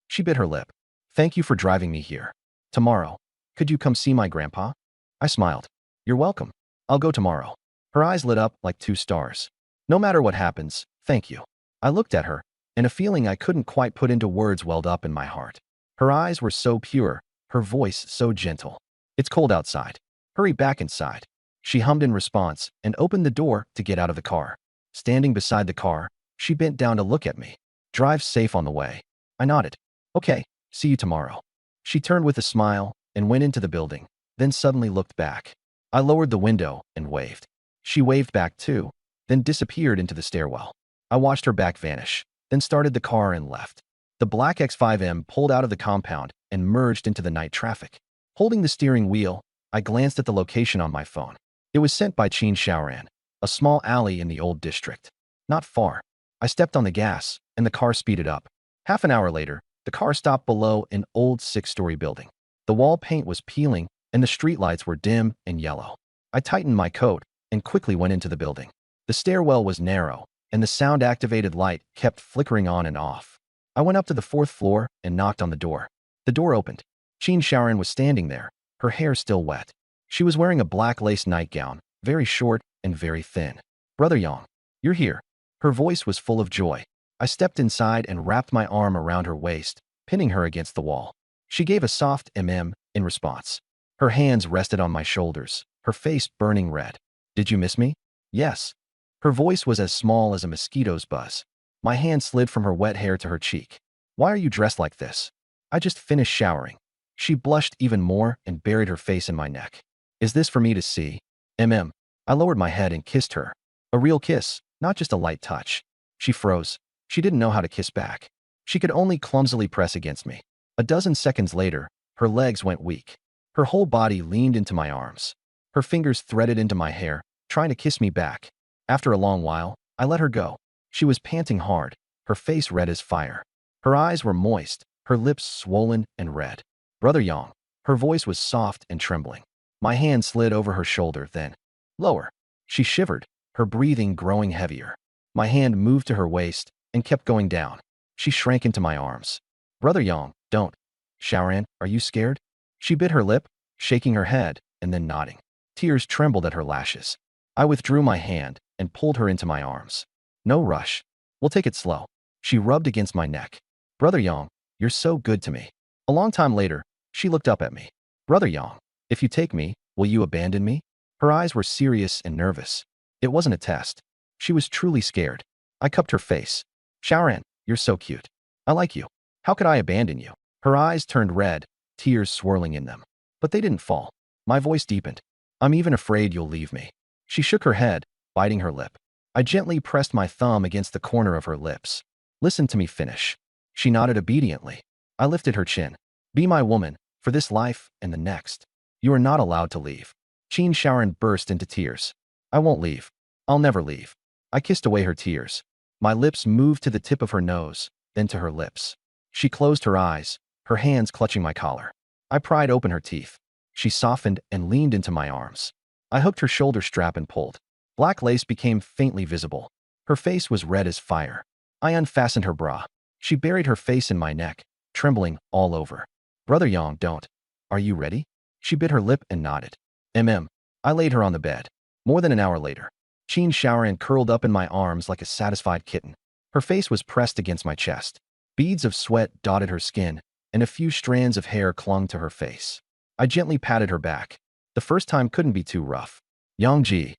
She bit her lip. "Thank you for driving me here. Tomorrow, could you come see my grandpa?" I smiled. "You're welcome. I'll go tomorrow." Her eyes lit up like 2 stars. "No matter what happens, thank you." I looked at her, and a feeling I couldn't quite put into words welled up in my heart. Her eyes were so pure, her voice so gentle. "It's cold outside. Hurry back inside." She hummed in response and opened the door to get out of the car. Standing beside the car, she bent down to look at me. "Drive safe on the way." I nodded. "Okay, see you tomorrow." She turned with a smile and went into the building, then suddenly looked back. I lowered the window and waved. She waved back too, then disappeared into the stairwell. I watched her back vanish, then started the car and left. The black X5M pulled out of the compound and merged into the night traffic. Holding the steering wheel, I glanced at the location on my phone. It was sent by Qin Shaoran, a small alley in the old district. Not far. I stepped on the gas, and the car speeded up. Half an hour later, the car stopped below an old 6-story building. The wall paint was peeling, and the streetlights were dim and yellow. I tightened my coat and quickly went into the building. The stairwell was narrow, and the sound-activated light kept flickering on and off. I went up to the 4th floor and knocked on the door. The door opened. Qin Shaoran was standing there, her hair still wet. She was wearing a black lace nightgown, very short and very thin. "Brother Yang, you're here." Her voice was full of joy. I stepped inside and wrapped my arm around her waist, pinning her against the wall. She gave a soft in response. Her hands rested on my shoulders, her face burning red. Did you miss me? Yes. Her voice was as small as a mosquito's buzz. My hand slid from her wet hair to her cheek. Why are you dressed like this? I just finished showering. She blushed even more and buried her face in my neck. Is this for me to see? I lowered my head and kissed her. A real kiss, not just a light touch. She froze. She didn't know how to kiss back. She could only clumsily press against me. A dozen seconds later, her legs went weak. Her whole body leaned into my arms. Her fingers threaded into my hair, trying to kiss me back. After a long while, I let her go. She was panting hard, her face red as fire. Her eyes were moist, her lips swollen and red. Brother Yang. Her voice was soft and trembling. My hand slid over her shoulder, then lower. She shivered, her breathing growing heavier. My hand moved to her waist and kept going down. She shrank into my arms. Brother Yang, don't. Shaoran, are you scared? She bit her lip, shaking her head, and then nodding. Tears trembled at her lashes. I withdrew my hand and pulled her into my arms. No rush. We'll take it slow. She rubbed against my neck. Brother Yang, you're so good to me. A long time later, she looked up at me. Brother Yang, if you take me, will you abandon me? Her eyes were serious and nervous. It wasn't a test. She was truly scared. I cupped her face. Shaoran, you're so cute. I like you. How could I abandon you? Her eyes turned red, tears swirling in them. But they didn't fall. My voice deepened. I'm even afraid you'll leave me. She shook her head, biting her lip. I gently pressed my thumb against the corner of her lips. Listen to me finish. She nodded obediently. I lifted her chin. Be my woman, for this life and the next. You are not allowed to leave. Qin Shaoran burst into tears. I won't leave. I'll never leave. I kissed away her tears. My lips moved to the tip of her nose, then to her lips. She closed her eyes, her hands clutching my collar. I pried open her teeth. She softened and leaned into my arms. I hooked her shoulder strap and pulled. Black lace became faintly visible. Her face was red as fire. I unfastened her bra. She buried her face in my neck, trembling all over. Brother Yang, don't. Are you ready? She bit her lip and nodded. I laid her on the bed. More than an hour later, Qin Shaoran curled up in my arms like a satisfied kitten. Her face was pressed against my chest. Beads of sweat dotted her skin, and a few strands of hair clung to her face. I gently patted her back. The first time couldn't be too rough. Yang Ji,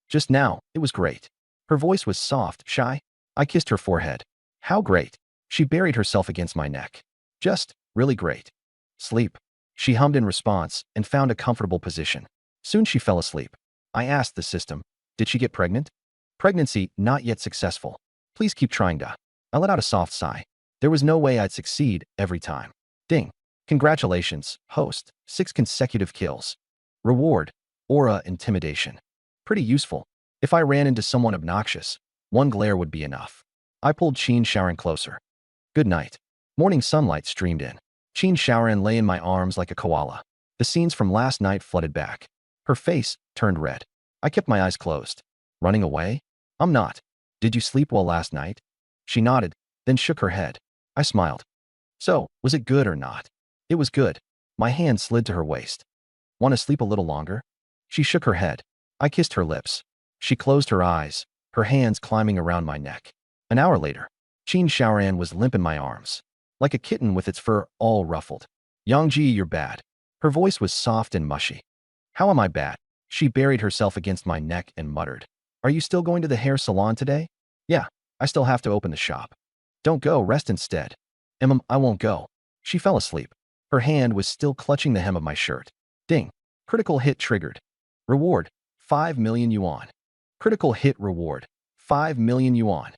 just now, it was great. Her voice was soft, shy. I kissed her forehead. How great. She buried herself against my neck. Just, really great. Sleep. She hummed in response and found a comfortable position. Soon she fell asleep. I asked the system, did she get pregnant? Pregnancy not yet successful. Please keep trying to. I let out a soft sigh. There was no way I'd succeed every time. Ding. Congratulations, host. 6 consecutive kills. Reward. Aura intimidation. Pretty useful. If I ran into someone obnoxious, 1 glare would be enough. I pulled Qin Shaoran closer. Good night. Morning sunlight streamed in. Qin Shaoran lay in my arms like a koala. The scenes from last night flooded back. Her face turned red. I kept my eyes closed. Running away? I'm not. Did you sleep well last night? She nodded, then shook her head. I smiled. So, was it good or not? It was good. My hand slid to her waist. Want to sleep a little longer? She shook her head. I kissed her lips. She closed her eyes, her hands climbing around my neck. An hour later, Qin Shaoran was limp in my arms, like a kitten with its fur all ruffled. Yang Ji, you're bad. Her voice was soft and mushy. How am I bad? She buried herself against my neck and muttered. Are you still going to the hair salon today? Yeah, I still have to open the shop. Don't go, rest instead. I won't go. She fell asleep. Her hand was still clutching the hem of my shirt. Ding. Critical hit triggered. Reward, 5 million yuan. Critical hit reward, 5 million yuan.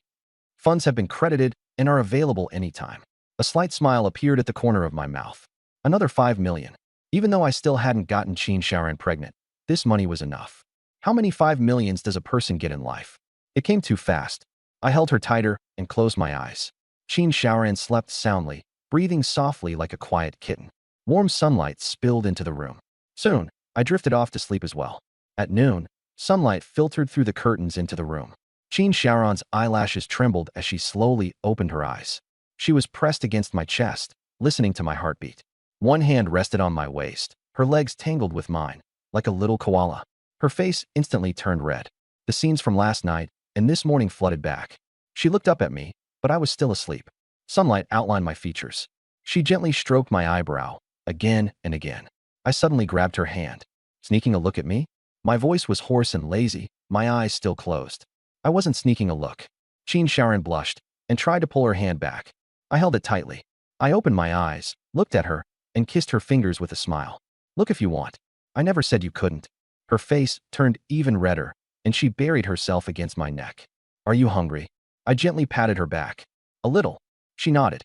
Funds have been credited and are available anytime. A slight smile appeared at the corner of my mouth. Another 5 million. Even though I still hadn't gotten Qin Shaoran pregnant, this money was enough. How many 5 millions does a person get in life? It came too fast. I held her tighter and closed my eyes. Qin Shaoran slept soundly, breathing softly like a quiet kitten. Warm sunlight spilled into the room. Soon, I drifted off to sleep as well. At noon, sunlight filtered through the curtains into the room. Qin Shaoran's eyelashes trembled as she slowly opened her eyes. She was pressed against my chest, listening to my heartbeat. One hand rested on my waist, her legs tangled with mine, like a little koala. Her face instantly turned red. The scenes from last night and this morning flooded back. She looked up at me, but I was still asleep. Sunlight outlined my features. She gently stroked my eyebrow, again and again. I suddenly grabbed her hand. Sneaking a look at me? My voice was hoarse and lazy, my eyes still closed. I wasn't sneaking a look. Qin Sharon blushed and tried to pull her hand back. I held it tightly. I opened my eyes, looked at her, and kissed her fingers with a smile. Look if you want. I never said you couldn't. Her face turned even redder, and she buried herself against my neck. Are you hungry? I gently patted her back. A little. She nodded.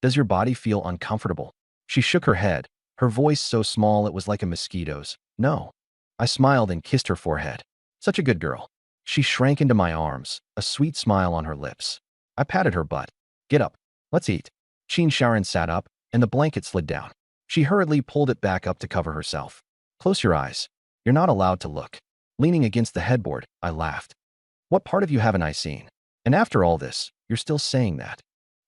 Does your body feel uncomfortable? She shook her head, her voice so small it was like a mosquito's. No. I smiled and kissed her forehead. Such a good girl. She shrank into my arms, a sweet smile on her lips. I patted her butt. Get up. Let's eat. Qin Sharon sat up, and the blanket slid down. She hurriedly pulled it back up to cover herself. Close your eyes. You're not allowed to look. Leaning against the headboard, I laughed. What part of you haven't I seen? And after all this, you're still saying that.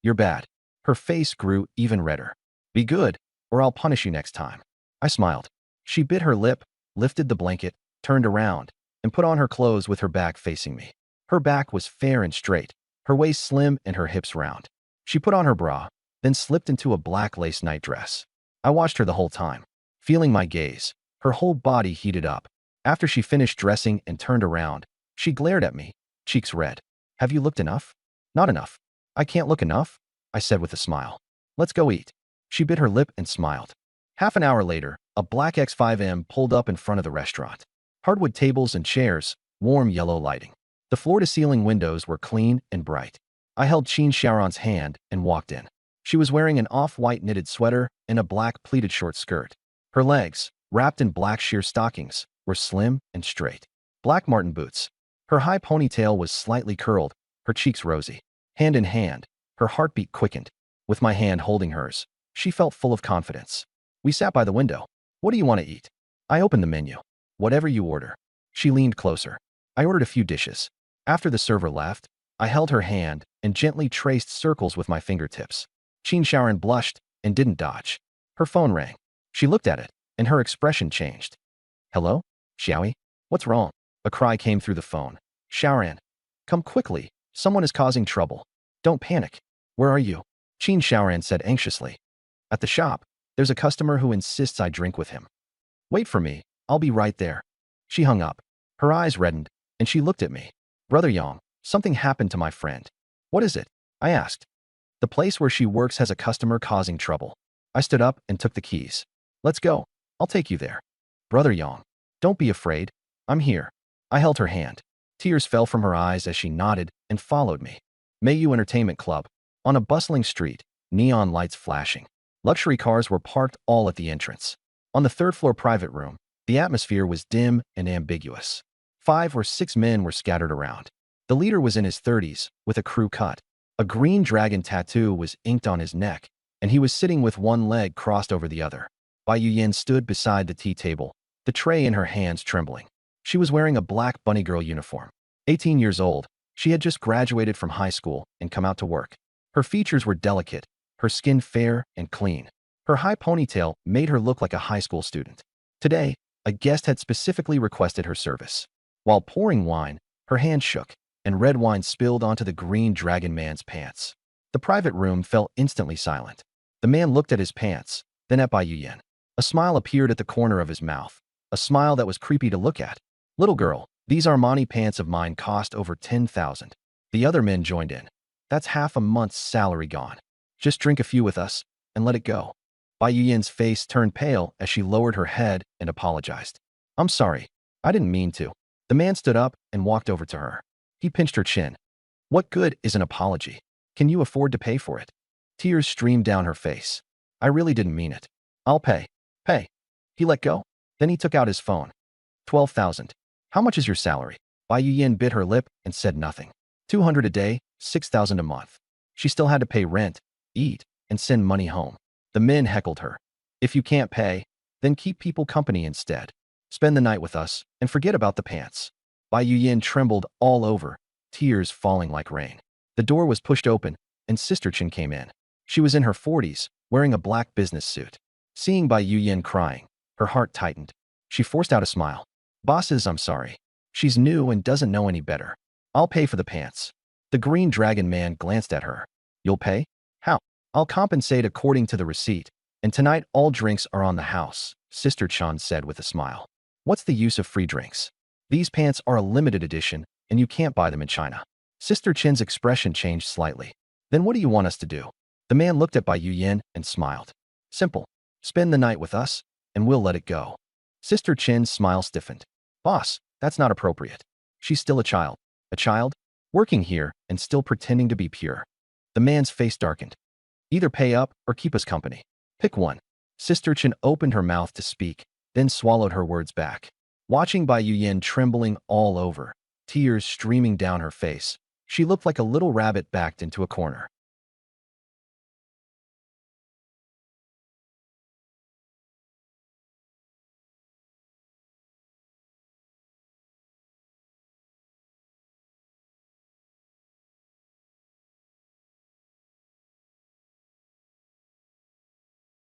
You're bad. Her face grew even redder. Be good, or I'll punish you next time. I smiled. She bit her lip, lifted the blanket, turned around, and put on her clothes with her back facing me. Her back was fair and straight, her waist slim and her hips round. She put on her bra, then slipped into a black lace nightdress. I watched her the whole time, feeling my gaze. Her whole body heated up. After she finished dressing and turned around, she glared at me, cheeks red. Have you looked enough? Not enough. I can't look enough, I said with a smile. Let's go eat. She bit her lip and smiled. Half an hour later, a black X5M pulled up in front of the restaurant. Hardwood tables and chairs, warm yellow lighting. The floor-to-ceiling windows were clean and bright. I held Qin Sharon's hand and walked in. She was wearing an off-white knitted sweater and a black pleated short skirt. Her legs, wrapped in black sheer stockings, were slim and straight. Black marten boots. Her high ponytail was slightly curled, her cheeks rosy. Hand in hand, her heartbeat quickened. With my hand holding hers, she felt full of confidence. We sat by the window. What do you want to eat? I opened the menu. Whatever you order. She leaned closer. I ordered a few dishes. After the server left, I held her hand and gently traced circles with my fingertips. Qin Sharon blushed and didn't dodge. Her phone rang. She looked at it, and her expression changed. Hello? Xiaoyi? What's wrong? A cry came through the phone. Shaoran. Come quickly. Someone is causing trouble. Don't panic. Where are you? Qin Shaoran said anxiously. At the shop. There's a customer who insists I drink with him. Wait for me. I'll be right there. She hung up. Her eyes reddened, and she looked at me. Brother Yang, something happened to my friend. What is it? I asked. The place where she works has a customer causing trouble. I stood up and took the keys. Let's go. I'll take you there. Brother Yang, don't be afraid. I'm here. I held her hand. Tears fell from her eyes as she nodded and followed me. Mayu Entertainment Club. On a bustling street, neon lights flashing. Luxury cars were parked all at the entrance. On the third-floor private room, the atmosphere was dim and ambiguous. 5 or 6 men were scattered around. The leader was in his 30s, with a crew cut. A green dragon tattoo was inked on his neck, and he was sitting with one leg crossed over the other. Bai Yuyan stood beside the tea table, the tray in her hands trembling. She was wearing a black bunny girl uniform. 18 years old, she had just graduated from high school and come out to work. Her features were delicate, her skin fair and clean. Her high ponytail made her look like a high school student. Today, a guest had specifically requested her service. While pouring wine, her hand shook, and red wine spilled onto the green dragon man's pants. The private room fell instantly silent. The man looked at his pants, then at Bai Yuyan. A smile appeared at the corner of his mouth, a smile that was creepy to look at. Little girl, these Armani pants of mine cost over 10,000. The other men joined in. That's half a month's salary gone. Just drink a few with us, and let it go. Bai Yuyan's face turned pale as she lowered her head and apologized. I'm sorry. I didn't mean to. The man stood up and walked over to her. He pinched her chin. What good is an apology? Can you afford to pay for it? Tears streamed down her face. I really didn't mean it. I'll pay. Pay. He let go. Then he took out his phone. 12,000. How much is your salary? Bai Yuyan bit her lip and said nothing. 200 a day, 6,000 a month. She still had to pay rent, eat, and send money home. The men heckled her. If you can't pay, then keep people company instead. Spend the night with us and forget about the pants. Bai Yuyan trembled all over, tears falling like rain. The door was pushed open, and Sister Chen came in. She was in her 40s, wearing a black business suit. Seeing Bai Yuyan crying, her heart tightened. She forced out a smile. Bosses, I'm sorry. She's new and doesn't know any better. I'll pay for the pants. The green dragon man glanced at her. You'll pay? How? I'll compensate according to the receipt, and tonight all drinks are on the house, Sister Chan said with a smile. What's the use of free drinks? These pants are a limited edition, and you can't buy them in China. Sister Chin's expression changed slightly. Then what do you want us to do? The man looked at Bai Yuyan and smiled. Simple. Spend the night with us, and we'll let it go. Sister Chin's smile stiffened. Boss, that's not appropriate. She's still a child. A child? Working here and still pretending to be pure. The man's face darkened. Either pay up or keep us company. Pick one. Sister Chin opened her mouth to speak, then swallowed her words back. Watching Bai Yuyan trembling all over, tears streaming down her face, she looked like a little rabbit backed into a corner.